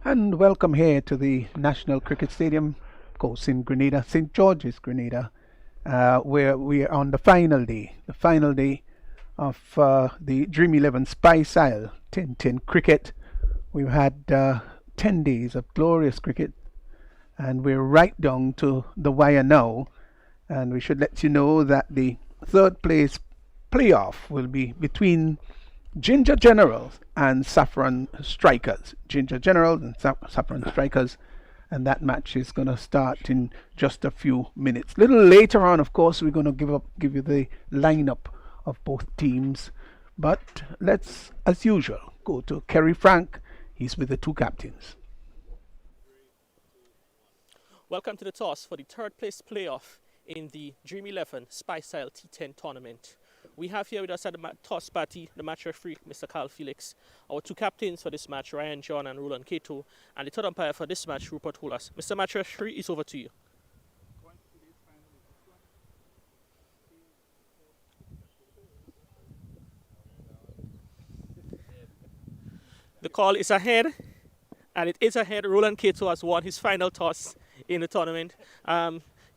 And welcome here to the National Cricket Stadium, of course, in Grenada, St. George's, Grenada, where we are on the final day of the Dream 11 Spice Isle T10 cricket. We've had 10 days of glorious cricket, and we're right down to the wire now. And we should let you know that the third place playoff will be between Ginger Generals and Saffron Strikers. Ginger Generals and Saffron Strikers. And that match is going to start in just a few minutes. A little later on, of course, we're going to give you the lineup of both teams. But let's, as usual, go to Kerry Frank. He's with the two captains. Welcome to the toss for the third place playoff in the Dream 11 Spice Isle T10 tournament. We have here with us at the toss party the match referee, Mr. Carl Felix, our two captains for this match, Ryan John and Roland Cato, and the third umpire for this match, Rupert Holas. Mr. Match referee, it's over to you. The call is ahead, and it is ahead. Roland Cato has won his final toss in the tournament.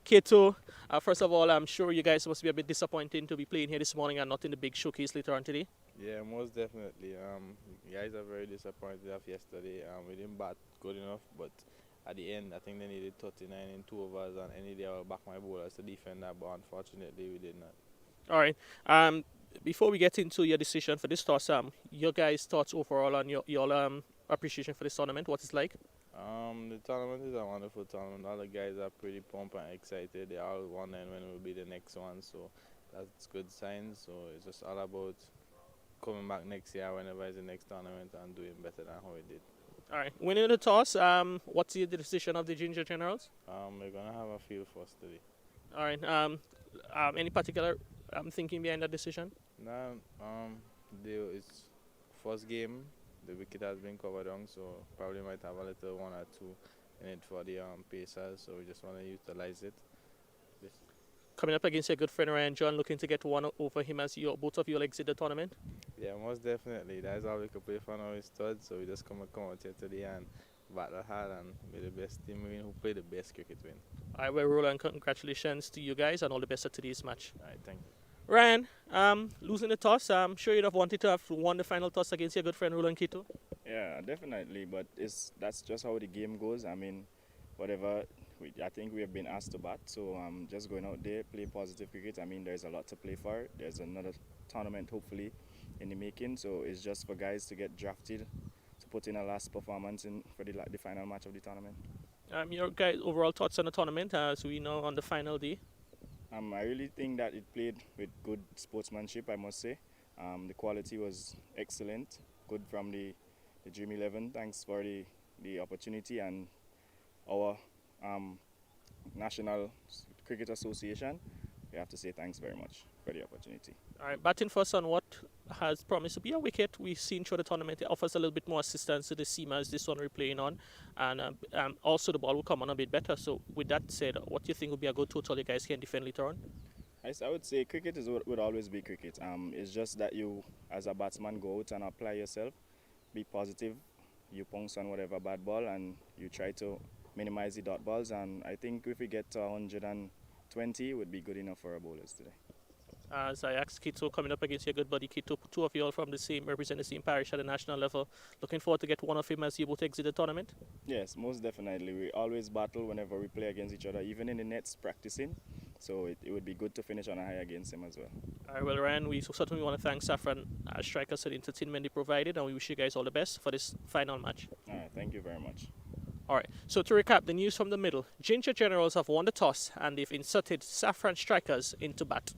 Cato, first of all, I'm sure you guys must be a bit disappointed to be playing here this morning and not in the big showcase later on today. Yeah, most definitely. You guys are very disappointed of yesterday. We didn't bat good enough, but at the end, I think they needed 39 in 2 overs, and any day I'll back my bowlers to defend that, but unfortunately we did not. All right. Before we get into your decision for this toss, your guys' thoughts overall on your appreciation for this tournament, what it's like? The tournament is a wonderful tournament. All the guys are pretty pumped and excited. They all wondering when it will be the next one, so that's good signs. So it's just all about coming back next year whenever it's the next tournament and doing better than how we did. All right. Winning the toss, what's the decision of the Ginger Generals? We're going to have a field first today. All right. Any particular thinking behind that decision? No, it's first game. The wicket has been covered on, so probably might have a little 1 or 2 in it for the Pacers, so we just want to utilize it. Coming up against your good friend Ryan John, looking to get one over him as both of you will exit the tournament? Yeah, most definitely. That's all we could play for now is stud, so we just come out here today and battle hard and be the best team win who play the best cricket win. All right, well, Roland, congratulations to you guys and all the best at today's match. All right, thank you. Ryan, losing the toss, I'm sure you'd have wanted to have won the final toss against your good friend Roland Cato. Yeah, definitely, but that's just how the game goes. I mean, I think we have been asked to bat, so just going out there, play positive cricket. I mean, there's a lot to play for. There's another tournament, hopefully, in the making, so it's just for guys to get drafted, to put in a last performance for the final match of the tournament. Your guys' overall thoughts on the tournament as we know on the final day? I really think that it played with good sportsmanship, I must say. The quality was excellent, good from the Dream 11. Thanks for the opportunity, and our National Cricket Association, we have to say thanks very much for the opportunity. All right, batting first on what has promised to be a wicket we've seen through the tournament. It offers a little bit more assistance to the seamers, this one we're playing on, and also the ball will come on a bit better. So with that said, what do you think will be a good total you guys can defend later on? I would say cricket would always be cricket. It's just that you, as a batsman, go out and apply yourself, be positive, you pounce on whatever bad ball, and you try to minimize the dot balls. And I think if we get to 120, it would be good enough for our bowlers today. As I asked Kito, coming up against your good buddy Kito, two of you all from represent the same parish at the national level. Looking forward to get one of him as you both exit the tournament? Yes, most definitely. We always battle whenever we play against each other, even in the nets practicing. So it would be good to finish on a high against him as well. All right, well, Ryan, we certainly want to thank Saffron Strikers for the entertainment they provided, and we wish you guys all the best for this final match. All right, thank you very much. All right, so to recap, the news from the middle. Ginger Generals have won the toss, and they've inserted Saffron Strikers into bat.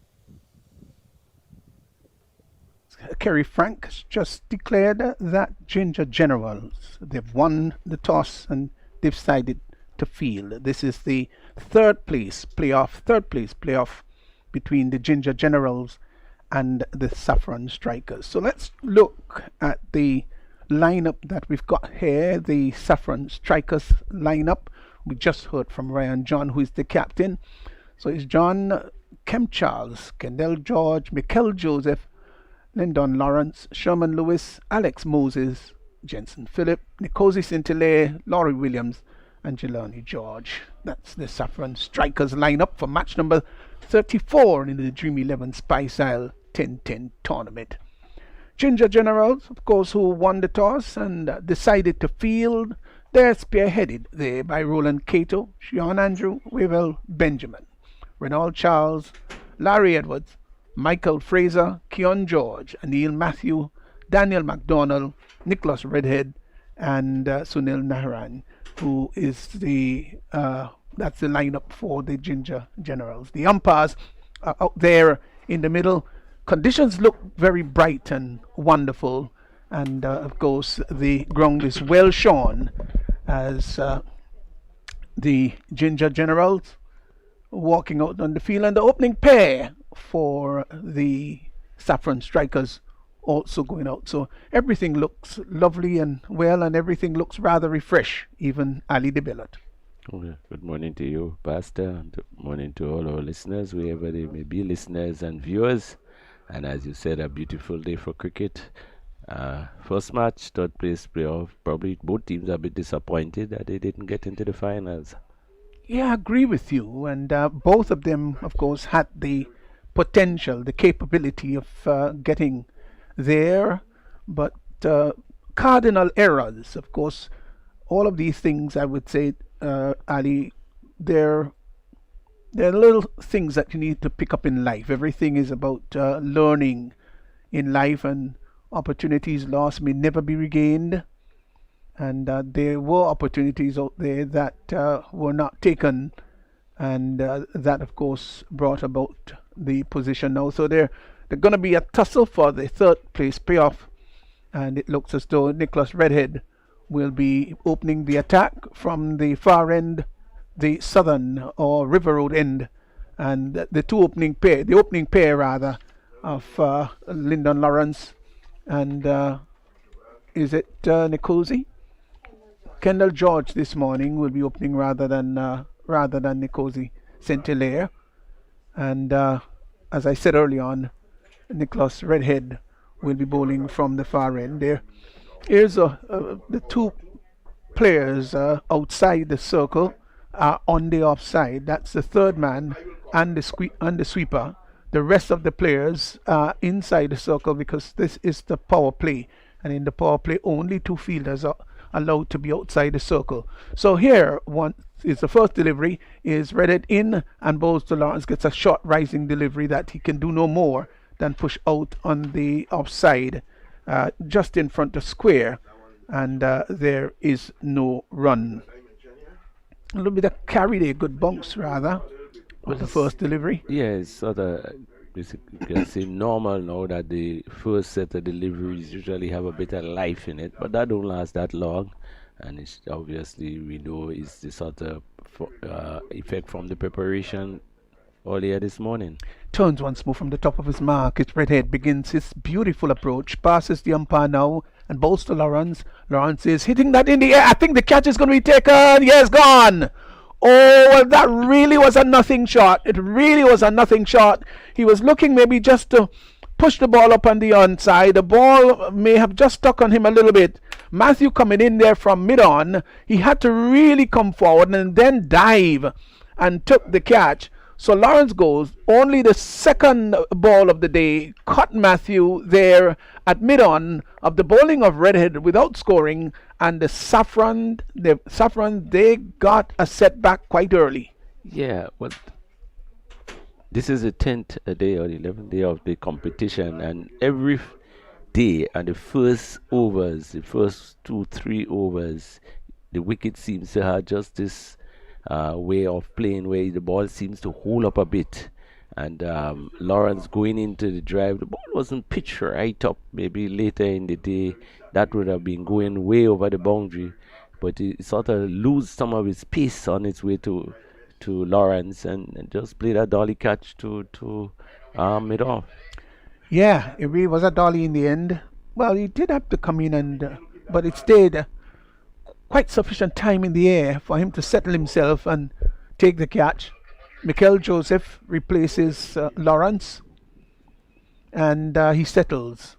Kerry Frank has just declared that Ginger Generals, they've won the toss and they've decided to field. This is the third place playoff between the Ginger Generals and the Saffron Strikers. So let's look at the lineup that we've got here, the Saffron Strikers lineup. We just heard from Ryan John, who is the captain. So it's John, Kem Charles, Kendall George, Mikel Joseph, Lyndon Lawrence, Sherman Lewis, Alex Moses, Jensen Phillip, Nkosi St-Hilaire, Laurie Williams, and Jelani George. That's the Saffron Strikers lineup for match number 34 in the Dream 11 Spice Isle 10-10 tournament. Ginger Generals, of course, who won the toss and decided to field. They're spearheaded there by Roland Cato, Sean Andrew, Wavell Benjamin, Renald Charles, Larry Edwards, Michael Fraser, Keon George, Anil Matthew, Daniel McDonald, Nicholas Redhead, and Sunil Naharan, who is that's the lineup for the Ginger Generals. The umpires are out there in the middle. Conditions look very bright and wonderful, and of course the ground is well shone as the Ginger Generals walking out on the field, and the opening pair for the Saffron Strikers also going out. So everything looks lovely and well, and everything looks rather refreshed, even Ali de Bellot. Okay. Good morning to you, Pastor, and good morning to all our listeners, wherever they may be, listeners and viewers. And as you said, a beautiful day for cricket. First match, third place playoff. Probably both teams are a bit disappointed that they didn't get into the finals. Yeah, I agree with you. And both of them, of course, had the potential, the capability of getting there. But cardinal errors, of course, all of these things, I would say, Ali, they're little things that you need to pick up in life. Everything is about learning in life, and opportunities lost may never be regained. And there were opportunities out there that were not taken, and that, of course, brought about the position now. So they're going to be a tussle for the third place payoff, and it looks as though Nicholas Redhead will be opening the attack from the far end, the southern or River Road end, and the opening pair rather, of Lyndon Lawrence and is it Nkosi? Kendall George this morning will be opening rather than Nkosi St-Hilaire, and as I said early on, Nicholas Redhead will be bowling from the far end. Here's the two players outside the circle are on the offside. That's the third man and the sweeper. The rest of the players are inside the circle because this is the power play, and in the power play only two fielders are allowed to be outside the circle. So here one is the first delivery, is Redhead in and bowls to Lawrence, gets a short rising delivery that he can do no more than push out on the offside, just in front of square, and there is no run. A little bit of carry there, good bounce rather, with the first delivery. Yeah, it's sort of, you can say normal now that the first set of deliveries usually have a bit of life in it, but that don't last that long, and it's obviously we know it's the sort of effect from the preparation earlier this morning. Turns once more from the top of his mark. It's Redhead begins his beautiful approach, passes the umpire now, and bowls to Lawrence. Lawrence is hitting that in the air. I think the catch is going to be taken. Yes, gone. Oh, well, that really was a nothing shot. It really was a nothing shot. He was looking maybe just to push the ball up on the onside. The ball may have just stuck on him a little bit. Matthew coming in there from mid-on. He had to really come forward and then dive and took the catch. So Lawrence goes, only the second ball of the day, caught Matthew there at mid-on of the bowling of Redhead without scoring, and the Saffron, they got a setback quite early. Yeah, well, this is the 10th day or the 11th day of the competition, and every day and the first overs, the first 2-3 overs, the wicket seems to have just this way of playing where the ball seems to hold up a bit, and Lawrence going into the drive, the ball wasn't pitched right up. Maybe later in the day that would have been going way over the boundary, but it sort of lose some of its pace on its way to Lawrence, and just played a dolly catch to it off. Yeah, it really was a dolly in the end. Well, he did have to come in, and but it stayed quite sufficient time in the air for him to settle himself and take the catch. Mikel Joseph replaces Lawrence, and he settles.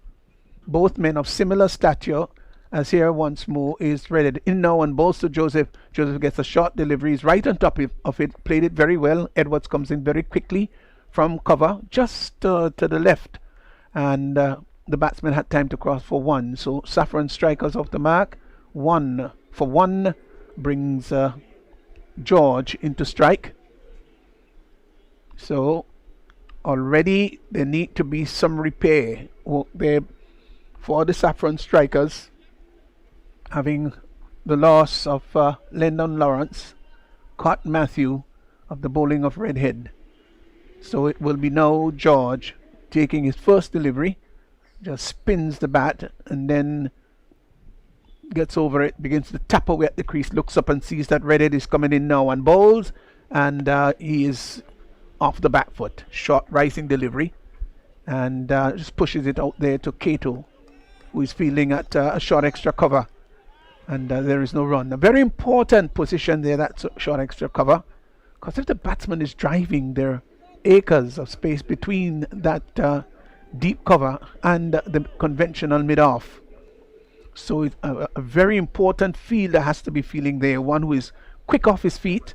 Both men of similar stature as here once more is ready in now and balls to Joseph. Joseph gets a short delivery. He's right on top of it. Played it very well. Edwards comes in very quickly from cover just to the left. And the batsman had time to cross for one. So Saffron strikers off the mark. 1 for 1 brings George into strike. So already there need to be some repair there for the Saffron strikers, having the loss of Lyndon Lawrence, caught Matthew of the bowling of Redhead. So it will be now George taking his first delivery, just spins the bat and then gets over it, begins to tap away at the crease, looks up and sees that Redhead is coming in now and bowls, and he is off the back foot. Short rising delivery, and just pushes it out there to Cato, who is fielding at a short extra cover, and there is no run. A very important position there, that short extra cover, because if the batsman is driving, there are acres of space between that deep cover and the conventional mid-off. So it's a very important fielder has to be fielding there, one who is quick off his feet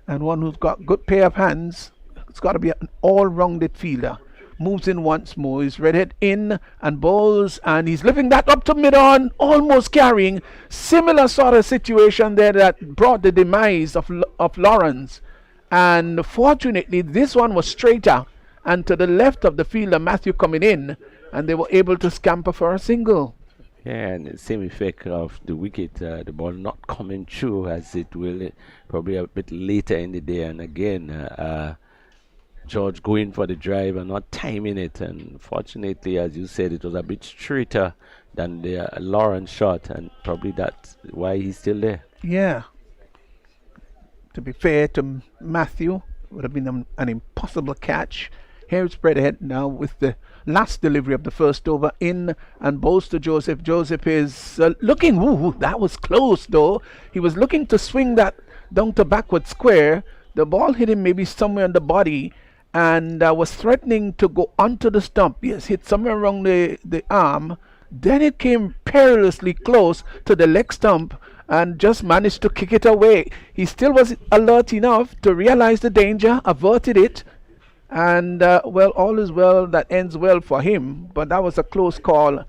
and one who's got good pair of hands. It's got to be an all-rounded fielder. Moves in once more. He's Redhead in and bowls, and he's lifting that up to mid-on, almost carrying. Similar sort of situation there that brought the demise of Lawrence. And fortunately, this one was straighter and to the left of the fielder, Matthew coming in, and they were able to scamper for a single. Yeah, and the same effect of the wicket, the ball not coming through as it will probably a bit later in the day. And again, George going for the drive and not timing it. And fortunately, as you said, it was a bit straighter than the Lawrence shot, and probably that's why he's still there. Yeah. To be fair to Matthew, it would have been an impossible catch. Here's Redhead now with the last delivery of the first over in and bowls to Joseph. Joseph is looking, that was close though. He was looking to swing that down to backward square. The ball hit him maybe somewhere on the body and was threatening to go onto the stump. Yes, hit somewhere around the arm. Then it came perilously close to the leg stump and just managed to kick it away. He still was alert enough to realize the danger, averted it, and well, all is well that ends well for him. But that was a close call.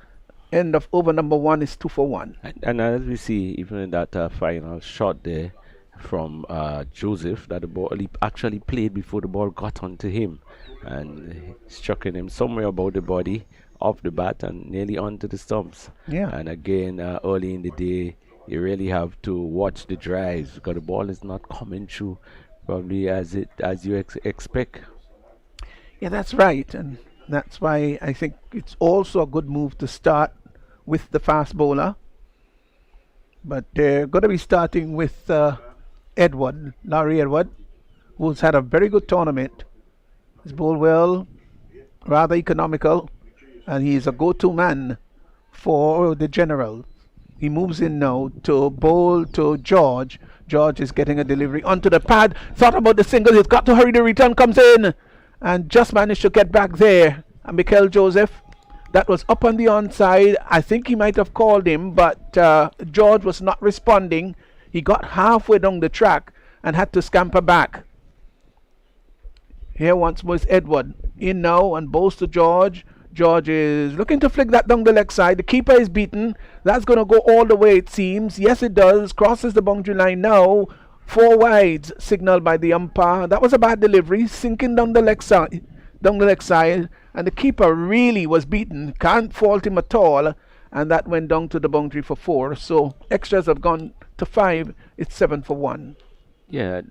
End of over number 1 is 2 for 1. And as we see, even in that final shot there from Joseph, that the ball he actually played before the ball got onto him, and striking him somewhere about the body, off the bat, and nearly onto the stumps. Yeah. And again, early in the day, you really have to watch the drives because the ball is not coming through probably as you expect. Yeah, that's right, and that's why I think it's also a good move to start with the fast bowler. But they're going to be starting with Larry Edward, who's had a very good tournament. He's bowled well, rather economical, and he's a go-to man for the general. He moves in now to bowl to George. George is getting a delivery onto the pad. Thought about the single. He's got to hurry. The return comes in and just managed to get back there. And Mikel Joseph, that was up on the onside. I think he might have called him, but George was not responding. He got halfway down the track and had to scamper back. Here once more is Edward in now and bowls to George. George is looking to flick that down the leg side. The keeper is beaten. That's going to go all the way, it seems. Yes, it does. Crosses the boundary line now. 4 wides signaled by the umpire. That was a bad delivery, sinking down the leg side, and the keeper really was beaten. Can't fault him at all, and that went down to the boundary for 4. So extras have gone to 5. It's 7 for 1. Yeah,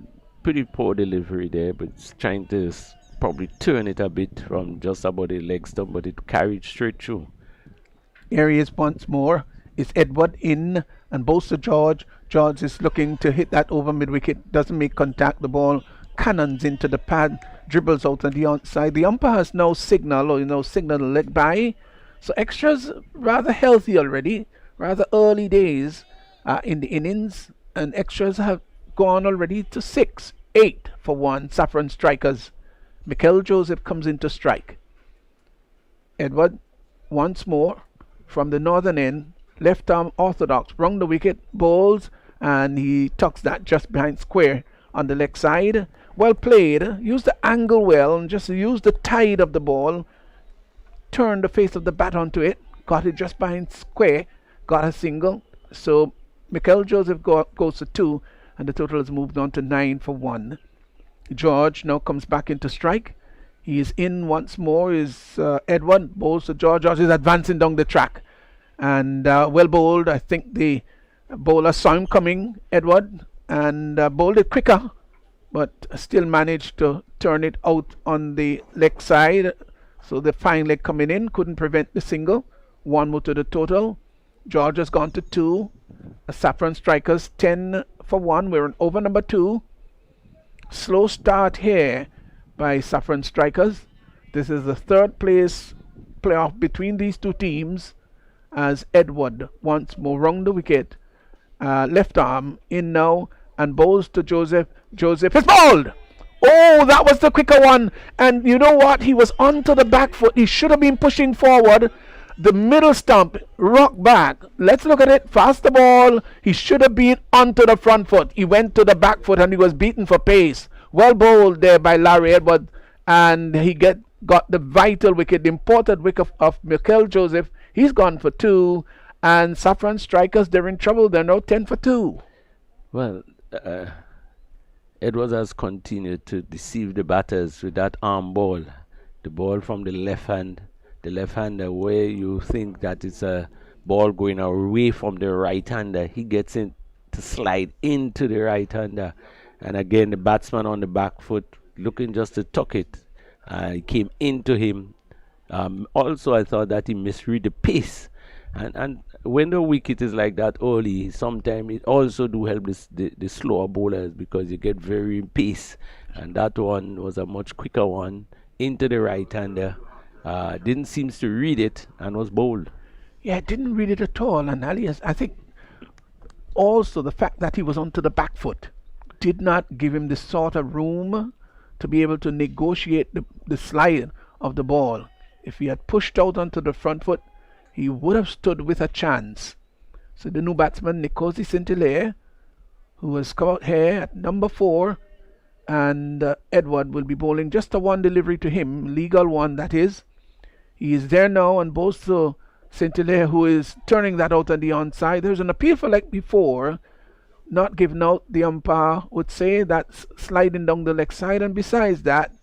pretty poor delivery there, but it's trying to probably turn it a bit from just about the leg stump, but it carried straight through. Here he is once more. It's Edward in and bowls to George. George is looking to hit that over mid-wicket. Doesn't make contact. The ball cannons into the pad. Dribbles out on the outside. The umpire has no signal, signal the leg by. So extras rather healthy already. Rather early days in the innings. And extras have gone already to 6. 8 for 1. Saffron strikers. Mikel Joseph comes in to strike. Edward once more from the northern end left arm orthodox, wrong the wicket, bowls, and he tucks that just behind square on the leg side. Well played, used the angle well, and just used the tide of the ball, turned the face of the bat onto it, got it just behind square, got a single. So Mikel Joseph goes to 2, and the total has moved on to 9 for 1. George now comes back into strike. He is in once more. Is Edward bowls to George. George is advancing down the track, and well bowled. I think the bowler saw him coming, Edward, and bowled it quicker, but still managed to turn it out on the leg side. So the fine leg coming in couldn't prevent the single. 1 more to the total. George has gone to 2. Saffron Strikers 10 for 1. We're on over number 2. Slow start here by Saffron Strikers. This is the third place playoff between these two teams, as Edward once more wrong the wicket. Left arm in now and bowls to Joseph. Joseph is bowled! Oh, that was the quicker one. And you know what? He was onto the back foot. He should have been pushing forward. The middle stump, rock back. Let's look at it. Fast the ball. He should have been onto the front foot. He went to the back foot and he was beaten for pace. Well bowled there by Larry Edwards. And he got the vital wicket, the important wicket of Mikel Joseph. He's gone for 2. And Saffron Strikers, they're in trouble. They're now 10 for 2. Well, Edwards has continued to deceive the batters with that arm ball. The ball from the left hand. The left-hander, where you think that it's a ball going away from the right-hander, he gets in to slide into the right-hander. And again, the batsman on the back foot looking just to tuck it. He came into him. Also, I thought that he misread the pace. And when the wicket is like that early, sometimes it also do help the slower bowlers, because you get very pace. And that one was a much quicker one into the right-hander. Didn't seem to read it and was bowled. Yeah, didn't read it at all. And Alias, I think also the fact that he was onto the back foot did not give him the sort of room to be able to negotiate the slide of the ball. If he had pushed out onto the front foot, he would have stood with a chance. So the new batsman, Nkosi St-Hilaire, who has come out here at number 4, and Edward will be bowling just a 1 delivery to him, legal 1 that is. He is there now and bowls to St-Hilaire, who is turning that out on the onside. There's an appeal for leg before, not given out. The umpire would say that's sliding down the leg side, and besides that,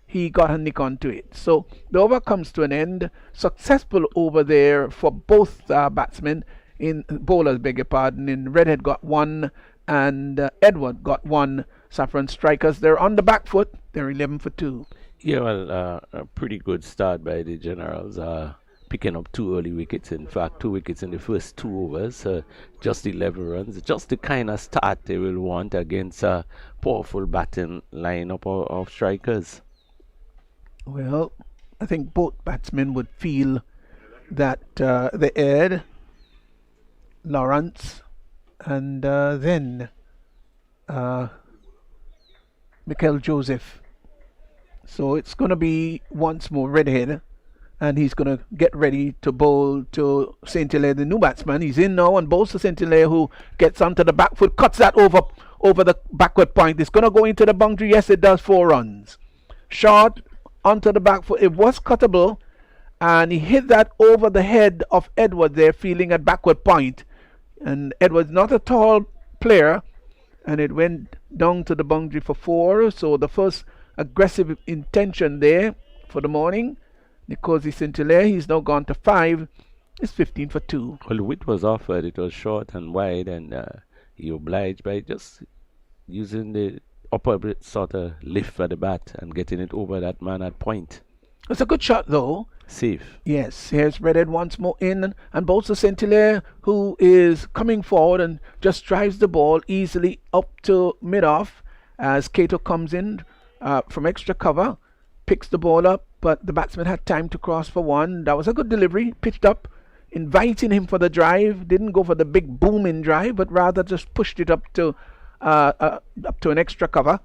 he got a nick onto it. So the over comes to an end. Successful over there for both batsmen. In bowlers, beg your pardon. In Redhead got 1 and Edward got 1. Saffron Strikers, they're on the back foot. They're 11 for 2. Yeah, well, a pretty good start by the Generals, picking up 2 early wickets. In fact, 2 wickets in the first 2 overs, just 11 runs. Just the kind of start they will want against a powerful batting lineup of strikers. Well, I think both batsmen would feel that the Ed, Lawrence, and then Mikel Joseph. So it's going to be once more Redhead, and he's going to get ready to bowl to St-Hilaire, the new batsman. He's in now and bowls to St-Hilaire, who gets onto the back foot, cuts that over the backward point. It's going to go into the boundary. Yes, it does. 4 runs. Short onto the back foot. It was cuttable, and he hit that over the head of Edward there, feeling at backward point. And Edward's not a tall player, and it went down to the boundary for 4. So the first aggressive intention there for the morning. Nkosi St-Hilaire, he's now gone to 5. It's 15 for 2. Well, the width was offered. It was short and wide, and he obliged by just using the upper bit sort of lift at the bat and getting it over that man at point. It's a good shot though. Safe. Yes, here's Redhead once more in and bowls to St-Hilaire, who is coming forward and just drives the ball easily up to mid-off as Cato comes in from extra cover, picks the ball up, but the batsman had time to cross for 1. That was a good delivery, pitched up, inviting him for the drive. Didn't go for the big booming drive, but rather just pushed it up to an extra cover,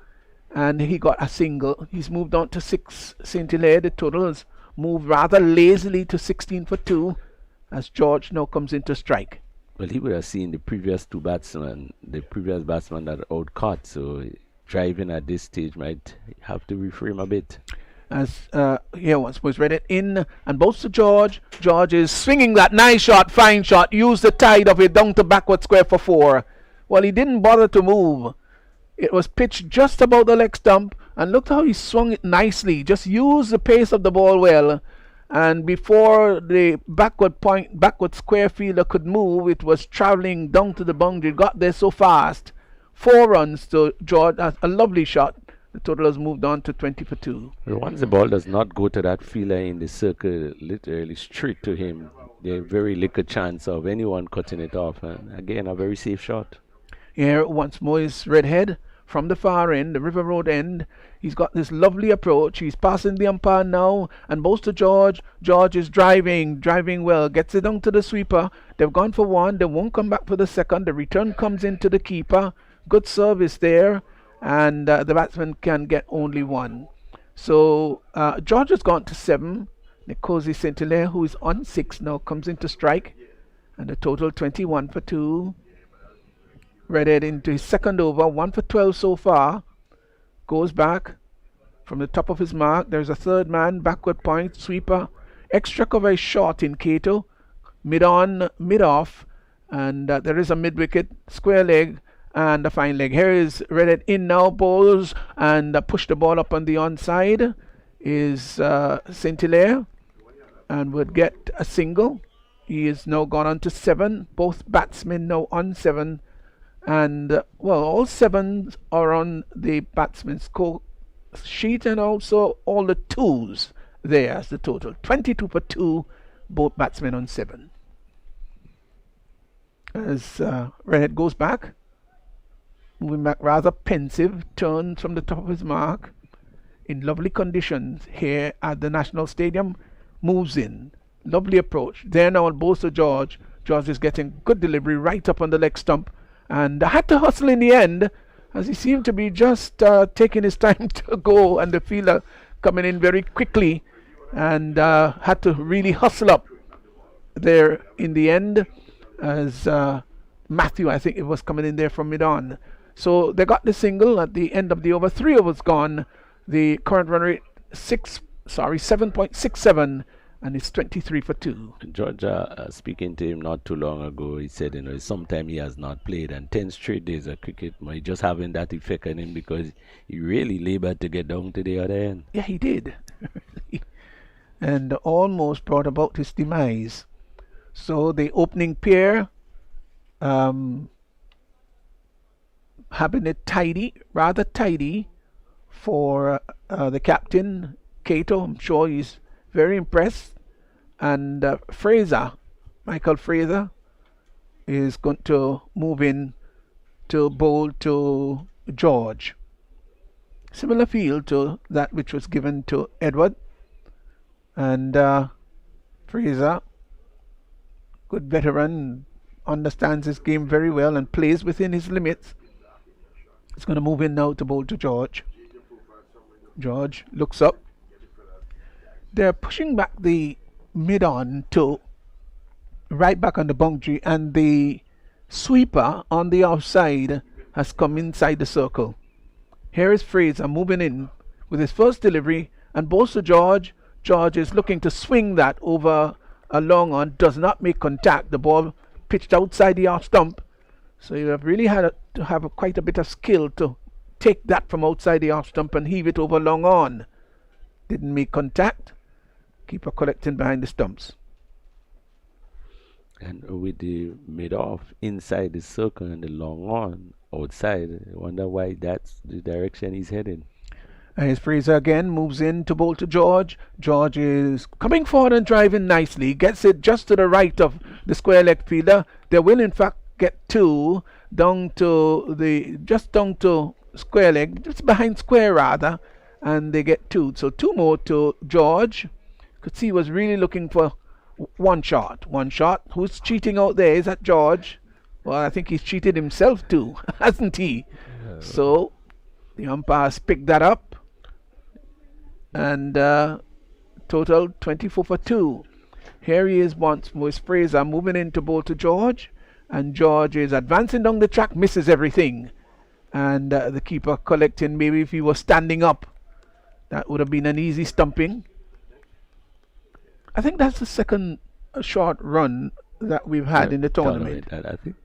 and he got a single. He's moved on to 6. St-Hilaire, the total has moved rather lazily to 16 for 2, as George now comes into strike. Well, he would have seen the previous batsman that out caught, so driving at this stage might have to reframe a bit. As here once was read it in and both to George. George is swinging that nice shot, fine shot. Used the tide of it down to backward square for 4. Well, he didn't bother to move. It was pitched just about the leg stump, and look how he swung it nicely. Just used the pace of the ball well, and before the backward square fielder could move, it was travelling down to the boundary. Got there so fast. 4 runs to George. A lovely shot. The total has moved on to 20 for 2. Well, once the ball does not go to that fielder in the circle, literally straight to him, there's very little chance of anyone cutting it off. And again, a very safe shot. Here once more is Redhead from the far end, the River Road end. He's got this lovely approach. He's passing the umpire now and bows to George. George is driving well. Gets it down to the sweeper. They've gone for 1. They won't come back for the second. The return comes into the keeper. Good service there. And the batsman can get only 1. So George has gone to 7. Nkosi St. Hilaire, who is on 6 now, comes into strike. And the total 21 for 2. Redhead into his second over, 1 for 12 so far. Goes back from the top of his mark. There's a third man, backward point, sweeper. Extra cover is short in Cato. Mid on, mid off. And there is a mid wicket, square leg. And a fine leg. Here is Redhead in now, bowls and push the ball up on the onside is St. Hilaire and would get a single. He is now gone on to 7. Both batsmen now on 7. And well, all 7s are on the batsman's score sheet, and also all the 2s there as the total. 22 for 2, both batsmen on 7. As Redhead goes back. Moving back rather pensive, turns from the top of his mark in lovely conditions here at the National Stadium, moves in, lovely approach. There now on both to George. George is getting good delivery right up on the leg stump and had to hustle in the end as he seemed to be just taking his time to go, and the fielder coming in very quickly and had to really hustle up there in the end as Matthew, I think it was, coming in there from mid-on. So they got the single at the end of the over. 3 overs gone. The current run rate 7.67, and it's 23 for 2. Georgia, speaking to him not too long ago, he said, sometime he has not played, and 10 straight days of cricket might just having that effect on him because he really labored to get down to the other end. Yeah, he did. And almost brought about his demise. So the opening pair, having it tidy, rather tidy for the captain, Cato. I'm sure he's very impressed. And Michael Fraser, is going to move in to bowl to George. Similar field to that which was given to Edward. And Fraser, good veteran, understands his game very well and plays within his limits. He's going to move in now to bowl to George. George looks up. They're pushing back the mid-on to right back on the boundary, and the sweeper on the outside has come inside the circle. Here is Fraser moving in with his first delivery and bowls to George. George is looking to swing that over a long on, does not make contact. The ball pitched outside the off stump. So you have really had to have quite a bit of skill to take that from outside the off stump and heave it over long on. Didn't make contact. Keeper collecting behind the stumps. And with the mid-off inside the circle and the long on outside, I wonder why that's the direction he's heading. As Fraser again moves in to bowl to George. George is coming forward and driving nicely. Gets it just to the right of the square leg fielder. They will in fact get 2 down to square leg, just behind square rather, and they get 2. So 2 more to George. Could see he was really looking for one shot. Who's cheating out there? Is that George? Well, I think he's cheated himself too, hasn't he? Yeah. So the umpires picked that up, and total 24 for 2. Here he is once more. Fraser moving into bowl to George. And George is advancing down the track, misses everything. And the keeper collecting. Maybe if he was standing up, that would have been an easy stumping. I think that's the second short run that we've had in the tournament. And I think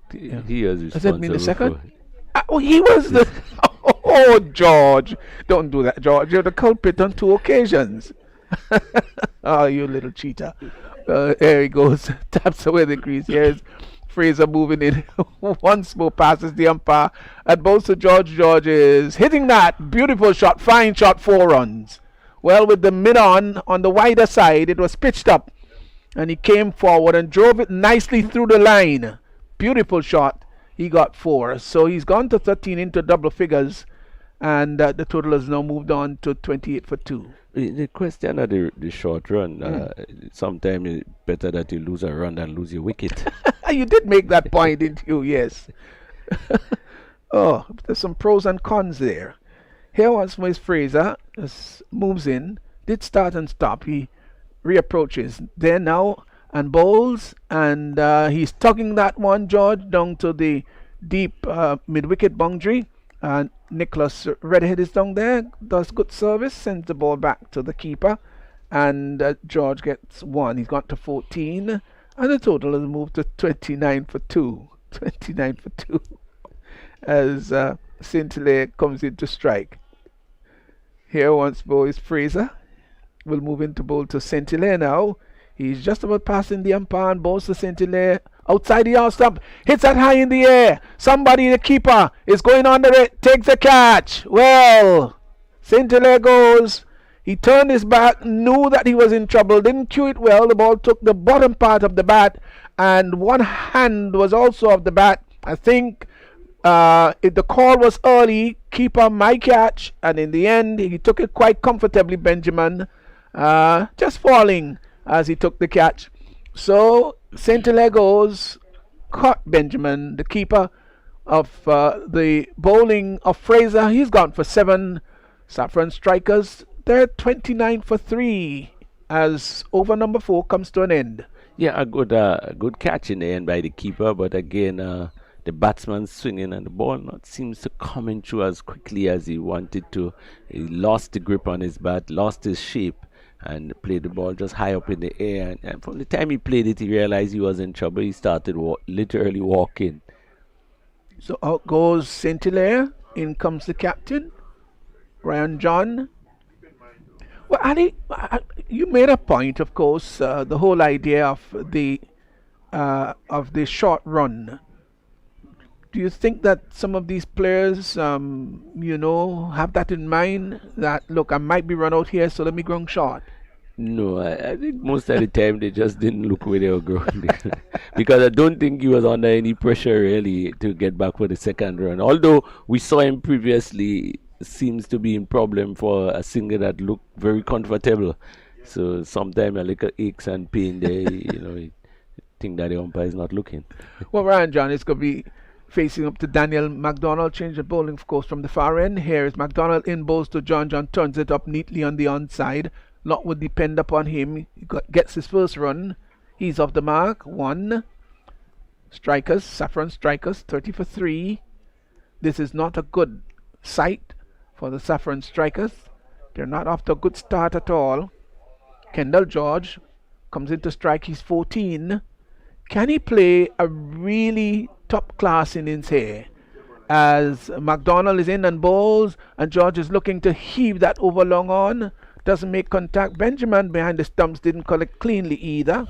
he was Has that been the responsible second? for Oh, he was the. Oh, George. Don't do that, George. You're the culprit on 2 occasions. Oh, you little cheater. There he goes. Taps away the crease. Here's Fraser moving in. Once more passes the umpire. At both to George. George is hitting that. Beautiful shot. Fine shot. 4 runs. Well, with the mid on the wider side, it was pitched up. And he came forward and drove it nicely through the line. Beautiful shot. He got 4. So he's gone to 13 into double figures. And the total has now moved on to 28 for 2. the question of the short run. Sometimes it's better that you lose a run than lose your wicket. You did make that point, didn't you? Yes. Oh, there's some pros and cons there. Here once more is Fraser. Just moves in. Did start and stop. He reapproaches. There now and bowls. And he's tugging that one, George, down to the deep mid-wicket boundary. And Nicholas Redhead is down there. Does good service. Sends the ball back to the keeper. And George gets 1. He's gone to 14. And the total has moved to 29 for 2. 29 for 2. As St. Hilaire comes in to strike. Here once more is Fraser. Will move into bowl to St. Hilaire now. He's just about passing the umpire and bowls to St. Hilaire. Outside the out stump. Hits that high in the air. Somebody, the keeper, is going under it. Takes the catch. Well, St. Hilaire goes. He turned his back, knew that he was in trouble, didn't cue it well. The ball took the bottom part of the bat, and one hand was also of the bat. I think if the call was early, keeper might catch, and in the end, he took it quite comfortably, Benjamin, just falling as he took the catch. So, St. Hilaire goes, caught Benjamin, the keeper of the bowling of Fraser. He's gone for 7. Saffron Strikers, they're 29 for 3 as over number 4 comes to an end. Yeah, a good catch in the end by the keeper, but again, the batsman swinging and the ball not seems to come in through as quickly as he wanted to. He lost the grip on his bat, lost his shape, and played the ball just high up in the air. And from the time he played it, he realized he was in trouble. He started literally walking. So out goes St. Hilaire. In comes the captain, Ryan John. Well, Ali, you made a point, of course, the whole idea of the short run. Do you think that some of these players, have that in mind? That, look, I might be run out here, so let me go short. No, I think most of the time they just didn't look where they were going. Because I don't think he was under any pressure, really, to get back for the second run. Although we saw him previously, seems to be in problem for a singer that looked very comfortable. So sometimes a little aches and pain there, you think that the umpire is not looking. Well, Ryan John is going to be facing up to Daniel McDonald. Change the bowling, of course, from the far end. Here is McDonald in bowls to John. John turns it up neatly on the onside. Lot would depend upon him. He gets his first run. He's off the mark. 1. Strikers, Saffron Strikers, 30 for 3. This is not a good sight for the Saffron Strikers. They're not off to a good start at all. Kendall George comes into strike. He's 14. Can he play a really top-class innings here? As McDonald is in and bowls, and George is looking to heave that over long on. Doesn't make contact. Benjamin behind the stumps didn't collect cleanly either,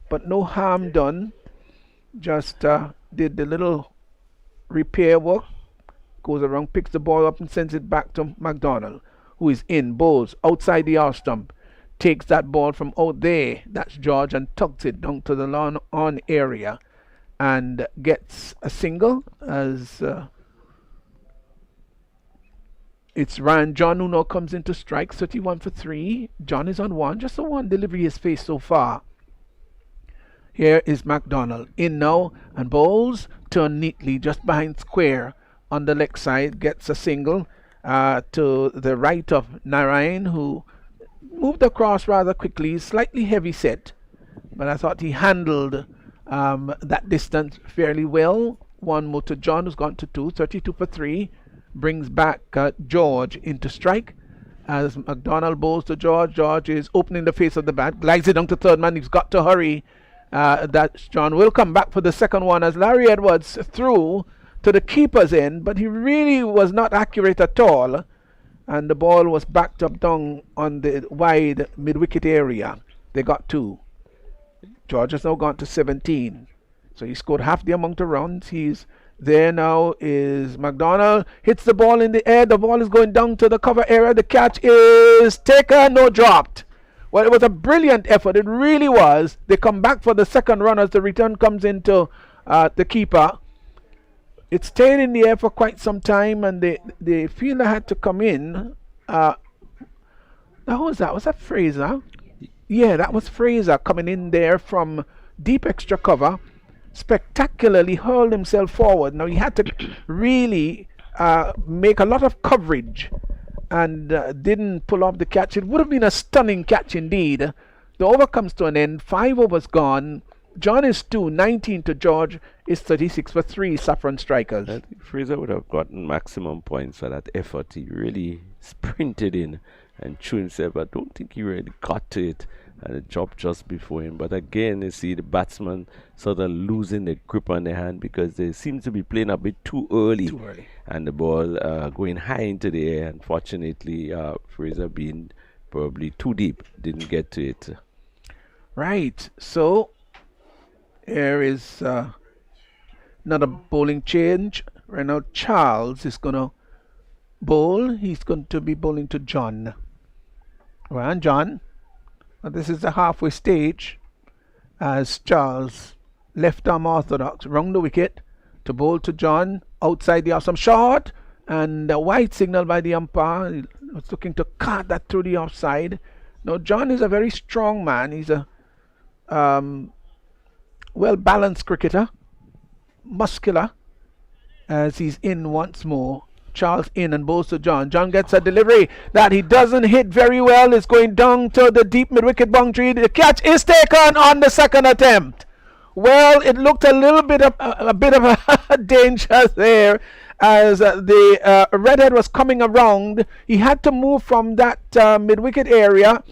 but no harm done. Just did the little repair work. Goes around, picks the ball up and sends it back to McDonald, who is in, bowls outside the off stump. Takes that ball from out there, that's George, and tucks it down to the lawn on area and gets a single as it's Ryan John who now comes into strike. 31 for 3. John is on 1, just a 1 delivery he has faced so far. Here is McDonald in now and bowls, turn neatly just behind square on the leg side, gets a single to the right of Narayan, who moved across rather quickly, slightly heavy set, but I thought he handled that distance fairly well. One more to John, who's gone to 2, 32 for 3. Brings back George into strike. As McDonald bowls to George, George is opening the face of the bat, glides it down to third man. He's got to hurry. That John will come back for the second one as Larry Edwards threw to the keeper's end, but he really was not accurate at all. And the ball was backed up down on the wide mid-wicket area. They got 2. George has now gone to 17. So he scored half the amount of runs. He's there now is McDonald. Hits the ball in the air. The ball is going down to the cover area. The catch is taken, no dropped. Well, it was a brilliant effort. It really was. They come back for the second run as the return comes into the keeper. It stayed in the air for quite some time, and the fielder had to come in. Who was that? Was that Fraser? Yeah, that was Fraser coming in there from deep extra cover. Spectacularly hurled himself forward. Now he had to really make a lot of coverage and didn't pull off the catch. It would have been a stunning catch indeed. The over comes to an end. 5 overs gone. John is 2, 19 to George is 36 for 3 Saffron Strikers. I think Fraser would have gotten maximum points for that effort. He really sprinted in and threw himself. I don't think he really got to it, and it dropped just before him. But again, you see the batsman sort of losing the grip on the hand because they seem to be playing a bit too early. And the ball going high into the air. Unfortunately, Fraser being probably too deep, didn't get to it. Right, so here is another bowling change. Right now Charles is going to bowl. He's going to be bowling to John. Well, John, this is the halfway stage as Charles, left arm orthodox, round the wicket to bowl to John outside the off, some short and a white signal by the umpire. He was looking to cut that through the offside. Now John is a very strong man. He's a well-balanced cricketer, muscular, as he's in once more. Charles in and bowls to John. John gets a delivery that he doesn't hit very well. It's going down to the deep mid-wicket boundary. The catch is taken on the second attempt. Well, it looked a little bit of a danger there as the redhead was coming around. He had to move from that mid-wicket area.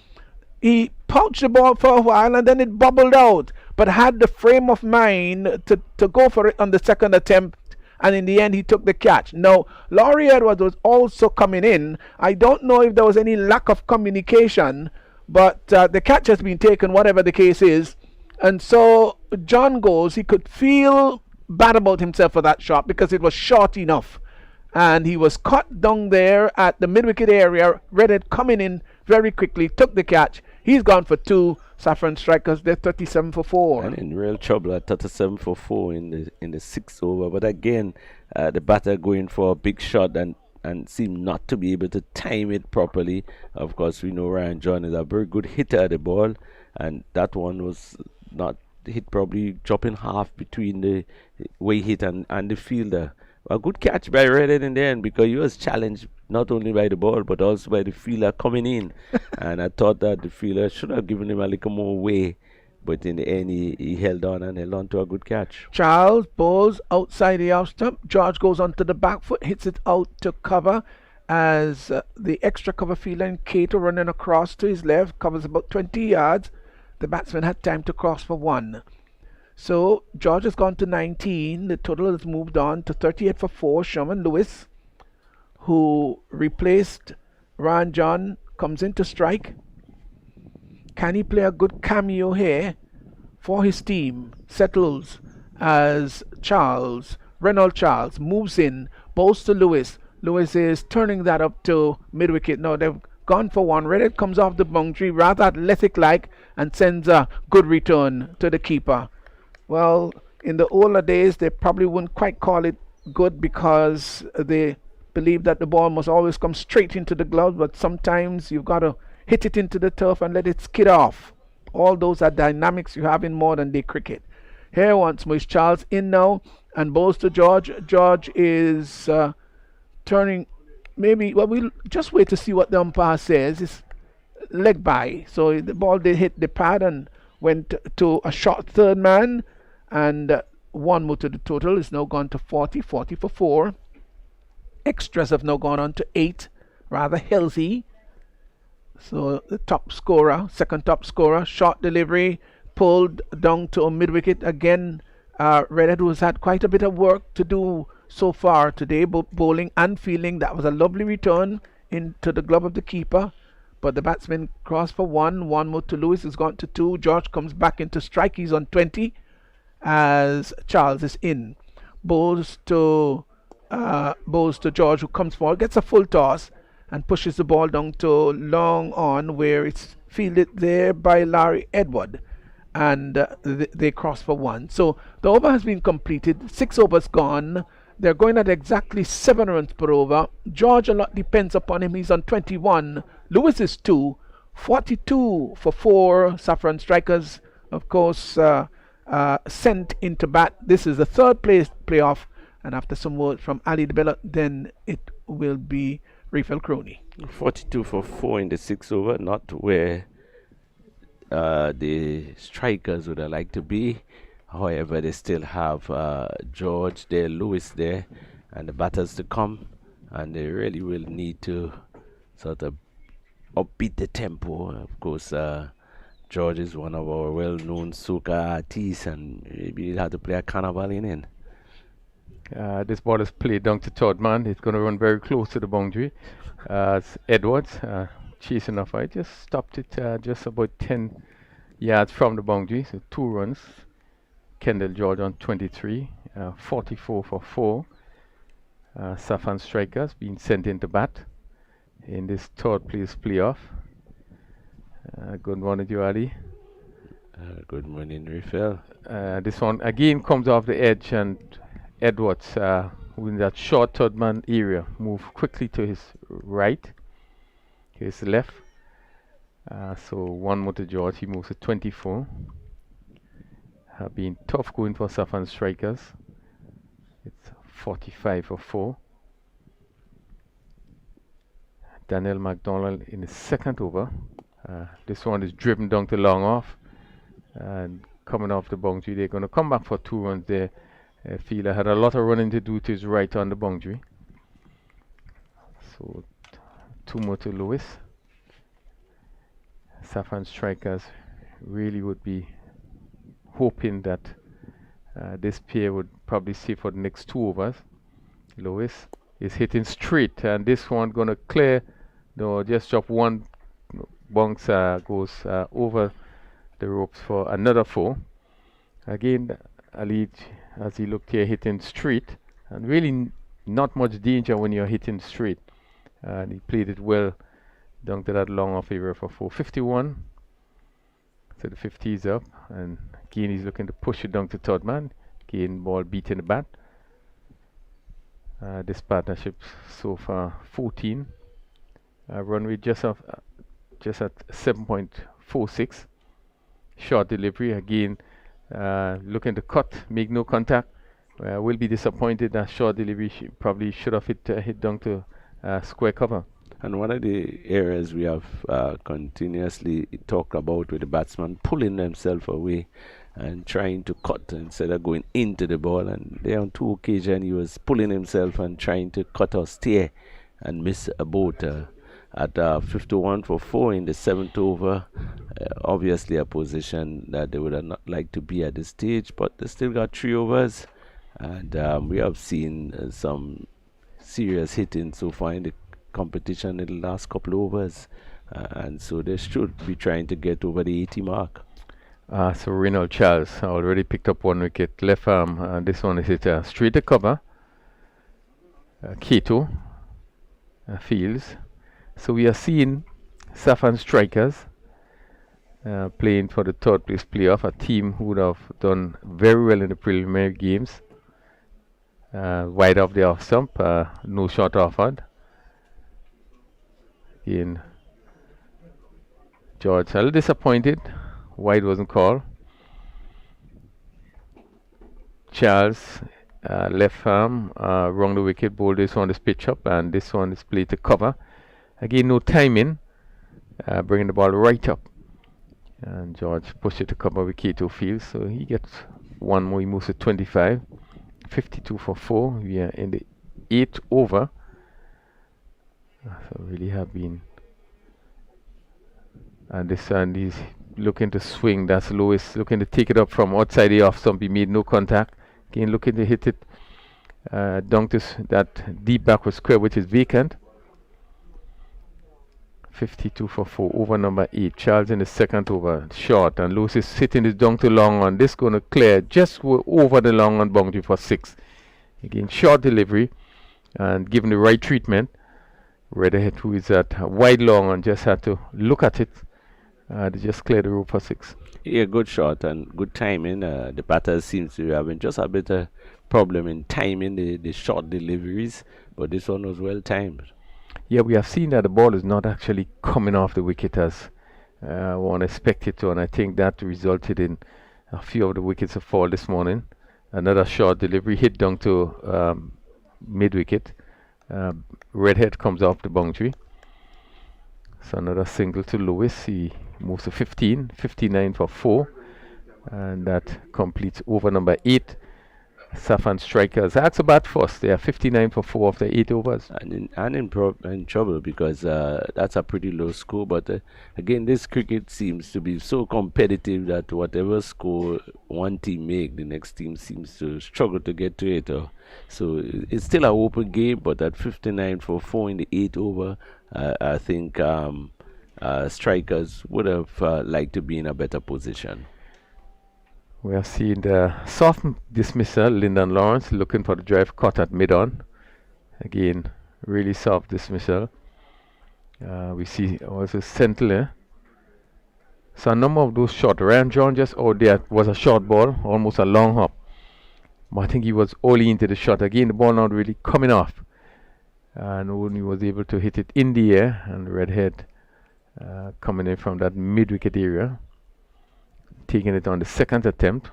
He pounced the ball for a while and then it bubbled out, but had the frame of mind to go for it on the second attempt, and in the end he took the catch. Now, Laurie Edwards was also coming in. I don't know if there was any lack of communication, but the catch has been taken, whatever the case is. And so John goes. He could feel bad about himself for that shot because it was short enough, and he was caught down there at the mid-wicket area. Redhead coming in very quickly, took the catch. He's gone for 2. Saffron Strikers, they're 37 for 4. And in real trouble at 37 for 4 in the 6th over. But again, the batter going for a big shot and seemed not to be able to time it properly. Of course, we know Ryan John is a very good hitter at the ball, and that one was not hit, probably dropping half between the way he hit and the fielder. A good catch by Redhead in the end because he was challenged not only by the ball but also by the fielder coming in. And I thought that the fielder should have given him a little more way, but in the end he held on and held on to a good catch. Charles bowls outside the off stump. George goes onto the back foot, hits it out to cover as the extra cover fielder and Cato running across to his left, covers about 20 yards. The batsman had time to cross for 1. So George has gone to 19. The total has moved on to 38 for 4. Sherman Lewis, who replaced Ryan John, comes in to strike. Can he play a good cameo here for his team? Settles as Reynolds Charles moves in, bowls to Lewis. Lewis is turning that up to mid-wicket. Now they've gone for 1. Redhead comes off the boundary, rather athletic-like, and sends a good return to the keeper. Well, in the older days, they probably wouldn't quite call it good because they believe that the ball must always come straight into the glove, but sometimes you've got to hit it into the turf and let it skid off. All those are dynamics you have in modern day cricket. Here once more is Charles in now and bowls to George. George is turning, maybe, well, we'll just wait to see what the umpire says. It's leg by, so the ball did hit the pad and went to a short third man, and one more to the total is now gone to 40 for 4. Extras have now gone on to 8, rather healthy. So the top scorer, second top scorer, short delivery, pulled down to a mid wicket again. Redhead, who's had quite a bit of work to do so far today, both bowling and fielding. That was a lovely return into the glove of the keeper. But the batsman crossed for 1. One more to Lewis, has gone to 2. George comes back into strike. He's on 20 as Charles is in. Bowls to George, who comes forward, gets a full toss and pushes the ball down to long on, where it's fielded there by Larry Edward, and they cross for 1. So the over has been completed. 6 overs gone. They're going at exactly 7 runs per over. George, a lot depends upon him. He's on 21. Lewis is 2. 42 for 4. Saffron Strikers, of course, sent into bat. This is the third place playoff, and after some words from Ali DeBella, then it will be Refill Crony. 42 for 4 in the 6th over, not where the strikers would have liked to be. However, they still have George there, Lewis there, and the batters to come, and they really will need to sort of upbeat the tempo. Of course, George is one of our well-known soca artists, and maybe he'll have to play a carnival in. This ball is played down to third man. It's going to run very close to the boundary. It's Edwards chasing off. I just stopped it just about 10 yards from the boundary. So 2 runs. Kendall George on 23. 44 for 4. Saffron Strikers being sent into bat in this third place playoff. Good morning, you, Ali. Good morning, Refill. This one again comes off the edge, and Edwards, who in that short third man area, move quickly to his right, his left. So 1 more to George. He moves to 24. Been tough going for Saffron Strikers. It's 45 for 4. Daniel McDonald in the second over. This one is driven down to long off, and coming off the boundary. They're going to come back for 2 runs there. Fielder had a lot of running to do to his right on the boundary. So 2 more to Lewis. Saffron Strikers really would be hoping that this pair would probably see for the next 2 overs. Lewis is hitting straight, and this one going to clear. No, just drop 1 bounce, goes over the ropes for another 4. Again, Ali, as he looked here, hitting straight, and really not much danger when you're hitting straight. And he played it well down to that long off area for 451. So the 50 is up, and again he's looking to push it down to third man. Again, ball beating the bat. This partnership so far 14. Run rate just at 7.46. Short delivery again. Looking to cut, make no contact. Will be disappointed that short delivery probably should have hit down to square cover. And one of the areas we have continuously talked about with the batsman pulling themselves away and trying to cut instead of going into the ball. And there on 2 occasions he was pulling himself and trying to cut or steer and miss a boat. At 51 for 4 in the 7th over, obviously a position that they would have not liked to be at this stage, but they still got 3 overs, and we have seen some serious hitting so far in the competition in the last couple of overs, and so they should be trying to get over the 80 mark. So Reynald Charles already picked up 1 wicket, left arm, and this one is hit straight to cover. Keto Fields. So we are seeing Saffron Strikers playing for the 3rd place playoff, a team who would have done very well in the preliminary games. Wide off the off stump, no shot offered. Again, George a little disappointed, wide wasn't called. Charles, left arm, wrong the wicket, bowled this one is pitch up, and this one is played to cover. Again, no timing, bringing the ball right up. And George pushed it to cover with K2 Fields, so he gets one more. He moves to 25. 52 for 4. We are in the 8th over. So really have been. And this and he's looking to swing. That's Lewis looking to take it up from outside the off stump. He made no contact. Again looking to hit it down to that deep backward square, which is vacant. 52 for 4 over number 8. Charles in the second over, short, and Lewis is hitting this down to long on. This going to clear just over the long on boundary for 6. Again, short delivery and given the right treatment. Redhead, who is at wide long on, just had to look at it. They just cleared the rope for 6. Yeah, good shot and good timing. The batters seems to be having just a bit of problem in timing the short deliveries, but this one was well timed. Yeah, we have seen that the ball is not actually coming off the wicket as one expected to, and I think that resulted in a few of the wickets to fall this morning. Another short delivery hit down to mid wicket. Redhead comes off the boundary. So another single to Lewis. He moves to 15, 59 for 4, and that completes over number 8. Safan Strikers ask about first. They are 59 for 4 of the 8 overs. And in trouble because that's a pretty low score. But again, this cricket seems to be so competitive that whatever score one team make, the next team seems to struggle to get to it. So it's still an open game, but at 59 for 4 in the 8 over, I think Strikers would have liked to be in a better position. We are seeing the soft dismissal. Lyndon Lawrence looking for the drive caught at mid-on. Again, really soft dismissal. We see also Sentler. So a number of those short. Ryan John just out there was a short ball, almost a long hop. But I think he was only into the shot. Again, the ball not really coming off. And only was able to hit it in the air. And Redhead coming in from that mid-wicket area, taking it on the second attempt.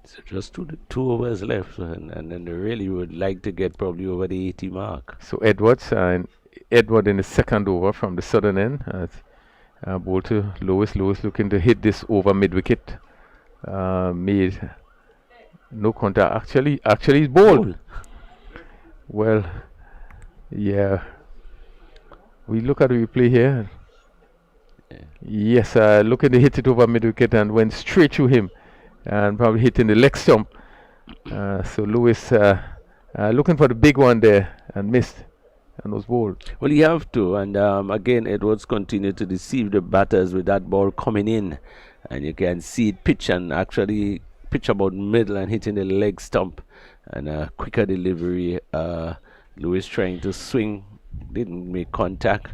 So just two overs left, and then they really would like to get probably over the 80 mark. So Edwards and Edward in the second over from the southern end. Ball to Lewis. Lewis looking to hit this over mid wicket. Made no contact. Actually, it's ball. Well, yeah. We look at the replay here. Yes, looking to hit it over mid wicket and went straight through him and probably hitting the leg stump. So Lewis looking for the big one there and missed and was bowled. Well, you have to, and again, Edwards continued to deceive the batters with that ball coming in, and you can see it pitch and actually pitch about middle and hitting the leg stump, and a quicker delivery. Lewis trying to swing, didn't make contact.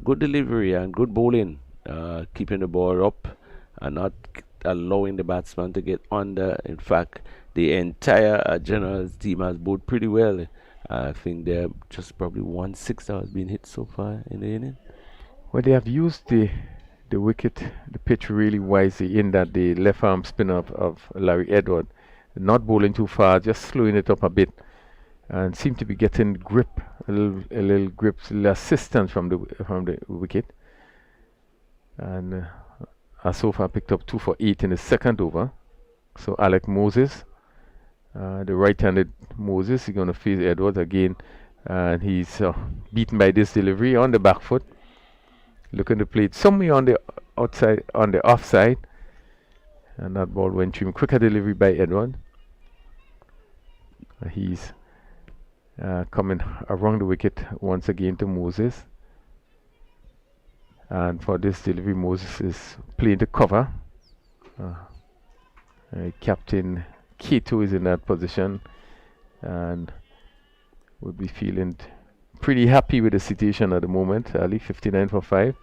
Good delivery and good bowling, keeping the ball up and not allowing the batsman to get under. In fact, the entire Generals team has bowled pretty well. I think they're just probably 1/6 that has been hit so far in the inning. Well, they have used the wicket, the pitch really wisely in that the left arm spin of Larry Edward, not bowling too far, just slowing it up a bit, and seem to be getting grip, a little grip, a little assistance from the wicket. And so far picked up 2 for 8 in the second over. So Alec Moses, the right-handed Moses, is going to face Edwards again, and he's beaten by this delivery on the back foot. Looking to play it somewhere on the outside, on the offside, and that ball went through him. Quicker delivery by Edward. He's coming around the wicket once again to Moses, and for this delivery Moses is playing the cover. Captain K2 is in that position and would be feeling pretty happy with the situation at the moment. Ali 59 for 5.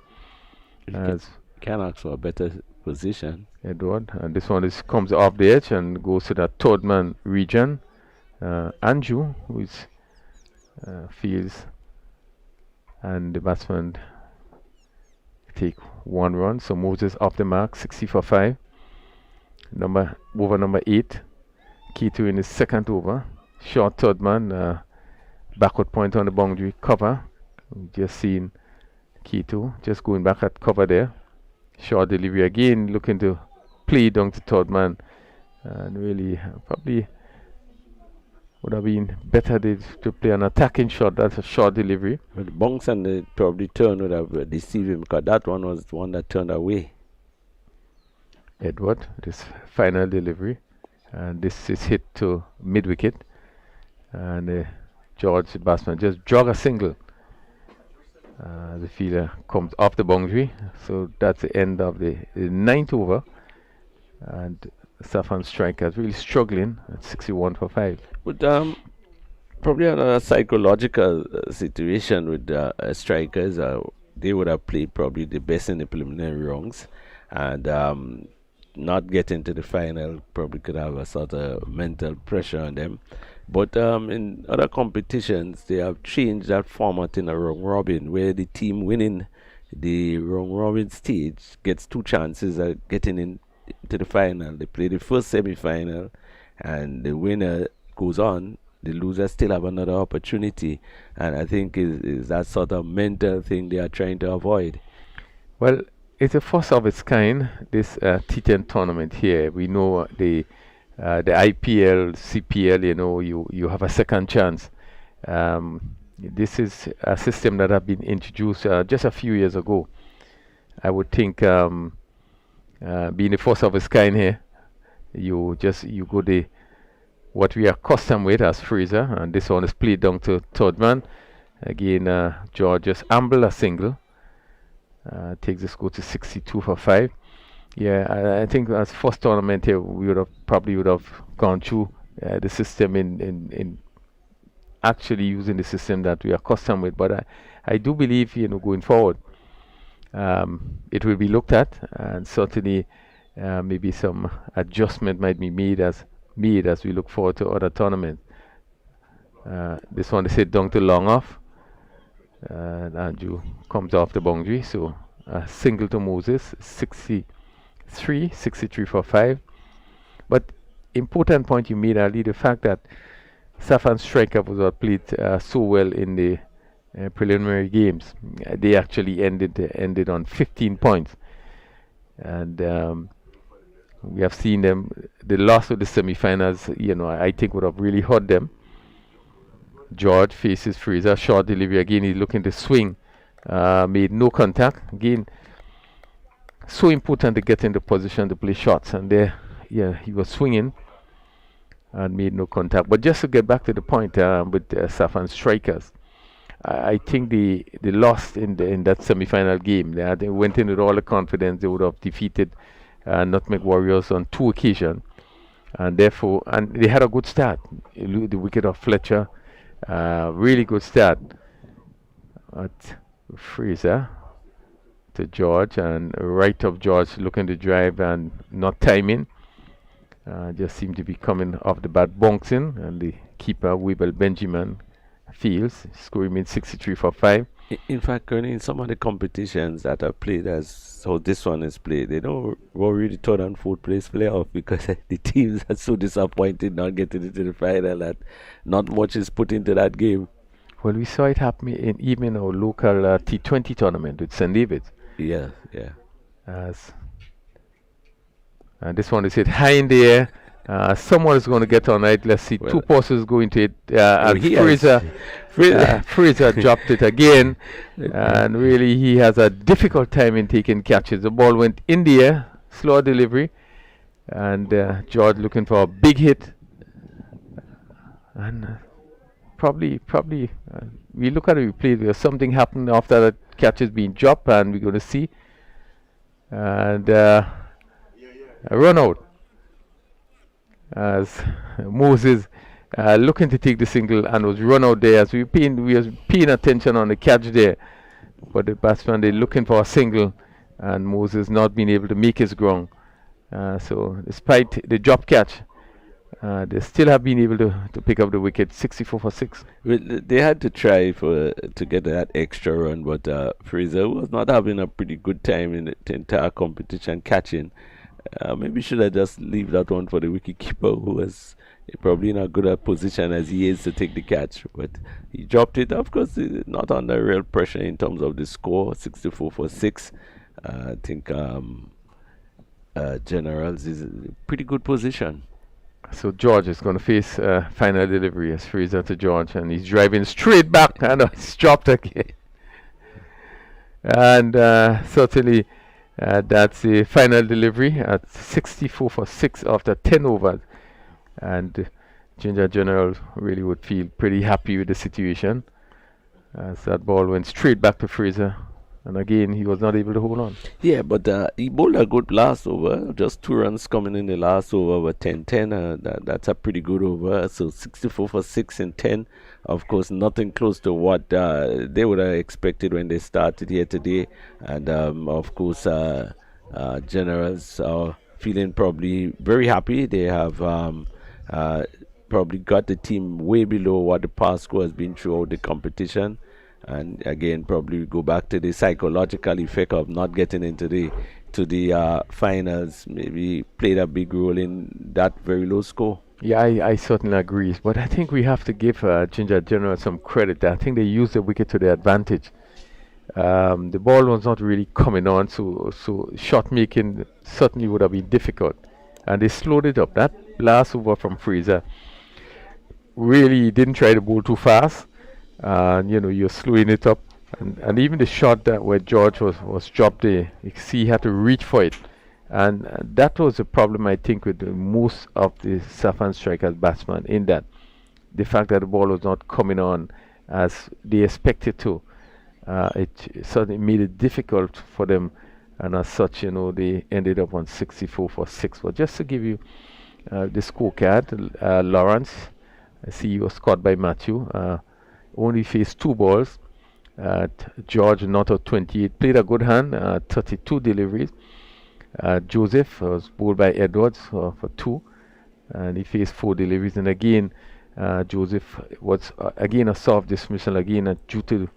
Can ask for a better position. Edward, and this one comes off the edge and goes to that third man region. Andrew, who is fields, and the batsman take 1 run. So Moses off the mark, 60 for 5. Over number 8. K2 in his second over. Short third man, backward point on the boundary cover. We've just seen K2 just going back at cover there. Short delivery again, looking to play down to third man, and really probably would have been better to play an attacking shot. That's a short delivery. But the bounce and the probably turn would have deceived him, because that one was the one that turned away. Edward, this final delivery, and this is hit to mid wicket, and George, the batsman, just jog a single. The fielder comes off the boundary, so that's the end of the ninth over, and Safan striker really struggling at 61 for 5. But probably another psychological situation with strikers. They would have played probably the best in the preliminary rounds, and not getting to the final probably could have a sort of mental pressure on them. But in other competitions, they have changed that format in a round robin, where the team winning the round robin stage gets 2 chances at getting into the final. They play the first semi-final, and the winner goes on. The loser still have another opportunity, and I think is that sort of mental thing they are trying to avoid. Well, it's a first of its kind, this T10 tournament here. We know the IPL, CPL, you have a second chance. This is a system that have been introduced just a few years ago. I would think being the first of its kind here, you go what we are accustomed with as Fraser, and this one is played down to third man. Again, George just amble a single. Takes the score to 62 for 5. Yeah, I think as first tournament here, we probably would have gone through the system in actually using the system that we are accustomed with. But I do believe, going forward, it will be looked at, and certainly maybe some adjustment might be made as we look forward to other tournaments. This one is hit down to long off. Andrew comes off the boundary, so a single to Moses, 63 for 5. But important point you made, Ali, the fact that Safan's striker was played so well in the preliminary games. They actually ended on 15 points, and we have seen them. The loss of the semi-finals, I think would have really hurt them. George faces Fraser, short delivery again. He's looking to swing, made no contact again. So important to get in the position to play shots, and there, he was swinging and made no contact. But just to get back to the point with Safan strikers, I think they lost in that semi-final game. They went in with all the confidence. They would have defeated Nutmeg Warriors on 2 occasions, and therefore, and they had a good start. The wicket of Fletcher. Really good start at Fraser to George, and right of George looking to drive and not timing. Just seemed to be coming off the bat, bouncing, and the keeper Weibel Benjamin fields, scoring in 63 for 5. In fact, Kearney, in some of the competitions that are played as how this one is played, they don't worry the third and fourth place playoff, because the teams are so disappointed not getting into the final that not much is put into that game. Well, we saw it happen even in our local T20 tournament with St. David's. Yeah. And this one is hit high in the air. Someone is going to get on it. Let's see. Well, 2 passes going to it. And Fraser dropped it again. And really, he has a difficult time in taking catches. The ball went in the air, slow delivery. And George looking for a big hit. And probably, we look at it, we play, there's something happened after that catch is being dropped, and we're going to see. And a run out, as Moses looking to take the single and was run out there, as we was paying attention on the catch there, but the batsman, they're looking for a single, and Moses not being able to make his ground. So despite the drop catch, they still have been able to pick up the wicket, 64 for 6. Well, they had to try to get that extra run, but Fraser was not having a pretty good time in the entire competition catching. Maybe should have just leave that one for the wicketkeeper, who was probably in a good position as he is to take the catch. But he dropped it, of course, not under real pressure in terms of the score, 64 for 6. I think Generals is a pretty good position. So George is going to face final delivery as Fraser to George, and he's driving straight back, and it's dropped again. And certainly that's the final delivery at 64 for 6 after 10 overs. And Ginger General really would feel pretty happy with the situation as that ball went straight back to Fraser. And again, he was not able to hold on. Yeah, but he bowled a good last over. Just 2 runs coming in the last over with 10-10. That's a pretty good over. So 64 for 6 and 10. Of course, nothing close to what they would have expected when they started here today. And of course, Generals are feeling probably very happy. They have probably got the team way below what the past score has been throughout the competition. And again, probably go back to the psychological effect of not getting into the finals. Maybe played a big role in that very low score. Yeah, I certainly agree. But I think we have to give Ginger General some credit. I think they used the wicket to their advantage. The ball was not really coming on, so shot making certainly would have been difficult. And they slowed it up. That last over from Fraser really didn't try to bowl too fast. And you're slowing it up, and even the shot that where George was dropped there, you see he had to reach for it, and that was the problem I think with most of the Safan strikers batsmen, in that the fact that the ball was not coming on as they expected to, it certainly made it difficult for them, and as such, they ended up on 64 for 6. But just to give you the scorecard, Lawrence, I see he was caught by Matthew. Only faced 2 balls. George not out 28, played a good hand, 32 deliveries. Joseph was bowled by Edwards for 2, and he faced 4 deliveries. And again, Joseph was again a soft dismissal again due to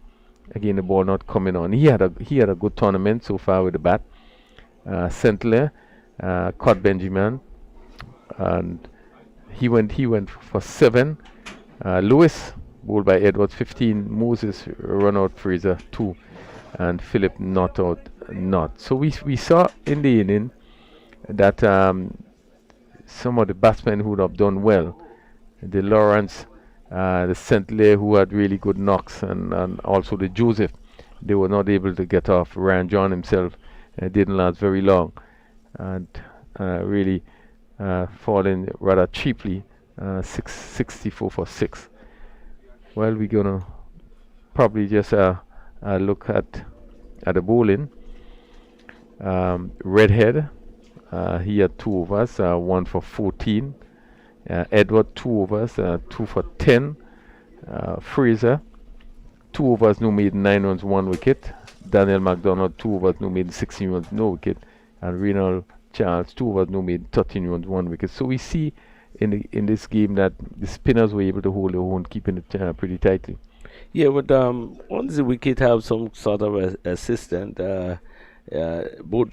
the ball not coming on. He had a good tournament so far with the bat. Sentler caught Benjamin, and he went for 7. Lewis bowled by Edwards 15, Moses run out Fraser 2, and Philip not out not. So we saw in the inning that some of the batsmen who would have done well, the Lawrence, the Sentley who had really good knocks, and also the Joseph, they were not able to get off. Ryan John himself didn't last very long, and really falling rather cheaply, 64 for 6. Well, we're gonna probably just look at the bowling. Redhead, he had 2 overs, 1 for 14. Edward 2 overs, 2 for 10. Fraser 2 overs, no made, 9 runs, 1 wicket. Daniel McDonald 2 overs, no made, 16 runs, no wicket. And Renal Charles 2 overs, no made, 13 runs, 1 wicket. So we see in this game that the spinners were able to hold their own, keeping it pretty tightly. Yeah, but once the wicket have some sort of assistant, both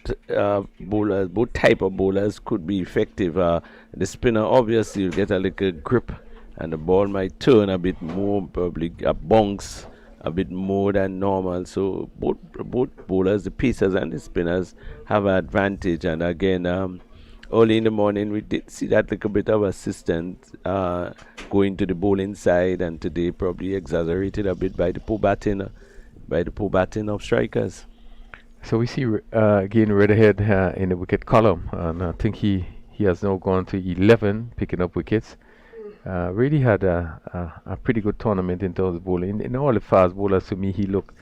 bowlers, both type of bowlers could be effective. The spinner obviously will get a little grip, and the ball might turn a bit more, probably bounce a bit more than normal. So both bowlers, the pacers and the spinners, have an advantage. And again, early in the morning we did see that little bit of assistance going to the bowling side, and today probably exaggerated a bit by the poor batting of strikers. So we see again Redhead in the wicket column, and I think he has now gone to 11 picking up wickets. Really had a pretty good tournament in terms of bowling. In all the fast bowlers, to me, he looked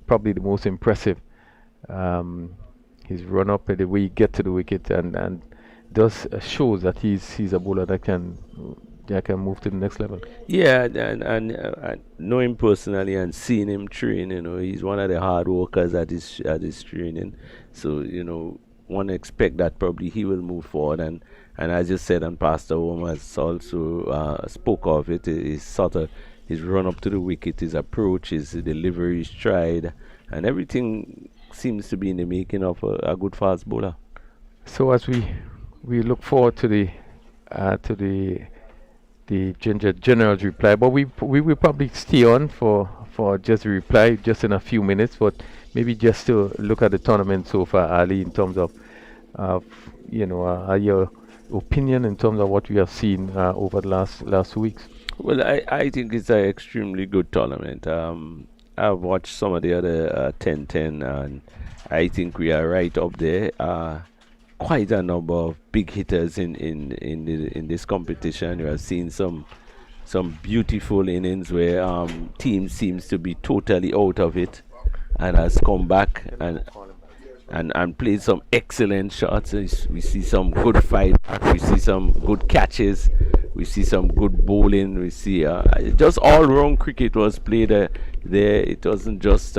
probably the most impressive. His run up and the way he get to the wicket, and does shows that he's a bowler that can move to the next level. Yeah, and know him personally and seeing him train, he's one of the hard workers at his training. So one expect that probably he will move forward, and as you said, and Pastor Wom has also spoke of it, is sort of his run up to the wicket, his approach, his delivery, his stride, and everything seems to be in the making of a good fast bowler. So as we look forward to the Ginger General's reply, but we will probably stay on for for just a reply just in a few minutes, but maybe just to look at the tournament so far, Ali, in terms of your opinion in terms of what we have seen over the last weeks. Well, I think it's an extremely good tournament. I've watched some of the other 10-10, and I think we are right up there. Quite a number of big hitters in this competition. You have seen some beautiful innings where team seems to be totally out of it and has come back and played some excellent shots. We see some good fight back, we see some good catches, we see some good bowling, we see just all round cricket was played there. It wasn't just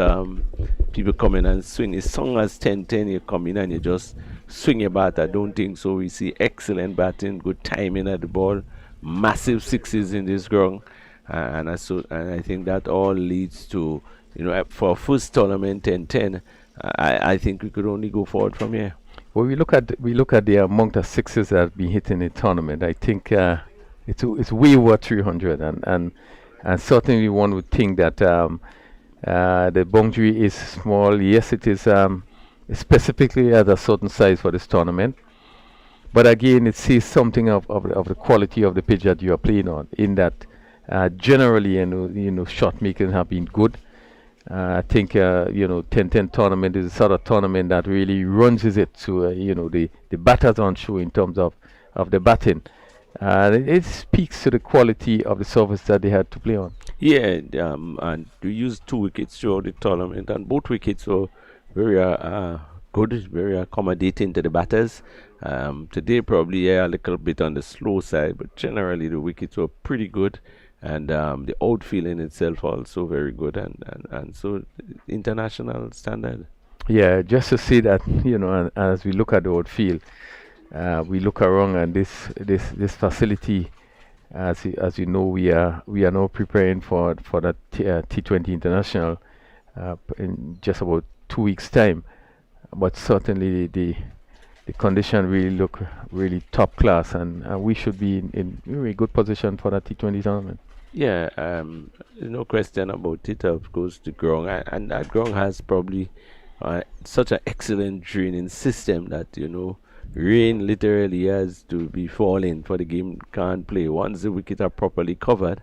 people come in and swing. As long as 10-10 you come in and you just swing your bat, I don't think so. We see excellent batting, good timing at the ball, massive sixes in this ground, and I think that all leads to, for a first tournament 10-10, I think we could only go forward from here. Well, we look at the amount of sixes that have been hit in the tournament. I think it's way over 300, and certainly one would think that the boundary is small. Yes, it is specifically at a certain size for this tournament, but again, it says something of the quality of the pitch that you are playing on. In that, generally, shot making have been good. I think 10-10 tournament is a sort of tournament that really runs it to the batters on show in terms of the batting. It speaks to the quality of the surface that they had to play on. Yeah, and we used 2 wickets throughout the tournament, and both wickets were very good, very accommodating to the batters. Today probably a little bit on the slow side, but generally the wickets were pretty good. And the outfield in itself also very good, and so international standard. Yeah, just to see that, and as we look at the outfield, we look around, and this facility, as you know, we are now preparing for that T20 international in just about 2 weeks' time. But certainly the condition really look really top class, and we should be in very good position for that T20 tournament. Yeah, no question about it. Of course, the ground, and that ground has probably such an excellent draining system that rain literally has to be falling for the game can't play. Once the wickets are properly covered,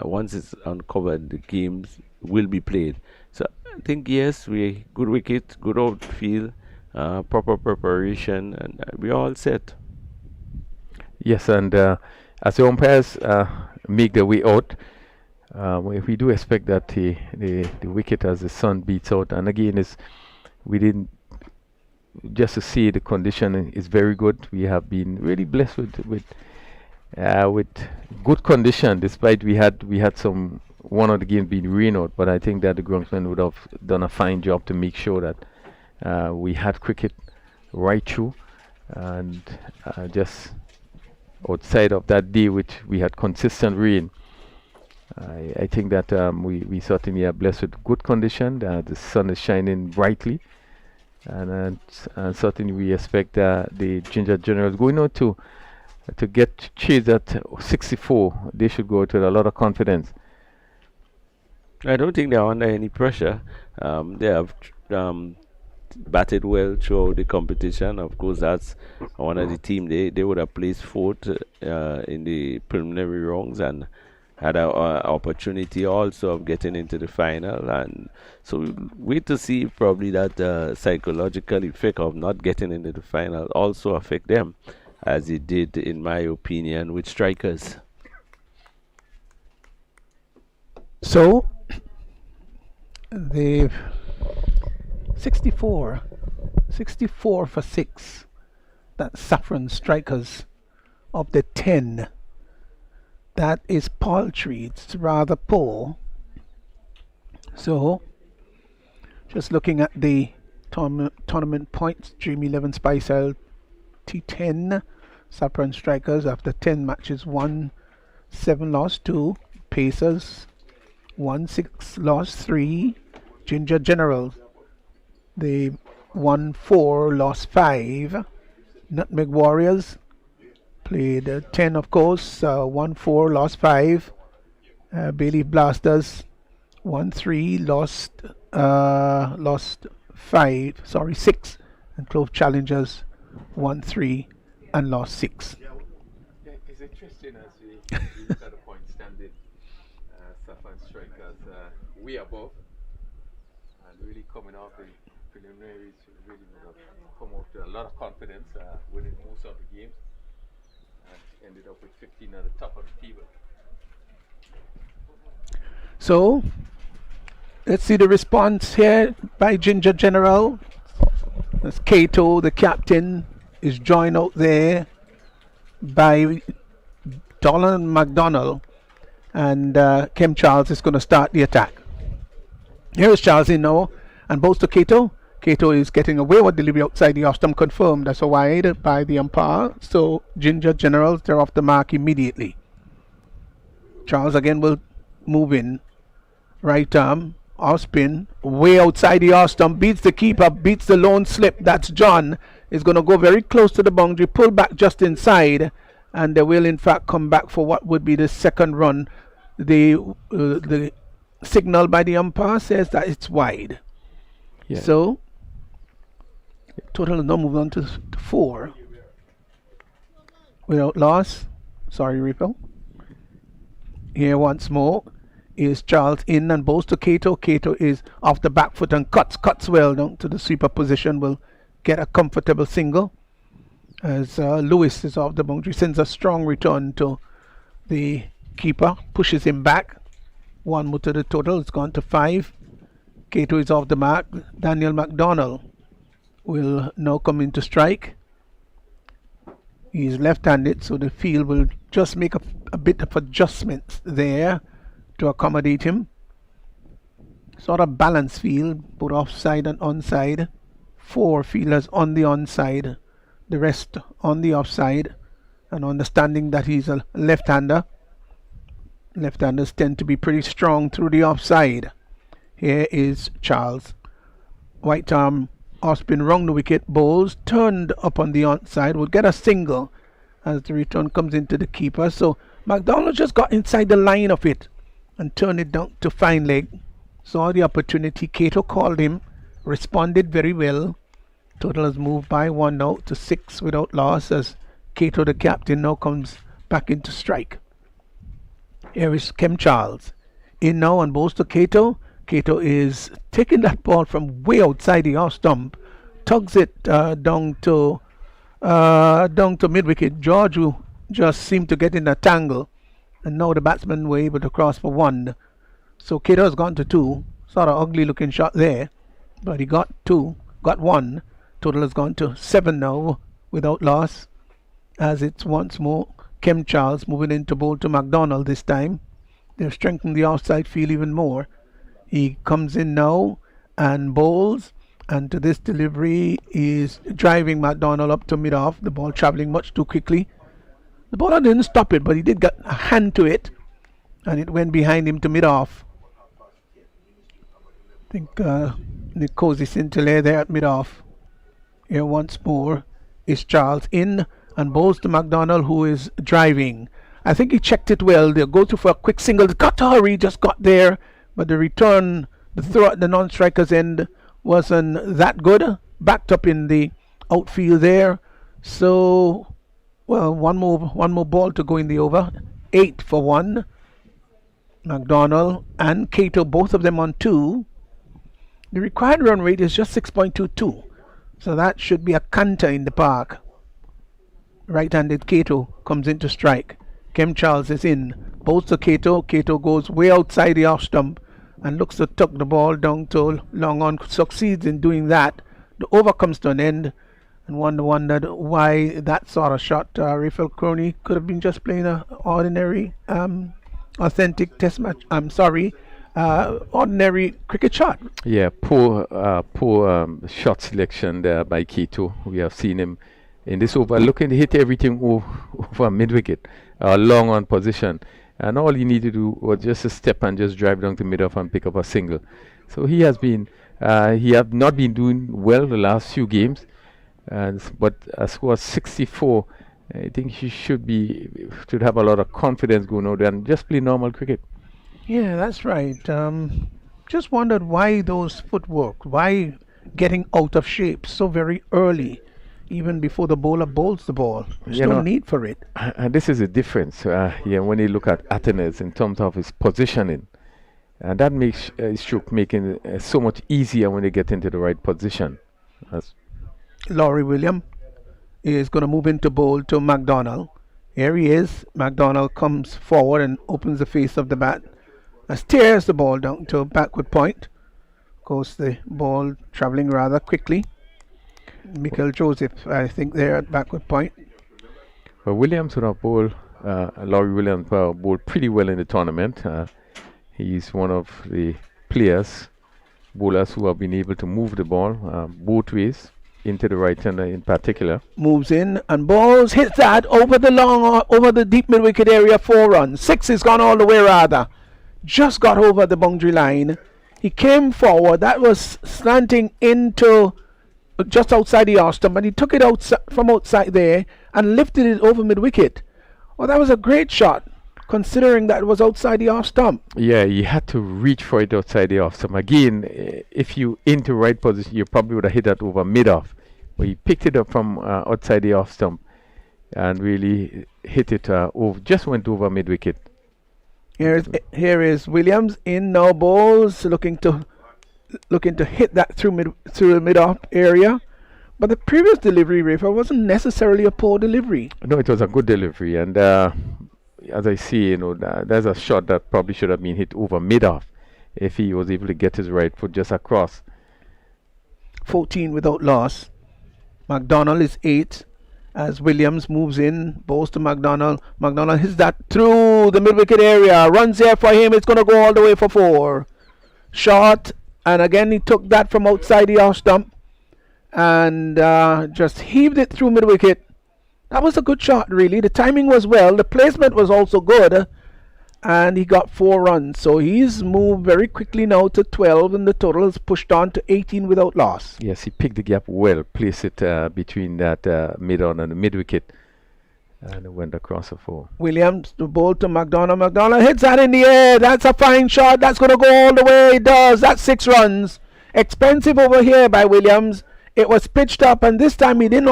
once it's uncovered, the games will be played. So I think yes, we good wicket, good outfield, proper preparation, and we're all set. Yes, and as the umpires make their way out, we do expect that the wicket as the sun beats out, and again we didn't just to see the condition is very good. We have been really blessed with good condition, despite we had one of the games being rain out, but I think that the groundsmen would have done a fine job to make sure that we had cricket right through, and just outside of that day which we had consistent rain, I think that we certainly are blessed with good condition. The sun is shining brightly, and certainly we expect the Ginger Generals going out to get chased at 64. They should go out with a lot of confidence. I don't think they're under any pressure. They have batted well throughout the competition. Of course, that's one of the team. They would have placed 4th in the preliminary rounds and had an opportunity also of getting into the final. And so we'll wait to see if probably that psychological effect of not getting into the final also affect them, as it did, in my opinion, with strikers. So they've 64 for 6. That's Saffron Strikers of the 10. That is paltry. It's rather poor. So just looking at the tournament points, Dream 11 Spice L T10 Saffron Strikers after 10 matches, 1-7 lost 2. Pacers 1-6 lost 3. Ginger General, they 1-4 lost 5. Nutmeg Warriors played 10, of course, 1-4 lost 5. Bayleaf Blasters 1-3, lost 6, and Clove Challengers 1-3 and lost 6. It's interesting as we look at the point standing. Safan strikers way above and really coming off the preliminaries, really would have come out with a lot of confidence, winning most of the games, and ended up with 15 at the top of the table. So let's see the response here by Ginger General. As Cato, the captain, is joined out there by Dolan McDonald, and Kim Charles is going to start the attack. Here is Charles in now, and both to Cato. Cato is getting away with delivery outside the off stump, confirmed as a wide by the umpire. So Ginger Generals, they're off the mark immediately. Charles again will move in. Right arm, off spin, way outside the off stump, beats the keeper, beats the lone slip. That's John. Is going to go very close to the boundary, pull back just inside, and they will in fact come back for what would be the second run. The signal by the umpire says that it's wide. Yeah. So total now move on to 4 without loss. Sorry, Rico. Here once more is Charles in and bows to Cato. Cato is off the back foot and cuts well down to the sweeper position. Will get a comfortable single as Lewis is off the boundary, sends a strong return to the keeper, pushes him back. 1 more to the total. It's gone to 5. Cato is off the mark. Daniel McDonald will now come into strike. He is left-handed, so the field will just make a bit of adjustments there to accommodate him. Sort of balanced field, both offside and onside. 4 fielders on the onside, the rest on the offside, and understanding that he's a left-hander. Left-handers tend to be pretty strong through the offside. Here is Charles. White arm off spin round the wicket, bowls turned up on the onside, will get a single as the return comes into the keeper. So McDonald just got inside the line of it and turned it down to fine leg. Saw the opportunity. Cato called him, responded very well. Total has moved by 1 now to 6 without loss as Cato, the captain, now comes back into strike. Here is Kim Charles in now and bows to Cato. Cato is taking that ball from way outside the off stump, tugs it down to mid wicket. George, who just seemed to get in a tangle, and now the batsman were able to cross for 1. So Cato has gone to 2. Sort of ugly looking shot there, but he got 2, got 1. Total has gone to 7 now without loss, as it's once more Kim Charles moving in to bowl to McDonald this time. They've strengthened the outside field even more. He comes in now and bowls, and to this delivery is driving McDonald up to mid-off. The ball travelling much too quickly. The bowler didn't stop it, but he did get a hand to it, and it went behind him to mid-off. I think Nikosi Sintele there at mid-off. Here once more is Charles in and bowls to McDonald, who is driving. I think he checked it well. They'll go to for a quick single. Got to hurry, just got there, but the return, the throw at the non-striker's end wasn't that good. Backed up in the outfield there. So, well, one more ball to go in the over. 8 for 1. McDonald and Cato, both of them on 2. The required run rate is just 6.22. So that should be a canter in the park. Right-handed Cato comes into strike. Kim Charles is in. Bowls to Cato. Cato goes way outside the off stump and looks to tuck the ball down to long on. Succeeds in doing that. The over comes to an end, and one wondered why that sort of shot. Rafael Crony could have been just playing an ordinary, authentic test match. Ordinary cricket shot. Yeah, poor shot selection there by Cato. We have seen him in this over looking to hit everything over mid wicket, long on position, and all he needed to do was just a step and just drive down to mid off and pick up a single. So he has been, he have not been doing well the last few games, but as was 64, I think he should have a lot of confidence going out there and just play normal cricket. Yeah, that's right. just wondered why those footwork, why getting out of shape so very early, even before the bowler bowls the ball. There's no need for it. And this is a difference, when you look at Athens in terms of his positioning. And that makes stroke making so much easier when they get into the right position. Laurie William is going to move into bowl to McDonald. Here he is. McDonald comes forward and opens the face of the bat. Steers the ball down to backward point. Of course, the ball traveling rather quickly. Michael Joseph, I think, there at backward point. Well, Williams would have bowled, Laurie Williams bowled pretty well in the tournament. He's one of the bowlers who have been able to move the ball both ways, into the right hander in particular. Moves in and balls, hits that over the deep mid wicket area, 4 runs. 6 is gone all the way rather. Just got over the boundary line. He came forward, that was slanting into just outside the off stump, and he took it from outside there and lifted it over mid wicket. Well, that was a great shot, considering that it was outside the off stump. Yeah, you had to reach for it outside the off stump. Again, if you into right position, you probably would have hit that over mid off. But he picked it up from outside the off stump and really hit it just went over mid wicket. Here is Williams in now, balls looking to hit that through the mid off area. But the previous delivery, Rafa, wasn't necessarily a poor delivery. No, it was a good delivery, and as I see, there's a shot that probably should have been hit over mid-off if he was able to get his right foot just across. 14 without loss. McDonald is 8 as Williams moves in, bowls to McDonald. McDonald hits that through the mid-wicket area. Runs there for him. It's going to go all the way for 4. Short, and again he took that from outside the off stump and just heaved it through mid-wicket. That was a good shot, really. The timing was well. The placement was also good. And he got 4 runs. So he's moved very quickly now to 12. And the total is pushed on to 18 without loss. Yes, he picked the gap well. Placed it between that mid-on and the mid-wicket. And it went across the 4. Williams, the ball to McDonald. McDonald hits that in the air. That's a fine shot. That's going to go all the way. It does. That's 6 runs. Expensive over here by Williams. It was pitched up. And this time he didn't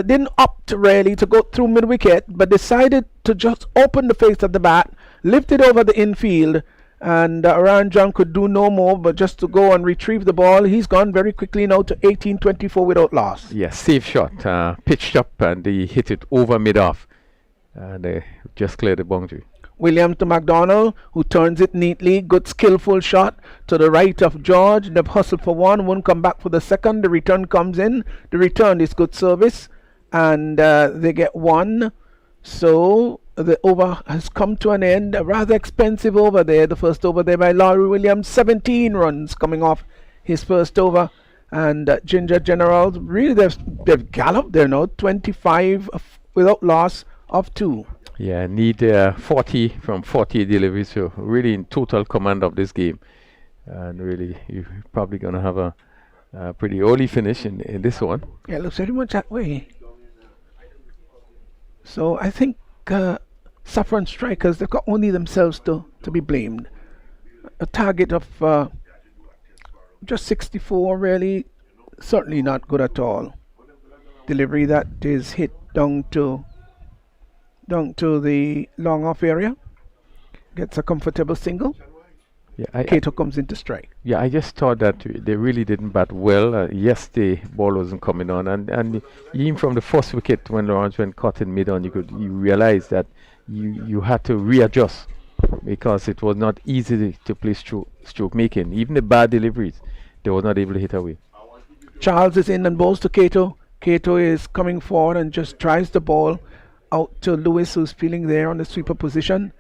didn't opt really to go through mid-wicket, but decided to just open the face of the bat, lift it over the infield, and Ryan John could do no more but just to go and retrieve the ball. He's gone very quickly now to 18-24 without loss. Yes, safe shot, pitched up, and he hit it over mid-off, and just cleared the boundary. Williams to McDonald, who turns it neatly. Good skillful shot to the right of George. They've hustled for 1, won't come back for the second. The return comes in. The return is good service, and they get 1. So the over has come to an end. A rather expensive over there. The first over there by Laurie Williams. 17 runs coming off his first over. And Ginger Generals, really they've galloped there now. 25 without loss of 2. Yeah, need 40 from 40 deliveries, so really in total command of this game. And really, you're probably going to have a pretty early finish in this one. Yeah, it looks very much that way. So I think Saffron Strikers, they've got only themselves to be blamed. A target of just 64, really, certainly not good at all. Delivery that is hit down to the long off area, gets a comfortable single. Yeah, Cato comes into strike. Yeah, I just thought that they really didn't bat well. Yes, the ball wasn't coming on, and even from the first wicket when Lawrence went caught in mid on, you realize that you had to readjust because it was not easy to play stroke making. Even the bad deliveries, they were not able to hit away. Charles is in and bowls to Cato. Cato is coming forward and just drives the ball out to Lewis, who's feeling there on the sweeper position,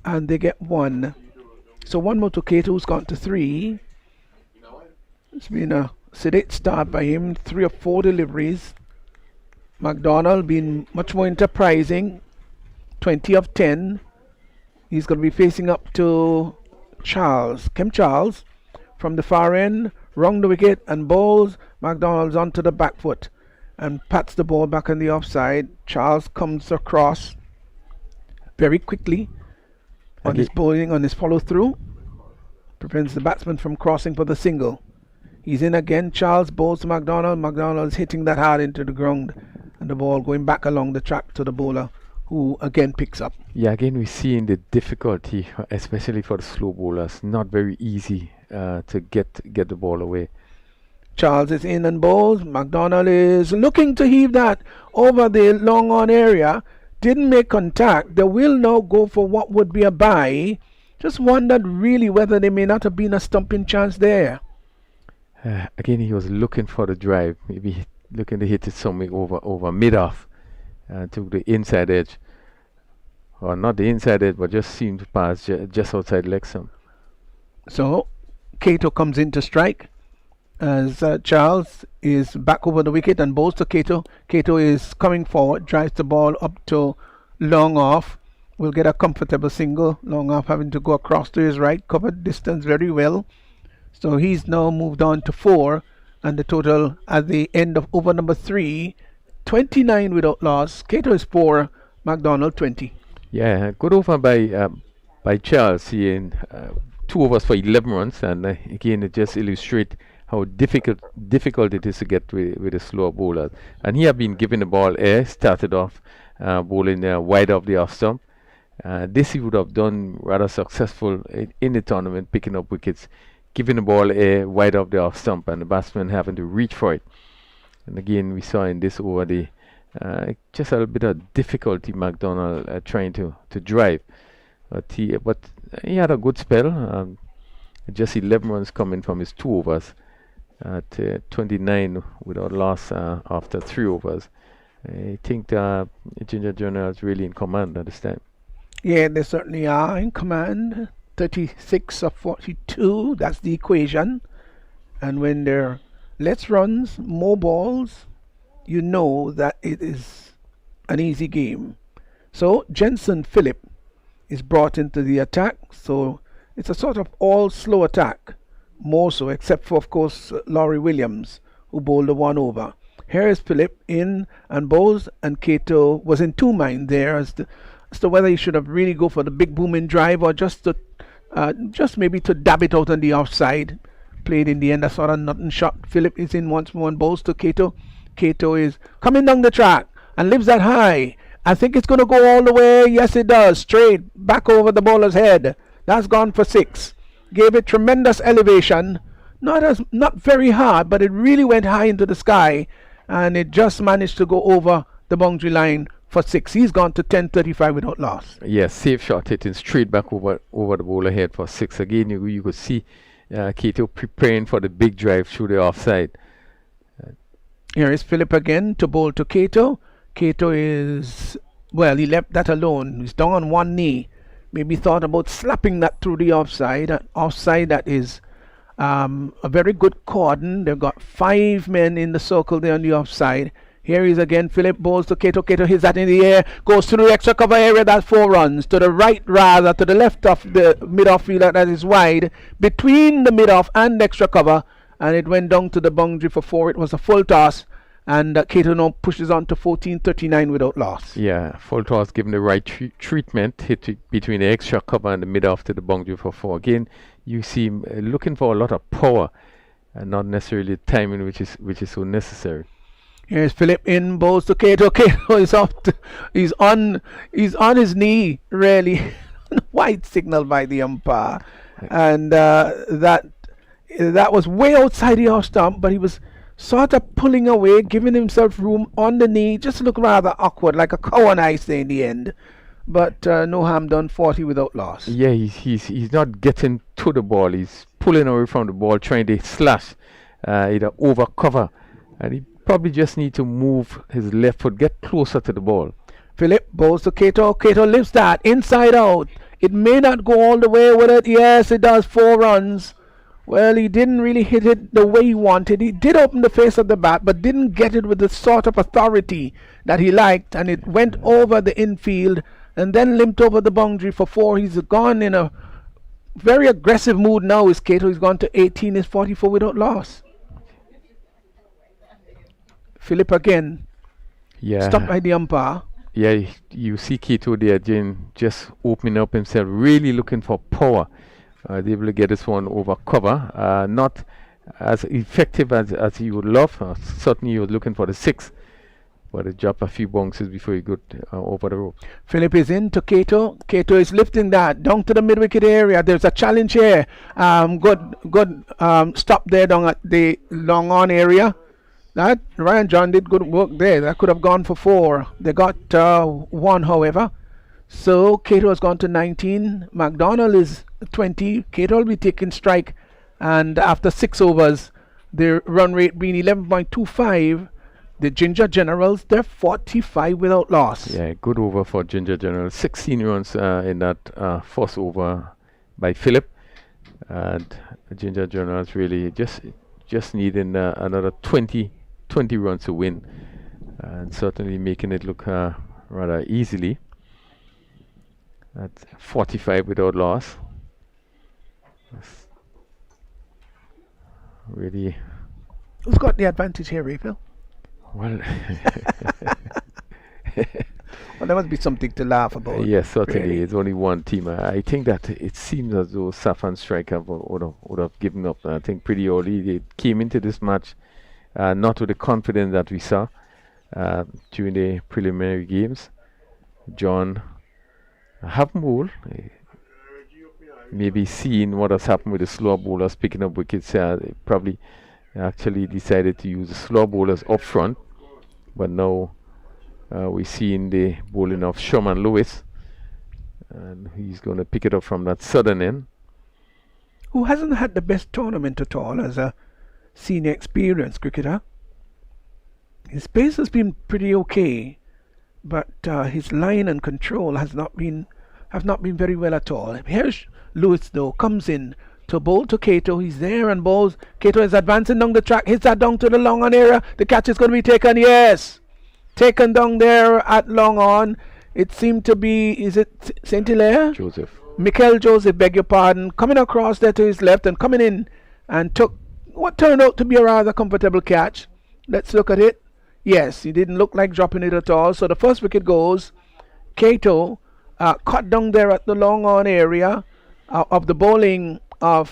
and they get 1. So 1 more to Cato, who's gone to 3. It's been a sedate start by him, 3 or 4 deliveries. McDonald been much more enterprising, 20 of 10. He's going to be facing up to Charles. Kem Charles from the far end, wrong the wicket and bowls. McDonald's onto the back foot and pats the ball back on the offside. Charles comes across very quickly on his bowling, on his follow through. prevents the batsman from crossing for the single. He's in again. Charles bowls to McDonald. McDonald is hitting that hard into the ground, and the ball going back along the track to the bowler, who again picks up. Yeah, again we're seeing the difficulty, especially for the slow bowlers. Not very easy to get the ball away. Charles is in and bowls. McDonald is looking to heave that over the long on area. Didn't make contact. They will now go for what would be a bye. Just wondered really whether there may not have been a stumping chance there. Again, he was looking for the drive, maybe looking to hit it somewhere over mid-off, to the inside edge. Or not the inside edge, but just seemed to pass just outside leg stump. So, Cato comes in to strike as Charles is back over the wicket and bowls to Cato. Cato is coming forward, drives the ball up to long off. Will get a comfortable single. Long off having to go across to his right, covered distance very well. So he's now moved on to 4, and the total at the end of over number 3, 29 without loss. Cato is 4, McDonald 20. Yeah, good over by Charles here in 2 overs for 11 runs, and again it just illustrates how difficult it is to get with a slower bowler. And he had been given the ball air, started off bowling wide off the off stump. This he would have done rather successful in the tournament, picking up wickets, giving the ball air wide off the off stump, and the batsman having to reach for it. And again, we saw in this over just a little bit of difficulty McDonald trying to drive, but he had a good spell. Just 11 runs coming from his 2 overs at 29 without loss after 3 overs. I think Ginger Journal is really in command at this time. Yeah, they certainly are in command. 36 of 42, that's the equation. And when there are less runs, more balls, you know that it is an easy game. So Jensen Phillip is brought into the attack. So it's a sort of all slow attack, more so, except for, of course, Laurie Williams, who bowled the 1 over. Here is Phillip in and bowls, and Cato was in 2 minds there as to whether he should have really go for the big booming drive or just maybe to dab it out on the offside. Played in the end a sort of nothing shot. Phillip is in once more and bowls to Cato. Cato is coming down the track and lives that high. I think it's going to go all the way. Yes, it does. Straight back over the bowler's head. That's gone for 6. Gave it tremendous elevation. Not very hard, but it really went high into the sky, and it just managed to go over the boundary line for 6. He's gone to 10.35 without loss. Yeah, safe shot hitting straight back over the bowler head for 6. Again, you could see Cato preparing for the big drive through the offside. Here is Phillip again to bowl to Cato. Cato is, well, he left that alone. He's down on one knee. Maybe thought about slapping that through the offside. Offside that is a very good cordon. They've got 5 men in the circle there on the offside. Here he is again. Phillip bowls to Cato. Cato hits that in the air. Goes through the extra cover area. That's 4 runs. To the right, rather. To the left of the mid-off fielder. That is wide. Between the mid-off and extra cover. And it went down to the boundary for 4. It was a full toss. And Cato now pushes on to 14.39 without loss. Yeah, full toss given the right treatment. Hit between the extra cover and the mid-off to the boundary for 4. Again, you see him looking for a lot of power. And not necessarily timing, which is so necessary. Here's Phillip in, bowls to Cato. Cato is he's on his knee, really. White signal by the umpire, and that was way outside the off stump, but he was sort of pulling away, giving himself room on the knee. Just looked rather awkward, like a cow on ice there in the end. But no harm done. 40 without loss. Yeah, he's not getting to the ball. He's pulling away from the ball, trying to slash, either over cover, and he probably just need to move his left foot, get closer to the ball. Phillip bowls to Cato. Cato lifts that inside out. It may not go all the way with it. Yes, it does. 4 runs. Well, he didn't really hit it the way he wanted. He did open the face of the bat, but didn't get it with the sort of authority that he liked, and it went over the infield and then limped over the boundary for 4. He's gone in a very aggressive mood now. Is Cato? He's gone to 18. Is 44 without loss. Phillip again. Yeah. Stopped by the umpire. Yeah, you see Cato there, just opening up himself, really looking for power. able to get this one over cover. Not as effective as you would love. Certainly you were looking for the 6, but it dropped a few bounces before he got over the rope. Philip is in to Cato. Cato is lifting that down to the mid-wicket area. There's a challenge here. Good stop there down at the long on area. That Ryan John did good work there. That could have gone for 4. They got 1, however. So Cato has gone to 19. McDonald is 20. Cato will be taking strike. And after 6 overs, the run rate being 11.25. The Ginger Generals, they're 45 without loss. Yeah, good over for Ginger General. 16 runs in that first over by Philip. And Ginger Generals really just needing another 20 runs to win. And certainly making it look rather easily. That's 45 without loss. That's really. Who's got the advantage here, Rayfield? Well, well, there must be something to laugh about. yes, certainly. really. It's only one team. I think that it seems as though Safan Striker would have given up. I think pretty early they came into this match not with the confidence that we saw during the preliminary games. John Hapmole, maybe seeing what has happened with the slow bowlers picking up wickets, probably actually decided to use the slow bowlers up front. But now we're seeing the bowling of Sherman Lewis, and he's going to pick it up from that southern end. Who hasn't had the best tournament at all as a senior experienced cricketer. His pace has been pretty okay, but his line and control have not been very well at all. Here's Lewis though, comes in to bowl to Cato. He's there and bowls. Cato is advancing down the track, hits that down to the long on area. The catch is going to be taken, yes. Taken down there at long on. It seemed to be, is it St. Hilaire? Joseph. Mikel Joseph, beg your pardon, coming across there to his left and coming in and took what turned out to be a rather comfortable catch. Let's look at it. Yes, he didn't look like dropping it at all. So the first wicket goes. Cato cut down there at the long on area of the bowling of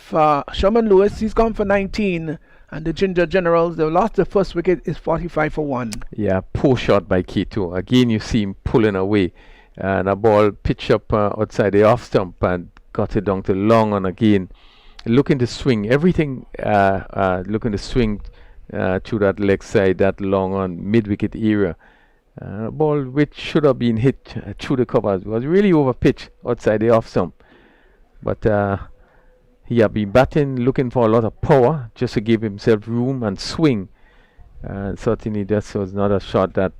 Sherman Lewis. He's gone for 19, and the Ginger Generals, they've lost the first wicket, is 45 for 1. Yeah, poor shot by Cato. Again, you see him pulling away, and a ball pitched up outside the off stump and got it down to long on again. Looking to swing, everything looking to swing to that leg side, that long on mid-wicket area. Ball which should have been hit through the covers, was really over pitch outside the off stump. But he had been batting, looking for a lot of power just to give himself room and swing. Certainly that was not a shot that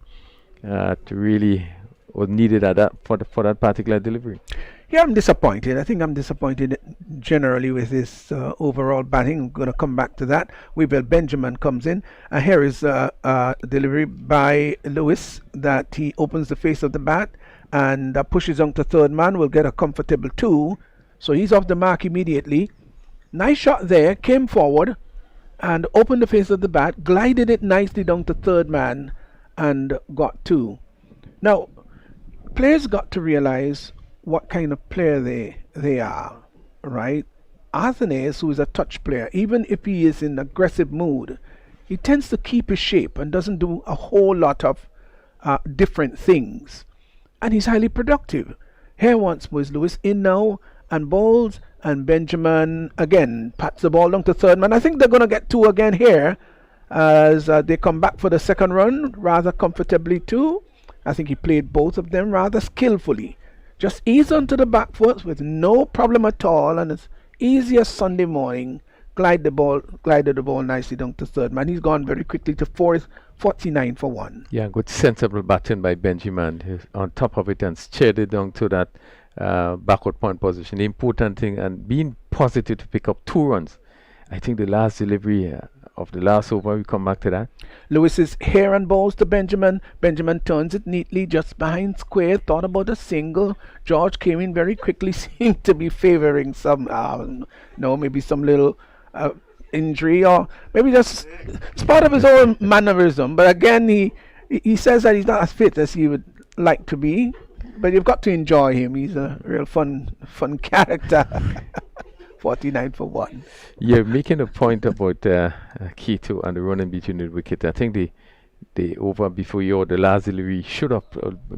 really was needed at for that particular delivery. Yeah, I'm disappointed. I think I'm disappointed generally with his overall batting. I'm going to come back to that. Weevil Benjamin comes in. And here is a delivery by Lewis that he opens the face of the bat and pushes on to third man. Will get a comfortable 2. So he's off the mark immediately. Nice shot there. Came forward and opened the face of the bat. Glided it nicely down to third man and got 2. Now, players got to realize what kind of player they are, right? Arthanes, who is a touch player, even if he is in aggressive mood, he tends to keep his shape and doesn't do a whole lot of different things. And he's highly productive. Here once was Lewis in now and bowls, and Benjamin again pats the ball down to third man. I think they're going to get 2 again here as they come back for the second run rather comfortably too. I think he played both of them rather skillfully. Just ease onto the back foot with no problem at all, and it's easy as Sunday morning. Glided the ball nicely down to third man. He's gone very quickly to 49 for 1. Yeah, good sensible batting by Benjamin. He's on top of it and steered it down to that backward point position. The important thing, and being positive to pick up 2 runs. I think the last delivery of the last over, we come back to that. Lewis is here and bowls to Benjamin. Benjamin turns it neatly just behind square. Thought about a single. George came in very quickly, seemed to be favouring some, maybe some little injury, or maybe just it's part of his own mannerism. But again, he says that he's not as fit as he would like to be. But you've got to enjoy him. He's a real fun character. 49 for 1. You're making a point about Keto and the running between the wicket. I think the over before the last delivery should have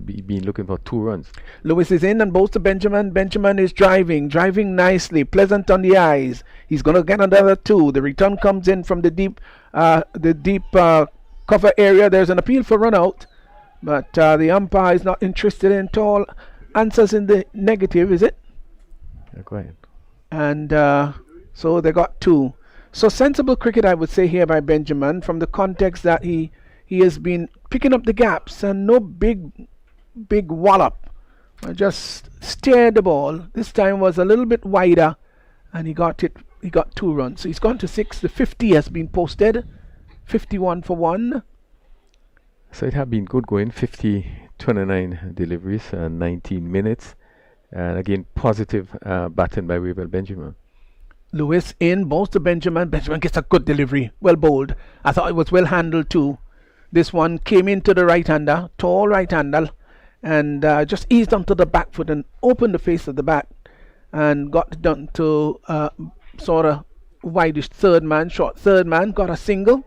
been looking for 2 runs. Lewis is in and bowls to Benjamin. Benjamin is driving nicely, pleasant on the eyes. He's going to get another 2. The return comes in from the deep cover area. There's an appeal for run out, but the umpire is not interested in all answers in the negative, is it? Yeah, go ahead. And so they got 2. So sensible cricket, I would say, here by Benjamin, from the context that he has been picking up the gaps and no big wallop. Just steered the ball. This time was a little bit wider, and he got 2 runs. So he's gone to 6. The 50 has been posted. 51 for 1. So it had been good going. 29 deliveries and 19 minutes. And again, positive batting by Wavell Benjamin. Lewis in, bowls to Benjamin. Benjamin gets a good delivery. Well bowled. I thought it was well handled too. This one came into the right-hander, tall right-hander, and just eased onto the back foot and opened the face of the bat and got it done to sort of wideish third man, short third man, got a single.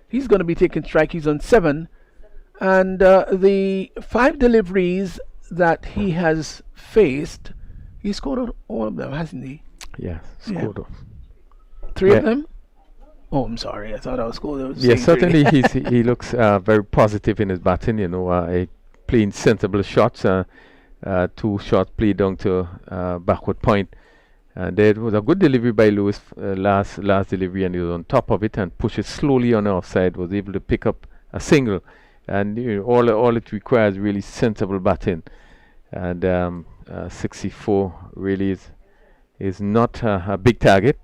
He's going to be taking strike. He's on 7. And the 5 deliveries that he has faced, he scored all of them, hasn't he? Yeah, scored off. 3 of them? Oh, I'm sorry. I thought I was scored. Yeah, certainly he looks very positive in his batting. Playing sensible shots. 2 shots played down to backward point. And there was a good delivery by Lewis last delivery, and he was on top of it and pushed it slowly on the offside. Was able to pick up a single, and all it requires really sensible batting. And 64 really is not a big target,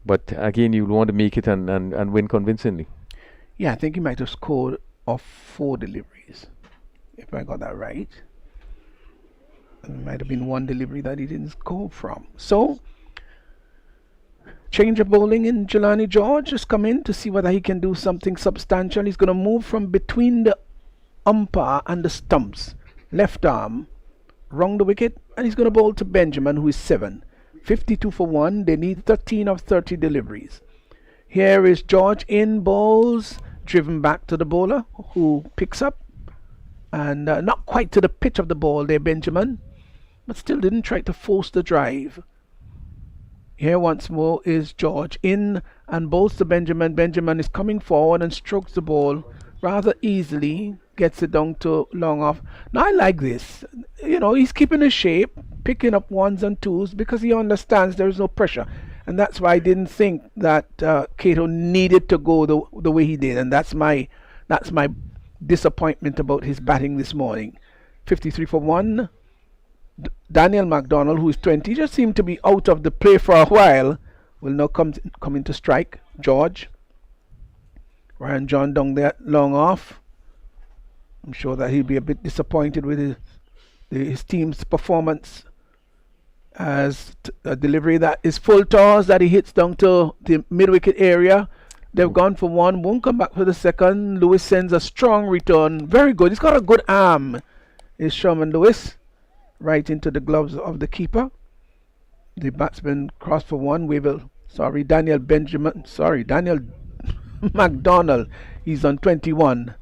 but again you want to make it and win convincingly. Yeah, I think he might have scored off 4 deliveries, if I got that right. There might have been 1 delivery that he didn't score from. So, change of bowling in Jelani George has come in to see whether he can do something substantial. He's going to move from between the umpire and the stumps, left arm, round the wicket, and he's going to bowl to Benjamin, who is 7. 52 for 1. They need 13 of 30 deliveries. Here is George in, bowls, driven back to the bowler, who picks up, and not quite to the pitch of the ball there, Benjamin, but still didn't try to force the drive. Here once more is George in and bowls to Benjamin. Benjamin is coming forward and strokes the ball rather easily, gets it down to long off. Now I like this. He's keeping his shape, picking up 1s and 2s because he understands there is no pressure. And that's why I didn't think that Cato needed to go the way he did. And that's my disappointment about his batting this morning. 53 for 1. Daniel McDonald, who is 20, just seemed to be out of the play for a while, will now come into strike. George. Ryan John down there long off. I'm sure that he'll be a bit disappointed with his team's performance, as a delivery that is full toss that he hits down to the mid-wicket area. They've gone for 1, won't come back for the second. Lewis sends a strong return. Very good. He's got a good arm, is Sherman Lewis. Right into the gloves of the keeper. The batsman crossed for 1. Daniel McDonald. He's on 21.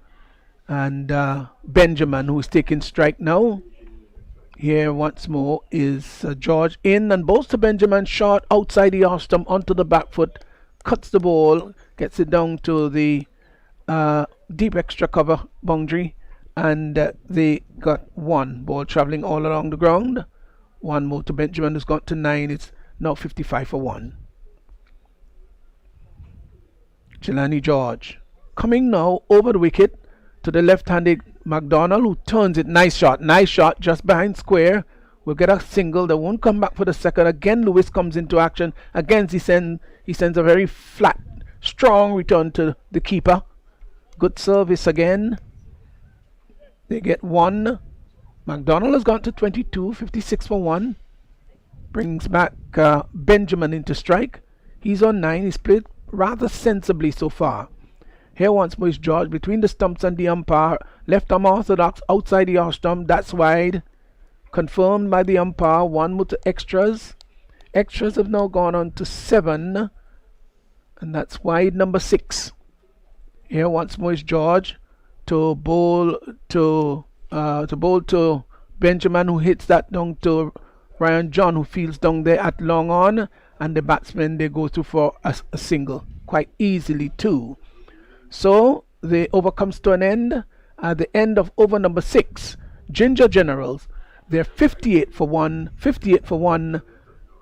And Benjamin, who's taking strike now. Here once more is George in and bowls to Benjamin, short outside the off stump onto the back foot, cuts the ball, gets it down to the deep extra cover boundary, and they got 1 ball travelling all along the ground. 1 more to Benjamin, who's got to 9. It's now 55 for 1. Jelani George coming now over the wicket to the left-handed McDonald, who turns it. Nice shot just behind square. Will get a single. They won't come back for the second. Again Lewis comes into action. Again he sends a very flat, strong return to the keeper. Good service again. They get 1. McDonald has gone to 22. 56 for 1. Brings back Benjamin into strike. He's on 9. He's played rather sensibly so far. Here once more is George between the stumps and the umpire. Left arm orthodox outside the off stump. That's wide. Confirmed by the umpire. 1 more to extras. extras have now gone on to 7, and that's wide number 6. Here once more is George to bowl to Benjamin, who hits that down to Ryan John, who fields down there at long on, and the batsmen, they go through for a single quite easily too. So the over comes to an end at the end of over number 6. Ginger Generals, they're 58 for 1,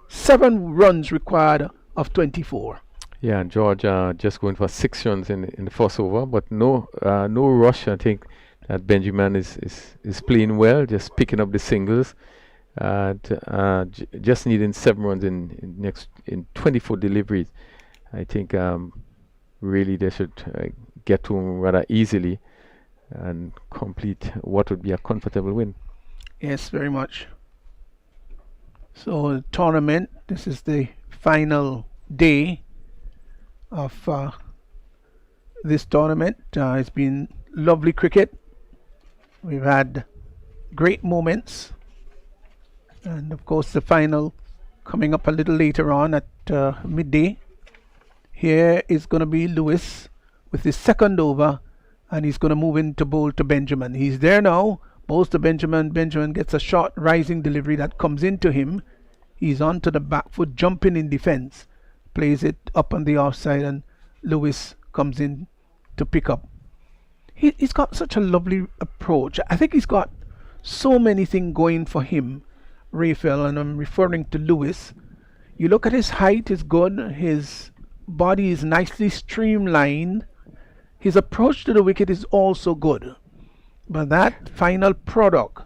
7 runs required of 24. Yeah, and George just going for 6 runs in the first over, but no rush. I think that Benjamin is playing well, just picking up the singles, and just needing 7 runs in 24 deliveries. I think really they should get to him rather easily and complete what would be a comfortable win. Yes, very much. So the tournament, this is the final day of this tournament. It's been lovely cricket. We've had great moments, and of course the final coming up a little later on at midday. Here is going to be Lewis with his second over, and he's going to move in to bowl to Benjamin. He's there now, bowls to Benjamin. Benjamin gets a short rising delivery that comes into him. He's on to the back foot, jumping in defense, plays it up on the offside, and Lewis comes in to pick up. He's got such a lovely approach. I think he's got so many things going for him, Raphael, and I'm referring to Lewis. You look at his height is good, his body is nicely streamlined, his approach to the wicket is also good, but that final product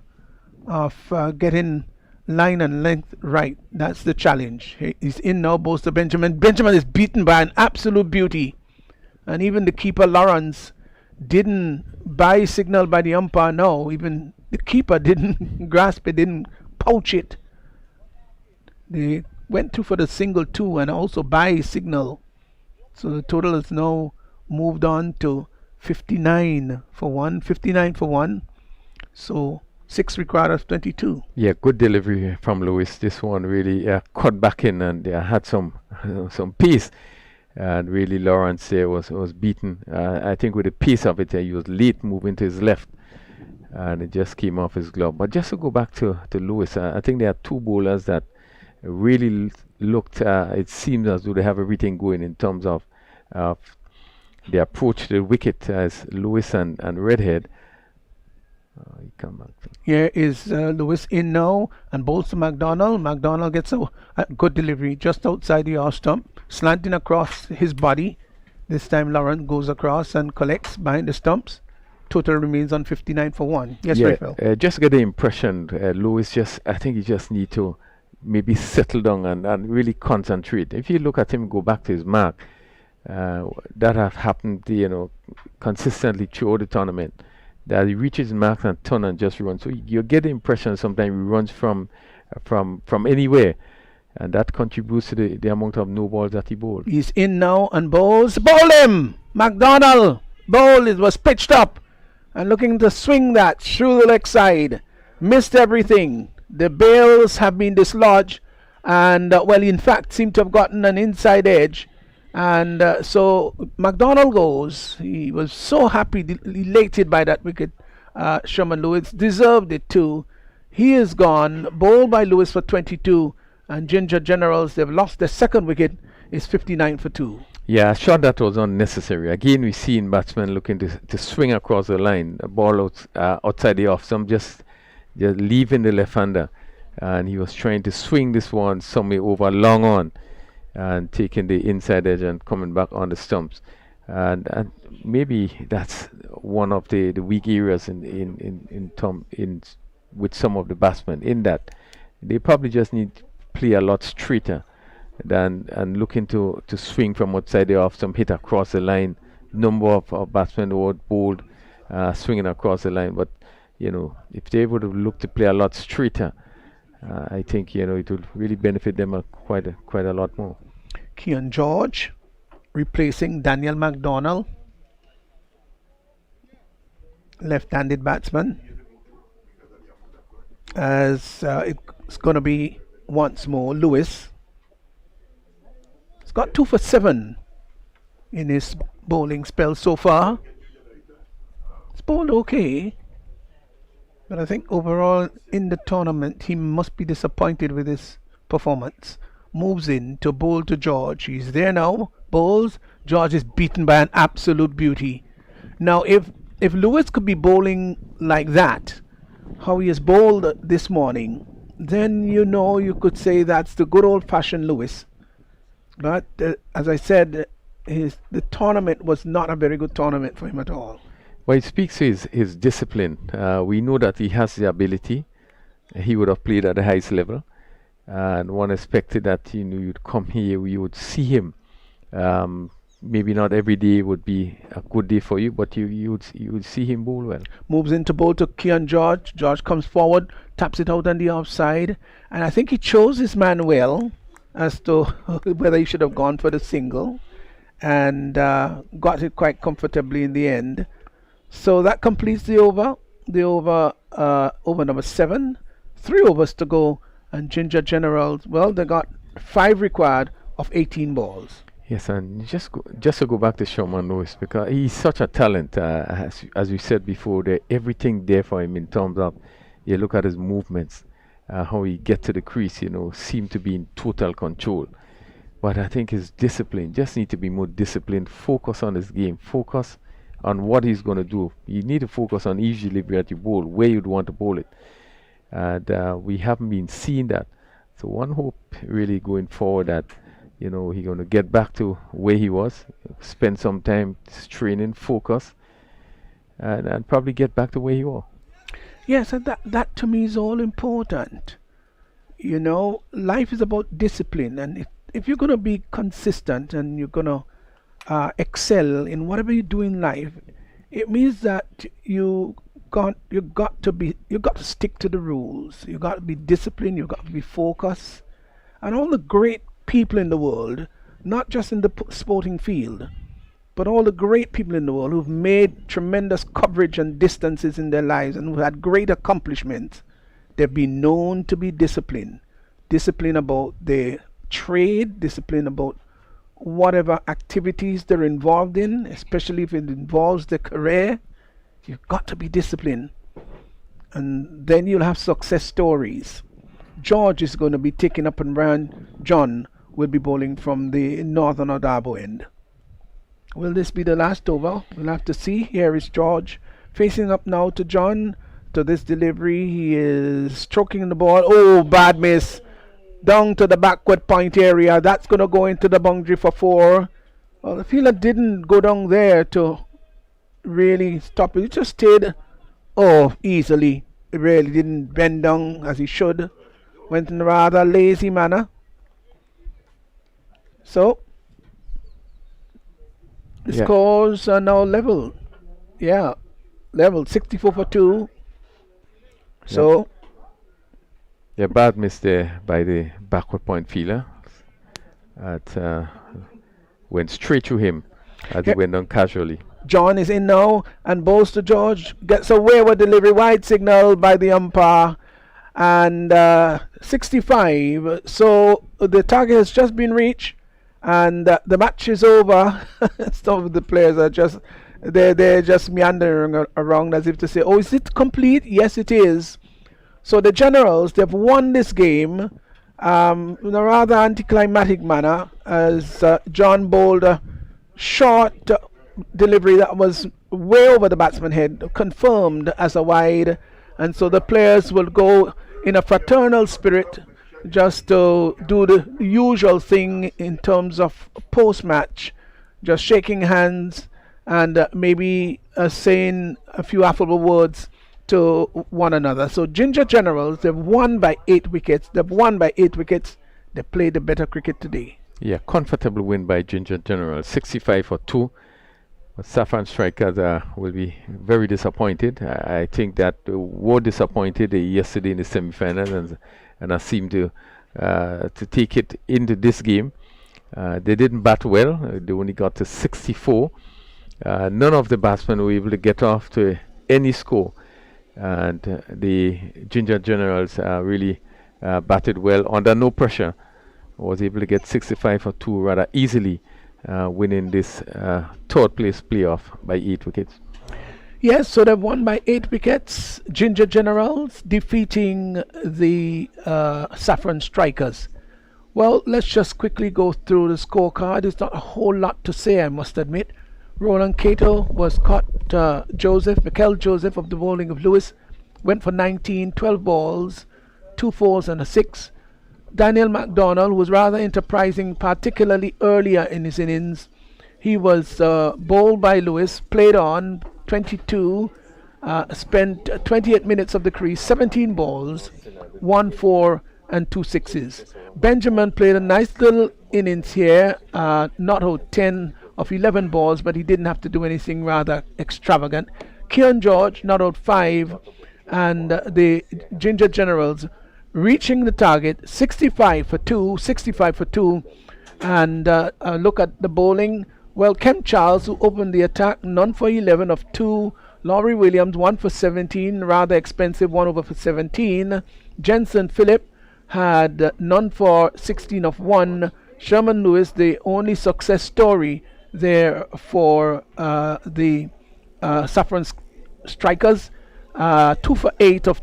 of getting line and length right, that's the challenge. He's in now, both to Benjamin. Benjamin is beaten by an absolute beauty, and even the keeper Lawrence didn't buy signal by the umpire. No, even the keeper didn't grasp it, didn't pouch it. They went through for the single too, and also by signal. So the total is now moved on to 59 for 1. So 6 required of 22. Yeah, good delivery from Lewis. This one really cut back in and had some pace. And really Lawrence was beaten. I think with the pace of it, he was late moving to his left, and it just came off his glove. But just to go back to Lewis, I think there are 2 bowlers that really looked, it seems as though they have everything going in terms of the approach to the wicket, as Lewis and Redhead. He come back. Here is Lewis in now and bowls to McDonald. McDonald gets a good delivery just outside the off stump, slanting across his body. This time Lawrence goes across and collects behind the stumps. Total remains on 59 for 1. Yes, yeah, Raphael. Just get the impression Lewis I think he just need to maybe settle down and really concentrate. If you look at him go back to his mark, that have happened consistently throughout the tournament, that he reaches mark and turn and just run. So you get the impression sometimes he runs from anywhere, and that contributes to the amount of no balls that he bowls. He's in now and bowls. Bowl him! McDonald! Bowl, it was pitched up and looking to swing that through the leg side. Missed everything. The bails have been dislodged, and in fact seem to have gotten an inside edge. And so McDonald goes. He was so happy, elated by that wicket. Sherman Lewis deserved it too. He is gone. Bowled by Lewis for 22. And Ginger Generals, they've lost their second wicket. Is 59 for 2. Yeah, a shot that was unnecessary. Again, we've seen batsmen looking to swing across the line. The ball outside the off. Some just leaving the left-hander. And he was trying to swing this one somewhere over long on, and taking the inside edge and coming back on the stumps, and maybe that's one of the weak areas in with some of the batsmen, in that they probably just need to play a lot straighter and looking to swing from outside the off stump, hit across the line. Number of batsmen who were bowled swinging across the line, but if they would have looked to play a lot straighter, I think it would really benefit them quite a lot more. Keon George replacing Daniel McDonald, left-handed batsman, as it's going to be once more Lewis got 2 for 7 in his bowling spell so far. He's bowled okay, but I think overall in the tournament he must be disappointed with his performance. Moves in to bowl to George. He's there now. Bowls. George is beaten by an absolute beauty. Now, if Lewis could be bowling like that, how he has bowled this morning, then you could say that's the good old-fashioned Lewis. But as I said, the tournament was not a very good tournament for him at all. Well, it speaks to his discipline. We know that he has the ability. He would have played at the highest level. And one expected that you'd come here, you would see him. Maybe not every day would be a good day for you, but you would see him bowl well. Moves into bowl to Keon George. George comes forward, taps it out on the outside, and I think he chose his man well as to whether he should have gone for the single, and got it quite comfortably in the end. So that completes the over. The over number 7. 3 overs to go, and Ginger Generals, well, they got 5 required of 18 balls. Yes, and just to go back to Sherman Lewis, because he's such a talent, as we said before, everything there for him in terms of, you look at his movements, how he gets to the crease, seem to be in total control. But I think his discipline, just need to be more disciplined, focus on his game, focus on what he's going to do. You need to focus on each delivery at your bowl, where you'd want to bowl it. And we haven't been seeing that. So one hope really going forward that he's going to get back to where he was, spend some time training, focus, and probably get back to where he was. Yes, and that to me is all important. Life is about discipline, and if you're going to be consistent and you're going to excel in whatever you do in life, it means that you got to stick to the rules. You got to be disciplined. You got to be focused, and all the great people in the world, not just in the sporting field, but all the great people in the world who've made tremendous coverage and distances in their lives and who had great accomplishments, they've been known to be disciplined. Discipline about their trade, discipline about whatever activities they're involved in, especially if it involves their career. You've got to be disciplined, and then you'll have success stories. George is going to be taken up and round. John will be bowling from the northern Odabo end. Will this be the last over? We'll have to see. Here is George facing up now to John. To this delivery, he is stroking the ball. Oh, bad miss. Down to the backward point area. That's going to go into the boundary for 4. Well, the fielder didn't go down there to really stop it. He just stayed easily. He really didn't bend down as he should. Went in a rather lazy manner. So the scores are now level. Yeah, level 64 for 2. So bad miss there by the backward point fielder. Went straight to him as he went down casually. John is in now and bowls to George. Gets a wayward delivery, wide signal by the umpire. And 65. So the target has just been reached, and the match is over. Some of the players are just they're just meandering around as if to say, "Oh, is it complete?" Yes, it is. So the Generals, they've won this game in a rather anticlimactic manner, as John bowled a short delivery that was way over the batsman's head, confirmed as a wide, and so the players will go in a fraternal spirit just to do the usual thing in terms of post-match, just shaking hands and maybe saying a few affable words to one another. So Ginger Generals, they've won by 8 wickets. They played the better cricket today. Yeah, comfortable win by Ginger Generals, 65 for 2. But Saffron Strikers will be very disappointed. I think that were disappointed yesterday in the semi-finals, and I seem to take it into this game. They didn't bat well. They only got to 64. None of the batsmen were able to get off to any score, and the Ginger Generals really batted well under no pressure. was able to get 65 for 2 rather easily, winning this third place playoff by 8 wickets. Yes, so they've won by 8 wickets. Ginger Generals defeating the Saffron Strikers. Well, let's just quickly go through the scorecard. There's not a whole lot to say, I must admit. Roland Cato was caught. Mikel Joseph of the bowling of Lewis went for 19, 12 balls, 2 fours and a 6. Daniel MacDonald was rather enterprising, particularly earlier in his innings. He was bowled by Lewis, played on 22, spent 28 minutes of the crease, 17 balls, 1 4 and 2 sixes. Benjamin played a nice little innings here, not out 10 of 11 balls, but he didn't have to do anything rather extravagant. Kieran George not out 5, and the Ginger Generals reaching the target 65 for 2, 65 for 2. And look at the bowling. Well, Kemp Charles, who opened the attack, none for 11 of 2. Laurie Williams, 1 for 17, rather expensive, 1 over for 17. Jensen Phillip had none for 16 of 1. Sherman Lewis, the only success story there for the Saffron Strikers, 2 for 8 of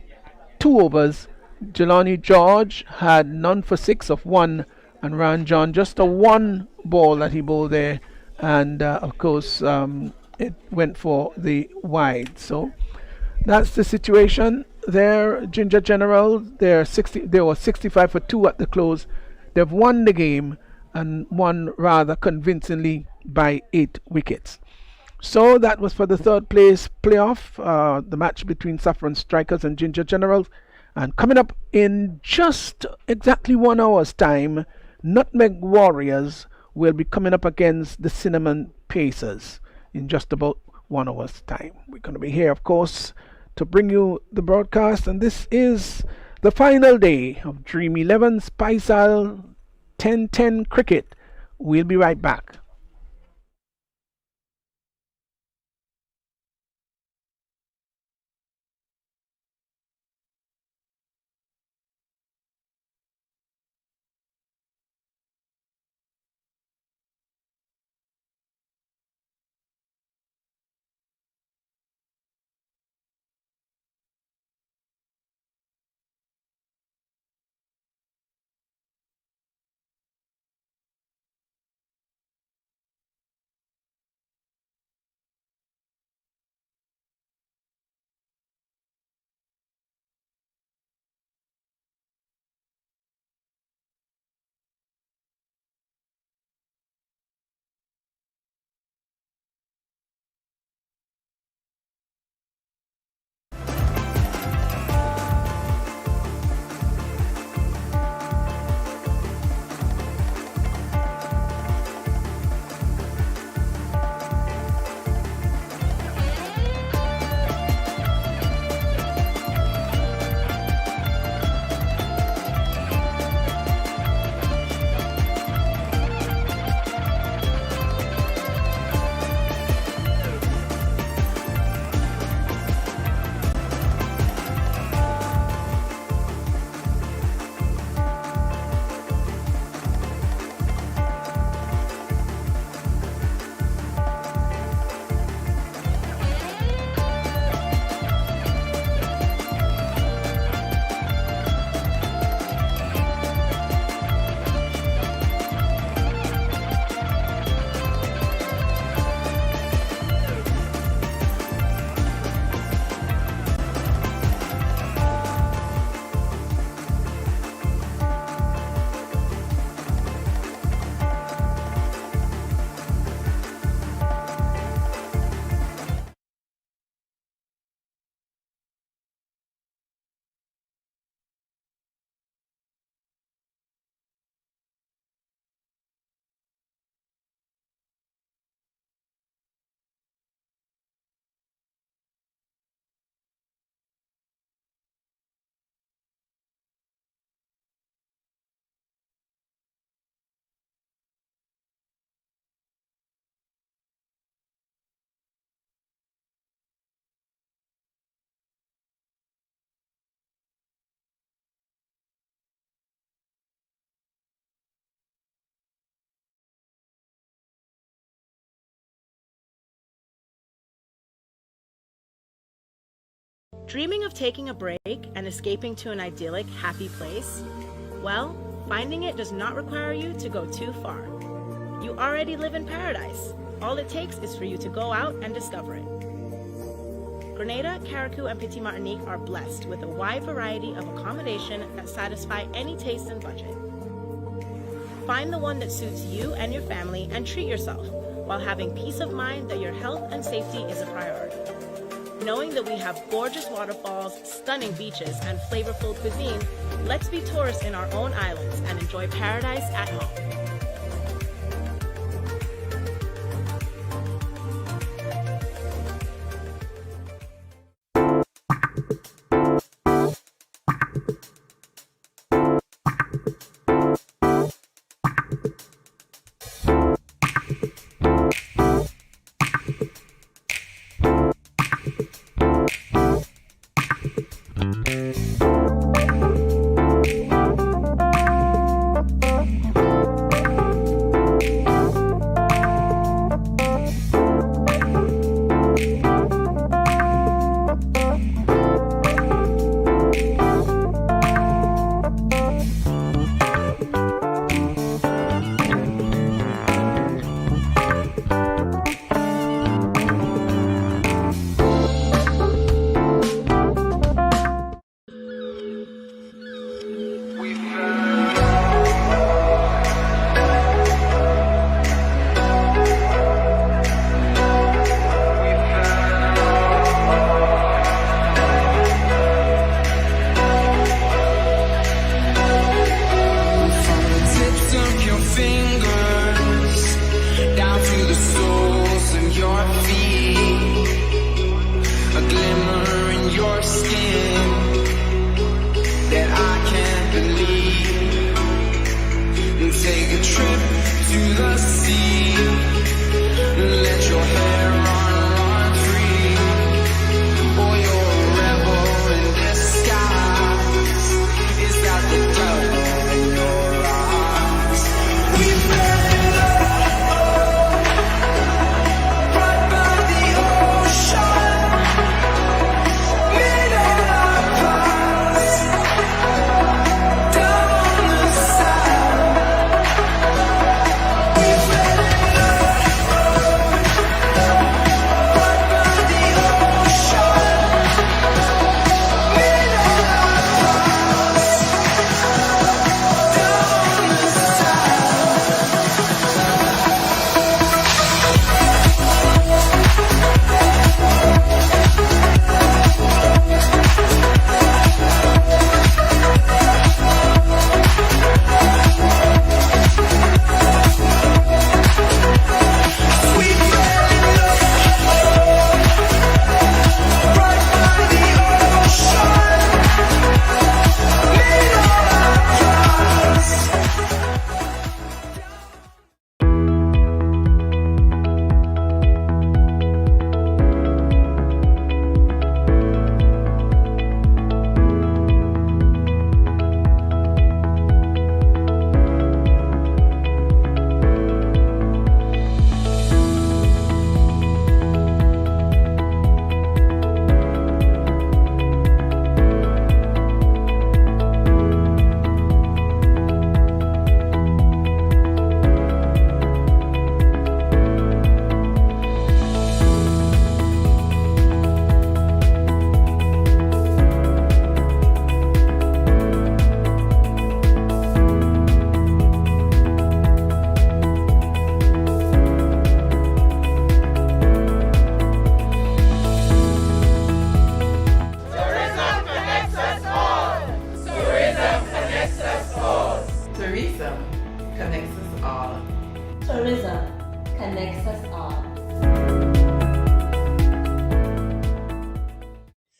2 overs. Jelani George had none for 6 of 1, and Ran John just a 1 ball that he bowled there, and of course it went for the wide. So that's the situation there. Ginger General, they were 65 for 2 at the close. They've won the game and won rather convincingly by 8 wickets. So that was for the third place playoff, the match between Saffron Strikers and Ginger Generals. And coming up in just exactly 1 hour's time, Nutmeg Warriors will be coming up against the Cinnamon Pacers in just about 1 hour's time. We're going to be here, of course, to bring you the broadcast. And this is the final day of Dream 11 Spice Isle 10-10 cricket. We'll be right back. Dreaming of taking a break and escaping to an idyllic, happy place? Well, finding it does not require you to go too far. You already live in paradise. All it takes is for you to go out and discover it. Grenada, Carriacou, and Petite Martinique are blessed with a wide variety of accommodation that satisfy any taste and budget. Find the one that suits you and your family and treat yourself while having peace of mind that your health and safety is a priority. Knowing that we have gorgeous waterfalls, stunning beaches, and flavorful cuisine, let's be tourists in our own islands and enjoy paradise at home.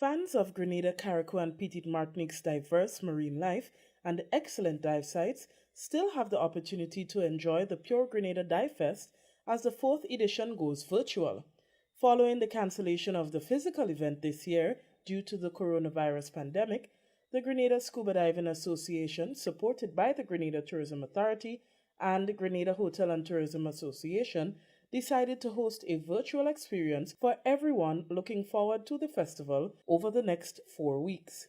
Fans of Grenada, Carriacou, and Petite Martinique's diverse marine life and excellent dive sites still have the opportunity to enjoy the Pure Grenada Dive Fest as the 4th edition goes virtual. Following the cancellation of the physical event this year due to the coronavirus pandemic, the Grenada Scuba Diving Association, supported by the Grenada Tourism Authority and the Grenada Hotel and Tourism Association, decided to host a virtual experience for everyone looking forward to the festival over the next 4 weeks.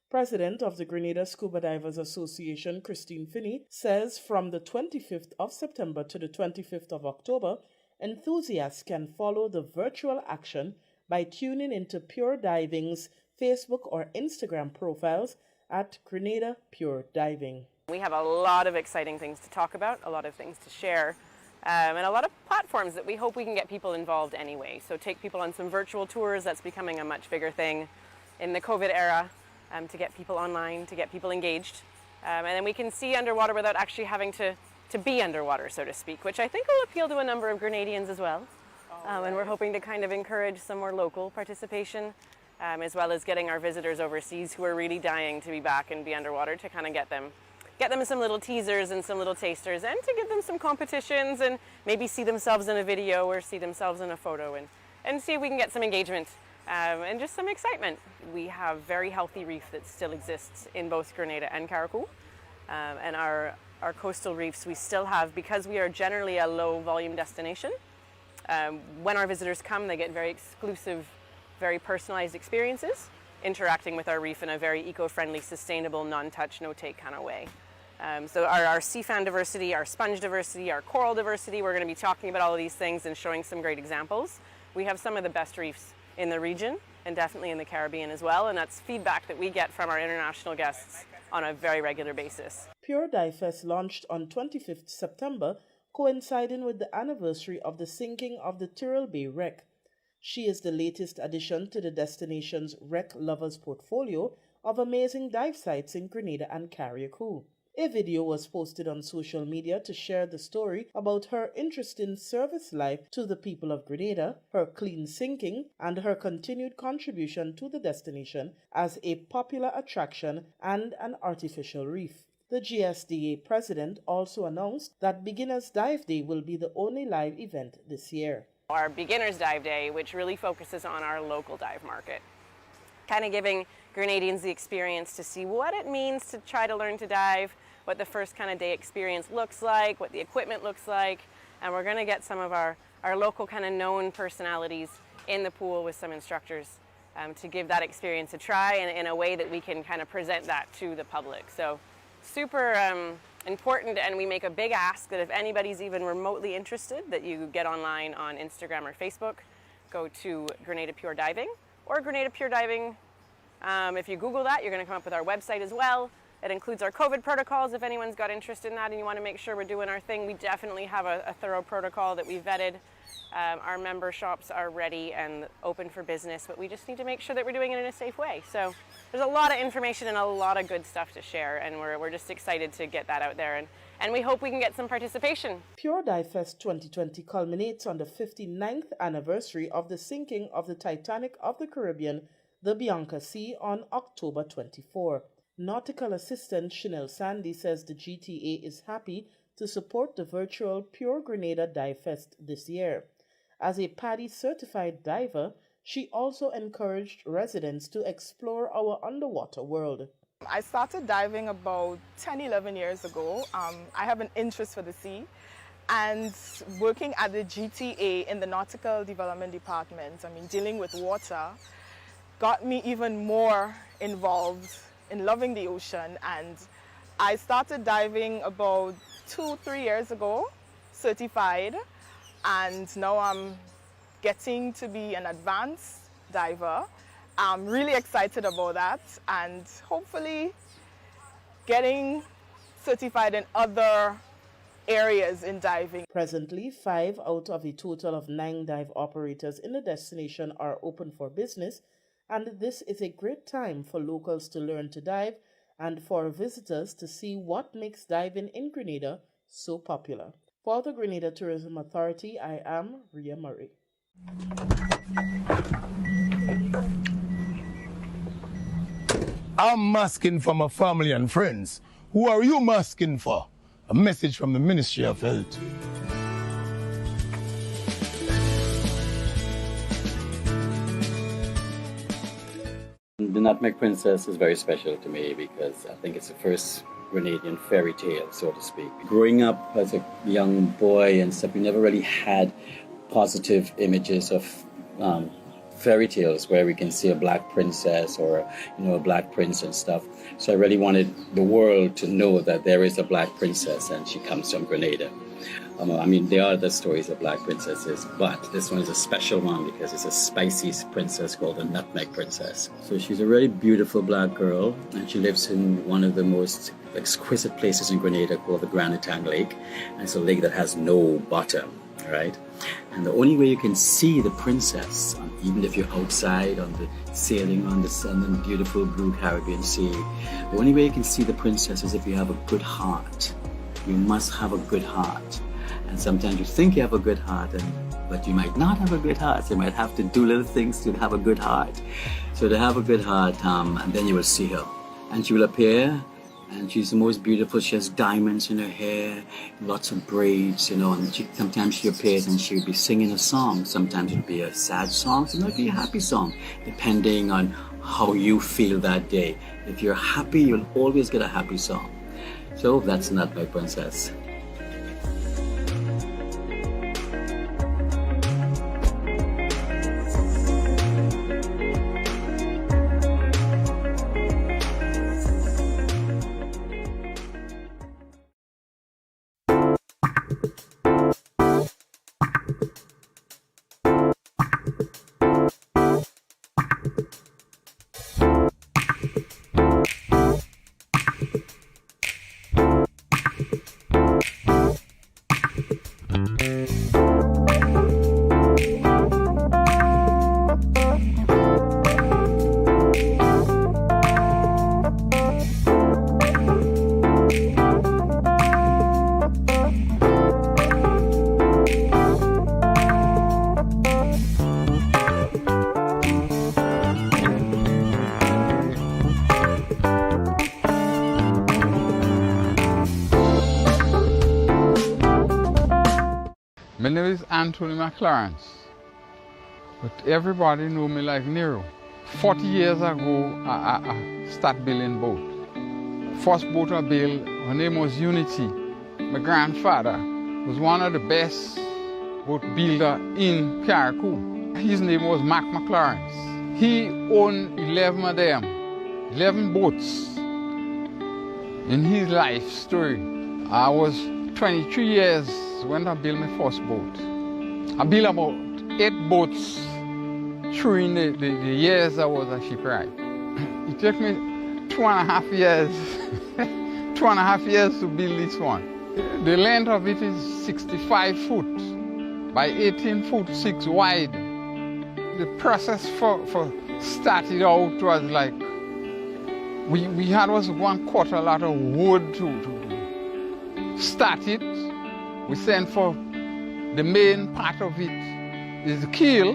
President of the Grenada Scuba Divers Association, Christine Finney, says from the 25th of September to the 25th of October, enthusiasts can follow the virtual action by tuning into Pure Diving's Facebook or Instagram profiles at Grenada Pure Diving. We have a lot of exciting things to talk about, a lot of things to share, and a lot of platforms that we hope we can get people involved anyway. So take people on some virtual tours, that's becoming a much bigger thing in the COVID era, to get people online, to get people engaged. And then we can see underwater without actually having to be underwater, so to speak, which I think will appeal to a number of Grenadians as well. And we're hoping to kind of encourage some more local participation, as well as getting our visitors overseas who are really dying to be back and be underwater to kind of get them some little teasers and some little tasters, and to give them some competitions and maybe see themselves in a video or see themselves in a photo and see if we can get some engagement and just some excitement. We have very healthy reef that still exists in both Grenada and Carriacou, and our coastal reefs we still have, because we are generally a low volume destination. When our visitors come, they get very exclusive, very personalized experiences interacting with our reef in a very eco-friendly, sustainable, non-touch, no-take kind of way. So our sea fan diversity, our sponge diversity, our coral diversity, we're going to be talking about all of these things and showing some great examples. We have some of the best reefs in the region and definitely in the Caribbean as well, and that's feedback that we get from our international guests on a very regular basis. Pure Dive Fest launched on 25th September, coinciding with the anniversary of the sinking of the Tyrrell Bay wreck. She is the latest addition to the destination's wreck lovers portfolio of amazing dive sites in Grenada and Carriacou. A video was posted on social media to share the story about her interesting service life to the people of Grenada, her clean sinking, and her continued contribution to the destination as a popular attraction and an artificial reef. The GSDA president also announced that Beginners Dive Day will be the only live event this year. Our Beginners Dive Day, which really focuses on our local dive market, kind of giving Grenadians the experience to see what it means to try to learn to dive, what the first kind of day experience looks like, what the equipment looks like, and we're going to get some of our local kind of known personalities in the pool with some instructors to give that experience a try in a way that we can kind of present that to the public. So super important, and we make a big ask that if anybody's even remotely interested, that you get online on Instagram or Facebook, go to Grenada Pure Diving or Grenada Pure Diving. If you Google that, you're going to come up with our website as well. It includes our COVID protocols if anyone's got interest in that and you want to make sure we're doing our thing. We definitely have a thorough protocol that we vetted. Our member shops are ready and open for business, but we just need to make sure that we're doing it in a safe way. So there's a lot of information and a lot of good stuff to share, and we're just excited to get that out there, and we hope we can get some participation. Pure Dive Fest 2020 culminates on the 59th anniversary of the sinking of the Titanic of the Caribbean, the Bianca C, on October 24. Nautical assistant Chanel Sandy says the GTA is happy to support the virtual Pure Grenada Dive Fest this year. As a PADI certified diver, she also encouraged residents to explore our underwater world. I started diving about 10-11 years ago. I have an interest for the sea, and working at the GTA in the Nautical Development Department, dealing with water, got me even more involved in loving the ocean, and I started diving about 2-3 years ago, certified, and now I'm getting to be an advanced diver. I'm really excited about that, and hopefully getting certified in other areas in diving. Presently, 5 out of a total of 9 dive operators in the destination are open for business, and this is a great time for locals to learn to dive and for visitors to see what makes diving in Grenada so popular. For the Grenada Tourism Authority, I am Ria Murray. I'm masking for my family and friends. Who are you masking for? A message from the Ministry of Health. The Nutmeg Princess is very special to me because I think it's the first Grenadian fairy tale, so to speak. Growing up as a young boy and stuff, we never really had positive images of fairy tales where we can see a black princess or a black prince and stuff. So I really wanted the world to know that there is a black princess and she comes from Grenada. I mean, there are other stories of black princesses, but this one is a special one because it's a spicy princess called the Nutmeg Princess. So she's a really beautiful black girl, and she lives in one of the most exquisite places in Grenada called the Grand Etang Lake. And it's a lake that has no bottom, right? And the only way you can see the princess, even if you're outside on the sailing on the sun and beautiful blue Caribbean Sea, the only way you can see the princess is if you have a good heart. You must have a good heart. And sometimes you think you have a good heart, but you might not have a good heart. You might have to do little things to have a good heart. So to have a good heart, and then you will see her. And she will appear, and she's the most beautiful. She has diamonds in her hair, lots of braids, and sometimes she appears and she'll be singing a song. Sometimes it'll be a sad song, sometimes it'll be a happy song, depending on how you feel that day. If you're happy, you'll always get a happy song. So that's Nutmeg Princess. My name is Anthony McLarence, but everybody know me like Nero. 40 years ago, I started building boat. First boat I built, her name was Unity. My grandfather was one of the best boat builder in Carriacou. His name was Mac McLarence. He owned 11 of them, 11 boats. In his life story, I was 23 years when I built my first boat. I built about 8 boats during the years I was a shipwright. It took me 2.5 years, 2.5 years to build this one. The length of it is 65 foot by 18 foot 6 wide. The process for starting out was like, we had was 1/4 lot of wood to start it. We sent for the main part of it is the keel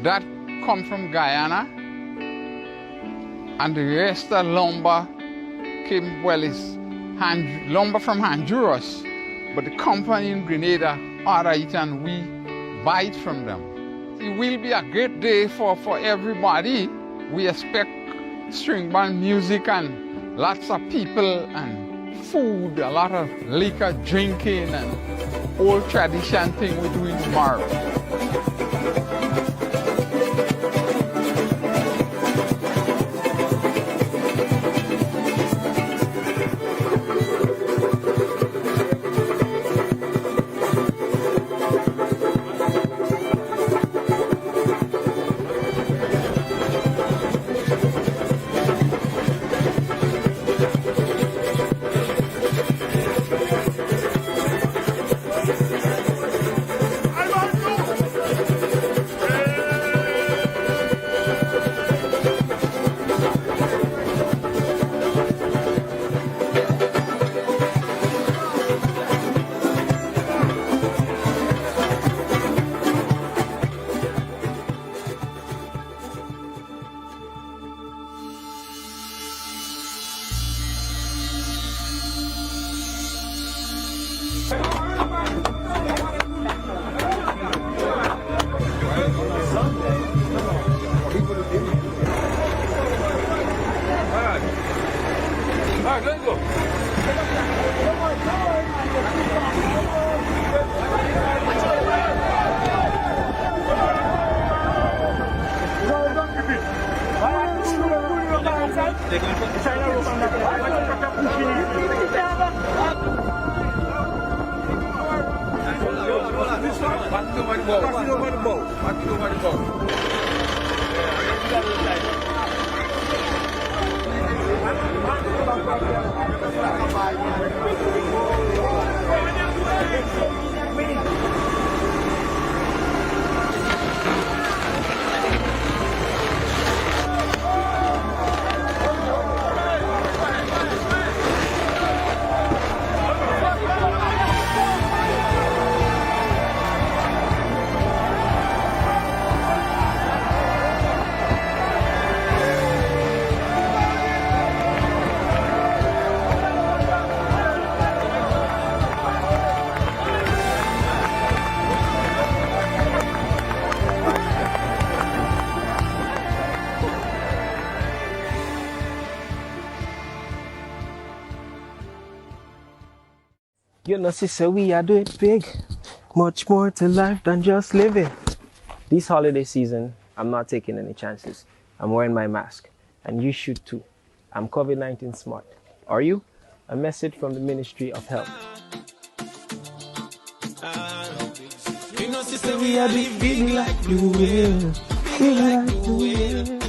that come from Guyana, and the rest of lumber came, well, it's lumber from Honduras, but the company in Grenada order it and we buy it from them. It will be a great day for everybody. We expect string band music and lots of people and food, a lot of liquor drinking and old tradition thing we're doing tomorrow. You know, sister, we are doing big. Much more to life than just living. This holiday season, I'm not taking any chances. I'm wearing my mask. And you should too. I'm COVID-19 smart. Are you? A message from the Ministry of Health. You know, sister, we are doing big like blue whale. Big like blue whale.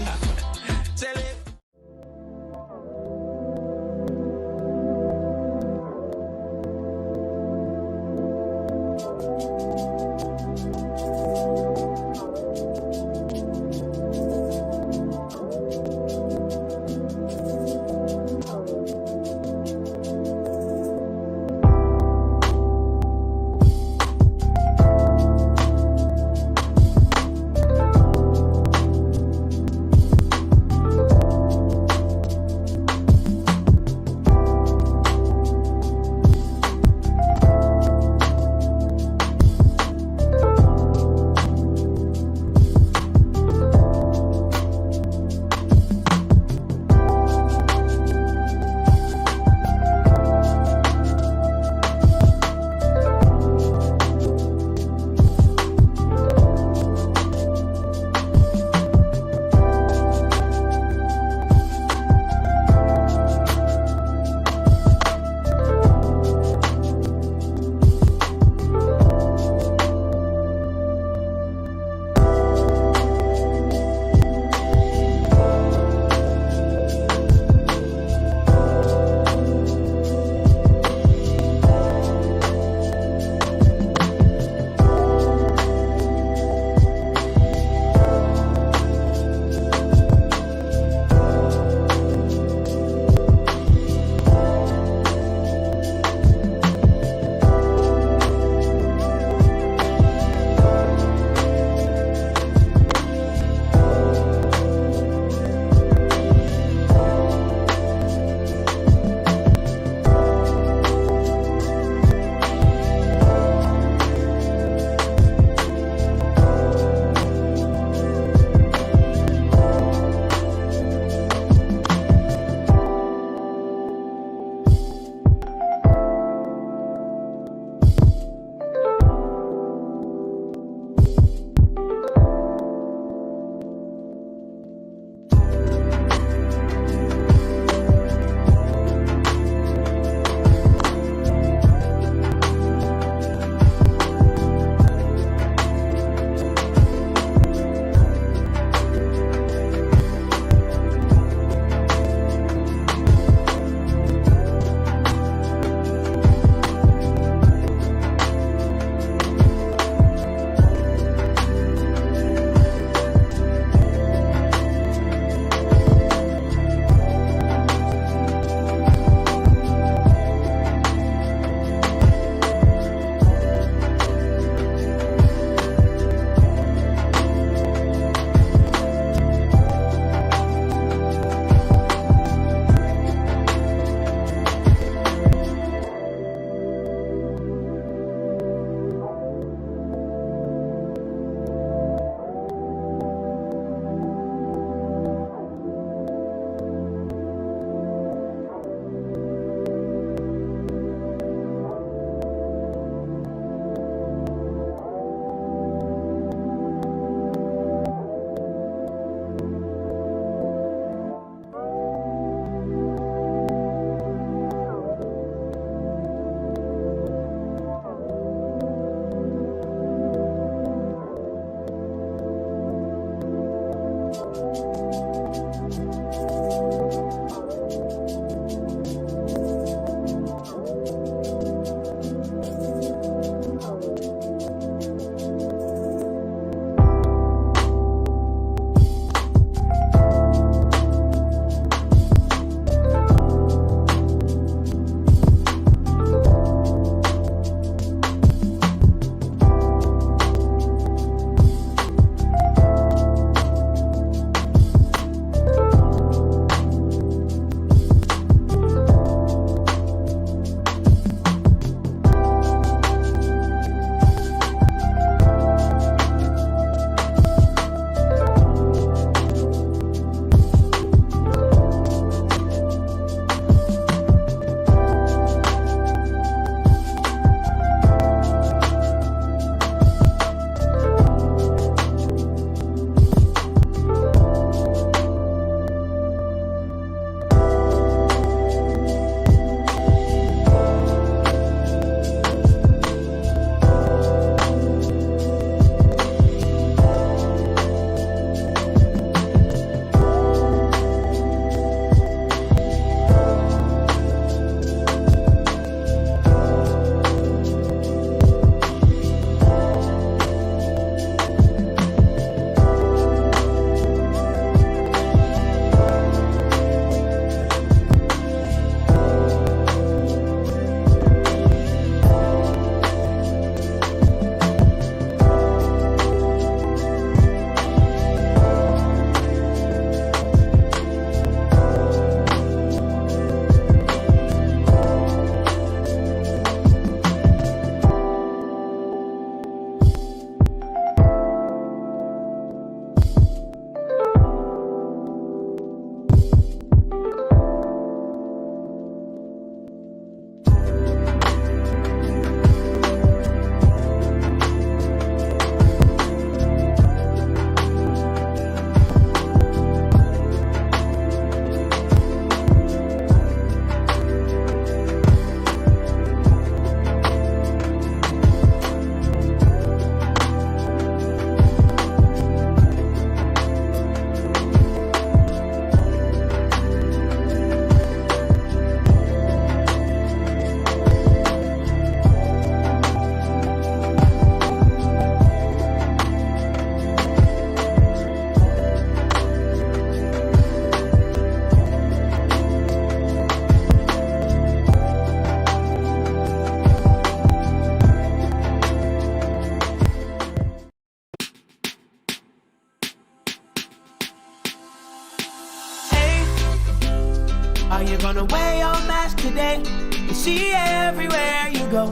See, everywhere you go,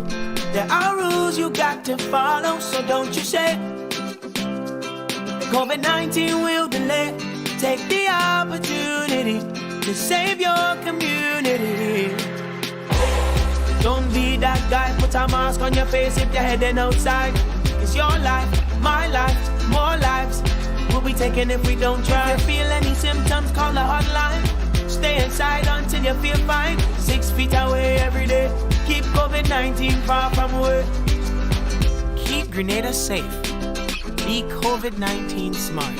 there are rules you got to follow, so don't you say COVID-19 will delay. Take the opportunity to save your community. Don't be that guy, put a mask on your face if you're heading outside. It's your life, my life, more lives will be taken if we don't try. If you feel any symptoms, call the hotline. Stay inside until you feel fine. 6 feet away every day. Keep COVID-19 far from away. Keep Grenada safe. Be COVID-19 smart.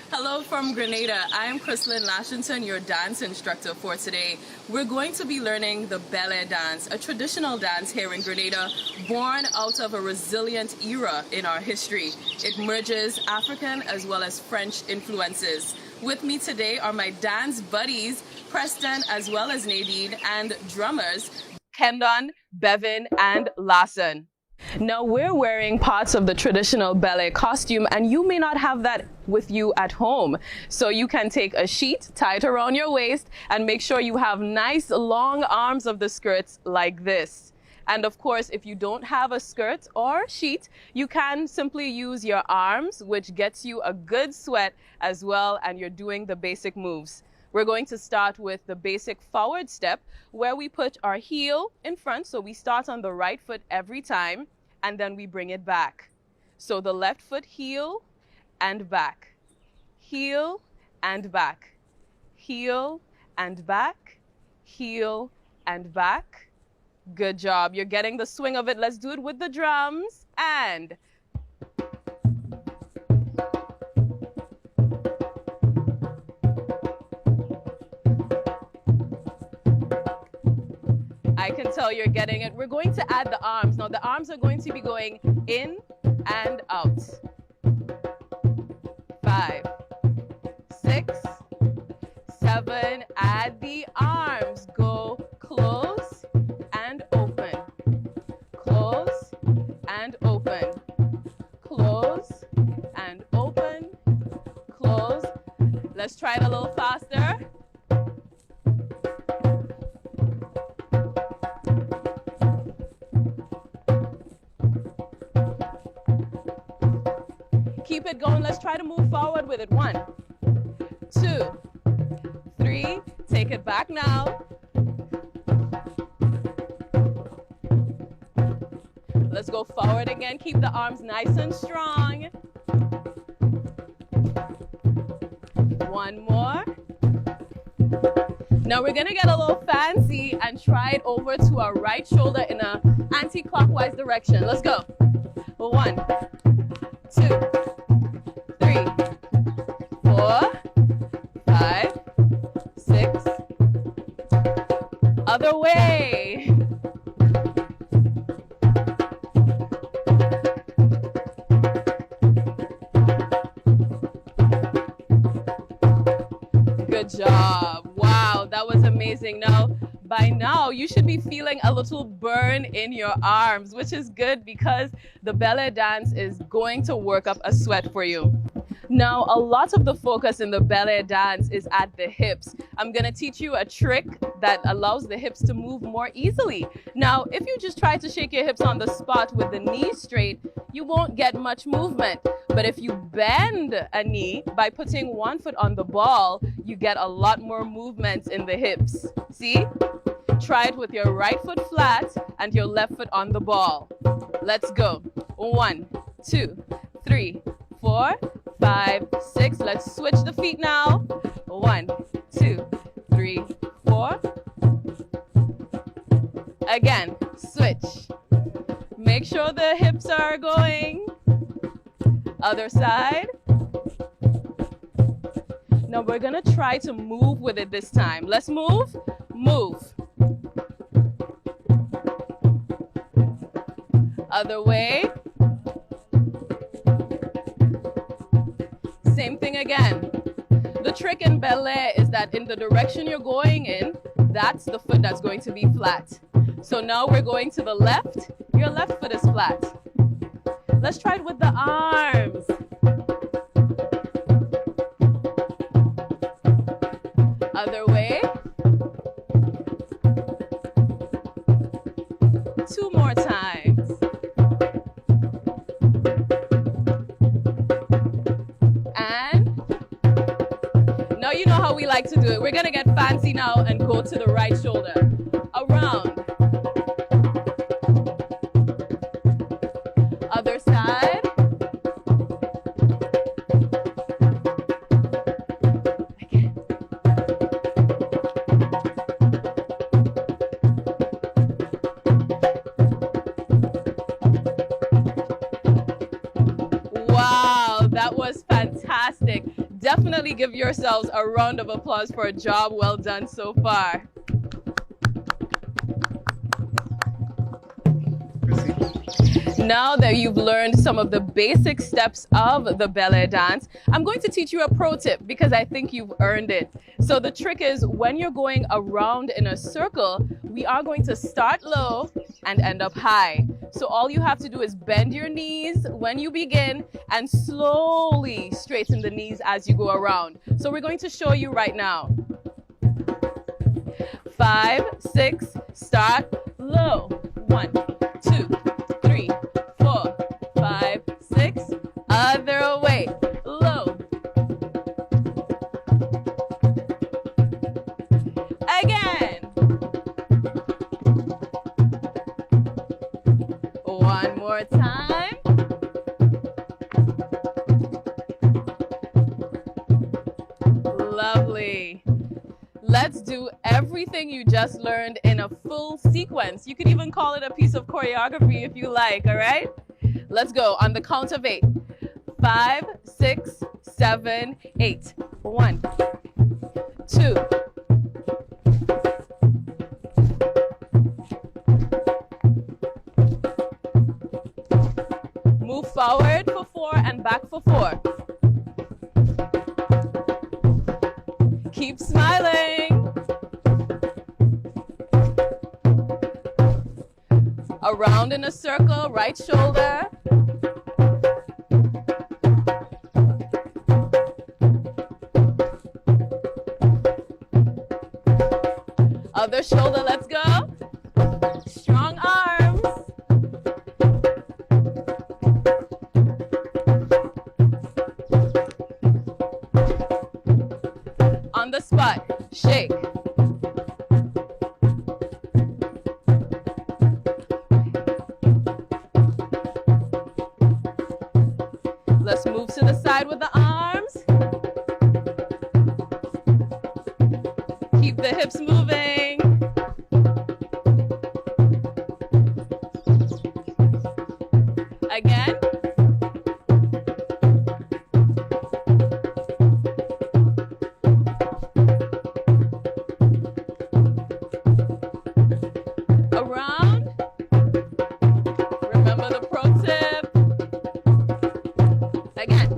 Hello from Grenada. I am Chrislyn Lashington, your dance instructor for today. We're going to be learning the ballet dance, a traditional dance here in Grenada, born out of a resilient era in our history. It merges African as well as French influences. With me today are my dance buddies, Preston as well as Nadine, and drummers, Kendon, Bevan, and Lawson. Now we're wearing parts of the traditional ballet costume, and you may not have that with you at home. So you can take a sheet, tie it around your waist, and make sure you have nice long arms of the skirts like this. And of course, if you don't have a skirt or sheet, you can simply use your arms, which gets you a good sweat as well, and you're doing the basic moves. We're going to start with the basic forward step, where we put our heel in front. So we start on the right foot every time, and then we bring it back. So the left foot, heel and back, heel and back, heel and back, heel and back. Good job. You're getting the swing of it. Let's do it with the drums. And I can tell you're getting it. We're going to add the arms. Now the arms are going to be going in and out. 5, 6, 7. Add the arms. Go close and open. Close and open. Close and open. Close. Let's try it a little faster. Keep it going. Let's try to move forward with it. 1, 2, 3. Take it back now. Let's go forward again. Keep the arms nice and strong. 1 more. Now we're gonna get a little fancy and try it over to our right shoulder in a anti-clockwise direction. Let's go. 1, 2, 3, 4, 5, 6. Other way. Good job. Wow, that was amazing. Now, by now, you should be feeling a little burn in your arms, which is good because the ballet dance is going to work up a sweat for you. Now, a lot of the focus in the ballet dance is at the hips. I'm gonna teach you a trick that allows the hips to move more easily. Now, if you just try to shake your hips on the spot with the knees straight, you won't get much movement. But if you bend a knee by putting one foot on the ball, you get a lot more movement in the hips. See? Try it with your right foot flat and your left foot on the ball. Let's go. 1, 2, 3, 4, 5, 6. Let's switch the feet now. 1, 2, 3, 4. Again, switch. Make sure the hips are going. Other side. Now we're gonna try to move with it this time. Let's move. Move. Other way. Same thing again. The trick in ballet is that in the direction you're going in, that's the foot that's going to be flat. So now we're going to the left. Your left foot is flat. Let's try it with the arms. Other way. 2 more times. And now you know how we like to do it. We're gonna get fancy now and go to the right shoulder. Around. Other side. Again. Wow, that was fantastic. Definitely give yourselves a round of applause for a job well done so far. Now that you've learned some of the basic steps of the ballet dance, I'm going to teach you a pro tip because I think you've earned it. So the trick is when you're going around in a circle, we are going to start low and end up high. So all you have to do is bend your knees when you begin and slowly straighten the knees as you go around. So we're going to show you right now. 5, 6, start low. 1, 2, 3, 4, 5, 6. Other way, low. Again. 1 more time. Lovely. Let's do everything you just learned in a full sequence. You could even call it a piece of choreography if you like, all right? Let's go on the count of 8. 5, 6, 7, 8. 1, 2. Move forward for 4 and back for 4. Keep smiling. Around in a circle, right shoulder. Other shoulder, let's go. Strong arms. On the spot, shake. Let's move to the side with the arms. Keep the hips moving. Again. Around. Remember the pro tip. Again.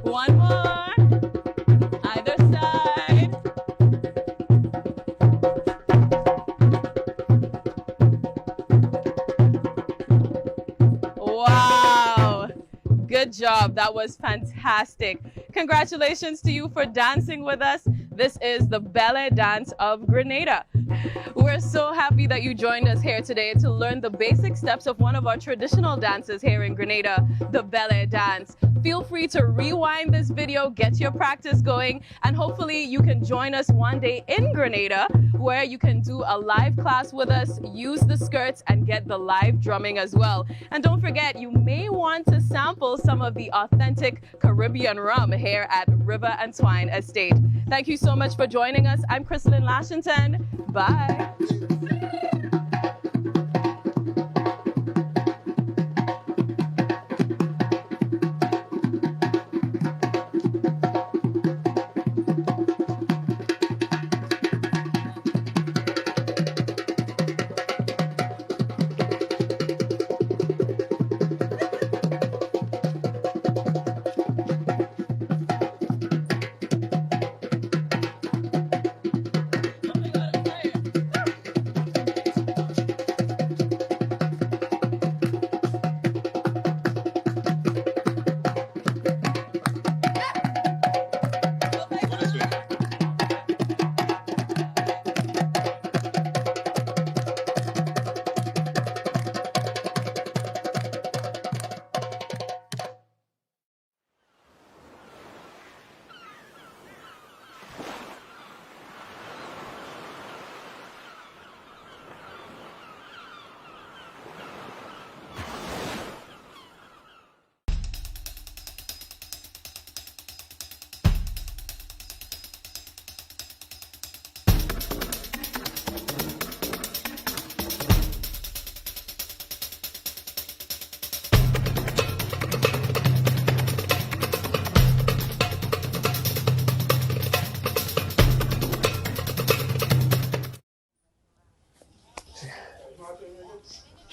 One more. Either side. Wow. Good job. That was fantastic. Congratulations to you for dancing with us. This is the ballet dance of Grenada. We're so happy that you joined us here today to learn the basic steps of one of our traditional dances here in Grenada, the ballet dance. Feel free to rewind this video, get your practice going, and hopefully you can join us one day in Grenada where you can do a live class with us, use the skirts, and get the live drumming as well. And don't forget, you may want to sample some of the authentic Caribbean rum here at River and Twine Estate. Thank you so much for joining us. I'm Crystalline Lashington. Bye.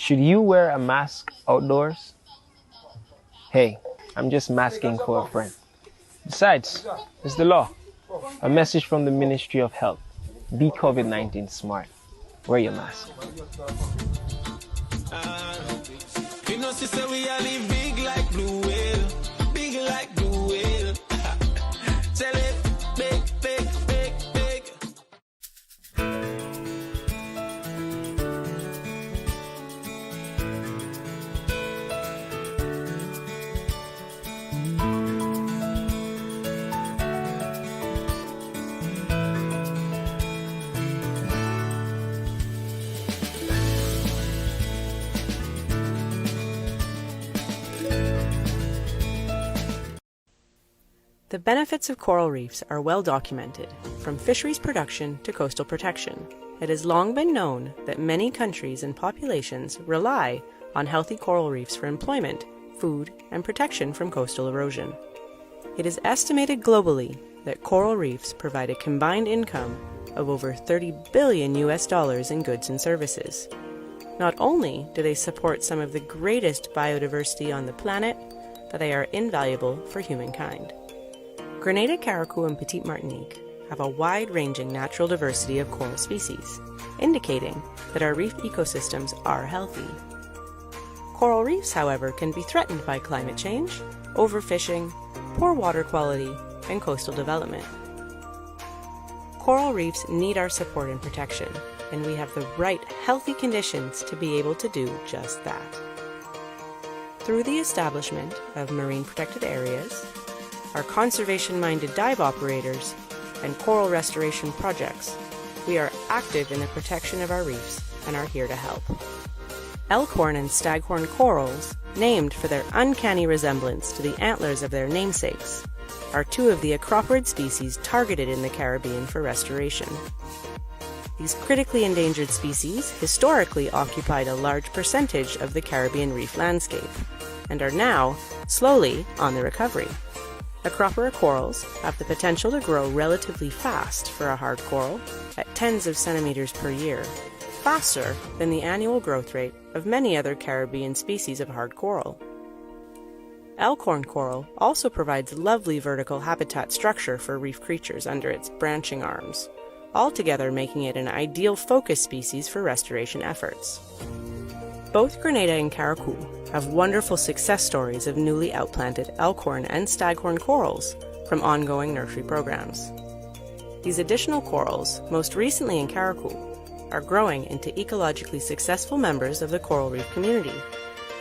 Should you wear a mask outdoors? Hey, I'm just masking for a friend. Besides, it's the law. A message from the Ministry of Health. Be COVID-19 smart. Wear your mask. You know, sister, we are live big like blue whale. Big like blue whale. Tell it, big, big, big, big. The benefits of coral reefs are well documented, from fisheries production to coastal protection. It has long been known that many countries and populations rely on healthy coral reefs for employment, food, and protection from coastal erosion. It is estimated globally that coral reefs provide a combined income of over $30 billion in goods and services. Not only do they support some of the greatest biodiversity on the planet, but they are invaluable for humankind. Grenada, Carriacou, and Petite Martinique have a wide-ranging natural diversity of coral species, indicating that our reef ecosystems are healthy. Coral reefs, however, can be threatened by climate change, overfishing, poor water quality, and coastal development. Coral reefs need our support and protection, and we have the right healthy conditions to be able to do just that. Through the establishment of marine protected areas, our conservation-minded dive operators, and coral restoration projects, we are active in the protection of our reefs and are here to help. Elkhorn and staghorn corals, named for their uncanny resemblance to the antlers of their namesakes, are two of the acroporid species targeted in the Caribbean for restoration. These critically endangered species historically occupied a large percentage of the Caribbean reef landscape, and are now slowly on the recovery. Acropora corals have the potential to grow relatively fast for a hard coral, at tens of centimeters per year, faster than the annual growth rate of many other Caribbean species of hard coral. Elkhorn coral also provides lovely vertical habitat structure for reef creatures under its branching arms, altogether making it an ideal focus species for restoration efforts. Both Grenada and Carriacou have wonderful success stories of newly outplanted elkhorn and staghorn corals from ongoing nursery programs. These additional corals, most recently in Carriacou, are growing into ecologically successful members of the coral reef community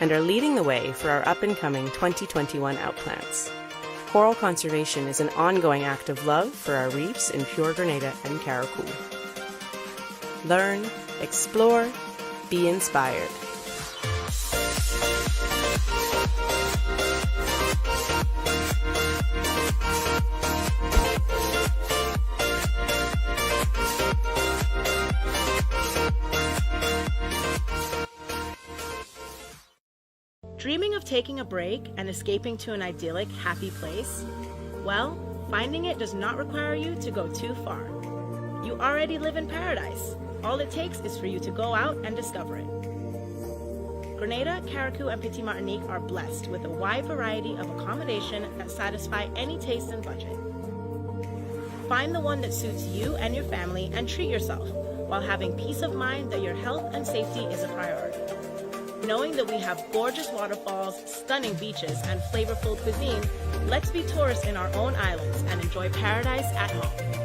and are leading the way for our up-and-coming 2021 outplants. Coral conservation is an ongoing act of love for our reefs in pure Grenada and Carriacou. Learn, explore, be inspired. Dreaming of taking a break and escaping to an idyllic, happy place? Well, finding it does not require you to go too far. You already live in paradise. All it takes is for you to go out and discover it. Grenada, Carriacou, and Petite Martinique are blessed with a wide variety of accommodation that satisfy any taste and budget. Find the one that suits you and your family and treat yourself while having peace of mind that your health and safety is a priority. Knowing that we have gorgeous waterfalls, stunning beaches, and flavorful cuisine, let's be tourists in our own islands and enjoy paradise at home.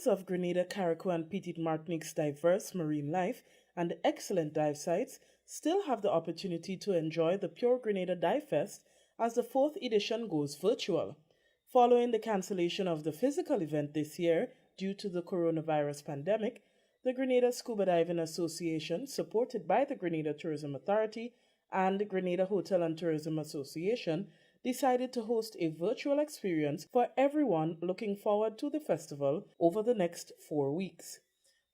Fans of Grenada, Carriacou and Petite Martinique's diverse marine life and excellent dive sites still have the opportunity to enjoy the Pure Grenada Dive Fest as the 4th edition goes virtual. Following the cancellation of the physical event this year due to the coronavirus pandemic, the Grenada Scuba Diving Association, supported by the Grenada Tourism Authority and Grenada Hotel and Tourism Association, decided to host a virtual experience for everyone looking forward to the festival over the next 4 weeks.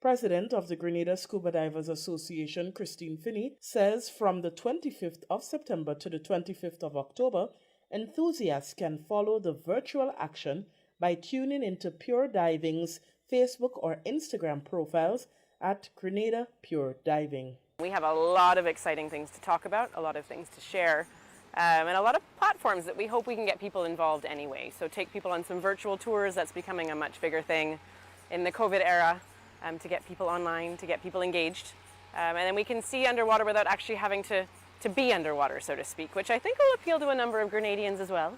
President of the Grenada Scuba Divers Association, Christine Finney, says from the 25th of September to the 25th of October, enthusiasts can follow the virtual action by tuning into Pure Diving's Facebook or Instagram profiles at Grenada Pure Diving. We have a lot of exciting things to talk about, a lot of things to share, and a lot of platforms that we hope we can get people involved anyway. So take people on some virtual tours. That's becoming a much bigger thing in the COVID era, to get people online, to get people engaged. And then we can see underwater without actually having to be underwater, so to speak, which I think will appeal to a number of Grenadians as well.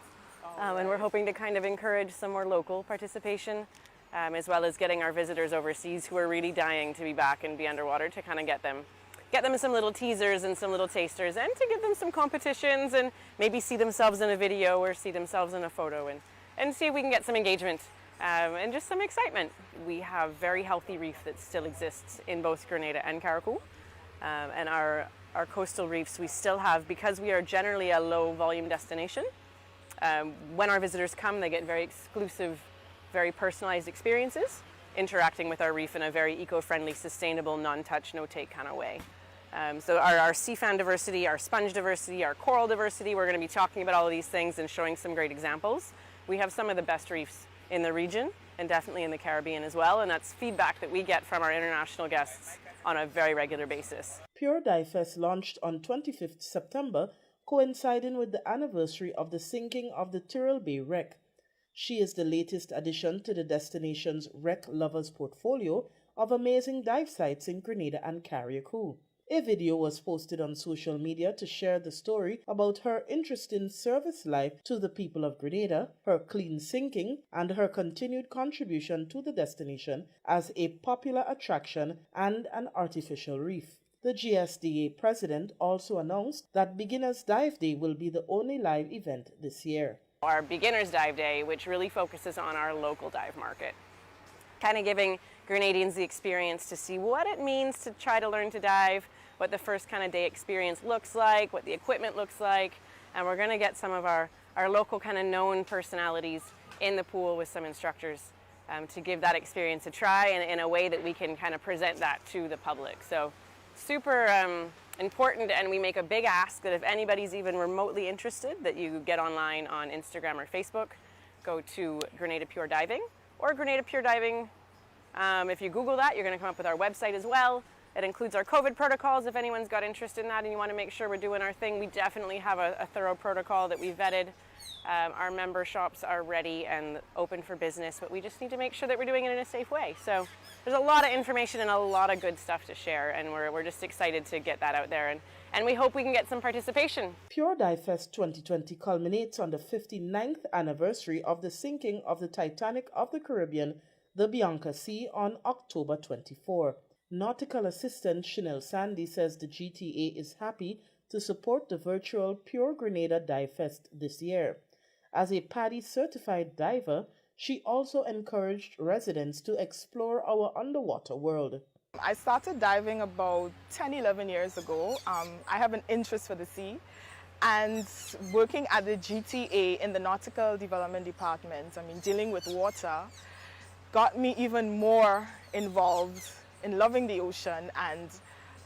And we're hoping to kind of encourage some more local participation, as well as getting our visitors overseas who are really dying to be back and be underwater, to kind of get them some little teasers and some little tasters, and to give them some competitions and maybe see themselves in a video or see themselves in a photo, and see if we can get some engagement and just some excitement. We have very healthy reef that still exists in both Grenada and Carriacou, and our coastal reefs we still have, because we are generally a low volume destination. When our visitors come, they get very exclusive, very personalized experiences interacting with our reef in a very eco-friendly, sustainable, non-touch, no-take kind of way. So our sea fan diversity, our sponge diversity, our coral diversity, we're going to be talking about all of these things and showing some great examples. We have some of the best reefs in the region and definitely in the Caribbean as well, and that's feedback that we get from our international guests on a very regular basis. Pure Dive Fest launched on 25th September, coinciding with the anniversary of the sinking of the Tyrrell Bay wreck. She is the latest addition to the destination's wreck lovers portfolio of amazing dive sites in Grenada and Carriacou. A video was posted on social media to share the story about her interesting service life to the people of Grenada, her clean sinking, and her continued contribution to the destination as a popular attraction and an artificial reef. The GSDA president also announced that Beginners Dive Day will be the only live event this year. Our Beginners Dive Day, which really focuses on our local dive market, kind of giving Grenadians the experience to see what it means to try to learn to dive, what the first kind of day experience looks like, what the equipment looks like, and we're going to get some of our local kind of known personalities in the pool with some instructors to give that experience a try in a way that we can kind of present that to the public. So super important, and we make a big ask that if anybody's even remotely interested, that you get online on Instagram or Facebook, go to Grenada Pure Diving or Grenada Pure Diving. If you Google that, you're going to come up with our website as well. It includes our COVID protocols if anyone's got interest in that and you want to make sure we're doing our thing. We definitely have a thorough protocol that we've vetted. Our member shops are ready and open for business, but we just need to make sure that we're doing it in a safe way. So there's a lot of information and a lot of good stuff to share, and we're just excited to get that out there, and we hope we can get some participation. Pure Dive Fest 2020 culminates on the 59th anniversary of the sinking of the Titanic of the Caribbean, the Bianca C, on October 24. Nautical assistant Chanel Sandy says the GTA is happy to support the virtual Pure Grenada Dive Fest this year. As a PADI certified diver, she also encouraged residents to explore our underwater world. I started diving about 10-11 years ago. I have an interest for the sea, and working at the GTA in the Nautical Development Department, dealing with water, got me even more involved in loving the ocean, and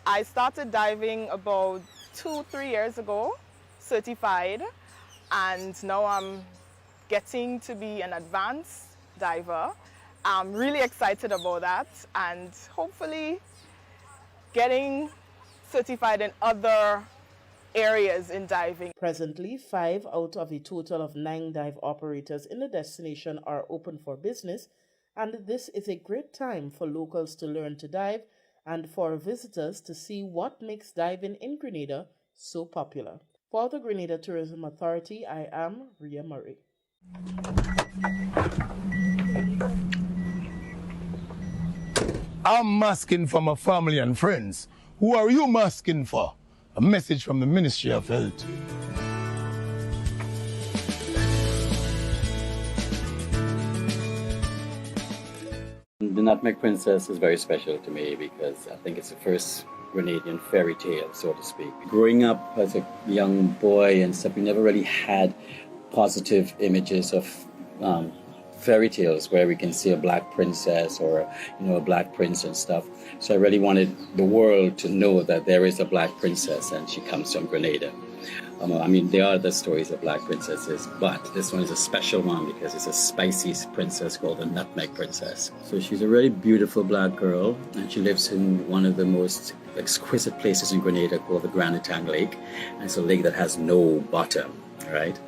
I started diving about 2-3 years ago, certified, and now I'm getting to be an advanced diver. I'm really excited about that, and hopefully getting certified in other areas in diving. Presently, 5 out of a total of 9 dive operators in the destination are open for business, and this is a great time for locals to learn to dive and for visitors to see what makes diving in Grenada so popular. For the Grenada Tourism Authority, I am Ria Murray. I'm masking for my family and friends. Who are you masking for? A message from the Ministry of Health. The Nutmeg Princess is very special to me because I think it's the first Grenadian fairy tale, so to speak. Growing up as a young boy and stuff, we never really had positive images of fairy tales where we can see a black princess or a black prince and stuff. So I really wanted the world to know that there is a black princess and she comes from Grenada. I mean, there are other stories of black princesses, but this one is a special one because it's a spicy princess called the Nutmeg Princess. So she's a really beautiful black girl, and she lives in one of the most exquisite places in Grenada called the Grand Etang Lake. And it's a lake that has no bottom, right?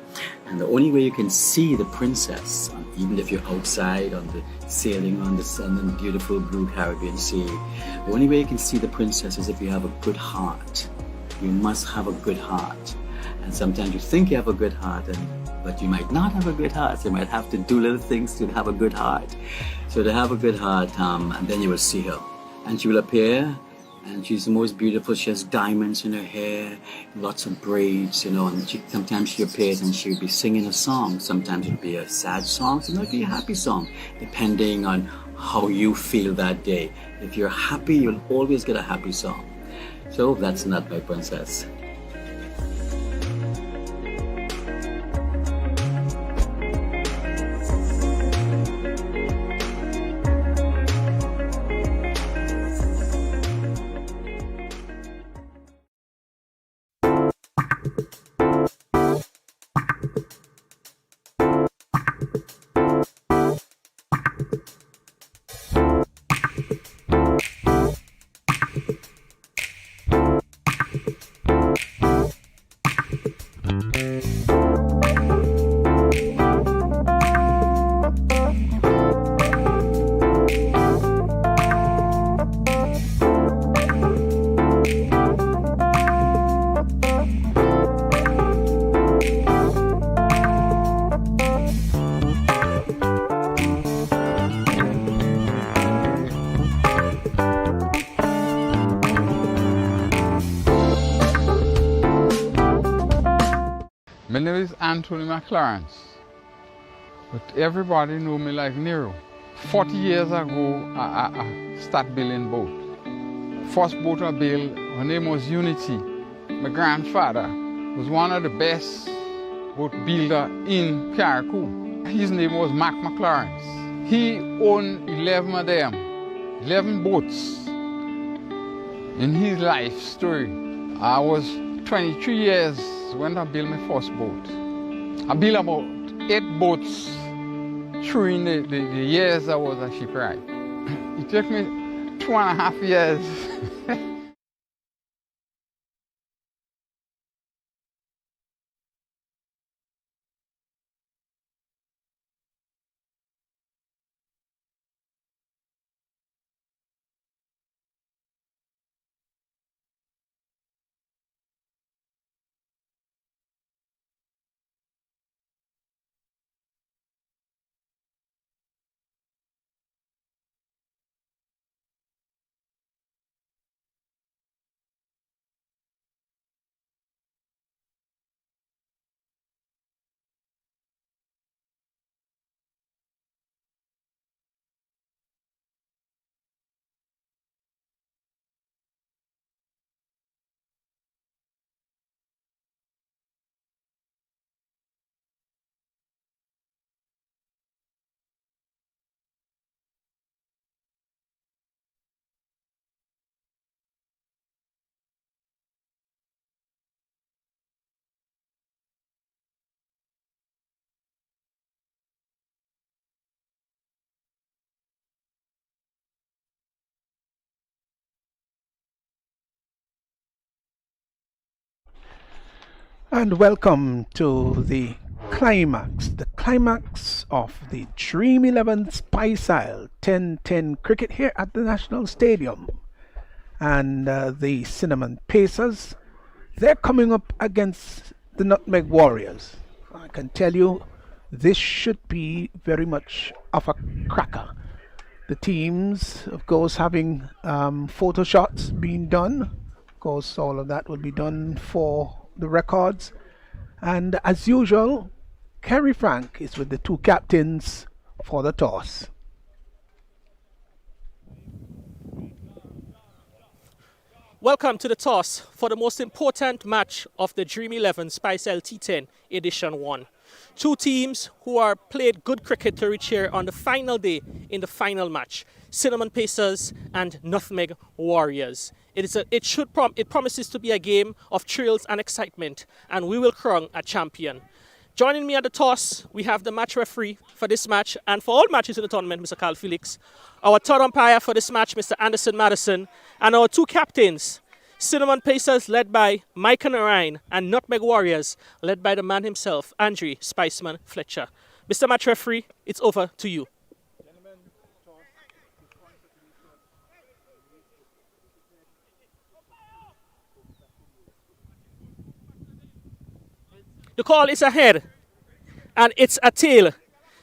And the only way you can see the princess, even if you're outside on the sailing on the sun and beautiful blue Caribbean Sea, the only way you can see the princess is if you have a good heart. You must have a good heart. And sometimes you think you have a good heart, but you might not have a good heart. So you might have to do little things to have a good heart. So to have a good heart, and then you will see her. And she will appear, and she's the most beautiful. She has diamonds in her hair, lots of braids, and sometimes she appears and she'll be singing a song. Sometimes it'll be a sad song, sometimes it'll be a happy song, depending on how you feel that day. If you're happy, you'll always get a happy song. So that's Nutmeg Princess. My name is Anthony McLaren, but everybody know me like Nero. 40 years ago, I started building boat. First boat I built, her name was Unity. My grandfather was one of the best boat builder in Carriacou. His name was Mac McLaren. He owned 11 of them, 11 boats. In his life story, I was 23 years when I built my first boat. I built about 8 boats during the years I was a shipwright. It took me 2.5 years. And welcome to the climax of the Dream 11 Spice Isle 10-10 cricket here at the National Stadium. And the Cinnamon Pacers, they're coming up against the Nutmeg Warriors. can tell you this should be very much of a cracker. the teams, of course, having photo shots being done. Of course, all of that will be done for the records. And as usual, Kerry Frank is with the two captains for the toss. Welcome to the toss for the most important match of the Dream 11 Spice T10 Edition 1. Two teams who are played good cricket to reach here on the final day in the final match. Cinnamon Pacers and Nutmeg Warriors. It promises to be a game of thrills and excitement, and we will crown a champion. Joining me at the toss, we have the match referee for this match and for all matches in the tournament, Mr. Carl Felix. Our third umpire for this match, Mr. Anderson Madison. And our two captains, Cinnamon Pacers led by Micah Narayan and Nutmeg Warriors led by the man himself, Andre Spiceman Fletcher. Mr. Match Referee, it's over to you. The call is ahead, and it's a tail.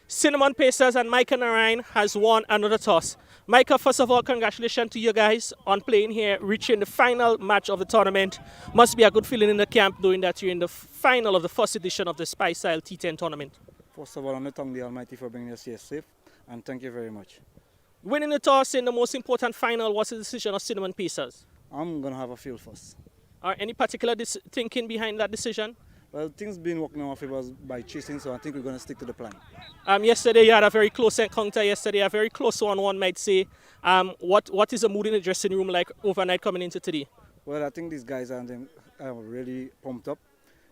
Cinnamon Pacers and Micah Narayan has won another toss. Micah, first of all, congratulations to you guys on playing here, reaching the final match of the tournament. Must be a good feeling in the camp knowing that you're in the final of the first edition of the Spice Style T10 tournament. First of all, I want to thank the Almighty for bringing us here safe, and thank you very much. Winning the toss in the most important final was the decision of Cinnamon Pacers. I'm going to have a field first. Any particular thinking behind that decision? Well, things been working in our favor by chasing, so I think we're going to stick to the plan. Yesterday you had a very close encounter yesterday, a very close one might say. What is the mood in the dressing room like overnight coming into today? Well, I think these guys are really pumped up.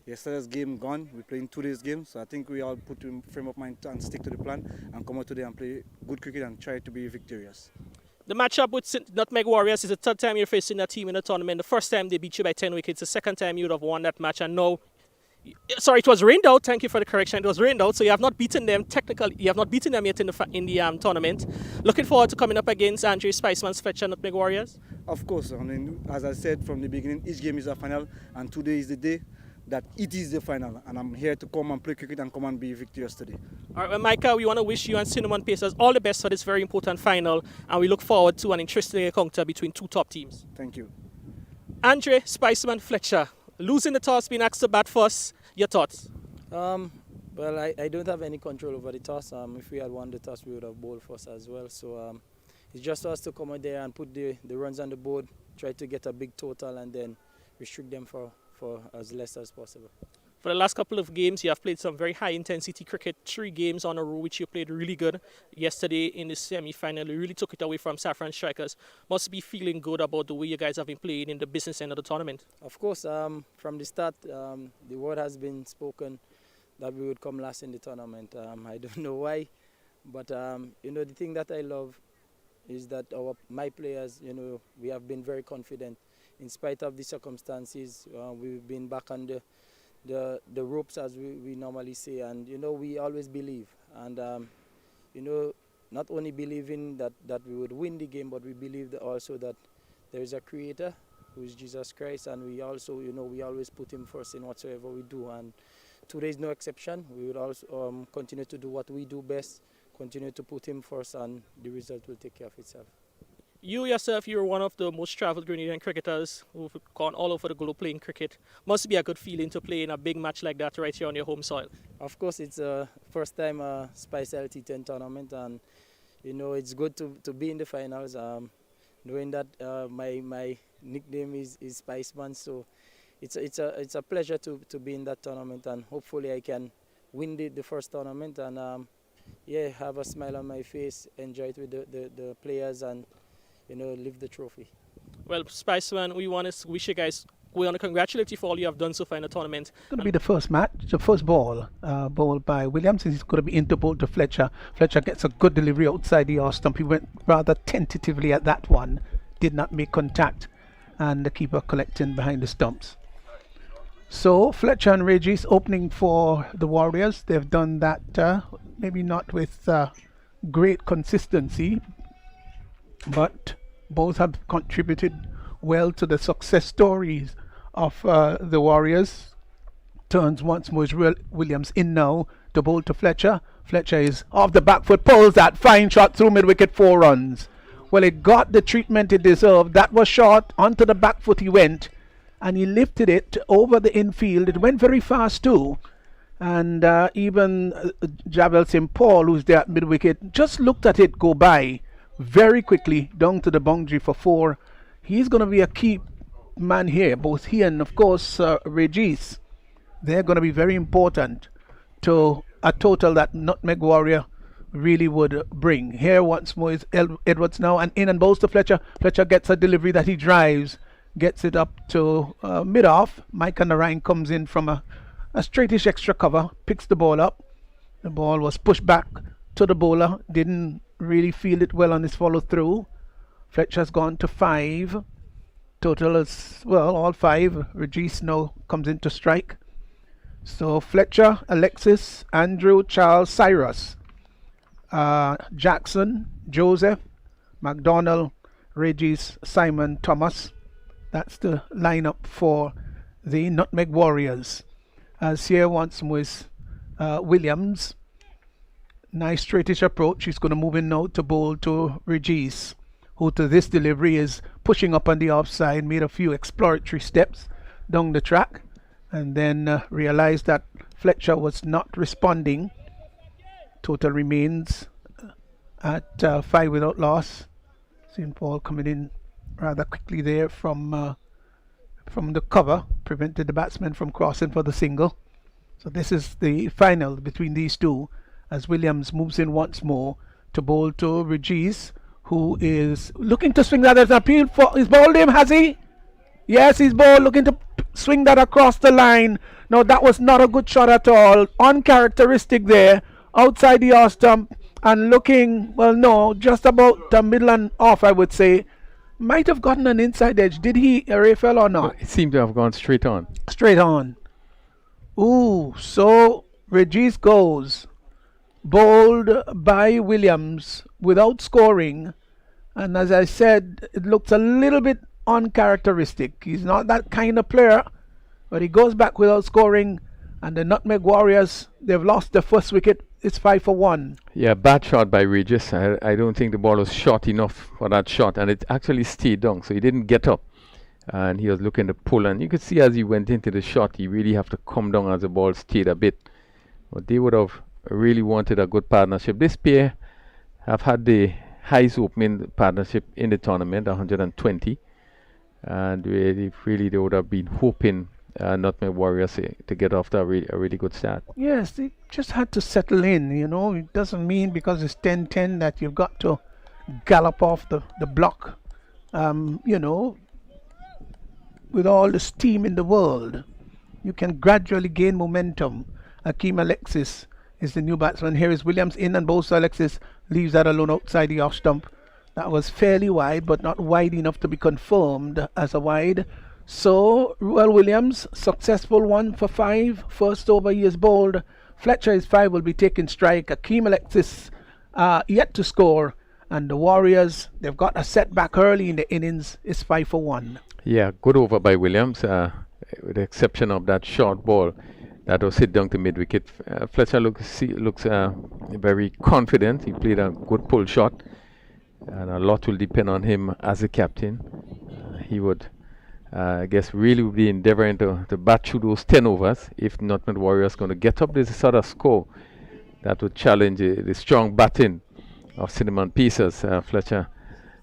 Yesterday's game gone, we're playing today's game, so I think we all put in frame of mind and stick to the plan and come out today and play good cricket and try to be victorious. The matchup with Nutmeg Warriors is the third time you're facing that team in the tournament. The first time they beat you by 10 wickets, the second time you would have won that match, and now sorry, it was rained out. Thank you for the correction. It was rained out, so you have not beaten them. Technically, you have not beaten them yet in the tournament. Looking forward to coming up against Andre Spiceman's Fletcher Nutmeg Warriors. Of course, I mean, as I said from the beginning, each game is a final, and today is the day that it is the final. And I'm here to come and play cricket and come and be victorious today. All right, well, Micah, we want to wish you and Cinnamon Pacers all the best for this very important final, and we look forward to an interesting encounter between two top teams. Thank you. Andre Spiceman Fletcher, losing the toss, being asked to bat first. Your thoughts? Well, I don't have any control over the toss. If we had won the toss, we would have bowled first as well. So it's just for us to come out there and put the runs on the board, try to get a big total, and then restrict them for as less as possible. For the last couple of games, you have played some very high-intensity cricket, 3 games on a row, which you played really good. Yesterday in the semi-final, you really took it away from Saffron Strikers. Must be feeling good about the way you guys have been playing in the business end of the tournament. Of course, from the start, the word has been spoken that we would come last in the tournament. I don't know why, but the thing that I love is that my players, we have been very confident. In spite of the circumstances, we've been back on the ropes, as we normally say, and we always believe, and not only believing that we would win the game, but we believe that also that there is a creator who is Jesus Christ, and we also we always put him first in whatsoever we do, and today is no exception. We will also continue to do what we do best, continue to put him first, and the result will take care of itself. You yourself, you're one of the most travelled Grenadian cricketers who've gone all over the globe playing cricket. Must be a good feeling to play in a big match like that right here on your home soil. Of course, it's a first time Spice T10 tournament, and it's good to be in the finals. Knowing that my nickname is Spiceman, so it's a pleasure to be in that tournament, and hopefully I can win the first tournament and have a smile on my face, enjoy it with the players, and lift the trophy. Well, Spiceman, we want to congratulate you for all you have done so far in the tournament. It's going to be the first match, the first ball bowled by Williams. It's going to be interbowled to Fletcher. Fletcher gets a good delivery outside the off stump. He went rather tentatively at that one, did not make contact, and the keeper collecting behind the stumps. So Fletcher and Regis opening for the Warriors. They've done that maybe not with great consistency, but both have contributed well to the success stories of the Warriors. Turns once more is Williams in now to bowl to Fletcher. Fletcher is off the back foot, pulls that fine shot through mid-wicket, 4 runs. Well, it got the treatment it deserved. That was short. Onto the back foot he went, and he lifted it over the infield. It went very fast too. And even Javel St. Paul, who's there at mid-wicket, just looked at it go by very quickly down to the boundary for 4. He's going to be a key man here. Both he and, of course, Regis. They're going to be very important to a total that Nutmeg Warrior really would bring. Here once more is Edwards now, and in and bowls to Fletcher. Fletcher gets a delivery that he drives, gets it up to mid-off. Micah Narine comes in from a straightish extra cover, picks the ball up. The ball was pushed back to the bowler, didn't really feel it well on his follow through. Fletcher's gone to 5. Total is, well, all 5. Regis now comes in to strike. So Fletcher, Alexis, Andrew, Charles, Cyrus, Jackson, Joseph, McDonald, Regis, Simon, Thomas. That's the lineup for the Nutmeg Warriors. As here once was Williams. Nice straightish approach. He's going to move in now to bowl to Regis, who to this delivery is pushing up on the offside, made a few exploratory steps down the track, and then realized that Fletcher was not responding. Total remains at 5 without loss. St. Paul coming in rather quickly there from the cover, prevented the batsman from crossing for the single. So this is the final between these two, as Williams moves in once more to bowl to Regis, who is looking to swing that as an appeal for. He's bowled him, has he? Yes, he's bowled, looking to swing that across the line. No, that was not a good shot at all. Uncharacteristic there, outside the off stump, and looking, well, no, just about the middle and off, I would say. Might have gotten an inside edge. Did he, Raphael, or not? It seemed to have gone straight on. Straight on. Ooh, so Regis goes. Bowled by Williams without scoring. And as I said, it looks a little bit uncharacteristic. He's not that kind of player, but he goes back without scoring. And the Nutmeg Warriors, they've lost their first wicket. It's 5 for 1. Yeah, bad shot by Regis. I don't think the ball was short enough for that shot, and it actually stayed down, so he didn't get up. And he was looking to pull, and you could see as he went into the shot, he really have to come down as the ball stayed a bit. But they would have really wanted a good partnership. This pair have had the highest opening partnership in the tournament, 120. And really they would have been hoping Nutmeg Warriors to get off to a really good start. Yes, they just had to settle in, you know. It doesn't mean because it's 10-10 that you've got to gallop off the block, you know, with all the steam in the world. You can gradually gain momentum. Akeem Alexis is the new batsman. Here is Williams in and bowls to Alexis, leaves that alone outside the off stump. That was fairly wide, but not wide enough to be confirmed as a wide. So, Ruel Williams, successful 1 for 5. First over he is bowled. Fletcher is 5, will be taking strike. Akeem Alexis yet to score. And the Warriors, they've got a setback early in the innings. It's 5 for 1. Yeah, good over by Williams, with the exception of that short ball that was hit down to mid-wicket. Fletcher looks very confident. He played a good pull shot. And a lot will depend on him as a captain. He would... I guess really would be endeavoring to bat through those 10 overs if Nutmeg Warriors going to get up this sort of score that would challenge the strong batting of Cinnamon Pieces. Fletcher,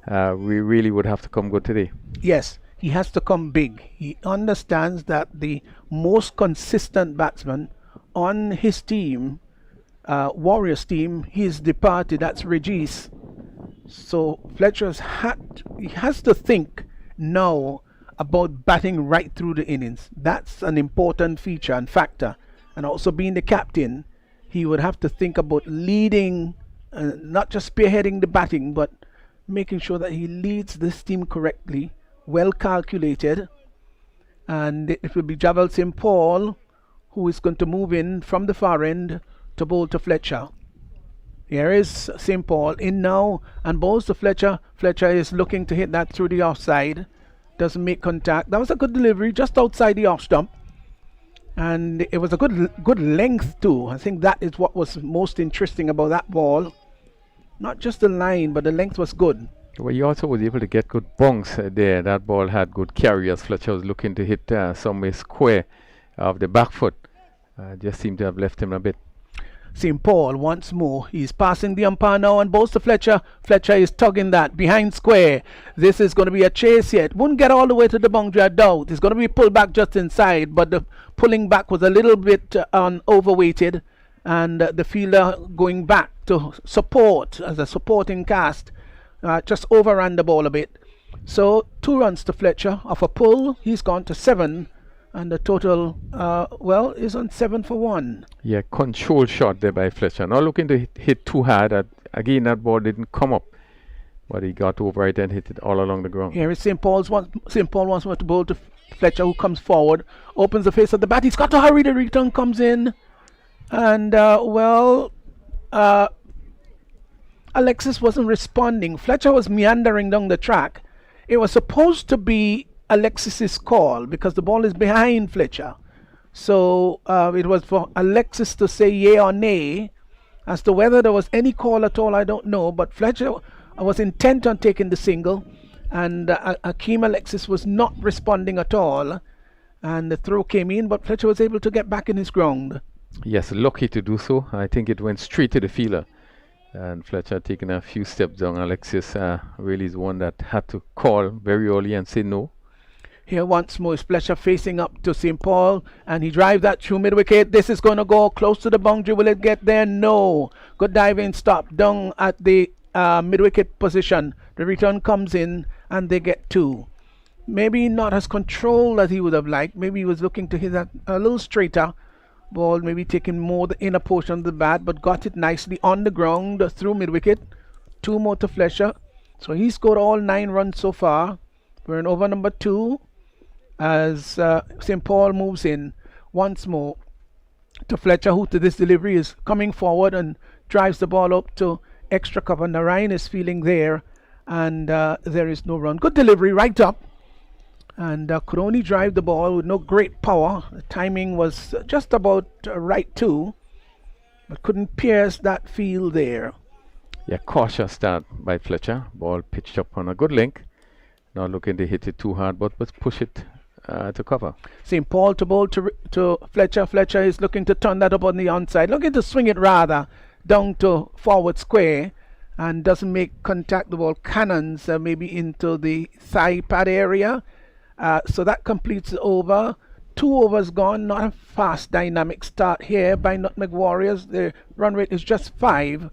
we really would have to come good today. Yes, he has to come big. He understands that the most consistent batsman on his team, Warriors team, he's departed. That's Regis. So Fletcher has to think now about batting right through the innings. That's an important feature and factor. And also being the captain, he would have to think about leading, not just spearheading the batting, but making sure that he leads this team correctly, well calculated. And it will be Javel St. Paul who is going to move in from the far end to bowl to Fletcher. Here is St. Paul in now and bowls to Fletcher. Fletcher is looking to hit that through the offside. Doesn't make contact. That was a good delivery just outside the off stump. and it was a good length too. I think that is what was most interesting about that ball. Not just the line, but the length was good. Well, he also was able to get good bunks there. That ball had good carriers. Fletcher was looking to hit somewhere square of the back foot. Just seemed to have left him a bit. St. Paul once more. He's passing the umpire now and balls to Fletcher. Fletcher is tugging that behind square. This is going to be a chase yet. Wouldn't get all the way to the boundary, I doubt. It's going to be pulled back just inside, but the pulling back was a little bit overweighted, and the fielder going back to support as a supporting cast just overran the ball a bit. So 2 runs to Fletcher off a pull. He's gone to 7. And the total, is on 7 for 1. Yeah, control shot there by Fletcher. Not looking to hit too hard. Again, that ball didn't come up, but he got over it and hit it all along the ground. Here is St. Paul wants to bowl to Fletcher, who comes forward, opens the face of the bat. He's got to hurry. The return comes in, and Alexis wasn't responding. Fletcher was meandering down the track. It was supposed to be Alexis's call because the ball is behind Fletcher, so it was for Alexis to say yay or nay. As to whether there was any call at all, I don't know, but Fletcher was intent on taking the single, and Akeem Alexis was not responding at all, and the throw came in, but Fletcher was able to get back in his ground. Yes, lucky to do so. I think it went straight to the fielder, and Fletcher taking a few steps down. Alexis really is one that had to call very early and say no. Here once more is Fletcher facing up to St. Paul, and he drives that through mid-wicket. This is going to go close to the boundary. Will it get there? No. Good diving stop down at the mid-wicket position. The return comes in, and they get 2. Maybe not as controlled as he would have liked. Maybe he was looking to hit that a little straighter ball, maybe taking more the inner portion of the bat, but got it nicely on the ground through mid-wicket. 2 more to Fletcher. So he scored all 9 runs so far. We're in over number 2. As St. Paul moves in once more to Fletcher, who to this delivery is coming forward and drives the ball up to extra cover. Narayan is feeling there, and there is no run. Good delivery right up, and could only drive the ball with no great power. The timing was just about right too, but couldn't pierce that field there. Yeah, cautious start by Fletcher. Ball pitched up on a good link. Not looking to hit it too hard, but push it to cover. St. Paul to bowl to Fletcher. Fletcher is looking to turn that up on the onside, looking to swing it rather down to forward square, and doesn't make contact. The ball cannons maybe into the thigh pad area. So that completes the over. 2 overs gone. Not a fast dynamic start here by Nutmeg Warriors. The run rate is just 5.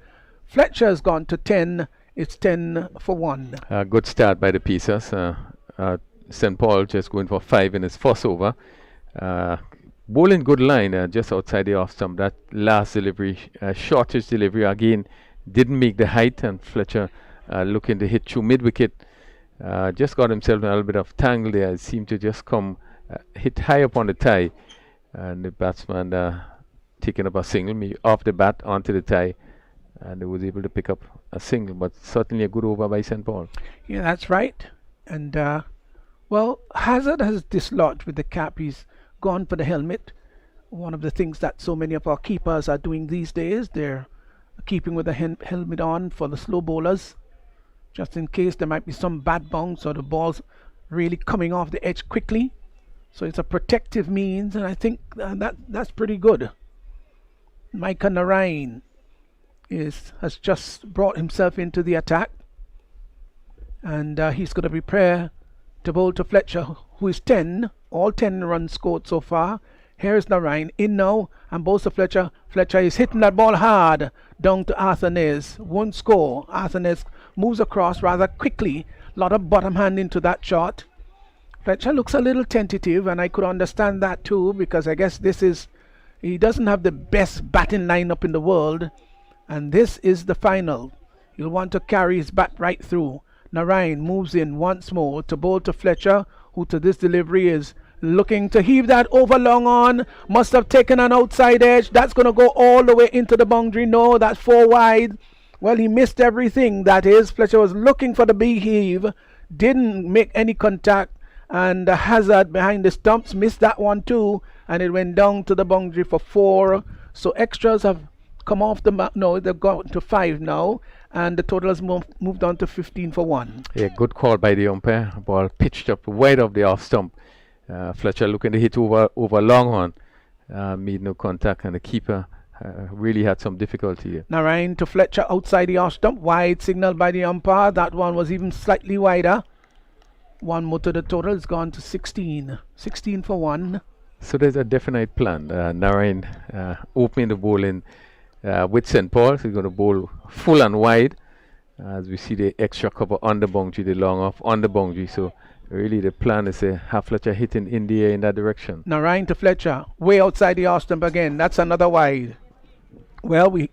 Fletcher has gone to 10. It's 10 for 1. Good start by the Pacers. St. Paul just going for 5 in his first over. Bowling good line just outside the off stump. That last delivery, shortish delivery again, didn't make the height, and Fletcher looking to hit through mid-wicket. Just got himself in a little bit of tangle there. It seemed to just come hit high up on the tie, and the batsman taking up a single, maybe off the bat onto the tie, and he was able to pick up a single, but certainly a good over by St. Paul. Yeah, that's right. And Hazard has dislodged with the cap. He's gone for the helmet. One of the things that so many of our keepers are doing these days, they're keeping with the helmet on for the slow bowlers, just in case there might be some bad bounce or the ball's really coming off the edge quickly. So it's a protective means, and I think that's pretty good. Micah Narayan has just brought himself into the attack, and he's going to prepare to bowl to Fletcher, who is 10. All 10 runs scored so far. Here is Narayan in now, and bowls to Fletcher. Fletcher is hitting that ball hard down to Arthur Nez. Won't score. Arthur Nez moves across rather quickly. A lot of bottom hand into that shot. Fletcher looks a little tentative, and I could understand that too, because I guess he doesn't have the best batting lineup in the world, and this is the final. He'll want to carry his bat right through. Narayan moves in once more to bowl to Fletcher, who to this delivery is looking to heave that over long on. Must have taken an outside edge. That's going to go all the way into the boundary. No, that's 4 wide. Well, he missed everything. That is, Fletcher was looking for the big heave, didn't make any contact, And Hazard behind the stumps missed that one too, and it went down to the boundary for 4. So extras have come off the mark. No, they've gone to 5 now, and the total has moved on to 15 for 1. Yeah, good call by the umpire. Ball pitched up wide of the off stump. Fletcher looking to hit over Longhorn. Made no contact, and the keeper really had some difficulty here. Narayan to Fletcher outside the off stump. Wide signal by the umpire. That one was even slightly wider. 1 more to the total. It's gone to 16. 16 for 1. So there's a definite plan. Narayan opening the bowling with St. Paul. So he's going to bowl full and wide. As we see the extra cover on the boundary, the long off on the boundary. So really the plan is to have Fletcher hitting in the air in that direction. Narayan to Fletcher. Way outside the off stump again. That's another wide. Well, we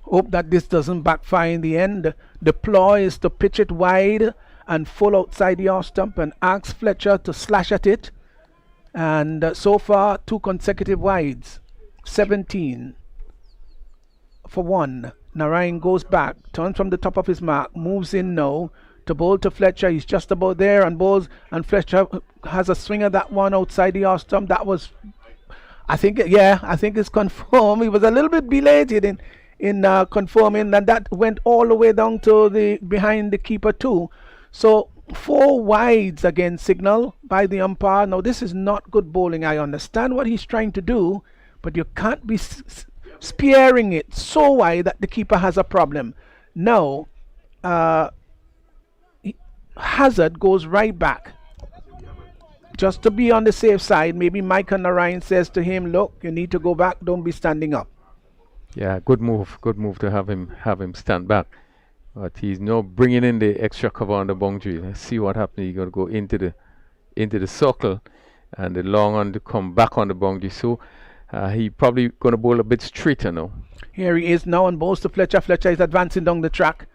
hope that this doesn't backfire in the end. The ploy is to pitch it wide and full outside the off stump and ask Fletcher to slash at it. And so far, 2 consecutive wides. 17 for 1. Narayan goes back, turns from the top of his mark, moves in now to bowl to Fletcher. He's just about there and bowls, and Fletcher has a swing of that one outside the off stump. That was, I think it's confirmed. He was a little bit belated in confirming, and that went all the way down to the behind the keeper too. So 4 wides again signal by the umpire. Now this is not good bowling. I understand what he's trying to do, but you can't be spearing it so wide that the keeper has a problem. Now Hazard goes right back just to be on the safe side. Maybe Michael Narayan says to him, look, you need to go back, don't be standing up. Yeah, good move to have him stand back. But he's now bringing in the extra cover on the boundary. Let's see what happens. He's going to go into the circle, and the long on to come back on the boundary. So he probably going to bowl a bit straighter now. Here he is now on balls to Fletcher. Fletcher is advancing down the track,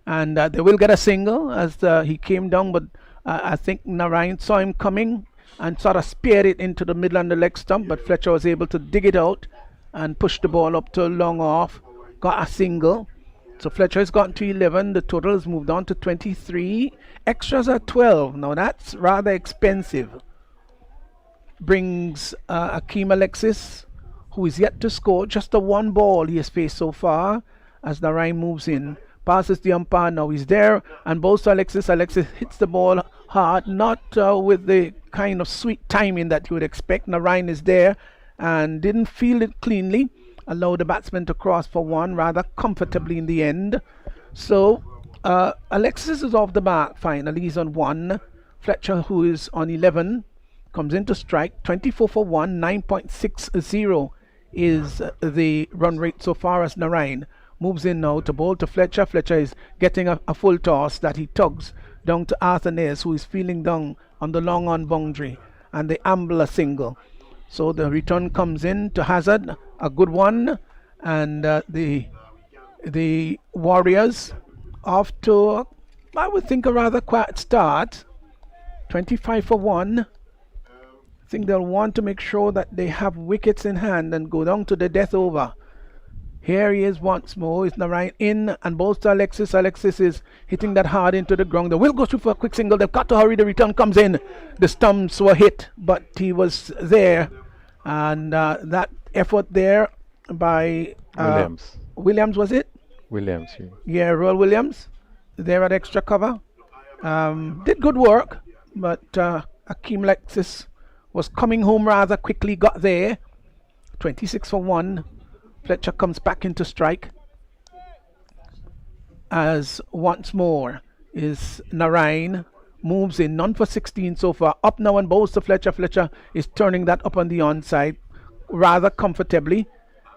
and they will get a single as he came down. But I think Narayan saw him coming and sort of speared it into the middle and the leg stump. But Fletcher was able to dig it out and push the ball up to long off. Got a single. So Fletcher has gotten to 11. The total has moved on to 23. Extras are 12. Now that's rather expensive. Brings Akeem Alexis, who is yet to score. Just the 1 ball he has faced so far as Narayan moves in. Passes the umpire. Now he's there and bowls to Alexis. Alexis hits the ball hard, not with the kind of sweet timing that you would expect. Narayan is there and didn't field it cleanly. Allowed the batsman to cross for 1 rather comfortably in the end. So Alexis is off the mark finally. He's on 1. Fletcher, who is on 11, comes into strike. 24 for 1. 9.60 is the run rate so far as Narayan moves in now to bowl to Fletcher. Fletcher is getting a full toss that he tugs down to Arthur Nares, who is feeling down on the long on boundary, and they amble a single. So the return comes in to Hazard, a good one, and the Warriors off to, I would think, a rather quiet start. 25 for 1. I think they'll want to make sure that they have wickets in hand and go down to the death over. Here he is once more. Is Narayan in and bowls to Alexis. Alexis is hitting that hard into the ground. They will go through for a quick single. They've got to hurry. The return comes in. The stumps were hit, but he was there. And that effort there by Williams, was it? Williams, yeah, Royal Williams there at extra cover. Did good work, but Akeem Alexis was coming home rather quickly, got there. 26 for 1. Fletcher comes back into strike as once more is Narayan moves in. None for 16 so far. Up now and bowls to Fletcher. Fletcher is turning that up on the onside rather comfortably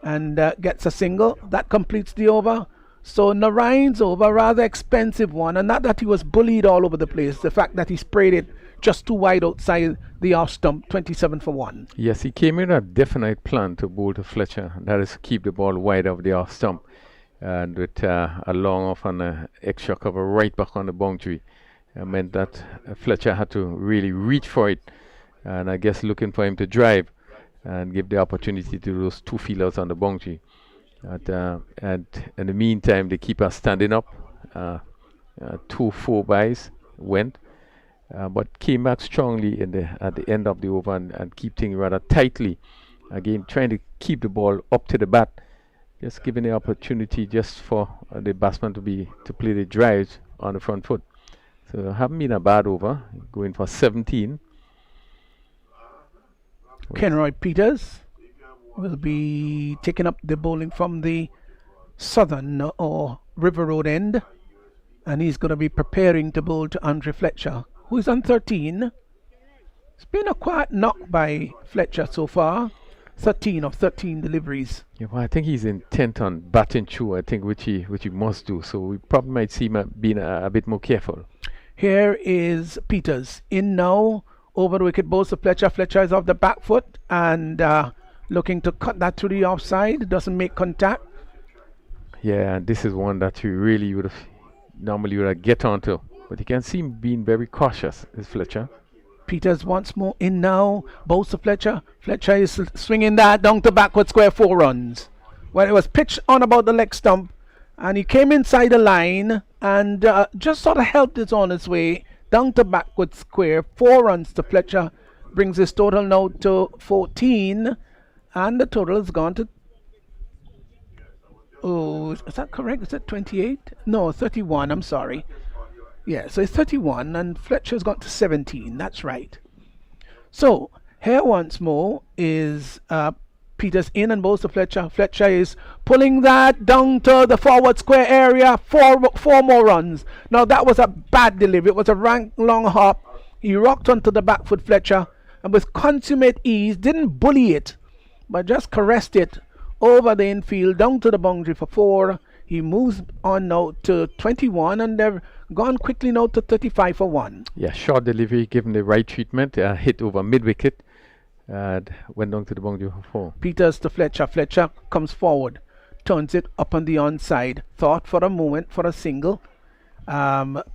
and gets a single. That completes the over. So Narayan's over, rather expensive one, and not that he was bullied all over the place. The fact that he sprayed it just too wide outside the off stump. 27 for 1. Yes, he came in a definite plan to bowl to Fletcher. That is to keep the ball wide of the off stump, and with a long off and an extra cover right back on the boundary. It meant that Fletcher had to really reach for it, and I guess looking for him to drive and give the opportunity to those 2 fielders on the boundary. And in the meantime, the keeper standing up. 2 4 byes went, but came back strongly at the end of the over and keep things rather tightly. Again, trying to keep the ball up to the bat, just giving the opportunity just for the batsman to play the drives on the front foot. So haven't been a bad over, going for 17. Kenroy Peters will be taking up the bowling from the southern or River Road end, and he's going to be preparing to bowl to Andre Fletcher, who is on 13. It's been a quiet knock by Fletcher so far. 13 of 13 deliveries. Yeah, well, I think he's intent on batting through, I think, which he must do. So we probably might see him being a bit more careful. Here is Peters in now. Over the wicket bowls to Fletcher. Fletcher is off the back foot and looking to cut that to the offside. Doesn't make contact. Yeah, and this is one that you really would have get onto. But you can see him being very cautious, is Fletcher. Peters once more in now. Bowls to Fletcher. Fletcher is swinging that down to backward square, 4 runs. Well, it was pitched on about the leg stump, and he came inside the line and just sort of helped it on its way down to backward square. 4 runs to Fletcher. Brings his total now to 14, and the total has gone to... Oh, is that correct? Is that 28? No, 31, I'm sorry. Yeah, so it's 31 and Fletcher's got to 17. That's right. So here once more is Peters in and bowls to Fletcher. Fletcher is pulling that down to the forward square area. Four more runs. Now that was a bad delivery. It was a long hop. He rocked onto the back foot, Fletcher, and with consummate ease, didn't bully it, but just caressed it over the infield down to the boundary for 4. He moves on now to 21, and they've gone quickly now to 35 for 1. Yeah, short delivery, given the right treatment, hit over mid-wicket, went down to the boundary for 4. Peters to Fletcher. Fletcher comes forward, turns it up on the onside. Thought for a moment for a single.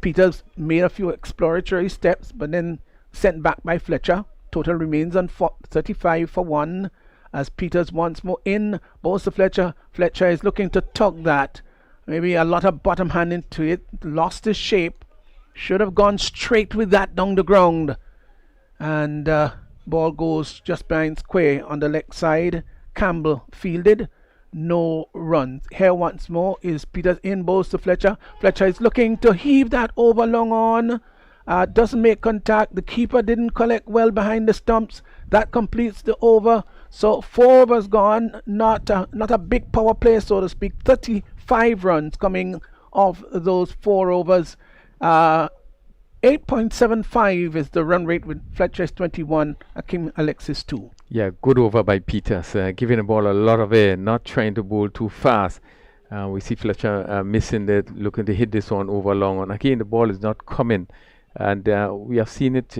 Peters made a few exploratory steps, but then sent back by Fletcher. Total remains on 35 for 1. As Peters once more in, bowls to Fletcher. Fletcher is looking to tug that. Maybe a lot of bottom hand into it. Lost his shape. Should have gone straight with that down the ground. And ball goes just behind square on the leg side. Campbell fielded. No runs. Here once more is Peters in, bowls to Fletcher. Fletcher is looking to heave that over long on. Doesn't make contact. The keeper didn't collect well behind the stumps. That completes the over. So 4 overs gone. Not a big power play, so to speak. 35 runs coming off those 4 overs. 8.75 is the run rate with Fletcher's 21, Akim Alexis 2. Yeah, good over by Peters, giving the ball a lot of air, not trying to bowl too fast. We see Fletcher missing that, looking to hit this one over long on. Again, the ball is not coming, and we have seen it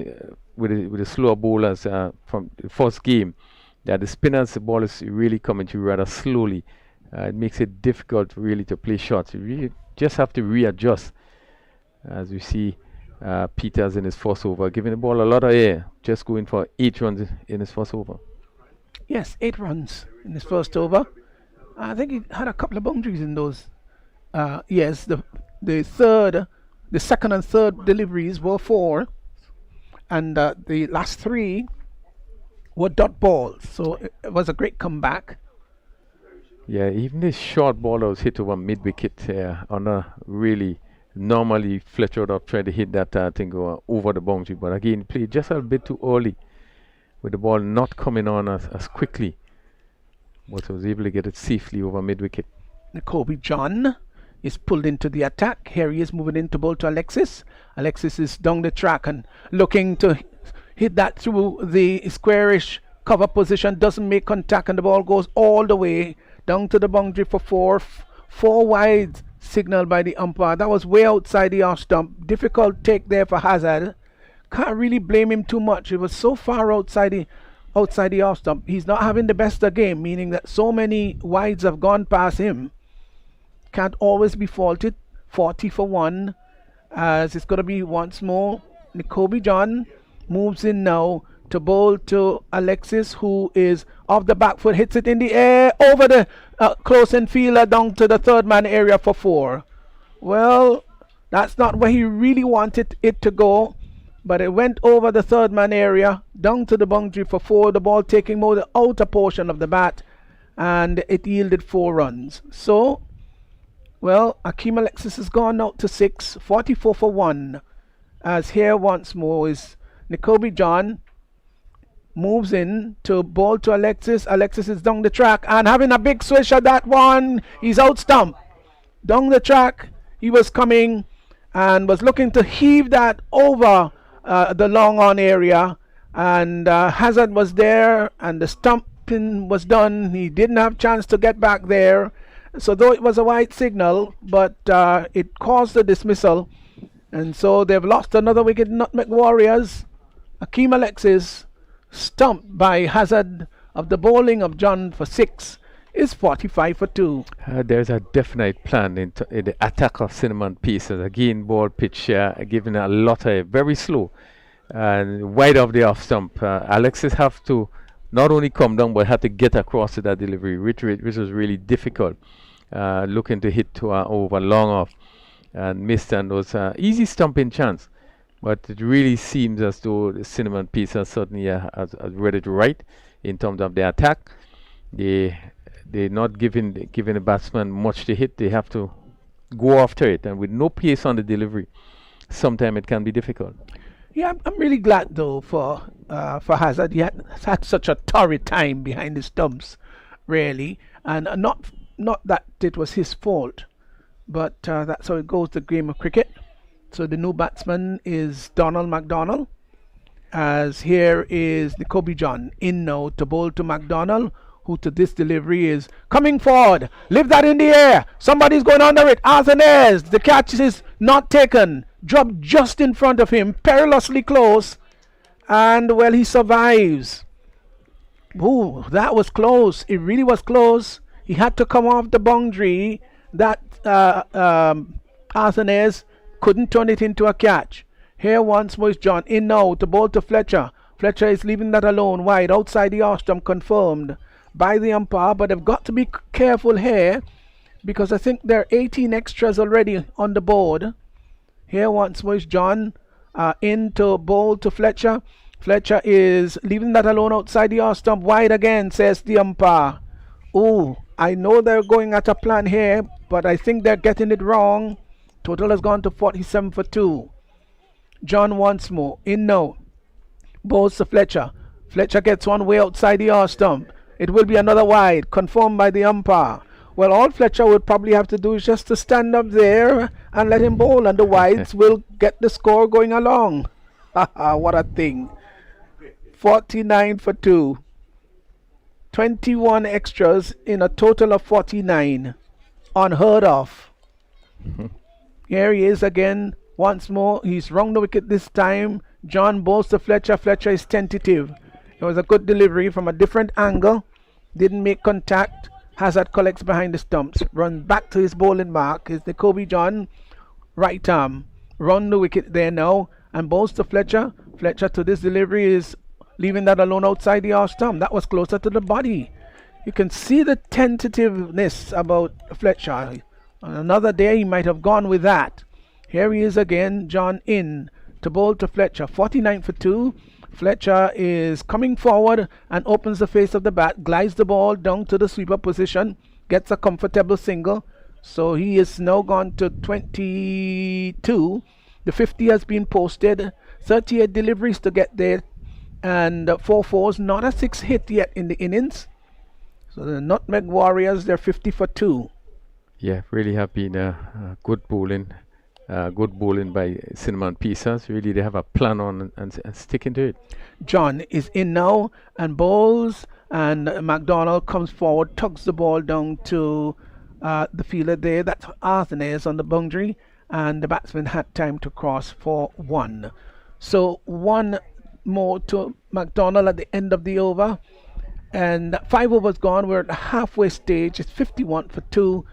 with the slower bowlers from the first game. That the spinners, the ball is really coming to rather slowly. It makes it difficult really to play shots. You really just have to readjust, as we see Peters in his first over, giving the ball a lot of air, just going for 8 runs in his first over. Yes, 8 runs in his first over. I think he had a couple of boundaries in those. Yes, the second and third deliveries were 4, and the last 3 were dot balls. So it was a great comeback. Yeah, even this short ball that was hit over mid-wicket on a really... Normally, Fletcher would have tried to hit that thing over the boundary, but again, played just a bit too early with the ball not coming on as quickly. But was able to get it safely over mid-wicket. Kobe John is pulled into the attack. Here he is moving in to bowl to Alexis. Alexis is down the track and looking to hit that through the squarish cover position. Doesn't make contact, and the ball goes all the way down to the boundary for 4. 4 wide. Signaled by the umpire. That was way outside the off stump. Difficult take there for Hazard. Can't really blame him too much. It was so far outside the off stump. He's not having the best of game, meaning that so many wides have gone past him. Can't always be faulted. 40 for 1. As it's going to be once more. Kobe John moves in now to bowl to Alexis, who is off the back foot, hits it in the air over the close in fielder down to the third man area for 4. Well, that's not where he really wanted it to go, but it went over the third man area, down to the boundary for 4, the ball taking more the outer portion of the bat, and it yielded 4 runs. So, well, Akeem Alexis has gone out to 6, 44 for 1, as here once more is Nicobe John, moves in to ball to Alexis. Alexis is down the track and having a big swish at that one. He's out stump. Down the track, he was coming and was looking to heave that over the long on area. And Hazard was there and the stumping was done. He didn't have chance to get back there. So though it was a white signal, but it caused a dismissal. And so they've lost another wicket. Nutmeg Warriors. Akeem Alexis, stumped by Hazard of the bowling of John for 6, is 45 for 2. There's a definite plan in the attack of Cinnamon Pieces. Again, ball pitch giving a lot of very slow and wide of the off stump. Alexis have to not only come down but have to get across to that delivery, which was really difficult. Looking to hit to over long off and missed, and was easy stumping chance. But it really seems as though the Cinnamon Pieces certainly has read it right in terms of the attack. They're not giving the batsman much to hit. They have to go after it, and with no pace on the delivery, sometimes it can be difficult. Yeah, I'm really glad though for Hazard. He has had such a torrid time behind the stumps, really, and not that it was his fault, but that's how it goes. The game of cricket. So the new batsman is Donald McDonald, as here is Nicobe John in now to bowl to McDonald, who to this delivery is coming forward. Lift that in the air. Somebody's going under it. Arzenez. The catch is not taken. Dropped just in front of him. Perilously close. And well, he survives. Ooh, that was close. It really was close. He had to come off the boundary. That Arzenez couldn't turn it into a catch. Here once more is John in now to bowl to Fletcher. Fletcher is leaving that alone wide outside the off stump, confirmed by the umpire, but they've got to be careful here because I think there are 18 extras already on the board. Here once more is John in to bowl to Fletcher. Fletcher is leaving that alone outside the off stump, wide again, says the umpire. Oh, I know they're going at a plan here, but I think they're getting it wrong. Total has gone to 47 for 2. John once more in now. Bowls to Fletcher. Fletcher gets one way outside the off stump. It will be another wide, confirmed by the umpire. Well, all Fletcher would probably have to do is just to stand up there and let him bowl, and the wides will get the score going along. What a thing. 49 for 2. 21 extras in a total of 49. Unheard of. Here he is again. Once more, he's wrong the wicket this time. John bowls to Fletcher. Fletcher is tentative. It was a good delivery from a different angle. Didn't make contact. Hazard collects behind the stumps. Runs back to his bowling mark. Is Nicobe John. Right arm. Run the wicket there now. And bowls to Fletcher. Fletcher to this delivery is leaving that alone outside the off stump. That was closer to the body. You can see the tentativeness about Fletcher. On another day, he might have gone with that. Here he is again, John in to bowl to Fletcher. 49 for 2. Fletcher is coming forward and opens the face of the bat, glides the ball down to the sweeper position, gets a comfortable single. So he is now gone to 22. The 50 has been posted. 38 deliveries to get there, and 4 fours. Not a 6 hit yet in the innings. So the Nutmeg Warriors, they're 50 for 2. Yeah, really have been good bowling. Good bowling by Cinnamon Pieces. Really, they have a plan on and sticking to it. John is in now and bowls, and McDonald comes forward, tugs the ball down to the fielder there. That's Arzenez on the boundary, and the batsman had time to cross for 1. So 1 more to McDonald at the end of the over, and 5 overs gone. We're at the halfway stage. It's 51 for 2.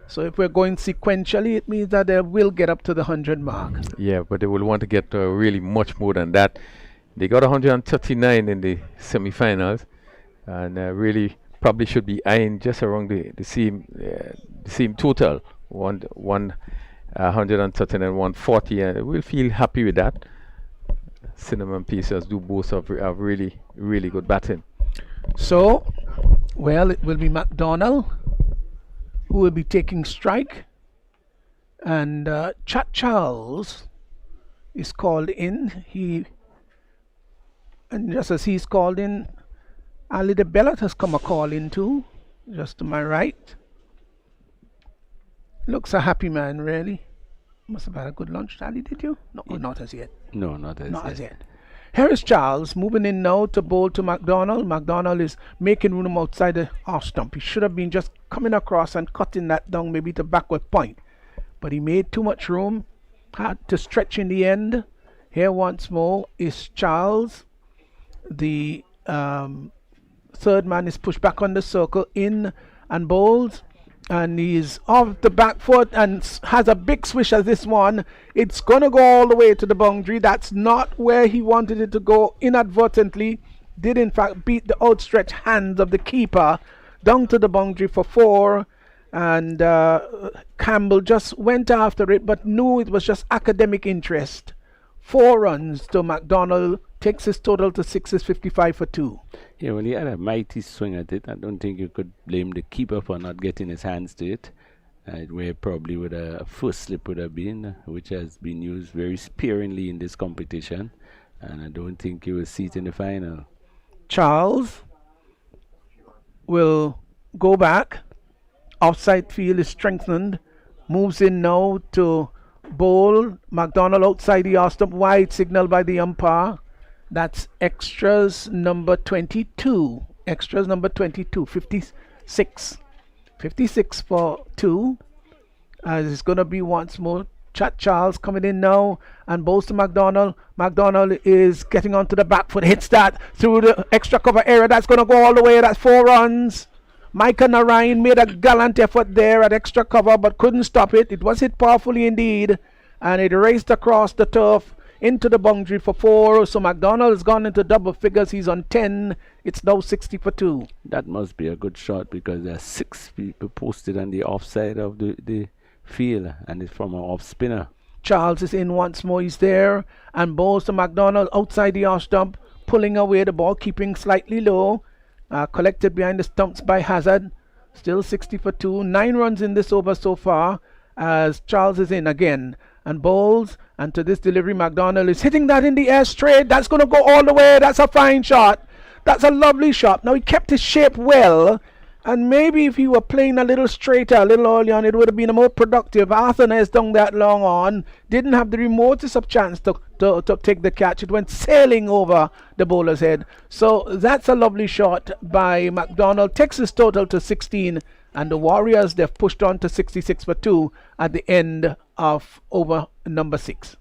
So if we're going sequentially, it means that they will get up to the 100 mark. Yeah, but they will want to get really much more than that. They got 139 in the semi-finals, and really probably should be eyeing just around the same total, 130 and 140, and we'll feel happy with that. Cinnamon Pacers do both have really, really good batting. So, well, it will be McDonald who will be taking strike, and Chat Charles is called in. And just as he's called in, Ali de Bellet has come a call in too, just to my right. Looks a happy man, really. Must have had a good lunch, Ali, did you? No, not as yet. No, not as yet. Harris Charles moving in now to bowl to McDonald. McDonald is making room outside the off stump. He should have been just coming across and cutting that down, maybe to backward point. But he made too much room, had to stretch in the end. Here once more is Charles. The third man is pushed back on the circle, in and bowls. And he's off the back foot and has a big swish as this one. It's going to go all the way to the boundary. That's not where he wanted it to go. Inadvertently did in fact beat the outstretched hands of the keeper down to the boundary for 4. And Campbell just went after it but knew it was just academic interest. 4 runs to McDonald, takes his total to 6, is 55 for 2. Yeah, well, he had a mighty swing at it. I don't think you could blame the keeper for not getting his hands to it. Where probably would a first slip would have been, which has been used very sparingly in this competition. And I don't think you will see it in the final. Charles will go back. Outside field is strengthened. Moves in now to bowl. McDonald outside the off stump, wide signal by the umpire. That's extras number 22. Extras number 22, 56. 56 for 2. It's going to be once more Chat Charles coming in now and bowls to McDonald. McDonald is getting onto the back foot, hits that through the extra cover area. That's going to go all the way. That's 4 runs. Micah Narayan made a gallant effort there at extra cover but couldn't stop it. It was hit powerfully indeed, and it raced across the turf into the boundary for 4. So McDonald has gone into double figures. He's on 10. It's now 60 for 2. That must be a good shot because there are 6 people posted on the offside of the field, and it's from an off spinner. Charles is in once more. He's there and bowls to McDonald outside the off stump, pulling away the ball, keeping slightly low. Collected behind the stumps by Hazard. Still 60 for 2. 9 runs in this over so far as Charles is in again and bowls. And to this delivery, McDonald is hitting that in the air straight. That's going to go all the way. That's a fine shot. That's a lovely shot. Now he kept his shape well. And maybe if he were playing a little straighter, a little early on, it would have been a more productive. Arthur has done that long on. Didn't have the remotest of chance to take the catch. It went sailing over the bowler's head. So that's a lovely shot by McDonald. Takes his total to 16. And the Warriors, they've pushed on to 66 for 2 at the end of over number 6.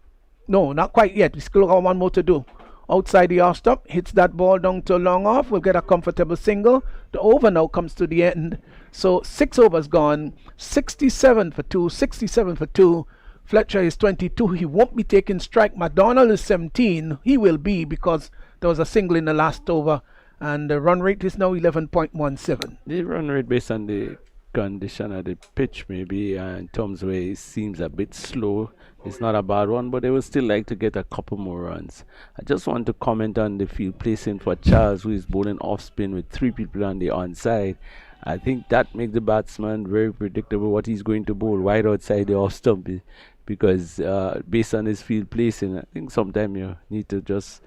No, not quite yet. We still got one more to do. Outside the off stump, hits that ball down to long off. We'll get a comfortable single. The over now comes to the end. So 6 overs gone. 67 for 2. 67 for 2. Fletcher is 22. He won't be taking strike. McDonald is 17. He will be because there was a single in the last over. And the run rate is now 11.17. The run rate based on the condition of the pitch maybe in terms where it seems a bit slow. It's not a bad one, but they would still like to get a couple more runs. I just want to comment on the field placing for Charles, who is bowling off spin with 3 people on the onside. I think that makes the batsman very predictable what he's going to bowl right outside the off stump, because based on his field placing, I think sometimes you need to just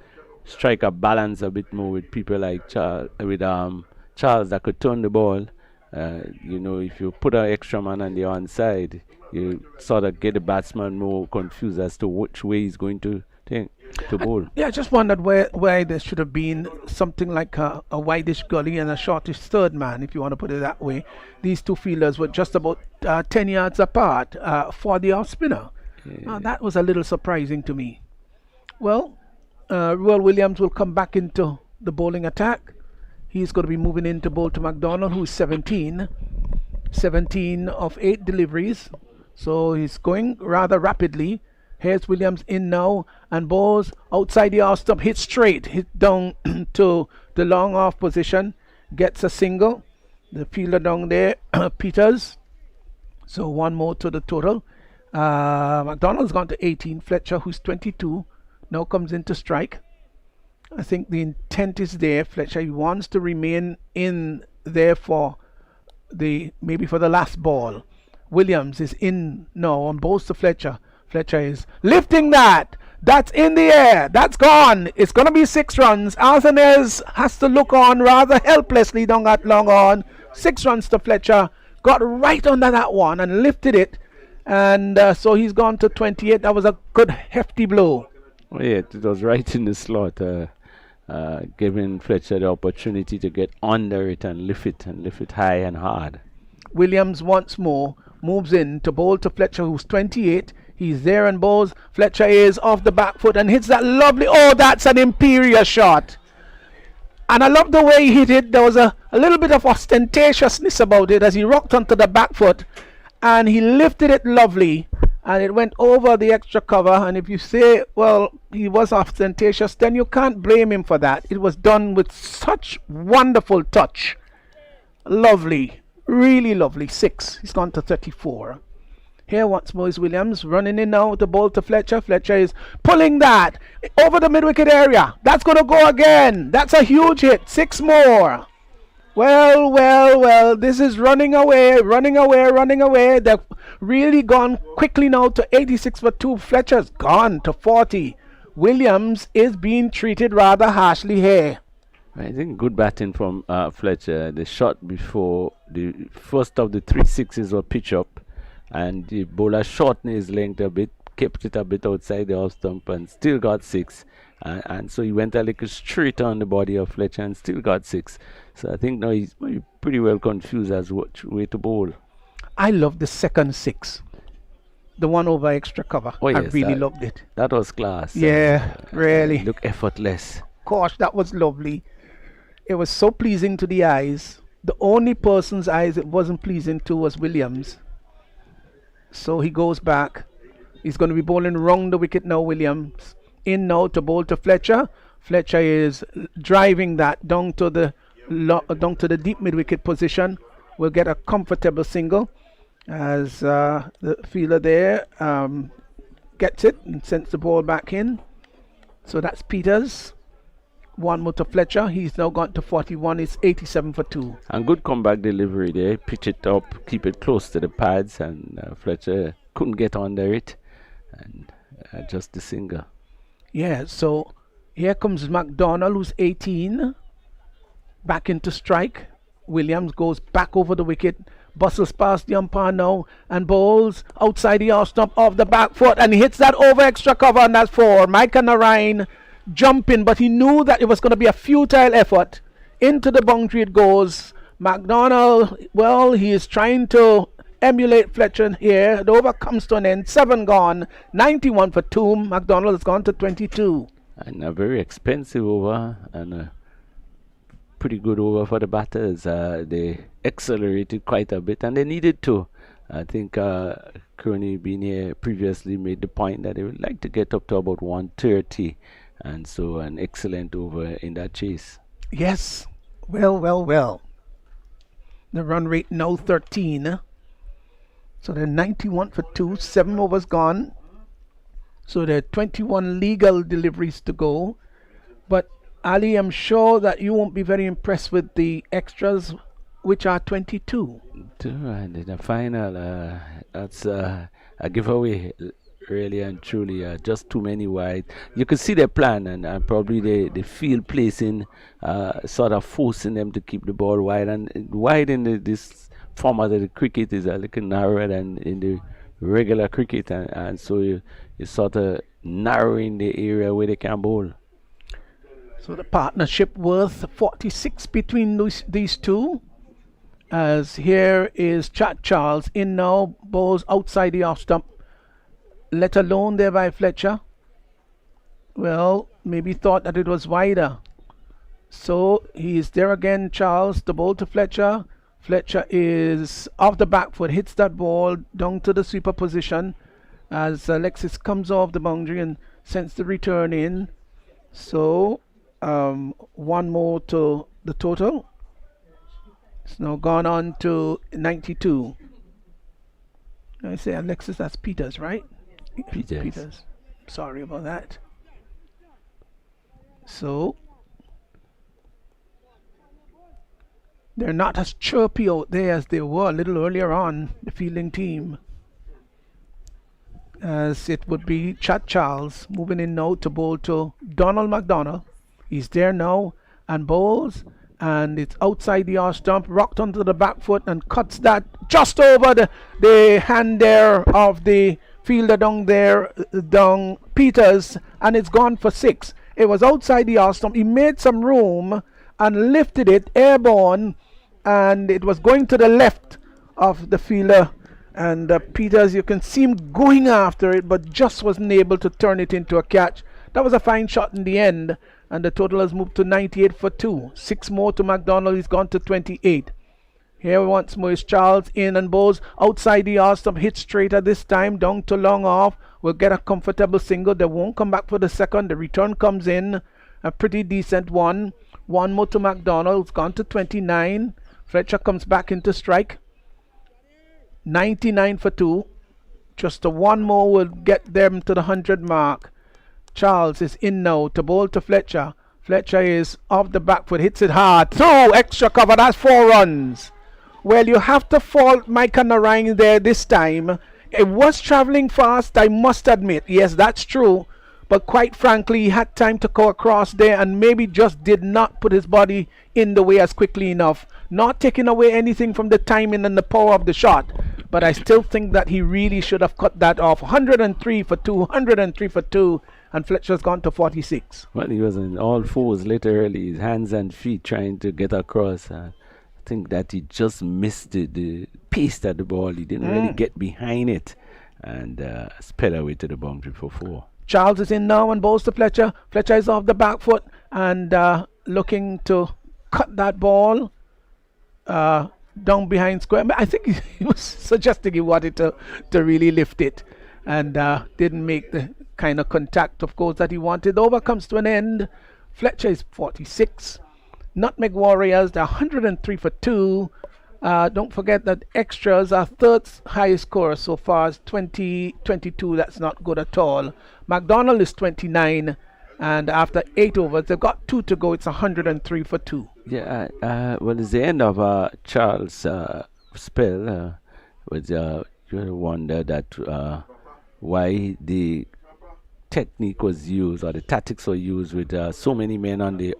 strike a balance a bit more with people like Charles that could turn the ball. If you put an extra man on the onside, you sort of get the batsman more confused as to which way he's going to bowl. I just wondered why there should have been something like a wideish gully and a shortish third man, if you want to put it that way. These 2 fielders were just about 10 yards apart for the off spinner. That was a little surprising to me. Well, Royal Williams will come back into the bowling attack. He's going to be moving in to bowl to McDonald, who's 17 of 8 deliveries. So he's going rather rapidly. Here's Williams in now and bowls outside the off stump, hit straight, hit down to the long off position, gets a single. The fielder down there, Peters. So 1 more to the total. McDonald's gone to 18. Fletcher, who's 22, now comes into strike. I think the intent is there. Fletcher wants to remain in there for maybe for the last ball. Williams is in now on balls to Fletcher. Fletcher is lifting that. That's in the air. That's gone. It's going to be 6 runs. Arsenes has to look on rather helplessly down that long on. 6 runs to Fletcher. Got right under that one and lifted it. And so he's gone to 28. That was a good hefty blow. Oh, yeah, it was right in the slot, giving Fletcher the opportunity to get under it and lift it high and hard. Williams once more moves in to bowl to Fletcher, who's 28. He's there and bowls. Fletcher is off the back foot and hits that lovely. Oh, that's an imperious shot. And I love the way he hit it. There was a little bit of ostentatiousness about it as he rocked onto the back foot. And he lifted it lovely. And it went over the extra cover. And if you say, well, he was ostentatious, then you can't blame him for that. It was done with such wonderful touch. Lovely. Really lovely. 6. He's gone to 34. Here once more is Williams running in now with the ball to Fletcher. Fletcher is pulling that over the mid-wicket area. That's going to go again. That's a huge hit. 6 more. Well. This is running away. They've really gone quickly now to 86 for 2. Fletcher's gone to 40. Williams is being treated rather harshly here. I think good batting from Fletcher. The shot before the first of the 3 sixes were pitch up, and the bowler shortened his length a bit, kept it a bit outside the off stump, and still got 6. And so he went a little straight on the body of Fletcher and still got 6. So I think now he's pretty well confused as which way to bowl. I love the second 6. The one over extra cover. Oh, yes, I really loved it. That was class. Yeah, really. Look effortless. Gosh, that was lovely. It was so pleasing to the eyes. The only person's eyes it wasn't pleasing to was Williams. So he goes back. He's going to be bowling round the wicket now, Williams. In now to bowl to Fletcher. Fletcher is driving that down to the deep mid-wicket position. Will get a comfortable single as the fielder there gets it and sends the ball back in. So that's Peters. 1 more to Fletcher. He's now gone to 41. It's 87 for 2. And good comeback delivery there. Pitch it up, keep it close to the pads, and Fletcher couldn't get under it, and just the single. Yeah, so here comes McDonald, who's 18. Back into strike. Williams goes back over the wicket, bustles past the umpire now, and bowls outside the off stump off the back foot, and he hits that over extra cover, and that's 4. Micah Narayan jumping, but he knew that it was going to be a futile effort. Into the boundary it goes. McDonald, well, he is trying to emulate Fletcher here. The over comes to an end. 7 gone. 91 for 2. McDonald has gone to 22. And a very expensive over, and a pretty good over for the batters. They accelerated quite a bit, and they needed to. I think Kearney being here previously made the point that they would like to get up to about 130. And so an excellent over in that chase. Yes. Well. The run rate now 13. So they're 91 for 2. 7 overs gone. So there are 21 legal deliveries to go. But Ali, I'm sure that you won't be very impressed with the extras, which are 22. And in the final, that's a giveaway. Really and truly, just too many wide. You could see their plan, and probably the field placing sort of forcing them to keep the ball wide. And wide in this format of the cricket is a little narrower than in the regular cricket, and so you're sort of narrowing the area where they can bowl. So the partnership worth 46 between these two. As here is Chat Charles in now, bowls outside the off stump. Let alone there by Fletcher. Well, maybe thought that it was wider. So he is there again, Charles. The ball to Fletcher. Fletcher is off the back foot, hits that ball down to the sweeper position as Alexis comes off the boundary and sends the return in. So 1 more to the total. It's now gone on to 92. I say Alexis, that's Peters, right? Peters. Sorry about that. So they're not as chirpy out there as they were a little earlier on, the fielding team. As it would be Chad Charles moving in now to bowl to Donald McDonald. He's there now and bowls, and it's outside the arse stump, rocked onto the back foot and cuts that just over the hand there of the fielder down there, down Peters, and it's gone for 6. It was outside the arse stump. He made some room and lifted it airborne, and it was going to the left of the fielder. And Peters, you can see him going after it, but just wasn't able to turn it into a catch. That was a fine shot in the end, and the total has moved to 98 for 2. 6 more to McDonald. He's gone to 28. Here once more is Charles in and bowls outside the arse stump, hit straighter this time, down to long off. Will get a comfortable single. They won't come back for the second. The return comes in, a pretty decent one. 1 more to McDonald. It's gone to 29. Fletcher comes back into strike. 99 for 2. Just a 1 more will get them to the 100 mark. Charles is in now to bowl to Fletcher. Fletcher is off the back foot, hits it hard. Through extra cover, that's 4 runs. Well, you have to fault Micah Narang there this time. It was travelling fast, I must admit. Yes, that's true. But quite frankly, he had time to go across there and maybe just did not put his body in the way as quickly enough. Not taking away anything from the timing and the power of the shot. But I still think that he really should have cut that off. 103 for 2, 103 for 2. And Fletcher's gone to 46. Well, he was on all fours literally, his hands and feet trying to get across. I think that he just missed the pace at the ball. He didn't really get behind it and sped away to the boundary for 4. Charles is in now and bowls to Fletcher. Fletcher is off the back foot and looking to cut that ball down behind square. I think he was suggesting he wanted to really lift it and didn't make the kind of contact, of course, that he wanted. Over comes to an end. Fletcher is 46. Nutmeg Warriors, they're 103 for 2. Don't forget that extras are third highest scorer so far, is 22. That's not good at all. McDonald is 29, and after 8 overs, they've got 2 to go. It's 103 for 2. Yeah, well, it's the end of Charles' spell. You wonder that why the technique was used or the tactics were used with so many men on the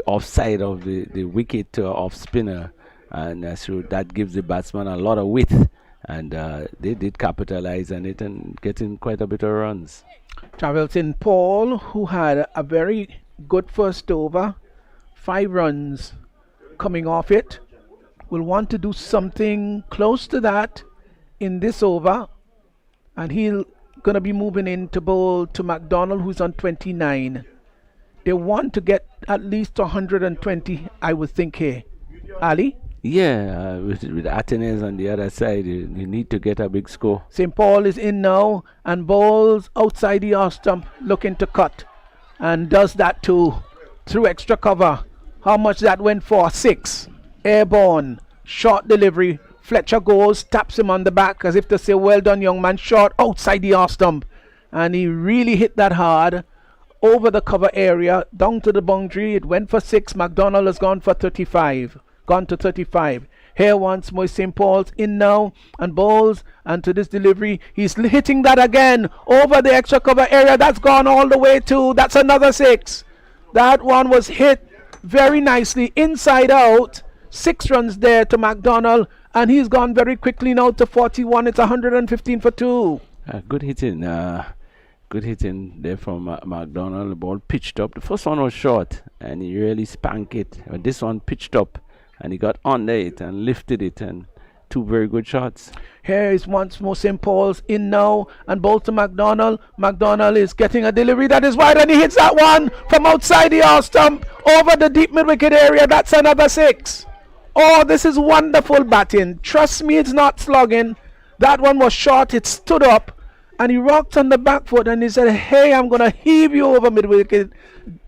offside of the wicket off spinner. And so that gives the batsman a lot of width, and they did capitalize on it and getting quite a bit of runs. Travels in Paul, who had a very good first over, 5 runs coming off it, will want to do something close to that in this over, and he'll gonna be moving in to bowl to McDonald, who's on 29. They want to get at least 120, I would think here. Ali? Yeah, with Athens on the other side, you need to get a big score. St. Paul is in now and bowls outside the off stump, looking to cut, and does that too through extra cover. How much that went for? 6. Airborne, short delivery. Fletcher goes, taps him on the back as if to say, well done, young man. Short outside the off stump, and he really hit that hard over the cover area, down to the boundary. It went for 6. McDonald has gone for 35. Gone to 35. Here once more St. Paul's in now and bowls, and to this delivery he's hitting that again over the extra cover area. That's gone all the way to, that's another 6. That one was hit very nicely inside out. 6 runs there to McDonald, and he's gone very quickly now to 41. It's 115 for 2. Good hitting there from McDonald. The ball pitched up. The first one was short and he really spanked it, but this one pitched up and he got under it and lifted it, and 2 very good shots. Here is once more St. Paul's in now and bowls to McDonald. McDonald is getting a delivery that is wide, and he hits that one from outside the off stump over the deep mid-wicket area. That's another 6. Oh, this is wonderful batting. Trust me, it's not slugging. That one was short. It stood up and he rocked on the back foot and he said, hey, I'm going to heave you over mid-wicket.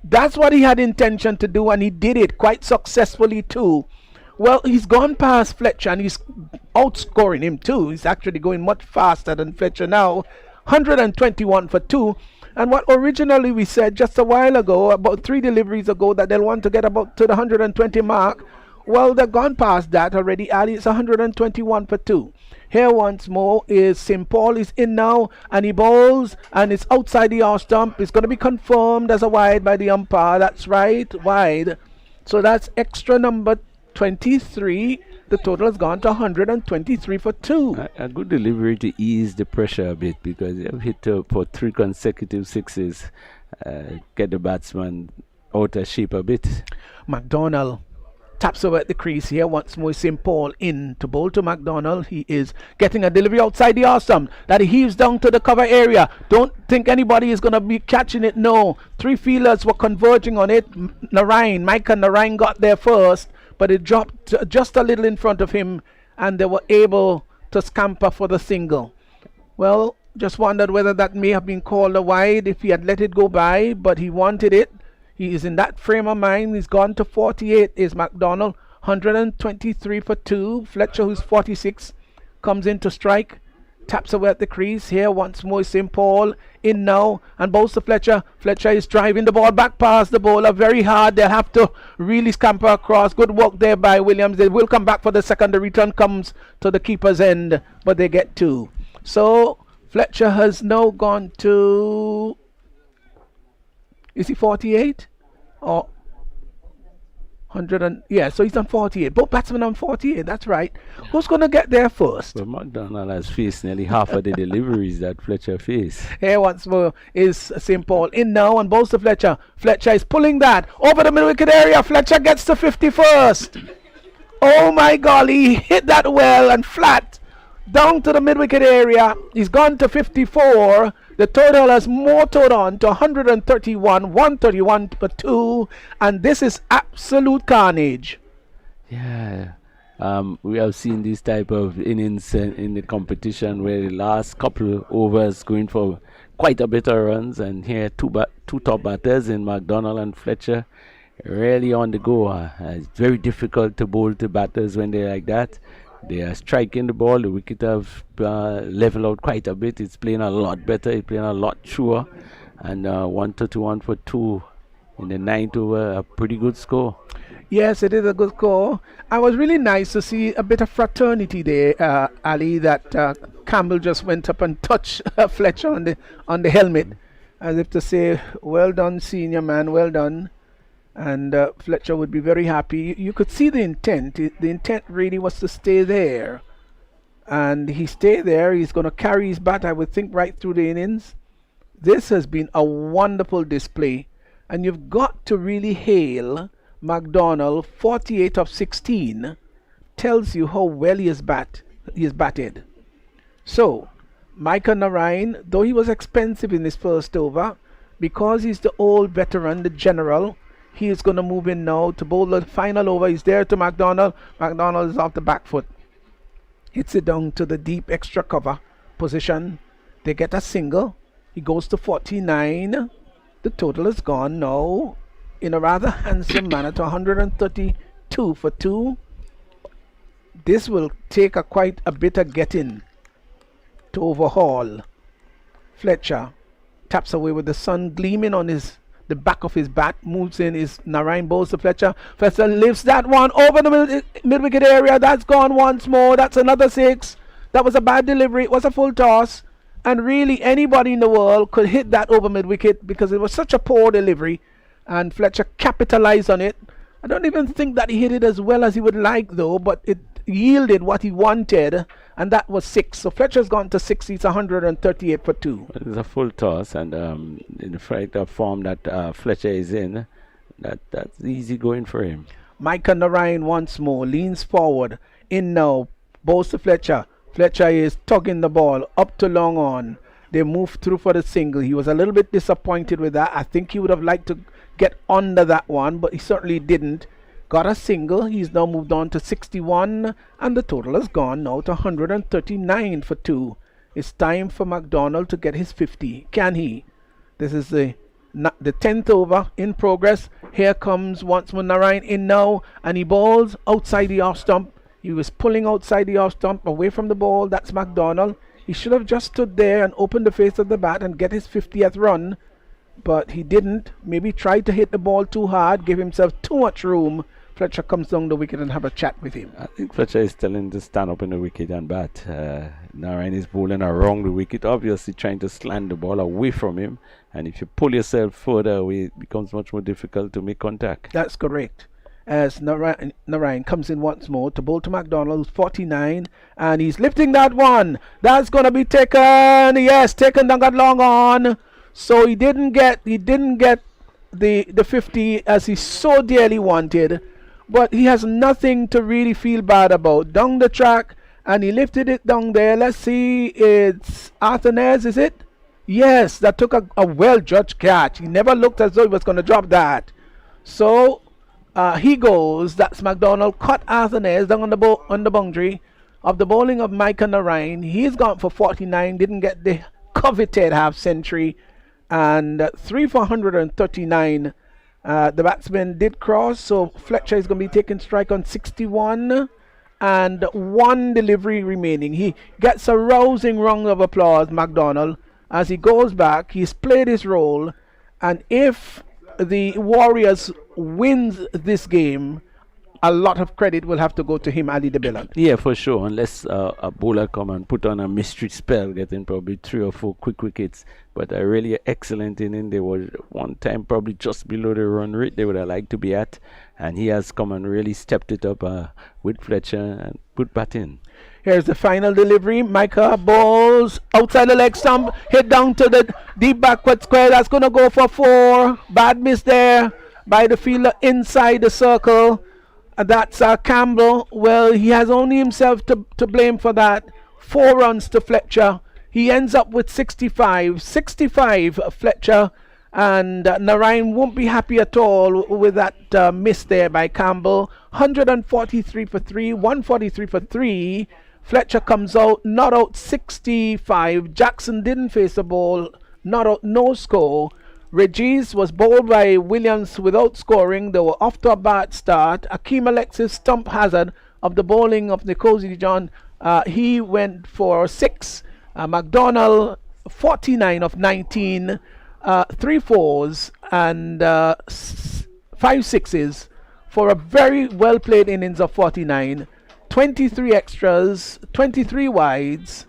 That's what he had intention to do, and he did it quite successfully too. Well, he's gone past Fletcher and he's outscoring him too. He's actually going much faster than Fletcher now. 121 for 2. And what originally we said just a while ago, about 3 deliveries ago, that they'll want to get about to the 120 mark, well, they've gone past that already, Ali. It's 121 for 2. Here once more is St. Paul is in now, and he bowls, and it's outside the off stump. It's going to be confirmed as a wide by the umpire. That's right, wide. So that's extra number 23. The total has gone to 123 for 2. A good delivery to ease the pressure a bit, because they've hit for 3 consecutive sixes. Get the batsman out of shape a bit. McDonald taps over at the crease here once more. St. Paul in to bowl to McDonald. He is getting a delivery outside the off stump that he heaves down to the cover area. Don't think anybody is going to be catching it. No. 3 fielders were converging on it. Micah Narain got there first, but it dropped just a little in front of him, and they were able to scamper for the single. Well, just wondered whether that may have been called a wide if he had let it go by, but he wanted it. He is in that frame of mind. He's gone to 48 is McDonald. 123 for 2. Fletcher, who's 46, comes in to strike. Taps away at the crease. Here once more St. Paul in now, and bowls to Fletcher. Fletcher is driving the ball back past the bowler very hard. They'll have to really scamper across. Good work there by Williams. They will come back for the second. The return comes to the keeper's end, but they get 2. So Fletcher has now gone to... Is he 48? Or 100 and... Yeah, so he's on 48. Both batsmen on 48, that's right. Who's going to get there first? Well, McDonald has faced nearly half of the deliveries that Fletcher faced. Here once more is St. Paul in now, and bowls to Fletcher. Fletcher is pulling that over the mid-wicket area. Fletcher gets to 51st. Oh my golly, he hit that well and flat down to the mid-wicket area. He's gone to 54. The total has motored on to 131 for 2, and this is absolute carnage. Yeah, we have seen this type of innings in the competition where the last couple overs going for quite a bit of runs, and here two top batters in McDonald and Fletcher really on the go. It's very difficult to bowl to batters when they're like that. They are striking the ball. The wicket have leveled out quite a bit. It's playing a lot better. It's playing a lot truer. And 131 for 2 in the 9th over. A pretty good score. Yes, it is a good score. It was really nice to see a bit of fraternity there, Ali, that Campbell just went up and touched Fletcher on the helmet, as if to say, well done, senior man, well done. And Fletcher would be very happy. You could see the intent. The intent really was to stay there. And he stayed there. He's going to carry his bat, I would think, right through the innings. This has been a wonderful display. And you've got to really hail McDonald. 48 of 16 tells you how well he has batted. So, Micah Narain, though he was expensive in his first over, because he's the old veteran, the general, he is going to move in now to bowl the final over. He's there to McDonald. McDonald is off the back foot. Hits it down to the deep extra cover position. They get a single. He goes to 49. The total is gone now in a rather handsome manner to 132 for 2. This will take quite a bit of getting to overhaul. Fletcher taps away with the sun gleaming on the back of his bat, moves in, is Narain bowls to Fletcher. Fletcher lifts that one over the mid-wicket area. That's gone once more. That's another 6. That was a bad delivery. It was a full toss. And really anybody in the world could hit that over mid-wicket because it was such a poor delivery. And Fletcher capitalized on it. I don't even think that he hit it as well as he would like though, but it yielded what he wanted, and that was 6. So Fletcher's gone to 6. He's 138 for 2. It's a full toss, and in the fight of form that Fletcher is in, that's easy going for him. Micah Narain once more leans forward, in now, bowls to Fletcher. Fletcher is tugging the ball up to long on. They move through for the single. He was a little bit disappointed with that. I think he would have liked to get under that one, but he certainly didn't. Got a single. He's now moved on to 61, and the total has gone now to 139 for 2. It's time for McDonald to get his 50. Can he? This is the 10th over in progress. Here comes once more Narain in now, and he bowls outside the off stump. He was pulling outside the off stump away from the ball. That's McDonald. He should have just stood there and opened the face of the bat and get his 50th run, but he didn't. Maybe tried to hit the ball too hard, give himself too much room. Fletcher comes down the wicket and have a chat with him. I think Fletcher is telling to stand up in the wicket and bat. Narayan is bowling around the wicket, obviously trying to slant the ball away from him. And if you pull yourself further away, it becomes much more difficult to make contact. That's correct. As Narayan comes in once more to bowl to McDonald, who's 49, and he's lifting that one. That's going to be taken. Yes, taken down, got long on. So he didn't get the 50 as he so dearly wanted. But he has nothing to really feel bad about. Down the track, and he lifted it down there. Let's see, it's Arthanez, is it? Yes, that took a well-judged catch. He never looked as though he was going to drop that. So he goes. That's McDonald. Caught Arthanez down on the boundary of the bowling of Micah Narayan. He's gone for 49. Didn't get the coveted half-century. And 3 for 139. The batsman did cross, so Fletcher is going to be taking strike on 61 and one delivery remaining. He gets a rousing round of applause, McDonald, as he goes back. He's played his role, and if the Warriors wins this game, a lot of credit will have to go to him, Ali de Billan. Yeah, for sure. Unless a bowler come and put on a mystery spell, getting probably 3 or 4 quick wickets. But a really excellent inning. They were one time probably just below the run rate they would have liked to be at. And he has come and really stepped it up with Fletcher and put bat in. Here's the final delivery. Micah bowls outside the leg stump. Hit down to the deep backward square. That's going to go for 4. Bad miss there by the fielder inside the circle. That's Campbell. Well, he has only himself to blame for that. 4 runs to Fletcher. He ends up with 65. 65 Fletcher. And Narayan won't be happy at all with that miss there by Campbell. 143 for 3. 143 for 3. Fletcher comes out, not out 65. Jackson didn't face the ball. Not out, no score. Regis was bowled by Williams without scoring. They were off to a bad start. Akeem Alexis stump hazard of the bowling of Nkosi John. He went for 6. McDonald 49 of 19. 3 fours and 5 sixes for a very well played innings of 49. 23 extras, 23 wides.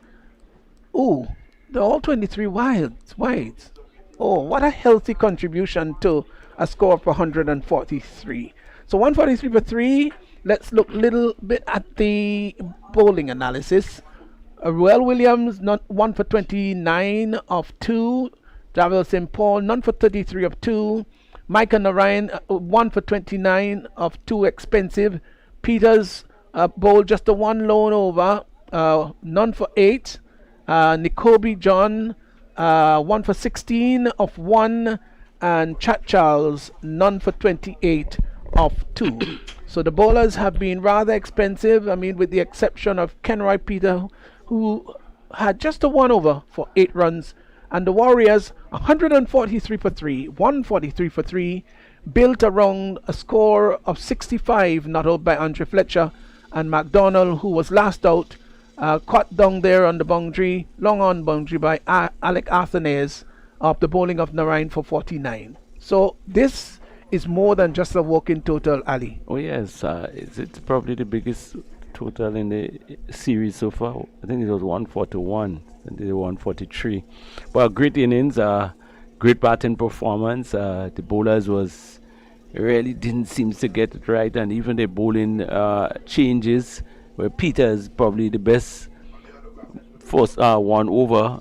Ooh, they're all 23 wides. Oh, what a healthy contribution to a score of 143. So 143 for 3. Let's look a little bit at the bowling analysis. Ruel Williams, 1 for 29 of 2. Javel St. Paul, none for 33 of 2. Micah Narayan, 1 for 29 of 2 expensive. Peters bowled just a 1 lone over, none for 8. Nikobi John, 1 for 16 of 1. And Chat Charles, none for 28 of 2. So the bowlers have been rather expensive. I mean, with the exception of Kenroy Peter, who had just a 1 over for 8 runs. And the Warriors, 143 for 3, 143 for 3, built around a score of 65, not out by Andre Fletcher. And McDonald, who was last out, caught down there on the boundary, long on boundary by Alec Arthanez of the bowling of Narayan for 49. So this is more than just a walk-in total, Ali. Oh yes, it's probably the biggest total in the series so far. I think it was 141. And they were 143. But great innings, great batting performance. The bowlers really didn't seem to get it right, and even the bowling changes, where Peter is probably the best first 1 over,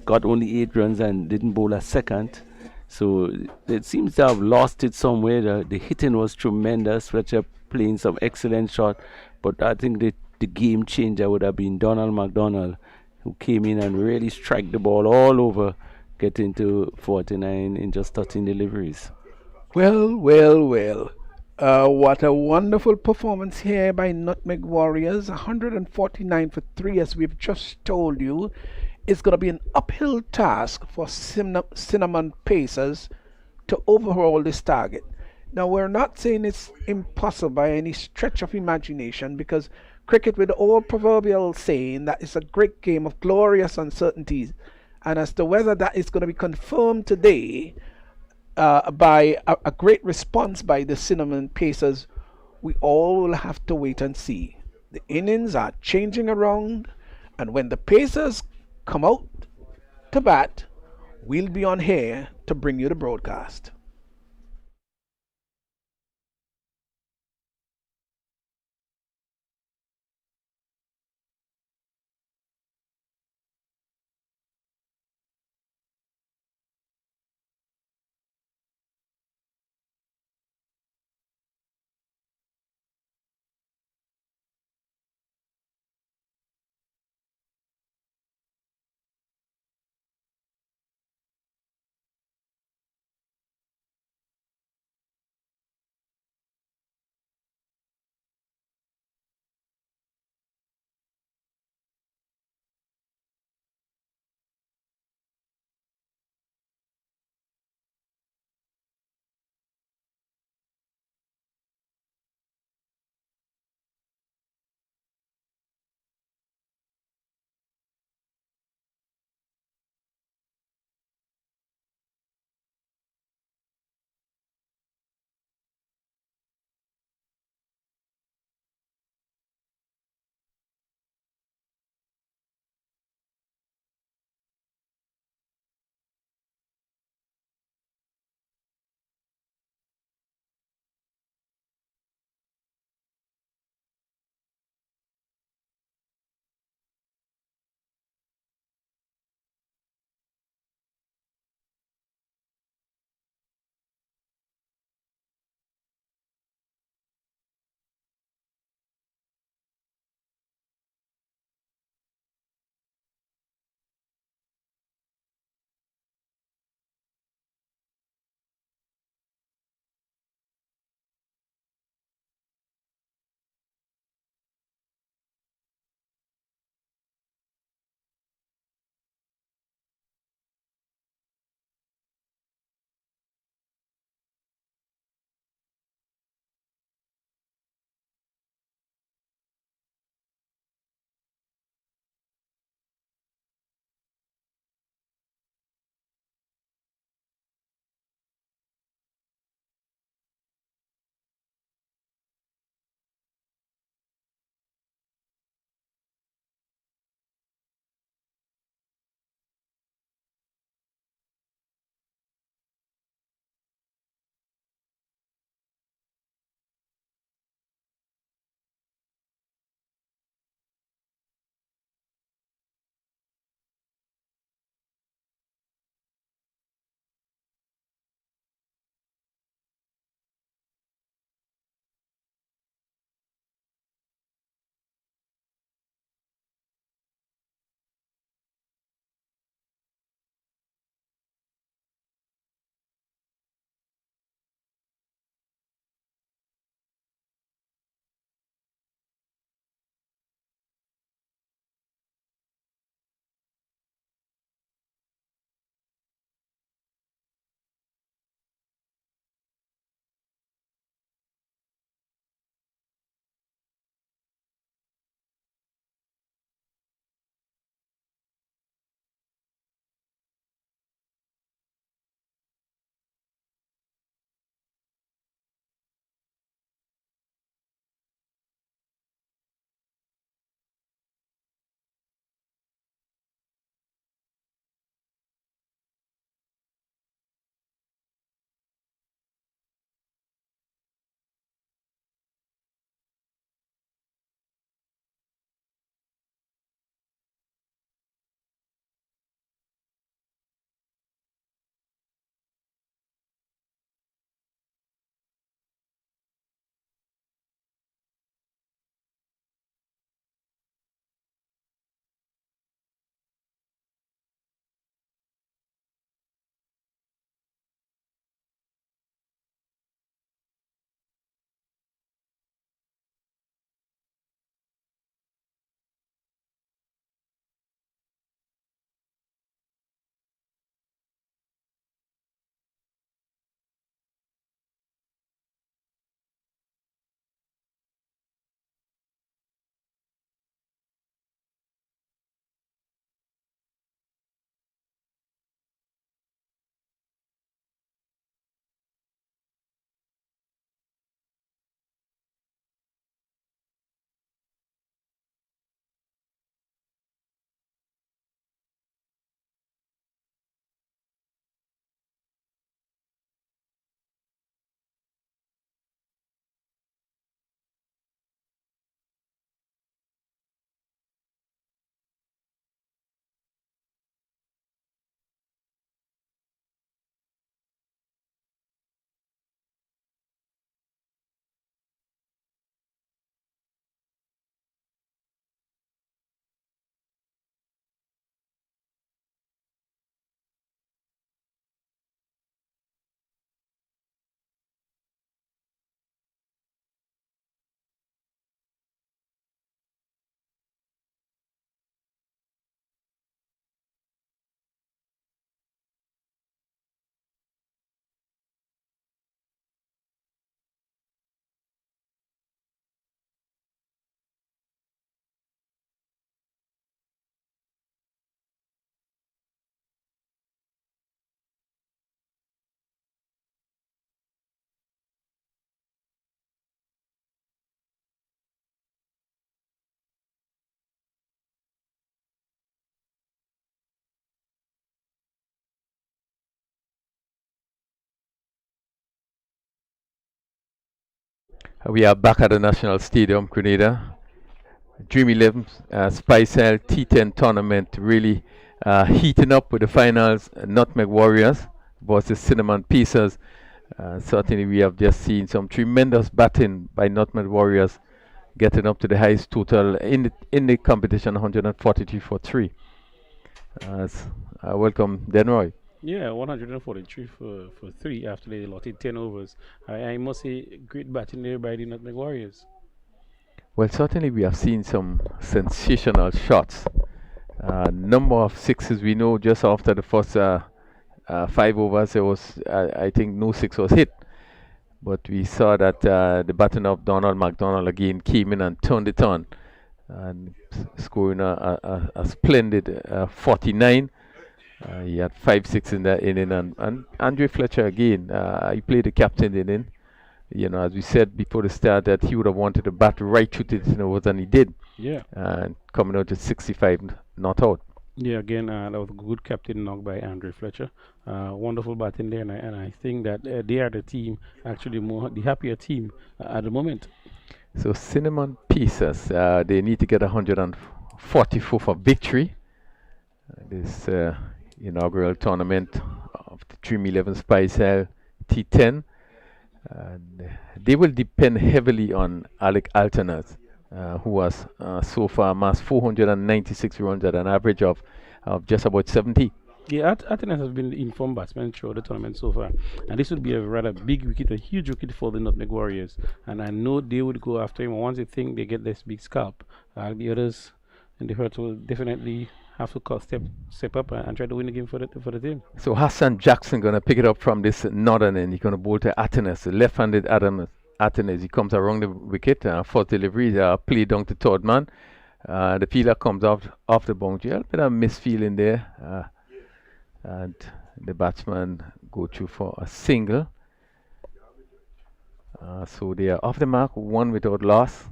got only 8 runs and didn't bowl a second. So it seems to have lost it somewhere. The hitting was tremendous. Fletcher playing some excellent shot, but I think the game changer would have been Donald McDonald, who came in and really struck the ball all over, getting to 49 in just 13 deliveries. Well. What a wonderful performance here by Nutmeg Warriors. 149 for 3, as we've just told you. It's going to be an uphill task for Cinnamon Pacers to overhaul this target. Now, we're not saying it's impossible by any stretch of imagination, because cricket with the old proverbial saying that it's a great game of glorious uncertainties. And as to whether that is going to be confirmed today by a great response by the Cinnamon Pacers, we all will have to wait and see. The innings are changing around, and when the Pacers come out to bat, we'll be on here to bring you the broadcast. We are back at the National Stadium, Grenada. Dream 11 Spicel T10 tournament really heating up with the finals. Nutmeg Warriors versus Cinnamon Pieces. Certainly we have just seen some tremendous batting by Nutmeg Warriors, getting up to the highest total in the competition, 143 for 3. Welcome, Denroy. Yeah, 143 for 3 after they allotted 10 overs. I must say, great batting there by the Nutmeg Warriors. Well, certainly we have seen some sensational shots. Number of sixes, we know just after the first 5 overs, there was, I think, no 6 was hit. But we saw that the batting of Donald McDonald again came in and turned it on, and scoring a splendid 49. He had 5-6 in that inning, and Andre Fletcher again, he played the captain inning. You know, as we said before the start, that he would have wanted to bat right through to the overs, and he did. Yeah. And coming out at 65, not out. Yeah, again, that was a good captain knock by Andre Fletcher. Wonderful batting there, and I think that they are the team, actually the happier team at the moment. So Cinnamon Pieces, they need to get 144 for victory. This inaugural tournament of the Dream 11 Spicel T10. They will depend heavily on Alec Alternas, who has so far amassed 496 runs at an average of just about 70. Yeah, Alternas has been the informed batsman throughout the tournament so far, and this would be a rather big wicket, a huge wicket for the Nutmeg Warriors, and I know they would go after him. Once they think they get this big scalp, the others in the hurt will definitely have to step up and try to win the game for the team. So Hassan Jackson going to pick it up from this northern end. He's going to bowl to Atenas, the left-handed Atenas. He comes around the wicket, first delivery, play down to third man. The fielder comes off the boundary. A bit of misfeeling there. And the batsman go through for a single. So they are off the mark, 1 without loss.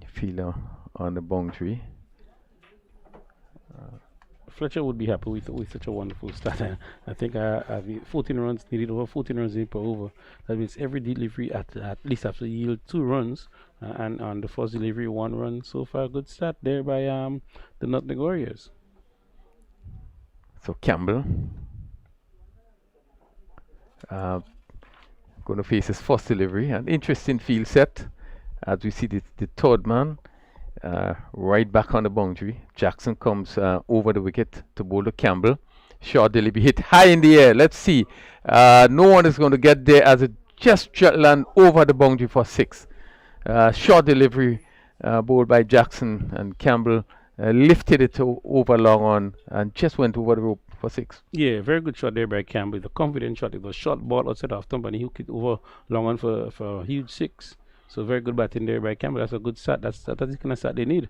Fielder on the boundary. Fletcher would be happy with such a wonderful start. I think 14 runs needed, over 14 runs in per over. That means every delivery at least have to yield 2 runs, and on the first delivery 1 run. So far, good start there by the Nutmeg Warriors. So Campbell going to face his first delivery. An interesting field set as we see the third man. Right back on the boundary. Jackson comes over the wicket to bowl to Campbell. Short delivery hit high in the air. Let's see. No one is going to get there as it just land over the boundary for 6. Short delivery bowled by Jackson, and Campbell lifted it over long on and just went over the rope for 6. Yeah, very good shot there by Campbell. The confident shot. It was short ball outside of stump, and he hooked it over long on for a huge 6. So very good batting there by Campbell. That's a good start. That's the kind of start they need.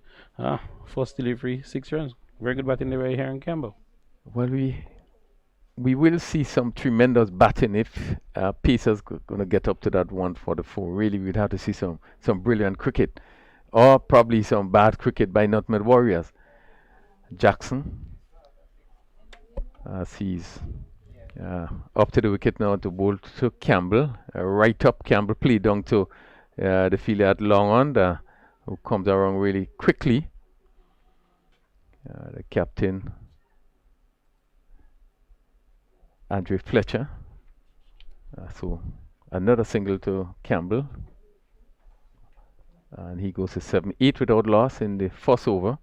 First delivery, 6 runs. Very good batting there by Aaron Campbell. Well, we will see some tremendous batting if Pacers going to get up to that 144. Really, we'd have to see some brilliant cricket, or probably some bad cricket by Nutmeg Warriors. Jackson sees up to the wicket now to bowl to Campbell. Right up, Campbell play down to the fielder at long on, who comes around really quickly. The captain, Andre Fletcher. So another single to Campbell. And he goes to 7-8 without loss in the first over.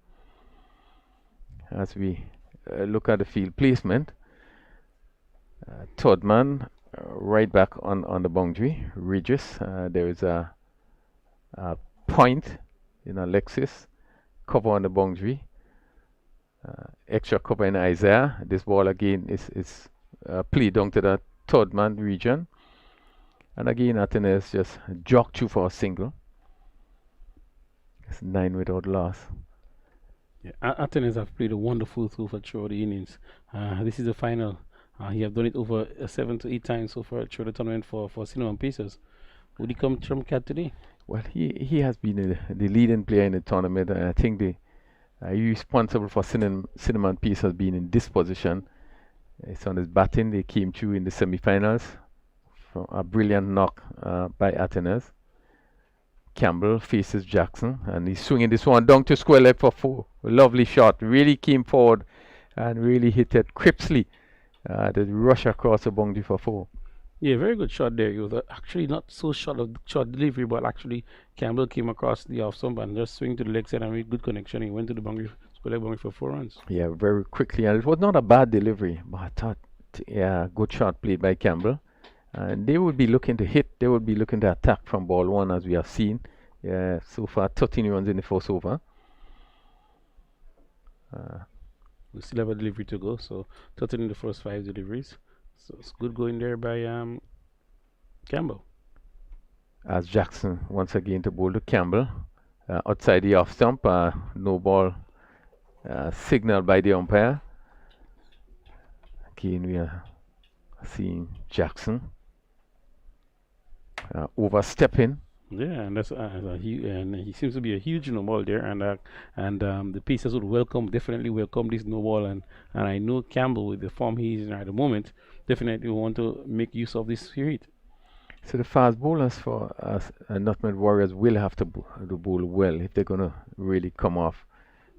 As we look at the field placement, third man right back on the boundary. Regis, there is a point in Alexis, cover on the boundary, extra cover in Isaiah. This ball again is played down to the third man region, and again Atenes just jogged through for a single. It's 9 without loss. Yeah, Atenes have played a wonderful throughout the innings. This is the final. He have done it over 7 to 8 times so far through the tournament for Cinnamon Pieces. Would he come trump card today? Well, he has been the leading player in the tournament, and I think the responsible for Cinnamon Pieces being in this position. It's on his batting. They came through in the semi-finals from a brilliant knock by Atenas. Campbell faces Jackson, and he's swinging this one down to square leg for 4. A lovely shot. Really came forward and really hit it crisply. The rush across the boundary for 4. Yeah, very good shot there. It was actually not so short delivery, but actually Campbell came across the off stump and just swing to the leg side and made good connection. He went to the boundary, square leg boundary for 4 runs. Yeah, very quickly, and it was not a bad delivery, but I thought, yeah, good shot played by Campbell. And they would be looking to hit, they would be looking to attack from ball 1, as we have seen. Yeah, so far 13 runs in the first over. We still have a delivery to go, so 13 in the first 5 deliveries. So it's good going there by Campbell. As Jackson once again to bowl to Campbell. Outside the off stump, no ball signaled by the umpire. Again, we are seeing Jackson overstepping. Yeah, and that's and he seems to be a huge no ball there, and the Pacers would definitely welcome this no ball, and I know Campbell, with the form he's in at the moment, definitely want to make use of this spirit. So the fast bowlers for Nutmeg Warriors will have to bowl well if they're gonna really come off.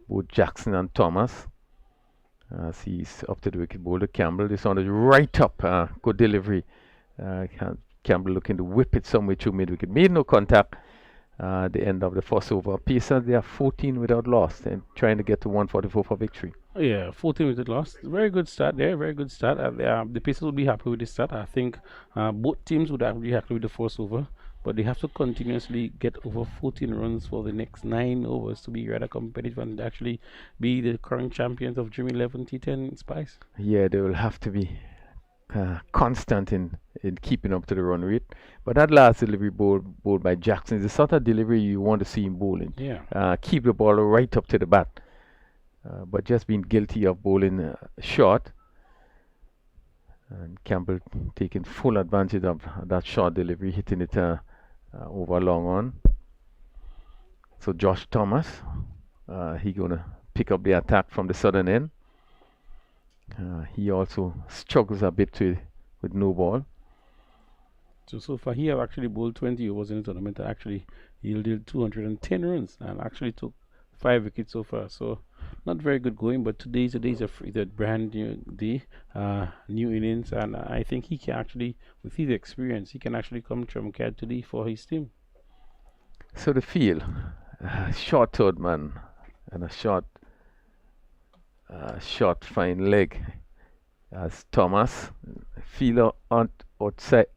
Both Jackson and Thomas. As he's up to the wicket, bowler Campbell. This one is right up. Good delivery. Campbell looking to whip it somewhere through mid-wicket. Made no contact. The end of the first over. Pacers, they are 14 without loss and trying to get to 144 for victory. Yeah, 14 without loss. Very good start there. Very good start. The Pacers will be happy with this start. I think both teams would be happy with the first over, but they have to continuously get over 14 runs for the next 9 overs to be rather competitive and actually be the current champions of Dream 11 T10 Spice. Yeah, they will have to be constant in keeping up to the run rate. But that last delivery bowled by Jackson is the sort of delivery you want to see him bowling. Yeah. Keep the ball right up to the bat. But just being guilty of bowling short. And Campbell taking full advantage of that short delivery, hitting it over long on. So Josh Thomas, he gonna pick up the attack from the southern end. He also struggles a bit with no ball. So far he have actually bowled 20 overs in the tournament and actually yielded 210 runs and actually took 5 wickets so far. So not very good going, but today is a brand new day, new innings, and I think he can actually, with his experience, he can actually come trump card today for his team. So the field, short third man and a short fine leg as Thomas. Fielder outside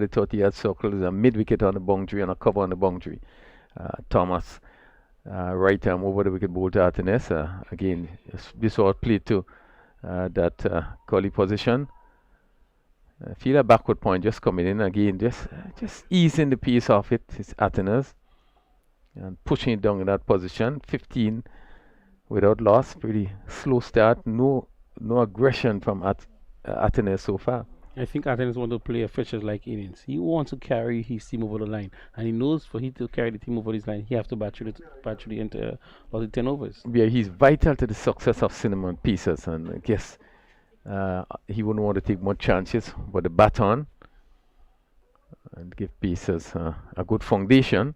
the 30-yard circle is a mid-wicket on the boundary and a cover on the boundary. Thomas right arm over the wicket ball to Atenes. Again, this all played to that collie position. Fielder backward point just coming in again, just easing the pace off it. It's Atenes and pushing it down in that position. 15 without loss. Pretty slow start. No aggression from Atenes so far. I think Atenes want to play a Fisher-like innings. He wants to carry his team over the line, and he knows for him to carry the team over his line, he has to bat through the entire 10 overs. Yeah, he's vital to the success of Cinnamon Pacers, and I guess he wouldn't want to take much chances, but the bat on and give Pacers a good foundation.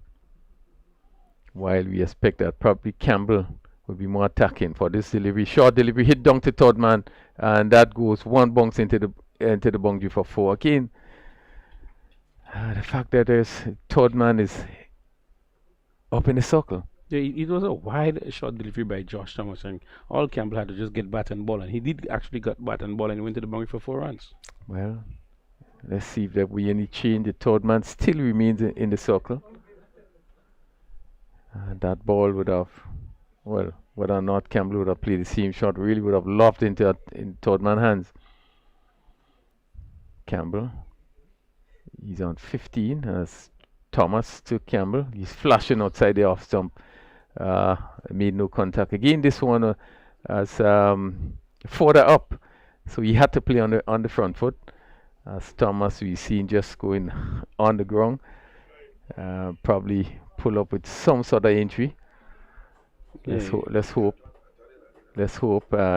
While we expect that probably Campbell will be more attacking for this delivery. Short delivery, hit down to third man, and that goes one bounce into the boundary for 4. Again, the fact that there's third man is up in the circle. Yeah, it was a wide short delivery by Josh Thomas, and all Campbell had to just get bat and ball, and he did actually get bat and ball and went to the boundary for 4 runs. Well, let's see if there will be any change. The third man still remains in the circle. That ball would have, well, whether or not Campbell would have played the same shot, really would have lobbed in third man hands. Campbell, he's on 15 as Thomas to Campbell. He's flashing outside the off stump. Made no contact. Again, this one as further up, so he had to play on the front foot. As Thomas, we've seen just going on the ground. Probably pull up with some sort of injury. Let's hope.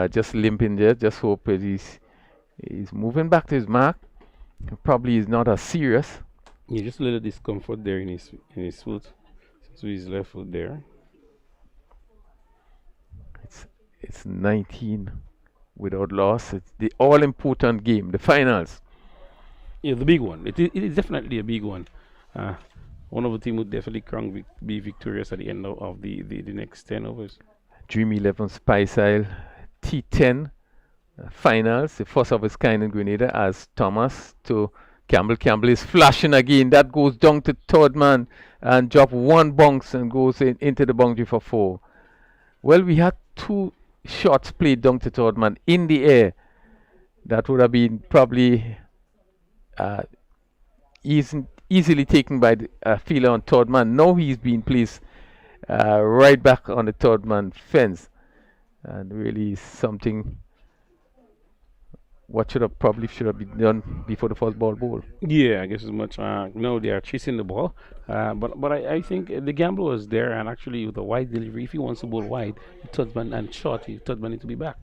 Just limping there. Just hope that he's moving back to his mark. Probably is not as serious. Yeah, just a little discomfort there in his foot. So his left foot there. It's 19 without loss. It's the all-important game, the finals. Yeah, the big one. It is definitely a big one. One of the team would definitely be victorious at the end of the next 10 overs. Dream 11 Spice Isle T10 finals, the first of its kind in Grenada, as Thomas to Campbell. Campbell is flashing again. That goes down to third man and drop one bounce and goes into the boundary for 4. Well, we had 2 shots played down to third man in the air. That would have been probably easily taken by the fielder on third man. Now he's being placed right back on the third man fence, and really something what should have been done before the first ball bowl. Yeah, I guess as much. No, they are chasing the ball, but I think the gamble was there, and actually with the wide delivery, if he wants to bowl wide, third man and short, third man need to be back.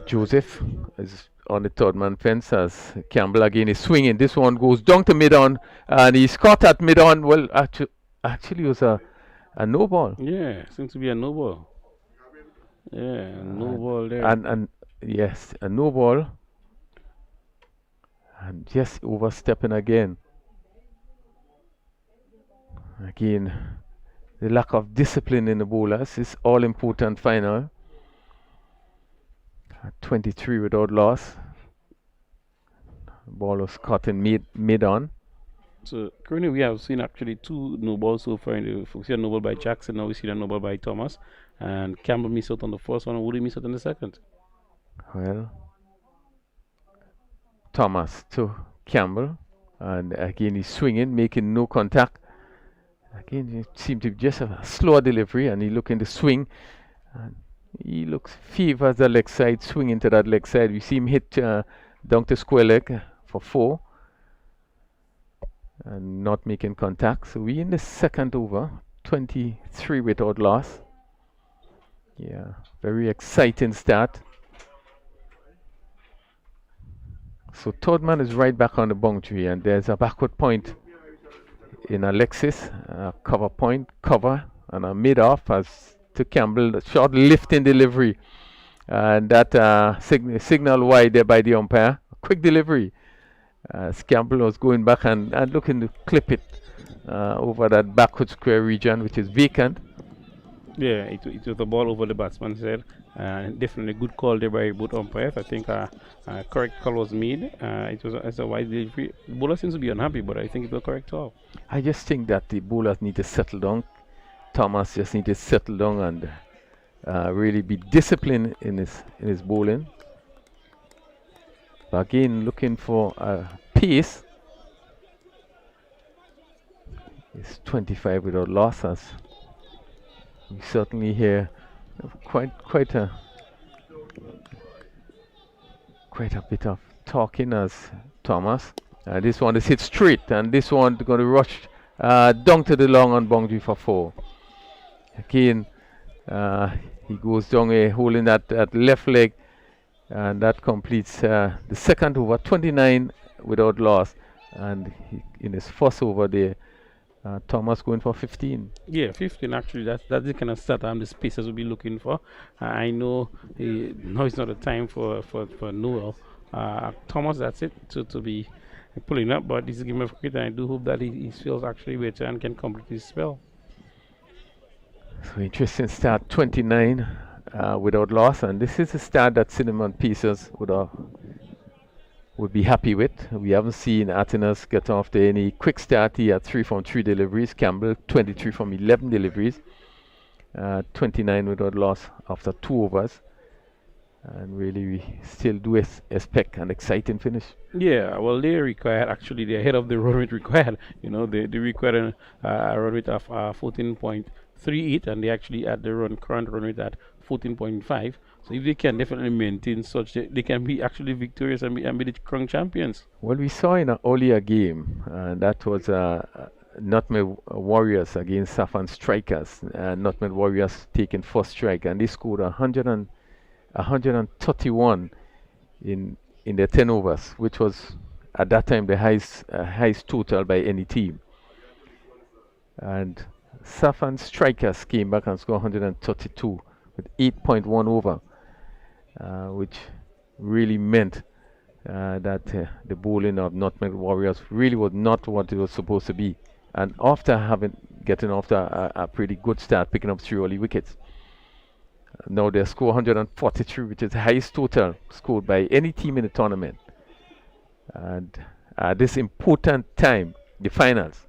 Joseph is on the third man fence as Campbell again is swinging. This one goes down to mid-on, and he's caught at mid-on. Well, actually it was a no ball. Yeah, seems to be a no ball. Yeah, no ball there. And yes, a no ball. And just overstepping again. Again, the lack of discipline in the bowlers is all important final. 23 without loss. Ball was caught in mid-on. So currently we have seen actually 2 no balls so far. We see a no ball by Jackson, now we see a no ball by Thomas. And Campbell missed out on the first one, and Woody missed out on the second. Well, Thomas to Campbell, and again he's swinging, making no contact. Again, it seemed to be just a slower delivery, and he looking to swing. And he favors the leg side, swing into that leg side. We see him hit down to square leg for 4 and not making contact. So we in the second over, 23 without loss. Yeah, very exciting start. So third man is right back on the boundary, and there's a backward point in Alexis, cover point, cover, and a mid-off as to Campbell, the short lifting delivery, and that signal wide there by the umpire. Quick delivery as Campbell was going back and looking to clip it over that backward square region, which is vacant. Yeah, it was the ball over the batsman's head. Definitely good call there by both umpires. I think correct call was made. It was a wide delivery. The bowler seems to be unhappy, but I think it was a correct call. I just think that the bowlers need to settle down. Thomas just need to settle down and really be disciplined in his bowling. But again, looking for pace. It's 25 without loss, as we certainly hear quite a bit of talking as Thomas. This one is hit straight, and this one going to rush down to the long on boundary for 4. Again, he goes down holding that left leg, and that completes the second over, 29 without loss. And in his first over there, Thomas going for 15. Yeah, 15 actually. That's the kind of start the spacers will be looking for. I know now it's not a time for Noel. Thomas, that's it to be pulling up, but this is a game of cricket, and I do hope that he feels actually better and can complete his spell. So interesting start, 29 without loss, and this is a start that Cinnamon Pieces would be happy with. We haven't seen Atenas get off to any quick start. He had 3 from 3 deliveries. Campbell 23 from 11 deliveries. 29 without loss after 2 overs. And really, we still do expect an exciting finish. Yeah, well, they required actually the ahead of the run rate required. You know, they required a run rate of 14.38, and they actually had the current run rate at 14.5. So if they can definitely maintain such, they can be actually victorious and be the crown champions. Well, we saw in an earlier game, that was Nutmeg Warriors against Saffron Strikers. Nutmeg Warriors taking first strike, and they scored 131 in their 10 overs, which was at that time the highest total by any team. And Safan Strikers came back and scored 132 with 8.1 over, which really meant that the bowling of Nutmeg Warriors really was not what it was supposed to be. And after getting off a pretty good start, picking up 3 early wickets, now they score 143, which is the highest total scored by any team in the tournament. And at this important time, the finals,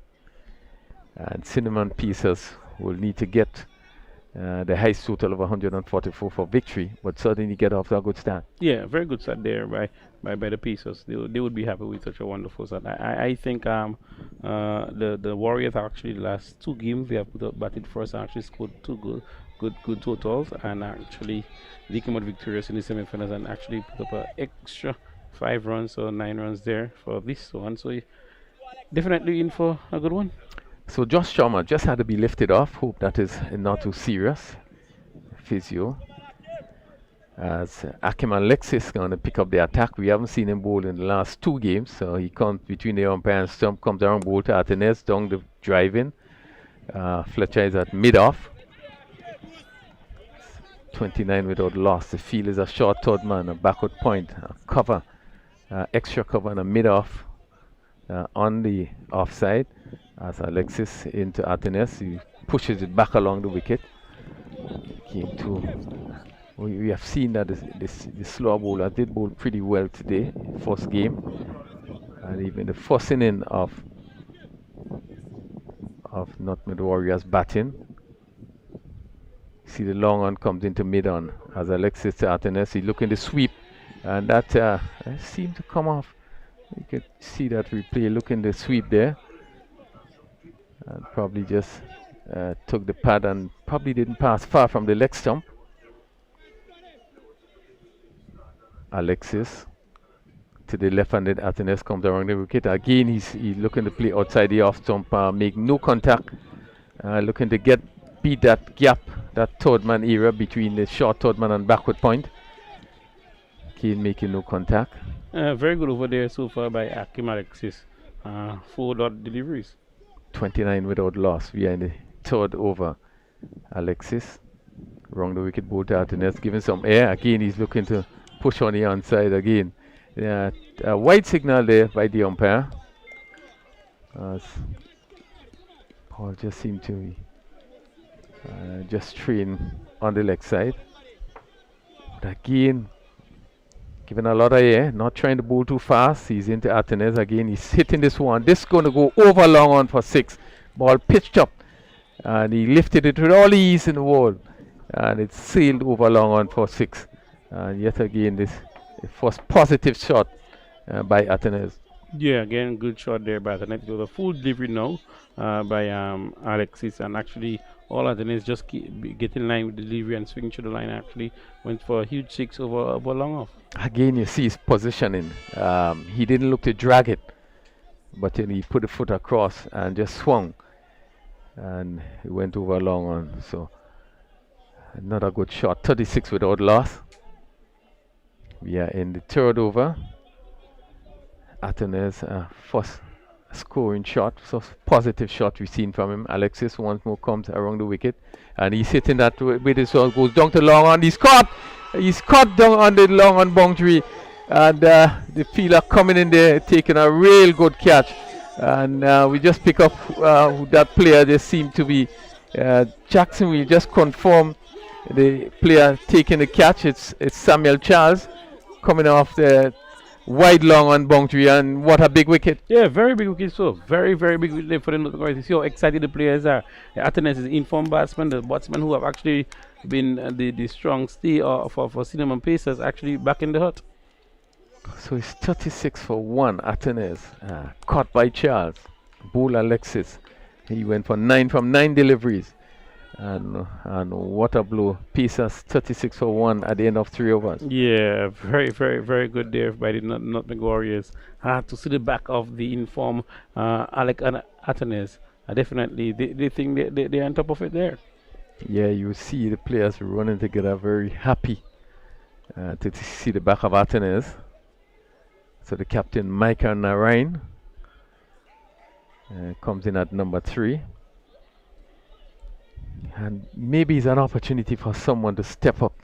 and Cinnamon Pieces will need to get the highest total of 144 for victory, but certainly get off to a good start. Yeah, very good start there by the Pacers. They would be happy with such a wonderful start. I think the Warriors actually the last 2 games they have batted first and actually scored 2 good totals, and actually they came out victorious in the semifinals and actually put up an extra 5 runs or 9 runs there for this one. So definitely in for a good one. So Josh Sharma just had to be lifted off. Hope that is not too serious. Physio. As Akim Alexis going to pick up the attack. We haven't seen him bowl in the last 2 games. So he comes between the umpire and stump, comes around bowl to Atenes, down the drive-in. Fletcher is at mid-off. 29 without loss. The field is a short third man, a backward point, a cover, extra cover and a mid-off on the offside. As Alexis into Atenes, he pushes it back along the wicket. We have seen that the slow bowler did bowl pretty well today, first game, and even the first inning of Nutmeg Warriors batting. See the long on comes into mid on as Alexis to Atenes. He looking to sweep, and that seemed to come off. You could see that replay looking to sweep there. And probably just took the pad and probably didn't pass far from the leg stump. Alexis to the left-handed Atenes comes around the wicket. Again, he's looking to play outside the off stump, make no contact, looking to beat that gap, that third man area between the short third man and backward point. Again, making no contact. Very good over there so far by Akim Alexis. 4 dot deliveries. 29 without loss. We are in the 3rd over. Alexis wrong the wicket bowl to Atenes, giving some air. Again, he's looking to push on the onside again. A wide signal there by the umpire. As Paul just seemed to be just train on the leg side. But again, giving a lot of air, not trying to bowl too fast. He's into Atenes again. He's hitting this one. This is going to go over long on for 6. Ball pitched up, and he lifted it with all ease in the world, and it sailed over long on for 6. And yet again, this first positive shot by Atenes. Yeah, again, good shot there by Atenes. It was a full delivery now by Alexis, and actually all Atenes just get in line with the delivery and swing to the line. Actually went for a huge 6 over long off. Again, you see his positioning. He didn't look to drag it, but then he put the foot across and just swung, and he went over long on. So another good shot. 36 without loss. We are in the 3rd over. Atenes first scoring shot, so positive shot we've seen from him. Alexis once more comes around the wicket, and he's hitting that with his ball, goes down to long on. He's caught down on the long on boundary, and the fielder coming in there taking a real good catch. And we just pick up that player. There seemed to be Jackson. We just confirm the player taking the catch. It's Samuel Charles coming off the wide long on boundary, and what a big wicket. Yeah, very big wicket. So very big wicket for the Nutmeg. You see how excited the players are. Atenes is informed batsman, the batsmen who have actually been the strong stay for Cinnamon Pacers actually back in the hut. So it's 36 for 1. Atenes caught by Charles. Bull Alexis, he went for 9 from 9 deliveries, and what a blow. Pacers 36 for 1 at the end of 3 overs. Yeah, very good there by the Nutmeg Warriors. To see the back of the informed Alec and Atenes, definitely they think they're on top of it there. Yeah, you see the players running together, very happy to see the back of Atenes. So the captain, Micah Narain, comes in at number 3. And maybe it's an opportunity for someone to step up,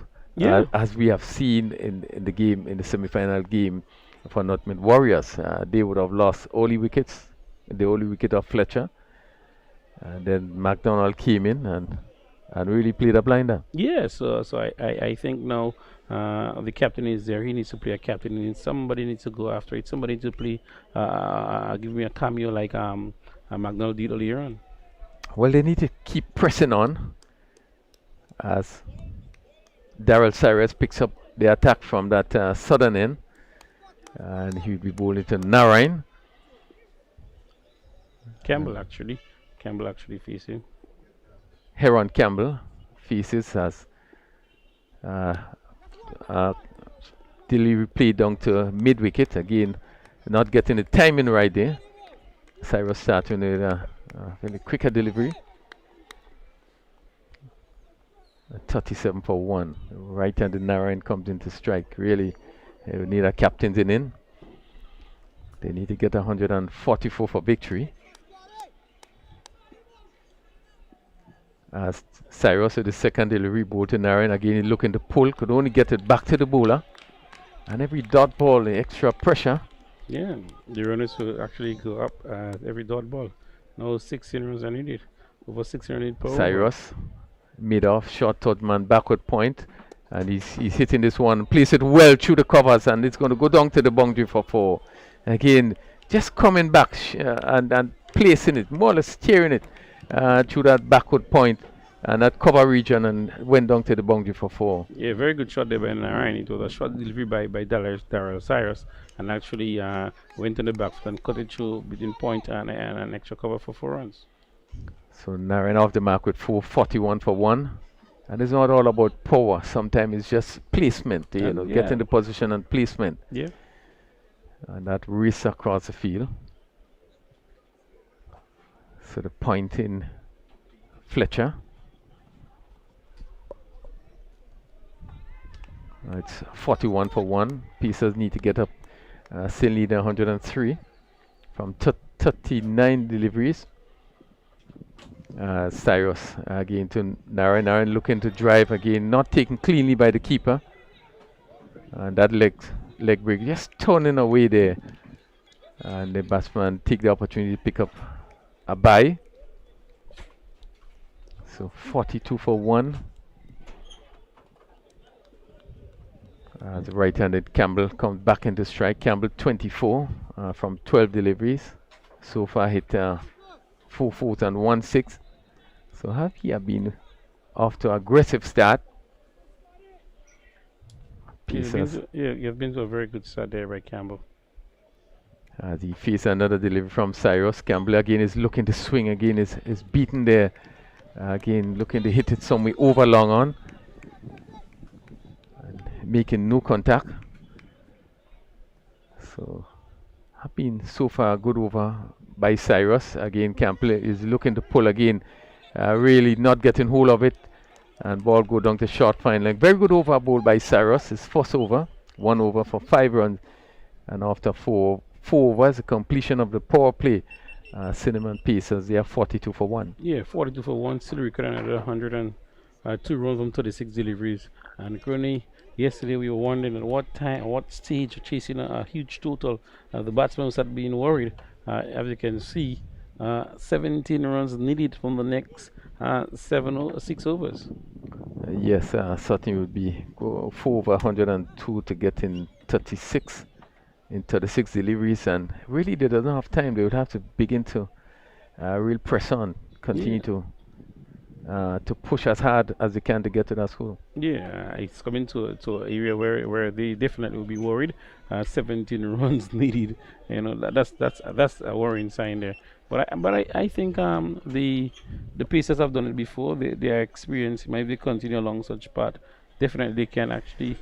as we have seen in the game, in the semi-final game for Nutmeg Warriors. They would have lost early wickets, the early wicket of Fletcher. And then McDonald came in and really played a blinder. Yeah, so I think now the captain is there. He needs to play a captain. Somebody needs to go after it. Somebody needs to play, give me a cameo like McDonald did earlier on. Well, they need to keep pressing on as Daryl Cyrus picks up the attack from that southern end. And he will be bowling to Narain. Campbell actually facing. Heron Campbell faces as delivery play down to mid wicket. Again, not getting the timing right there. Cyrus starting with a quicker delivery. 37 for 1. Right-handed Narain comes into strike. Really, they need a captain's in. They need to get 144 for victory. As Cyrus with the second delivery, ball to Narain. Again, looking to pull, could only get it back to the bowler. And every dot ball, the extra pressure. Yeah, the runners will actually go up every dot ball. Now 16 runs are needed. Over 600 per over. Cyrus, mid-off, short third man, backward point. And he's hitting this one, place it well through the covers, and it's going to go down to the boundary for 4. Again, just coming back and placing it, more or less steering it through that backward point and that cover region, and went down to the boundary for 4. Yeah, very good shot there by Narain. It was a short delivery by Daryl Cyrus, and actually went on the back foot and cut it through between point and an extra cover for 4 runs. So Narain off the mark with 441 for 1. And it's not all about power. Sometimes it's just placement, you know, getting the position and placement. Yeah. And that race across the field. So the point in Fletcher. It's 41 for 1. Pieces need to get up. Still need 103 from 39 deliveries. Cyrus again to Narain looking to drive again, not taken cleanly by the keeper. And that leg break just turning away there. And the batsman take the opportunity to pick up a bye. So 42 for 1. The right-handed Campbell comes back into strike. Campbell 24 from 12 deliveries. So far hit 4 fours and 1 6. So he have been off to an aggressive start. You've been to a very good start there by Campbell. As he faces another delivery from Cyrus. Campbell again is looking to swing again, is beaten there. Again looking to hit it somewhere over long on. And making no contact. So have been so far a good over by Cyrus. Again Campbell is looking to pull again. Really not getting hold of it, and ball go down to short fine leg. Very good over ball by Cyrus. His first over, 1 over for 5 runs, and after 4 overs, the completion of the power play. Cinnamon Pacers, they are 42 for 1. Yeah, 42 for 1. Still recording another 102 runs from 36 deliveries. And currently, yesterday we were wondering at what time, what stage, chasing a huge total. The batsmen started being worried. As you can see, 17 runs needed from the next 6 overs. Yes, certainly would be 4 over 102 to get in 36 deliveries, and really they don't have time. They would have to begin to real press on, continue to push as hard as they can to get to that score. Yeah, it's coming to an area where they definitely will be worried. 17 runs needed. You know, that's a worrying sign there. But I think the Pacers have done it before. Their experience, maybe they continue along such path, definitely they can actually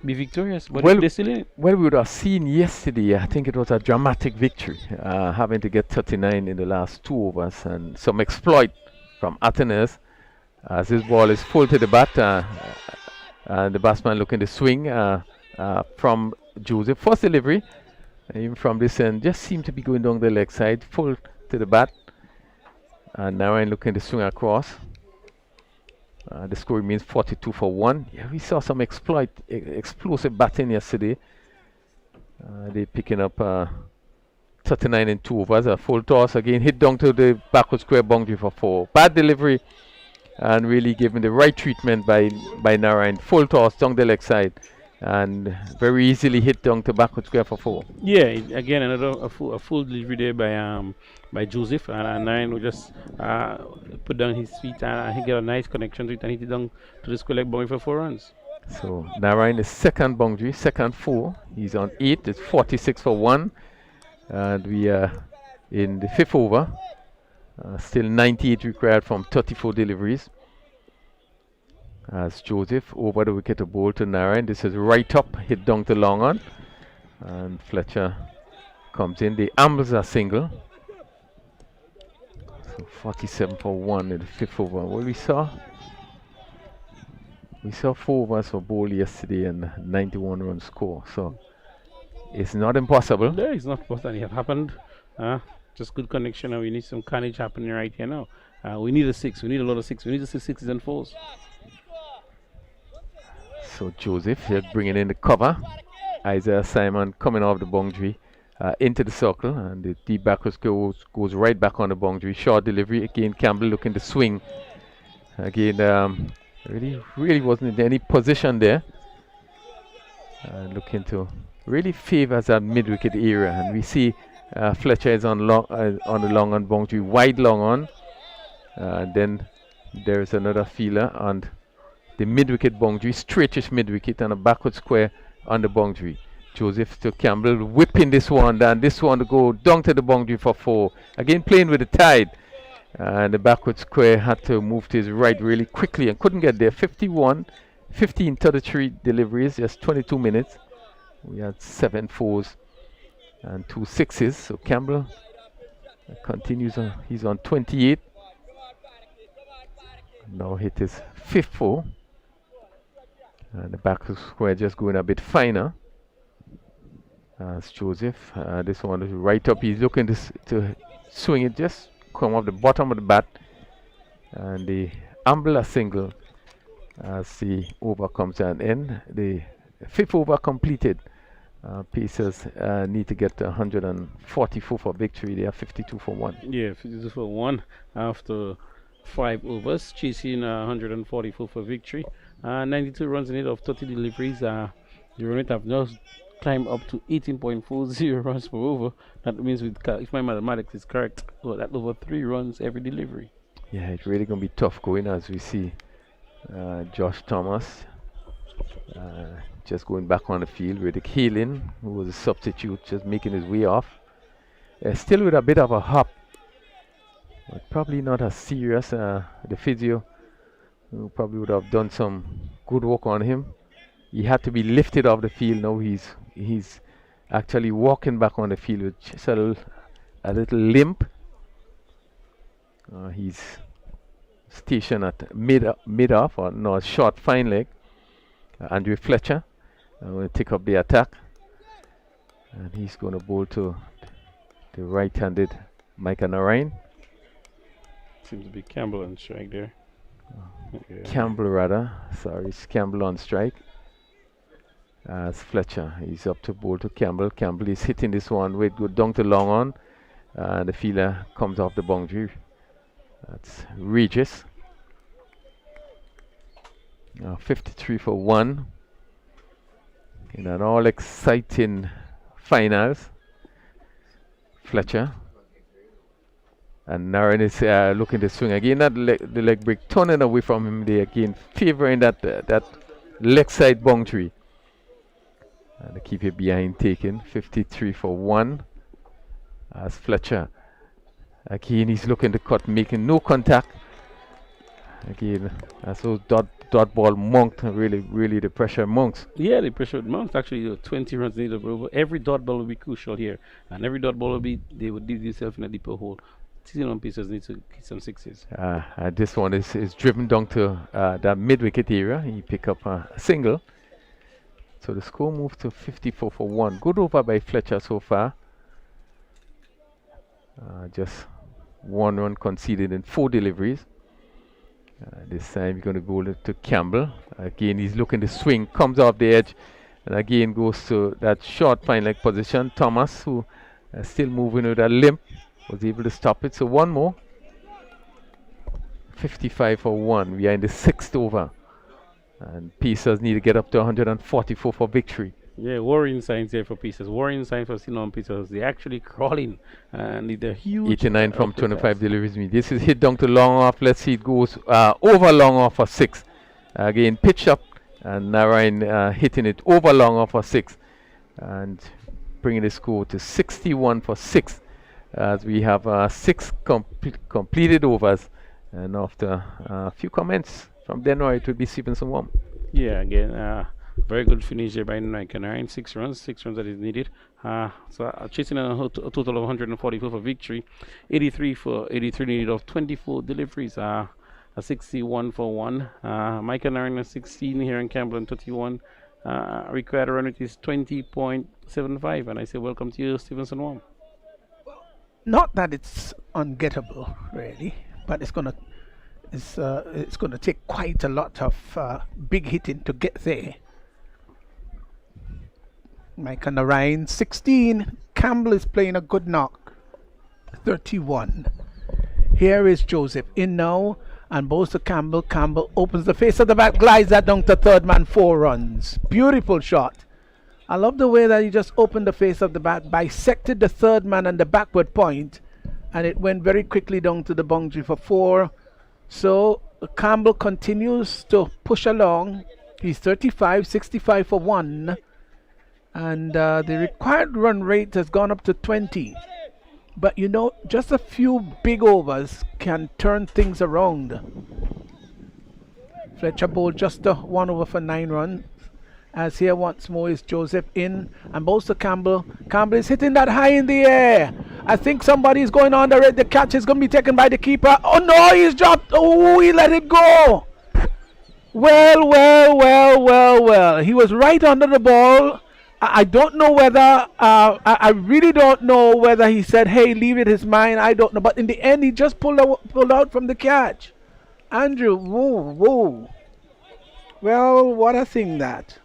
be victorious. But well, they still in it. Well, we would have seen yesterday, I think it was a dramatic victory, having to get 39 in the last 2 overs, and some exploit from Athenaeus as this ball is full to the bat, and the batsman looking to swing from Joseph. First delivery, Even from this end, just seem to be going down the leg side, full to the bat. And Narayan looking to swing across. The score remains 42-1. Yeah, we saw some explosive batting yesterday. They picking up 39 in 2 overs. A full toss again, hit down to the backward square boundary for 4. Bad delivery, and really given the right treatment by Narayan. Full toss down the leg side, and very easily hit down to backward square for 4. Yeah, again another full delivery there by Joseph, and Narayan will just put down his feet and he get a nice connection to it and hit it down to the square leg boundary for 4 runs. So Narayan is second boundary, second 4. He's on 8. It's 46-1, and we are in the 5th over. Still 98 required from 34 deliveries. As Joseph over the wicket to bowl to Narayan. This is right up, hit down to long on, and Fletcher comes in. The ambles are single. So 47-1 in the 5th over. What we saw 4 overs for bowl yesterday and 91 run score. So it's not impossible. Yeah, it's not impossible. It have happened. Just good connection, and we need some carnage happening right here now. We need a 6. We need a lot of 6. We need to see 6s and 4s. So Joseph here bringing in the cover. Isaiah Simon coming off the boundary into the circle, and the deep backwards goes right back on the boundary. Short delivery again. Campbell looking to swing again. Really wasn't in any position there. Looking to really favors that mid wicket area, and we see Fletcher is on the long on boundary, wide long on. Then there's another fielder on the mid-wicket boundary, straightish mid-wicket, and a backward square on the boundary. Joseph to Campbell, whipping this one, and this one to go down to the boundary for 4. Again playing with the tide, and the backward square had to move to his right really quickly and couldn't get there. 15 33 deliveries, just 22 minutes. We had 7 4s and 2 6s. So Campbell continues on. He's on 28. Now hit his 5th 4. And the back square just going a bit finer. As Joseph, this one is right up. He's looking to swing it, just come off the bottom of the bat. And the amble a single as the over comes to an end. The 5th over completed. Pacers need to get 144 for victory. They are 52-1. Yeah, 52-1 after 5 overs, chasing 144 for victory. 92 runs in it of 30 deliveries. The run rate have just climbed up to 18.40 runs per over. That means, if my mathematics is correct, that over 3 runs every delivery. Yeah, it's really going to be tough going, as we see Josh Thomas just going back on the field. Riddick Healing, who was a substitute, just making his way off. Still with a bit of a hop, but probably not as serious. The physio who probably would have done some good work on him. He had to be lifted off the field. Now he's actually walking back on the field with just a little limp. He's stationed at mid-off, or no, short fine leg. Andrew Fletcher will take up the attack, and he's going to bowl to the right-handed Micah Narayan. Seems to be Campbell on strike there. Campbell rather, sorry, it's Campbell on strike. As Fletcher, he's up to bowl to Campbell. Campbell is hitting this one with good down to long on, and the fielder comes off the boundary. That's Regis. 53-1 in an all exciting finals. Fletcher and Narayan is looking to swing again. That the leg break, turning away from him there again, favoring that leg side boundary. And they keep it behind taken. 53-1 as Fletcher again, he's looking to cut, making no contact again. As those dot ball monked, really the pressure monks. Yeah, the pressure monks. Actually, 20 runs needed over. Every dot ball will be crucial here, and every dot ball will be, they would leave themselves in a deeper hole. T10 pieces need to hit some 6s. This one is driven down to that mid wicket area. He pick up a single. So the score moved to 54 for 1. Good over by Fletcher so far. Just 1 run conceded in 4 deliveries. This time he's going to bowl it to Campbell. Again, he's looking to swing, comes off the edge, and again goes to that short fine leg position. Thomas, who still moving with a limp, was able to stop it. So 1 more. 55 for 1. We are in the 6th over. And Pacers need to get up to 144 for victory. Yeah, worrying signs here for Pacers. Worrying signs for Ceylon Pacers. They're actually crawling and need a huge 89 from 25 deliveries. This is hit down to long off. Let's see, it goes over long off for 6. Again, pitch up, and Narayan hitting it over long off for 6. And bringing the score to 61 for 6. As we have 6 completed overs. And after a few comments from Denroy, it will be Stevenson 1. Yeah, again, very good finish there by Narayan. 6 runs that is needed. So chasing a total of 144 for victory. 83 needed of 24 deliveries. A 61 for 1. Micah Narayan 16 here in Campbell and 31. Required run rate is 20.75, and I say welcome to you, Stevenson 1. Not that it's ungettable, really, but it's gonna take quite a lot of big hitting to get there. Micah Narayan 16. Campbell is playing a good knock. 31. Here is Joseph in now, and bows to Campbell. Campbell opens the face of the bat, glides that down to third man, 4 runs. Beautiful shot. I love the way that he just opened the face of the bat, bisected the third man and the backward point, and it went very quickly down to the boundary for 4. So Campbell continues to push along. He's 35, 65 for 1. And the required run rate has gone up to 20. But you know, just a few big overs can turn things around. Fletcher bowled just a 1 over for 9 runs. As here once more is Joseph in and bowls to Campbell. Campbell is hitting that high in the air. I think somebody is going on the catch is going to be taken by the keeper. Oh no, he's dropped. Oh, he let it go. Well. He was right under the ball. I don't know whether, I really don't know whether he said, hey, leave it, it's mine. I don't know. But in the end, he just pulled out from the catch. Andrew, whoa. Well, what a thing that.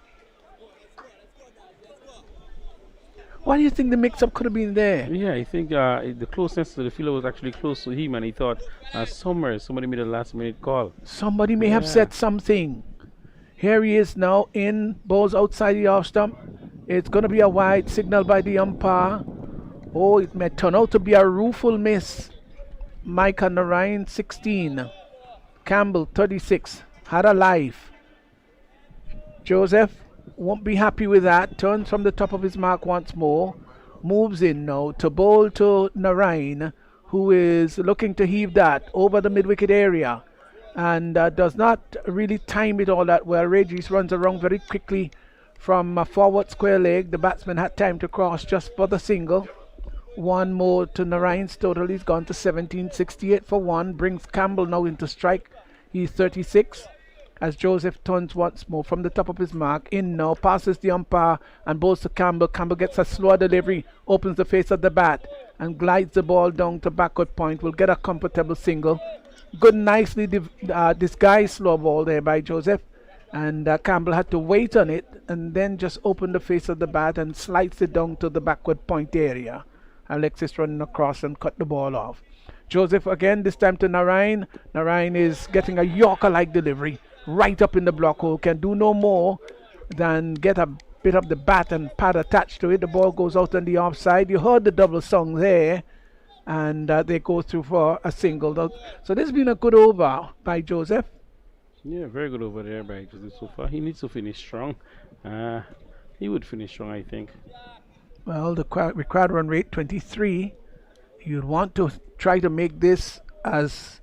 Why do you think the mix-up could have been there? Yeah, I think the closeness to the fielder was actually close to him, and he thought somebody made a last-minute call. Somebody may have said something. Here he is now in, balls outside the off stump. It's going to be a wide signal by the umpire. Oh, it may turn out to be a rueful miss. Micah Narayan 16. Campbell 36. Had a life. Joseph won't be happy with that. Turns from the top of his mark once more. Moves in now to bowl to Narayan, who is looking to heave that over the mid-wicket area. And does not really time it all that well. Regis runs around very quickly from a forward square leg. The batsman had time to cross just for the single. 1 more to Narayan's total. He's gone to 17. 68 for 1. Brings Campbell now into strike. He's 36. As Joseph turns once more from the top of his mark. In now. Passes the umpire and bowls to Campbell. Campbell gets a slower delivery. Opens the face of the bat and glides the ball down to backward point. Will get a comfortable single. Good, nicely disguised slow ball there by Joseph. And Campbell had to wait on it and then just open the face of the bat and slides it down to the backward point area. Alexis running across and cut the ball off. Joseph again, this time to Narayan. Narayan is getting a Yorker-like delivery right up in the block hole. Can do no more than get a bit of the bat and pad attached to it. The ball goes out on the offside. You heard the double song there. And they go through for a single. So this has been a good over by Joseph. Yeah, very good over there by Joseph so far. He needs to finish strong. He would finish strong, I think. Well, the required run rate 23. You'd want to try to make this as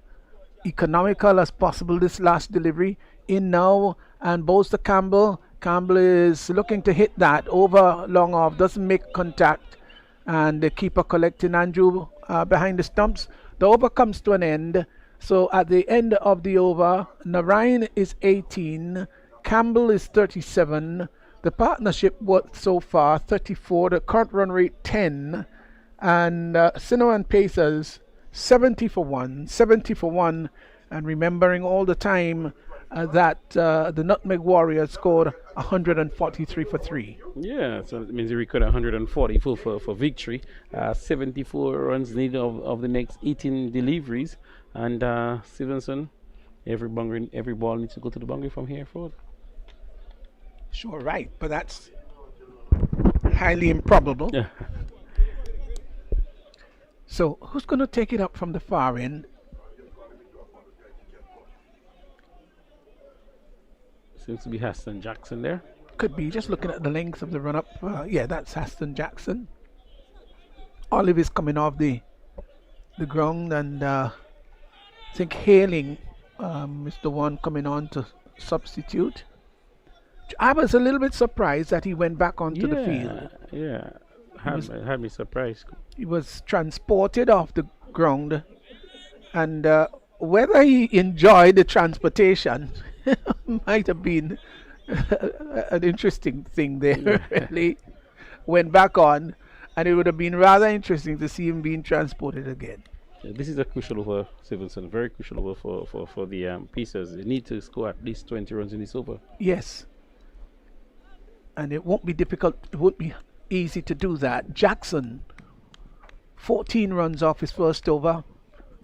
economical as possible, this last delivery. In now and bowls to Campbell. Campbell is looking to hit that over long off. Doesn't make contact. And the keeper collecting Andrew behind the stumps. The over comes to an end. So at the end of the over, Narayan is 18, Campbell is 37, The partnership worth so far 34, the current run rate 10, and Sinnoh and Pacers 70 for 1, 70 for 1, and remembering all the time that the Nutmeg Warriors scored 143 for 3. Yeah, so it means he recorded 144 for victory. 74 runs needed of the next 18 deliveries. And Stevenson, every ball needs to go to the boundary from here forward. Sure, right, but that's highly improbable. Yeah. So who's going to take it up from the far end? Seems to be Haston Jackson there. Could be, just looking at the length of the run-up. Yeah, that's Haston Jackson. Olive is coming off the ground, and I think Hailing is the one coming on to substitute. I was a little bit surprised that he went back onto the field. Yeah, had me surprised. He was transported off the ground, and whether he enjoyed the transportation might have been an interesting thing there. Really went back on, and it would have been rather interesting to see him being transported again. Yeah, this is a crucial over, Stevenson. Very crucial over for the Pacers. They need to score at least 20 runs in this over. Yes, and it won't be difficult. It won't be easy to do that. Jackson, 14 runs off his first over,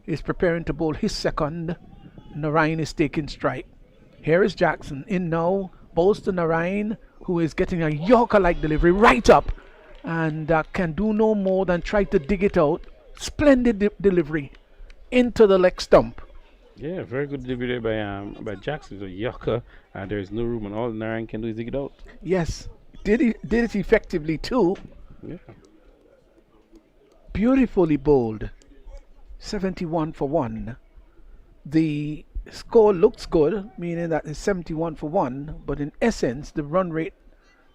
is preparing to bowl his second. Narayan is taking strike. Here is Jackson in now, bowls to Narayan, who is getting a Yorker-like delivery right up, and can do no more than try to dig it out. Splendid delivery into the leg stump. Yeah, very good delivery by Jackson. It's a Yorker, and there is no room, and all Narayan can do is dig it out. Yes, did it effectively too. Yeah. Beautifully bowled. 71 for 1. The score looks good, meaning that it's 71 for 1, but in essence the run rate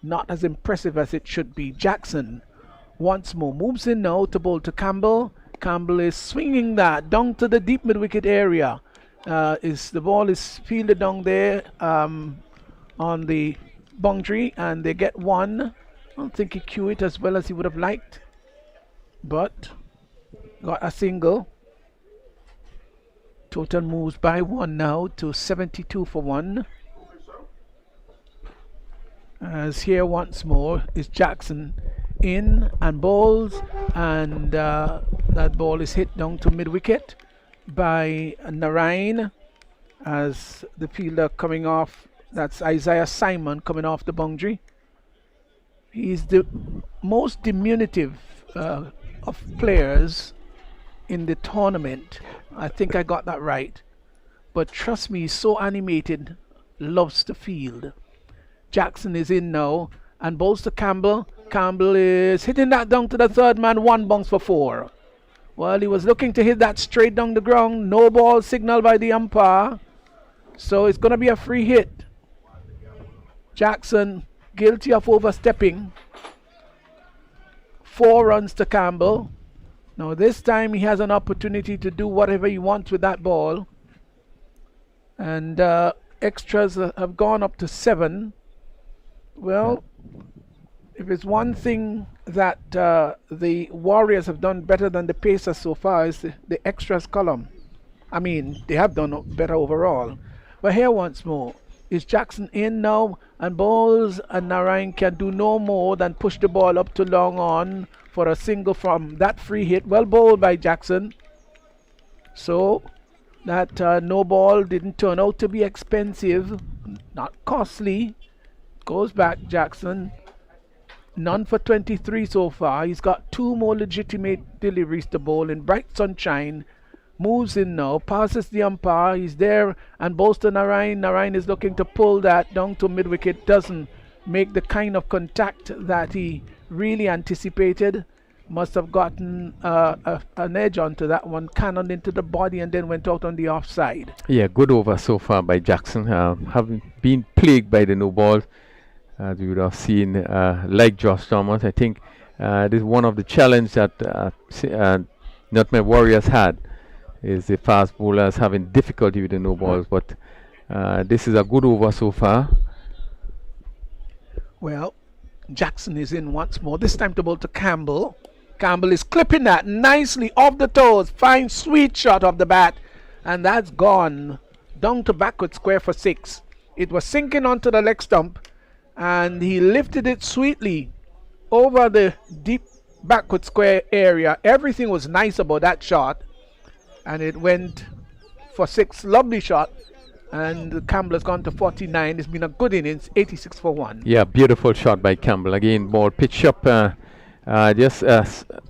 not as impressive as it should be. Jackson once more moves in now to bowl to Campbell. Campbell is swinging that down to the deep mid-wicket area. The ball is fielded down there on the boundary, and they get one. I don't think he cued it as well as he would have liked, but got a single. Total moves by 1 now to 72 for 1. As here once more is Jackson in and bowls, and that ball is hit down to mid-wicket by Narayan as the fielder coming off. That's Isaiah Simon coming off the boundary. He's the most diminutive of players in the tournament. I think I got that right, but trust me, he's so animated, loves the field. Jackson is in now and bowls to Campbell. Campbell is hitting that down to the third man, 1 bounce for 4. Well, he was looking to hit that straight down the ground. No ball signal by the umpire, so it's going to be a free hit. Jackson guilty of overstepping. 4 runs to Campbell. Now this time he has an opportunity to do whatever he wants with that ball, and extras have gone up to 7. Well, if it's one thing that the Warriors have done better than the Pacers so far, is the extras column. I mean, they have done better overall. But here once more is Jackson in now and bowls, and Narayan can do no more than push the ball up to long on for a single from that free hit. Well bowled by Jackson. So that no ball didn't turn out to be expensive, not costly. Goes back Jackson. None for 23 so far. He's got 2 more legitimate deliveries to bowl in bright sunshine. Moves in now, passes the umpire. He's there and bowls to Narayan. Narayan is looking to pull that down to mid-wicket. Doesn't make the kind of contact that he really anticipated. Must have gotten an edge onto that one. Cannoned into the body and then went out on the offside. Yeah, good over so far by Jackson. Having been plagued by the no balls, as we would have seen, like Josh Thomas. I think this is one of the challenges that Nutmeg Warriors had, is the fast bowlers having difficulty with the no balls. But this is a good over so far. Well, Jackson is in once more. This time to bowl to Campbell. Campbell is clipping that nicely off the toes. Fine, sweet shot of the bat. And that's gone down to backward square for 6. It was sinking onto the leg stump, and he lifted it sweetly over the deep backward square area. Everything was nice about that shot, and it went for 6. Lovely shot. And Campbell has gone to 49. It's been a good innings, 86 for 1. Yeah, beautiful shot by Campbell. Again, ball pitch up, just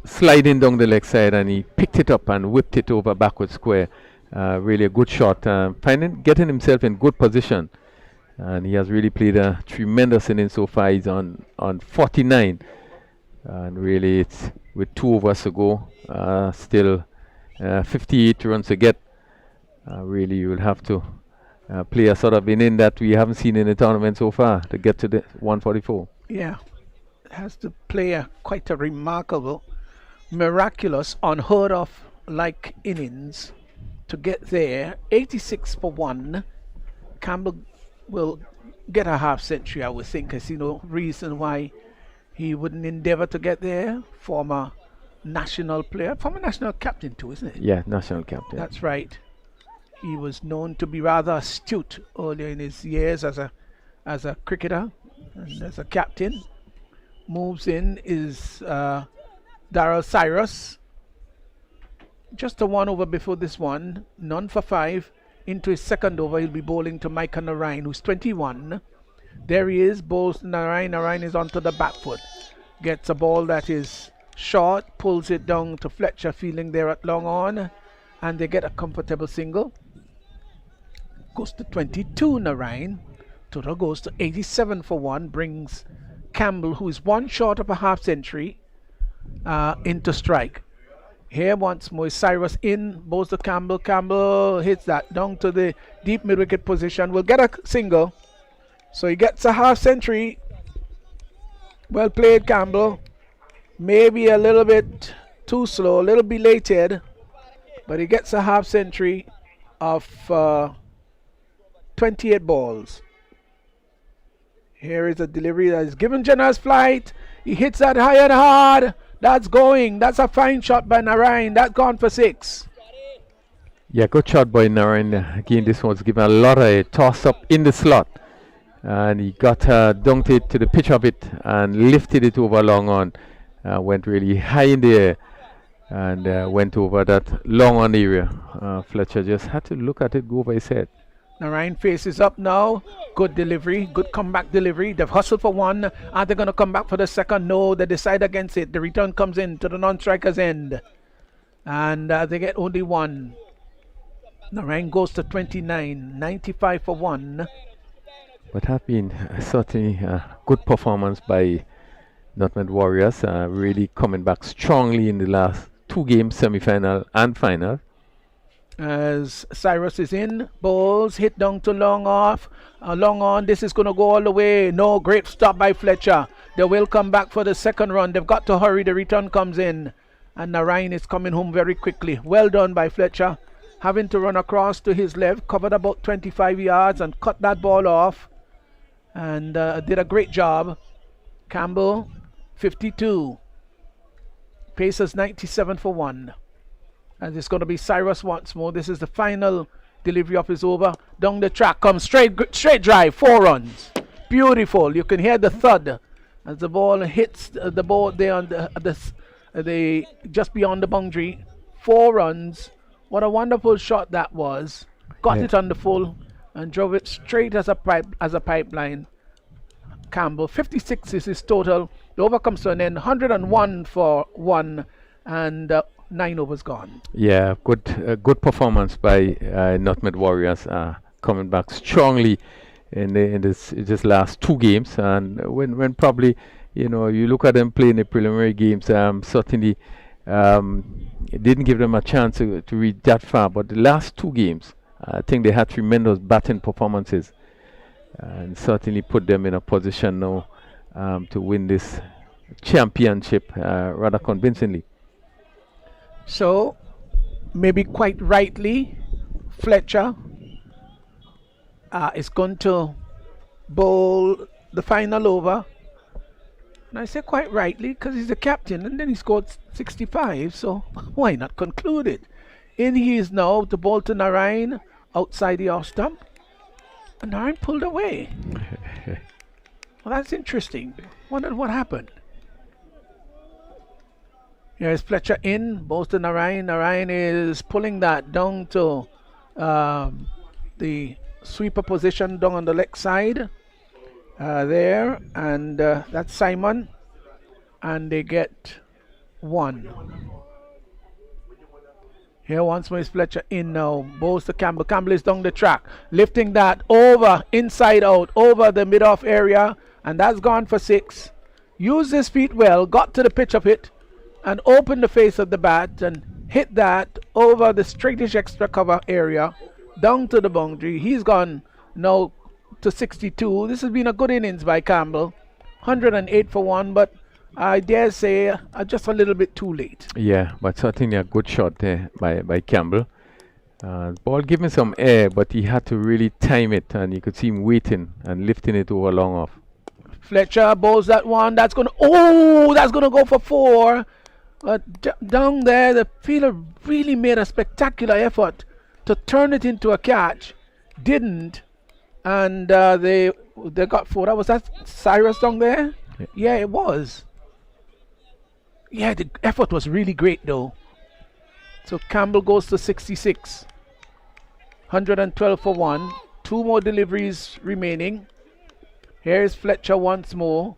sliding down the leg side, and he picked it up and whipped it over backward square. Really a good shot. Getting himself in good position. And he has really played a tremendous inning so far. He's on 49. And really, it's with 2 overs to go. Still 58 runs to get. Really, you will have to play a sort of inning that we haven't seen in the tournament so far to get to the 144. Yeah, has to play quite a remarkable, miraculous, unheard of like innings to get there. 86 for 1. Campbell will get a half century, I would think. I see no reason why he wouldn't endeavor to get there. Former national player, former national captain too, isn't it? Yeah, national captain. That's right. He was known to be rather astute earlier in his years as a cricketer and as a captain. Moves in is Darrell Cyrus. Just a 1 over before this one. None for 5. Into his second over, he'll be bowling to Micah Narayan, who's 21. There he is, bowls to Narayan. Narayan is onto the back foot. Gets a ball that is short, pulls it down to Fletcher, fielding there at long on, and they get a comfortable single. Goes to 22, Narayan. Total goes to 87 for 1, brings Campbell, who is 1 short of a half century, into strike. Here once more, Cyrus in, bowls to Campbell. Campbell hits that down to the deep mid-wicket position. Will get a single. So he gets a half century. Well played, Campbell. Maybe a little bit too slow, a little belated, but he gets a half century of 28 balls. Here is a delivery that is given generous flight. He hits that high and hard. That's going. That's a fine shot by Narayan. That's gone for 6. Yeah, good shot by Narayan. Again, this one's given a lot of a toss up in the slot. And he got dunked it to the pitch of it and lifted it over long on. Went really high in the air and went over that long on area. Fletcher just had to look at it go over his head. Narayan faces up now. Good delivery, good comeback delivery. They've hustled for 1. Are they going to come back for the second? No, they decide against it. The return comes in to the non-striker's end. And they get only 1. Narayan goes to 29, 95 for 1. But have been certainly a good performance by Nutmeg Warriors. Really coming back strongly in the last 2 games, semi-final and final. As Cyrus is in, balls hit down to long off, long on. This is going to go all the way. No, great stop by Fletcher. They will come back for the second run. They've got to hurry. The return comes in, and Narayan is coming home very quickly. Well done by Fletcher, having to run across to his left, covered about 25 yards and cut that ball off, and did a great job. Campbell, 52. Pacers 97 for 1. And it's going to be Cyrus once more. This is the final delivery of his over. Down the track comes straight drive, 4 runs. Beautiful. You can hear the thud as the ball hits the board there on the just beyond the boundary. 4 runs. What a wonderful shot that was. Got it on the full and drove it straight as a pipeline. Campbell, 56 is his total. The over comes to an end. 101 for 1 and 9 overs gone. Yeah, good performance by Nutmeg Warriors, coming back strongly in this last 2 games. And when probably you look at them playing the preliminary games, certainly it didn't give them a chance to reach that far. But the last 2 games, I think they had tremendous batting performances, and certainly put them in a position now to win this championship rather convincingly. So, maybe quite rightly, Fletcher is going to bowl the final over And I say quite rightly, because he's the captain, and then he scored 65, so why not conclude it? In he is now to Bolton Narayan, outside the off stump. And Narayan pulled away. Well, that's interesting. Wondered what happened. Here's Fletcher in, Bolton Narayan. Narayan is pulling that down to the sweeper position down on the leg side. There, and that's Simon, and they get 1. Here once more is Fletcher in now, bows to Campbell. Campbell is down the track, lifting that over, inside out, over the mid-off area, and that's gone for 6. Used his feet well, got to the pitch of it, and opened the face of the bat, and hit that over the straightish extra cover area, down to the boundary. He's gone now to 62. This has been a good innings by Campbell. 108 for 1, but I dare say just a little bit too late. Yeah, but certainly a good shot there by Campbell. Ball gave him some air, but he had to really time it, and you could see him waiting and lifting it over long off. Fletcher bowls that one. That's going to go for 4. But down there, the fielder really made a spectacular effort to turn it into a catch. Didn't. And they got 4. Was that Cyrus down there? Yeah, it was. Yeah, the effort was really great though. So Campbell goes to 66. 112 for 1. 2 more deliveries remaining. Here's Fletcher once more.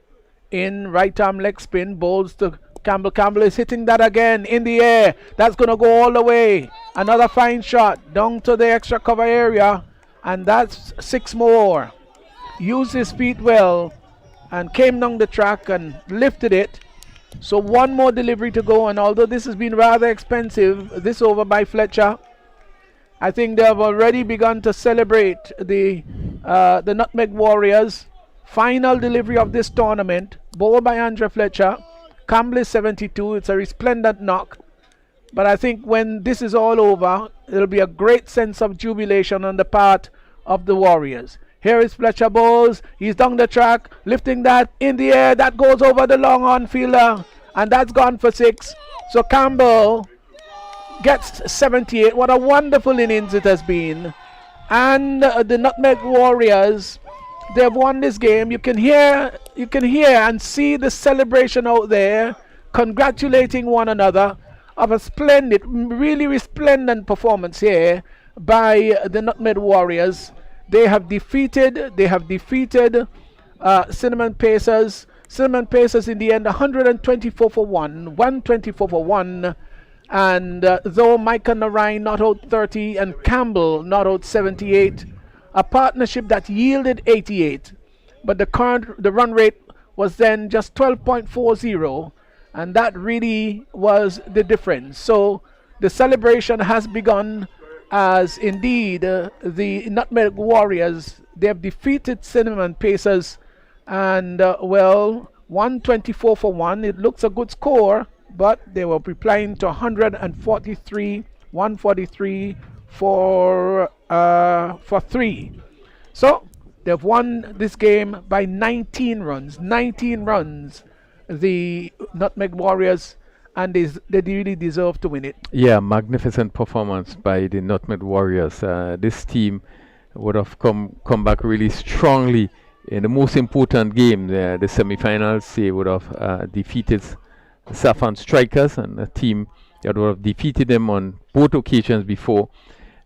In right arm leg spin. Bowls to Campbell. Campbell is hitting that again in the air. That's going to go all the way. Another fine shot down to the extra cover area. And that's 6 more. Used his feet well and came down the track and lifted it. So 1 more delivery to go, and although this has been rather expensive, this over by Fletcher, I think they have already begun to celebrate the Nutmeg Warriors. Final delivery of this tournament, bowled by Andre Fletcher. Campbell is 72. It's a resplendent knock. But I think when this is all over, there'll be a great sense of jubilation on the part of the Warriors. Here is Fletcher bowls. He's down the track, lifting that in the air. That goes over the long on fielder, and that's gone for 6. So Campbell gets 78. What a wonderful innings it has been. And the Nutmeg Warriors, they've won this game. You can hear and see the celebration out there, congratulating one another of a splendid, really resplendent performance here by the Nutmeg Warriors. They have defeated Cinnamon Pacers. Cinnamon Pacers in the end 124 for 1, 124 for 1. And though Micah Narayan not out 30 and Campbell not out 78, a partnership that yielded 88, but the run rate was then just 12.40, and that really was the difference. So the celebration has begun, as indeed the Nutmeg Warriors, they have defeated Cinnamon Pacers, and 124 for 1. It looks a good score, but they were replying to 143 for 3. So they've won this game by 19 runs. 19 runs, the Nutmeg Warriors, and they really deserve to win it. Yeah, magnificent performance by the Nutmeg Warriors. This team would have come back really strongly in the most important game, the semi-finals. They would have defeated Saffron Strikers, and a team that would have defeated them on both occasions before.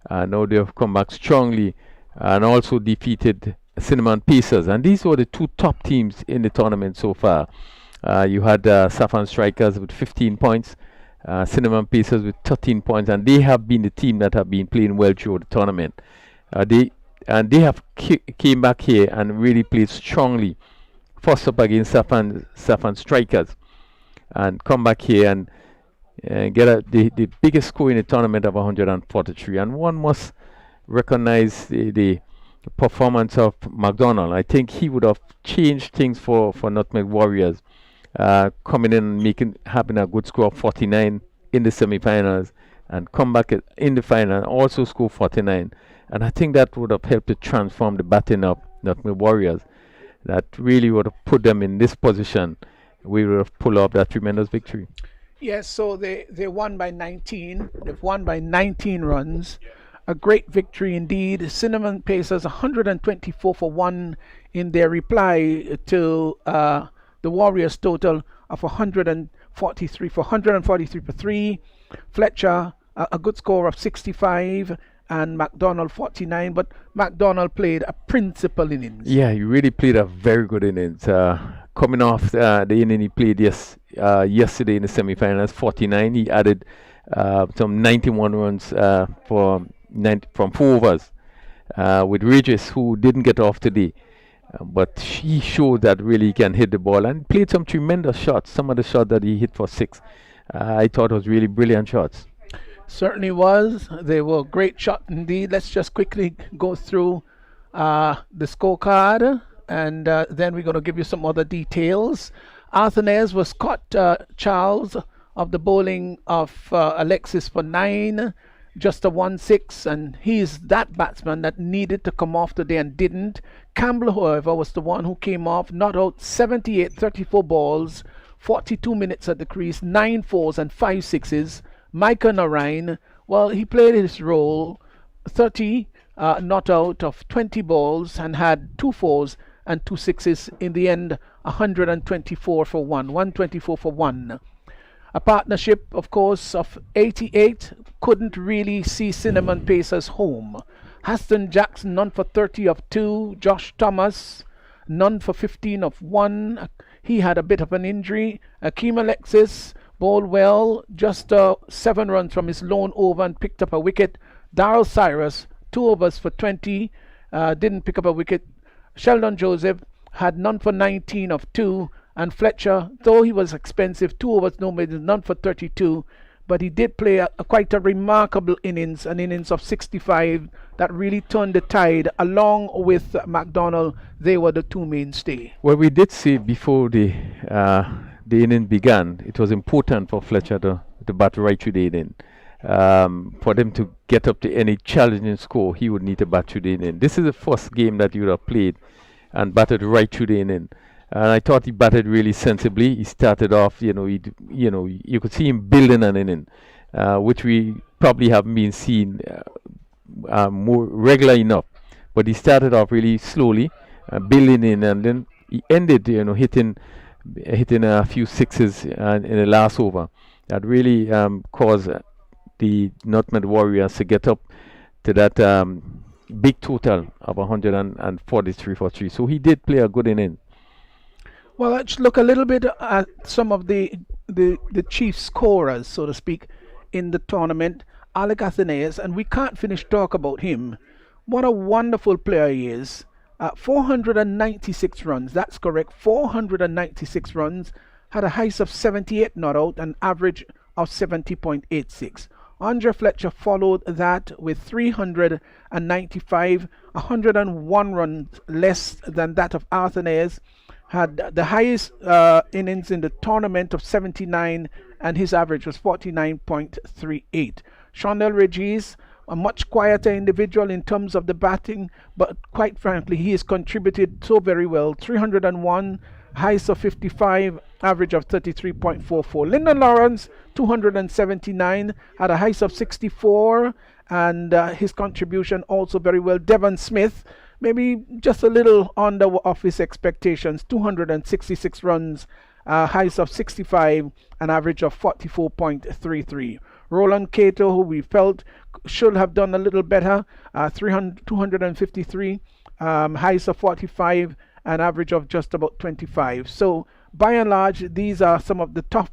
Now they have come back strongly and also defeated Cinnamon Pacers, and these were the 2 top teams in the tournament so far. You had Saffron Strikers with 15 points, Cinnamon Pacers with 13 points, and they have been the team that have been playing well through the tournament. They have came back here and really played strongly. First up against Saffron Strikers, and come back here and get the biggest score in the tournament of 143. And one must recognize the performance of McDonald. I think he would have changed things for Nutmeg Warriors, coming in and having a good score of 49 in the semi-finals, and come back in the final and also score 49. And I think that would have helped to transform the batting of Nutmeg Warriors. That really would have put them in this position we would have pulled off that tremendous victory. Yes, so they won by 19. They've won by 19 runs. A great victory indeed. Cinnamon Pacers 124 for 1 in their reply to the Warriors' total of 143 for 3. Fletcher a good score of 65 and McDonald 49, but McDonald played a principal innings. Yeah, he really played a very good innings. Coming off the inning he played yesterday in the semi-finals, 49, he added some 91 runs from 4 overs with Regis, who didn't get off today. But he showed that really he can hit the ball and played some tremendous shots. Some of the shots that he hit for 6, I thought was really brilliant shots. Certainly was. They were great shots indeed. Let's just quickly go through the scorecard, and then we're going to give you some other details. Arthanez was Scott Charles of the bowling of Alexis for 9, just a 1-6, and he's that batsman that needed to come off today and didn't. Campbell, however, was the one who came off, not out 78, 34 balls, 42 minutes at the crease, 9 fours and 5 sixes. Micah Narain, well, he played his role, 30 not out of 20 balls and had 2 fours and 2 sixes. In the end, 124 for 1, 124 for 1. A partnership, of course, of 88 couldn't really see Cinnamon Pacers home. Haston Jackson, none for 30 of 2. Josh Thomas, none for 15 of 1. He had a bit of an injury. Akeem Alexis bowled well, just 7 runs from his lone over and picked up a wicket. Darryl Cyrus, 2 overs for 20, didn't pick up a wicket. Sheldon Joseph had none for 19 of 2, and Fletcher, though he was expensive, 2 overs, no middle, none for 32, but he did play quite a remarkable innings, an innings of 65 that really turned the tide. Along with McDonald, they were the 2 mainstay. Well, we did see before the inning began, it was important for Fletcher to bat right through the inning. For them to get up to any challenging score, he would need to bat through the inning. This is the first game that he would have played and batted right through the inning. And I thought he batted really sensibly. He started off, you could see him building an inning, which we probably haven't been seen more regular enough. But he started off really slowly, building in, and then he ended, hitting a few sixes in the last over. That really caused the Nutmeg Warriors to get up to that big total of 143 for 3. So he did play a good inning. Well, let's look a little bit at some of the chief scorers, so to speak, in the tournament. Alec Athenaeus, and we can't finish talk about him. What a wonderful player he is. 496 runs, that's correct, 496 runs, had a height of 78 not out, an average of 70.86. Andre Fletcher followed that with 395, 101 runs less than that of Athenaeus. Had the highest innings in the tournament of 79, and his average was 49.38. Shondell Regis, a much quieter individual in terms of the batting, but quite frankly, he has contributed so very well. 301, highest of 55, average of 33.44. Lyndon Lawrence, 279, had a height of 64, and his contribution also very well. Devon Smith, maybe just a little under of his expectations, 266 runs, highs of 65, an average of 44.33. Roland Cato, who we felt should have done a little better, 253, highs of 45, an average of just about 25. So by and large, these are some of the top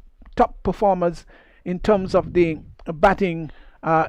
performers in terms of the batting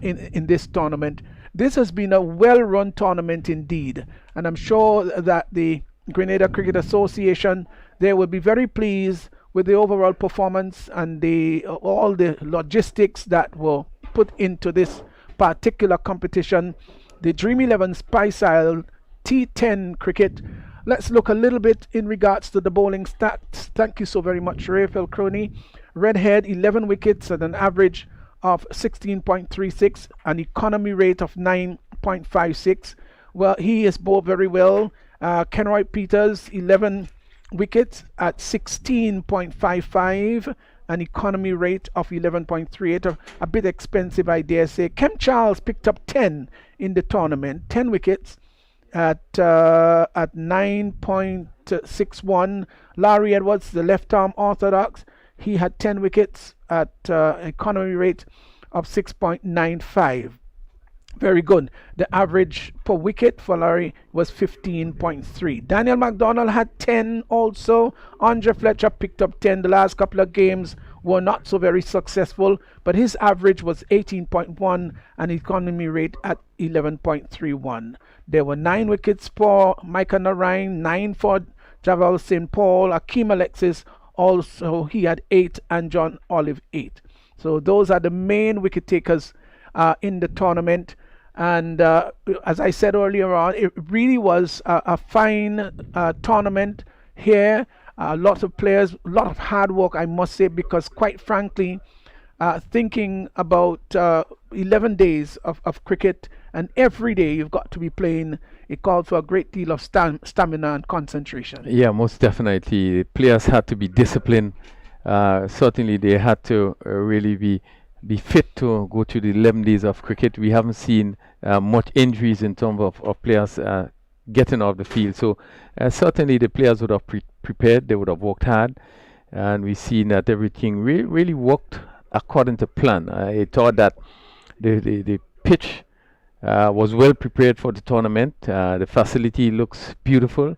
in this tournament. This has been a well-run tournament indeed, and I'm sure that the Grenada Cricket Association, they will be very pleased with the overall performance and all the logistics that were put into this particular competition. The Dream 11 Speyside T10 cricket. Let's look a little bit in regards to the bowling stats. Thank you so very much, Raphael Crony. Redhead, 11 wickets at an average of 16.36, an economy rate of 9.56. Well, he has bowled very well. Kenroy Peters, 11 wickets at 16.55, an economy rate of 11.38, a bit expensive, I dare say. Kem Charles picked up 10 in the tournament, 10 wickets at 9.61. Larry Edwards, the left arm orthodox, he had 10 wickets at economy rate of 6.95. Very good. The average per wicket for Larry was 15.3. Daniel McDonald had 10 also. Andre Fletcher picked up 10. The last couple of games were not so very successful, but his average was 18.1 and economy rate at 11.31. There were 9 wickets for Micah Narain, 9 for Javal St. Paul. Akeem Alexis also, he had 8, and John Olive 8. So those are the main wicket takers in the tournament. And as I said earlier on, it really was a fine tournament here. A lot of players, a lot of hard work, I must say, because quite frankly, thinking about 11 days of cricket, and every day you've got to be playing, it called for a great deal of stamina and concentration. Yeah, most definitely. The players had to be disciplined. Certainly they had to really be fit to go to the 11 days of cricket. We haven't seen much injuries in terms of players getting off the field. So certainly the players would have prepared, they would have worked hard, and we've seen that everything really worked according to plan. I thought that the pitch was well prepared for the tournament. The facility looks beautiful.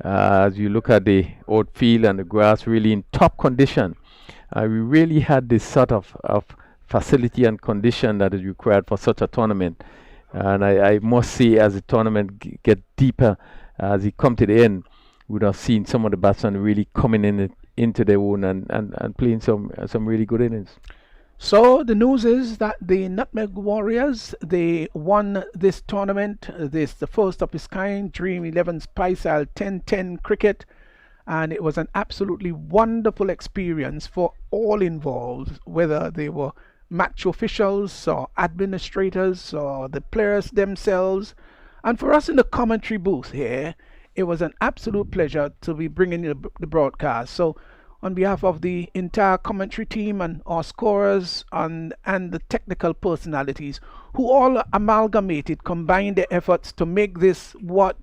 As you look at the outfield and the grass, really in top condition. We really had this sort of facility and condition that is required for such a tournament. And I must say, as the tournament get deeper, as it come to the end, we would have seen some of the batsmen really coming into their own and playing some really good innings. So the news is that the Nutmeg Warriors, they won this tournament. This the first of its kind, Dream 11 Speyside 10-10 cricket, and it was an absolutely wonderful experience for all involved, whether they were match officials or administrators or the players themselves. And for us in the commentary booth here, it was an absolute pleasure to be bringing you the broadcast. So on behalf of the entire commentary team and our scorers and the technical personalities who all amalgamated, combined their efforts to make this what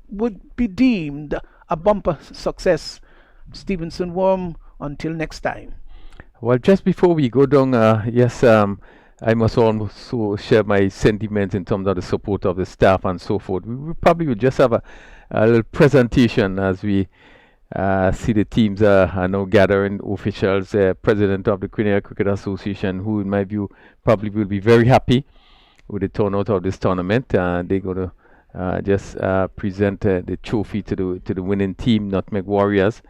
would be deemed a bumper success. Stevenson Worm, until next time. Well, just before we go down, yes, I must also share my sentiments in terms of the support of the staff and so forth. We probably would just have a little presentation as we see the teams are now gathering officials, president of the Grenada Cricket Association, who in my view probably will be very happy with the turnout of this tournament. They're going to just present the trophy to the winning team, Nutmeg Warriors.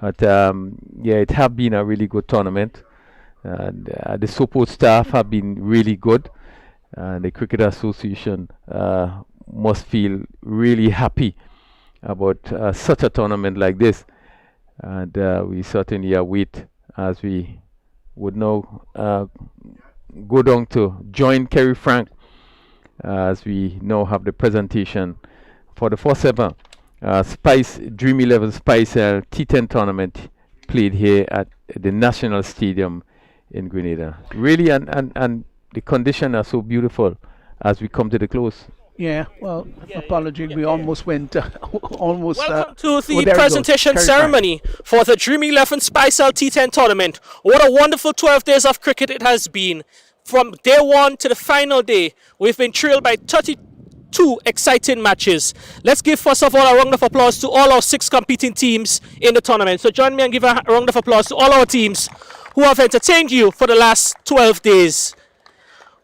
But yeah, it have been a really good tournament. The support staff have been really good. The Cricket Association must feel really happy about such a tournament like this, and we certainly await, as we would now go down to join Kerry Frank as we now have the presentation for the first ever Dream 11 Speyside T10 tournament played here at the National Stadium in Grenada. Really, and the conditions are so beautiful as we come to the close. Yeah, well, apology, we almost went, almost... Welcome to the presentation ceremony for the Dream 11 Speyside T10 tournament. What a wonderful 12 days of cricket it has been. From day one to the final day, we've been thrilled by 32 exciting matches. Let's give first of all a round of applause to all our 6 competing teams in the tournament. So join me and give a round of applause to all our teams who have entertained you for the last 12 days.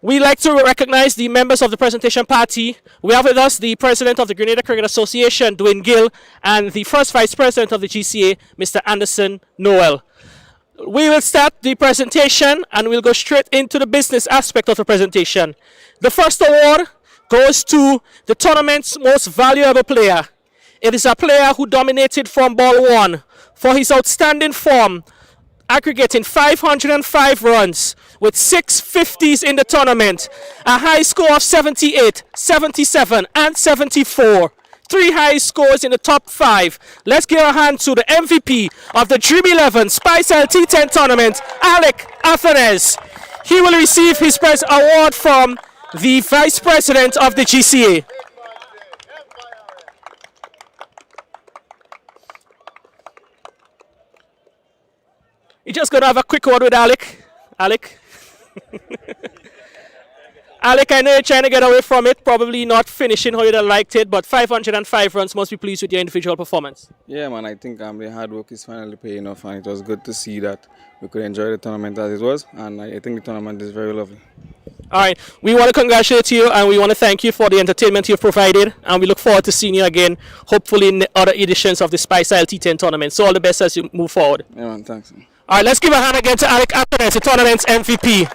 We'd like to recognize the members of the presentation party. We have with us the president of the Grenada Cricket Association, Dwayne Gill, and the first vice president of the GCA, Mr. Anderson Noel. We will start the presentation and we'll go straight into the business aspect of the presentation. The first award goes to the tournament's most valuable player. It is a player who dominated from ball 1 for his outstanding form, aggregating 505 runs with 6 50s in the tournament, a high score of 78, 77 and 74. 3 high scores in the top 5. Let's give a hand to the MVP of the Dream 11 Spicel T10 tournament, Alec Athenes. He will receive his award from the Vice President of the GCA. You're just going to have a quick word with Alec. Alec? Alec, I know you're trying to get away from it, probably not finishing how you'd have liked it, but 505 runs, must be pleased with your individual performance. Yeah, man, I think the hard work is finally paying off, and it was good to see that we could enjoy the tournament as it was, and I think the tournament is very lovely. All right, we want to congratulate you, and we want to thank you for the entertainment you've provided, and we look forward to seeing you again, hopefully in other editions of the Spicel T10 tournament. So all the best as you move forward. Yeah, man, thanks. Man. All right, let's give a hand again to Alec Athenes, the tournament's MVP.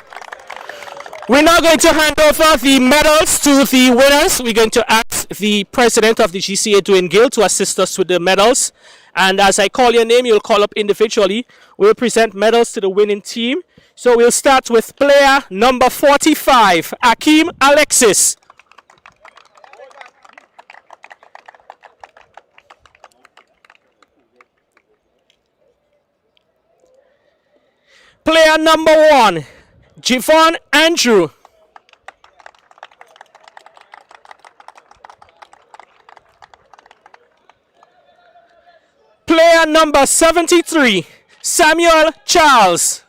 We're now going to hand over the medals to the winners. We're going to ask the president of the GCA, Dwayne Gill, to assist us with the medals. And as I call your name, you'll call up individually. We'll present medals to the winning team. So we'll start with player number 45, Akeem Alexis. Player number 1, Javon Andrew. Player number 73, Samuel Charles.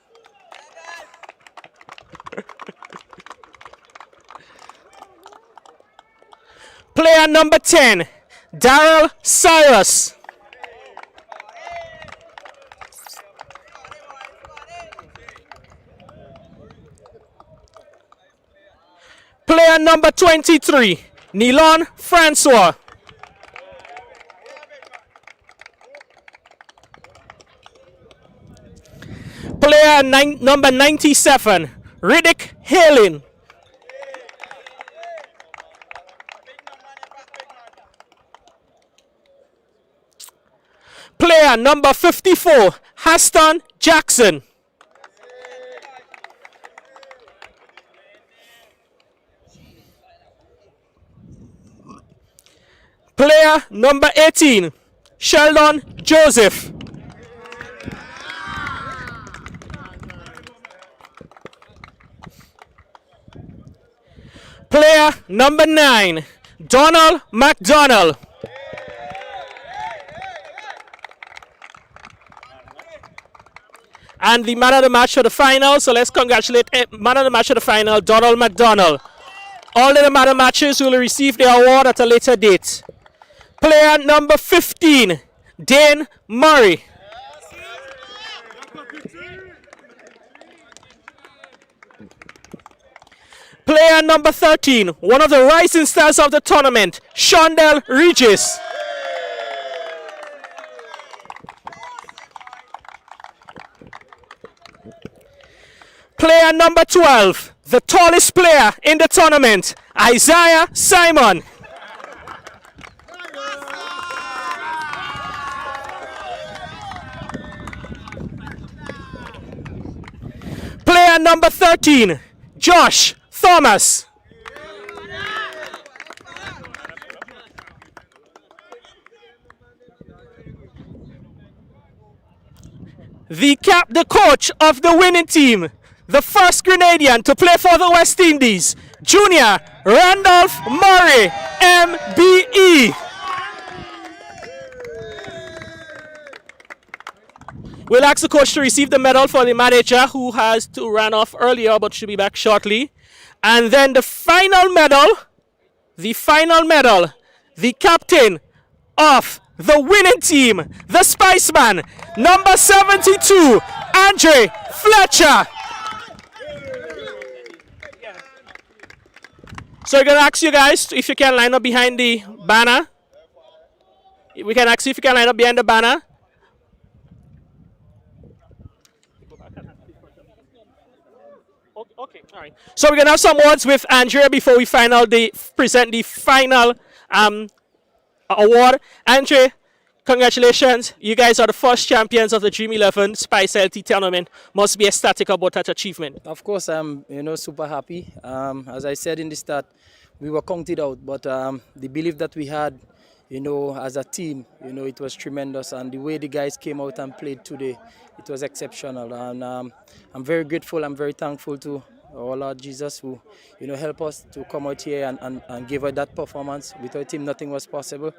Player number 10, Daryl Cyrus. Player number 23, Nilon Francois. Player number 97, Riddick Halen. Player number 54, Haston Jackson. Player number 18, Sheldon Joseph. Player number 9, Donald McDonald. And the man of the match for the final, so let's congratulate man of the match for the final, Donald McDonald. All of the man of matches will receive their award at a later date. Player number 15, Dane Murray. Player number 13, one of the rising stars of the tournament, Shondell Regis. Player number 12, the tallest player in the tournament, Isaiah Simon. Player number 13, Josh Thomas. The coach of the winning team, the first Grenadian to play for the West Indies, Junior Randolph Murray, MBE. We'll ask the coach to receive the medal for the manager, who has to run off earlier but should be back shortly. And then the final medal, the captain of the winning team, the Spiceman, number 72, Andre Fletcher. So we're going to ask you guys if you can line up behind the banner. We can ask you if you can line up behind the banner. Okay, all right. So we're going to have some words with Andrea before we present the final award. Andre, congratulations. You guys are the first champions of the Dream 11 Spicel T tournament. Must be ecstatic about that achievement. Of course, I'm super happy. As I said in the start, we were counted out, but the belief that we had, as a team, it was tremendous. And the way the guys came out and played today, it was exceptional. And I'm very grateful, I'm very thankful to our Lord Jesus who, helped us to come out here and give us that performance. Without him, nothing was possible.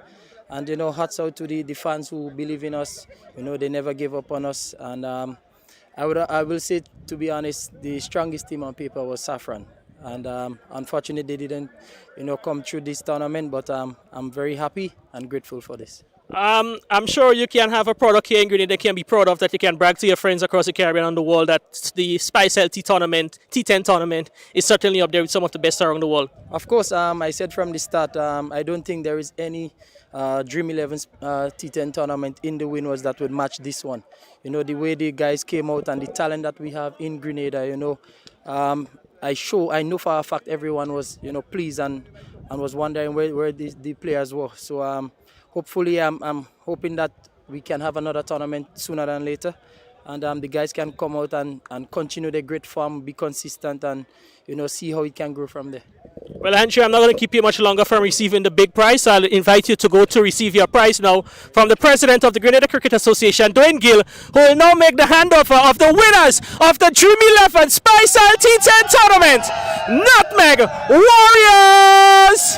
And, hats out to the fans who believe in us. They never gave up on us. And I will say, to be honest, the strongest team on paper was Saffron. And unfortunately, they didn't, come through this tournament. But I'm very happy and grateful for this. I'm sure you can have a product here in Grenada that can be proud of, that you can brag to your friends across the Caribbean and the world, that the Spice LT tournament, T10 tournament, is certainly up there with some of the best around the world. Of course, I said from the start, I don't think there is any Dream 11 T10 tournament in the winners that would match this one. The way the guys came out and the talent that we have in Grenada, I know for a fact everyone was, pleased and was wondering where the players were. So hopefully, I'm hoping that we can have another tournament sooner than later, and the guys can come out and continue their great form, be consistent, and see how it can grow from there. Well, Andrew, I'm not going to keep you much longer from receiving the big prize. I'll invite you to go to receive your prize now from the president of the Grenada Cricket Association, Dwayne Gill, who will now make the handover of the winners of the Dream 11 Spice T10 tournament, Nutmeg Warriors!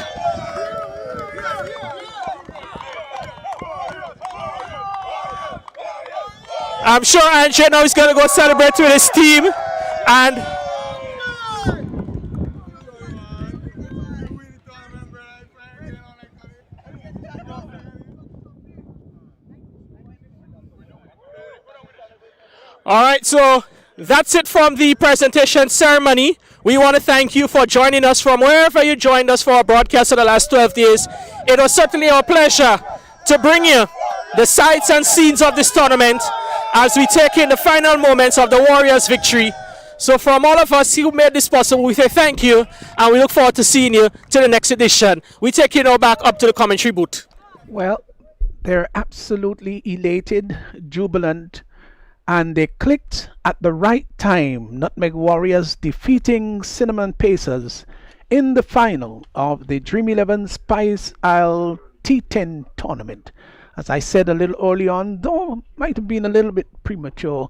I'm sure Andrew now is going to go celebrate with his team, and all right, so that's it from the presentation ceremony. We want to thank you for joining us from wherever you joined us for our broadcast for the last 12 days. It was certainly our pleasure to bring you the sights and scenes of this tournament as we take in the final moments of the Warriors' victory. So from all of us who made this possible, we say thank you, and we look forward to seeing you to the next edition. We take you now back up to the commentary booth. Well, they're absolutely elated, jubilant, and they clicked at the right time. Nutmeg Warriors defeating Cinnamon Pacers in the final of the Dream 11 Spice Isle T10 tournament. As I said a little early on, though might have been a little bit premature,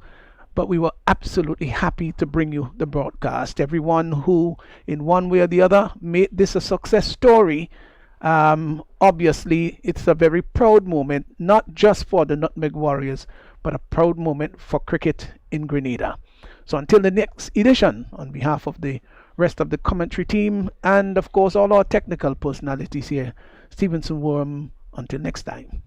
but we were absolutely happy to bring you the broadcast. Everyone who, in one way or the other, made this a success story. Obviously, it's a very proud moment, not just for the Nutmeg Warriors, but a proud moment for cricket in Grenada. So until the next edition, on behalf of the rest of the commentary team, and of course all our technical personalities here, Stevenson Worm, until next time.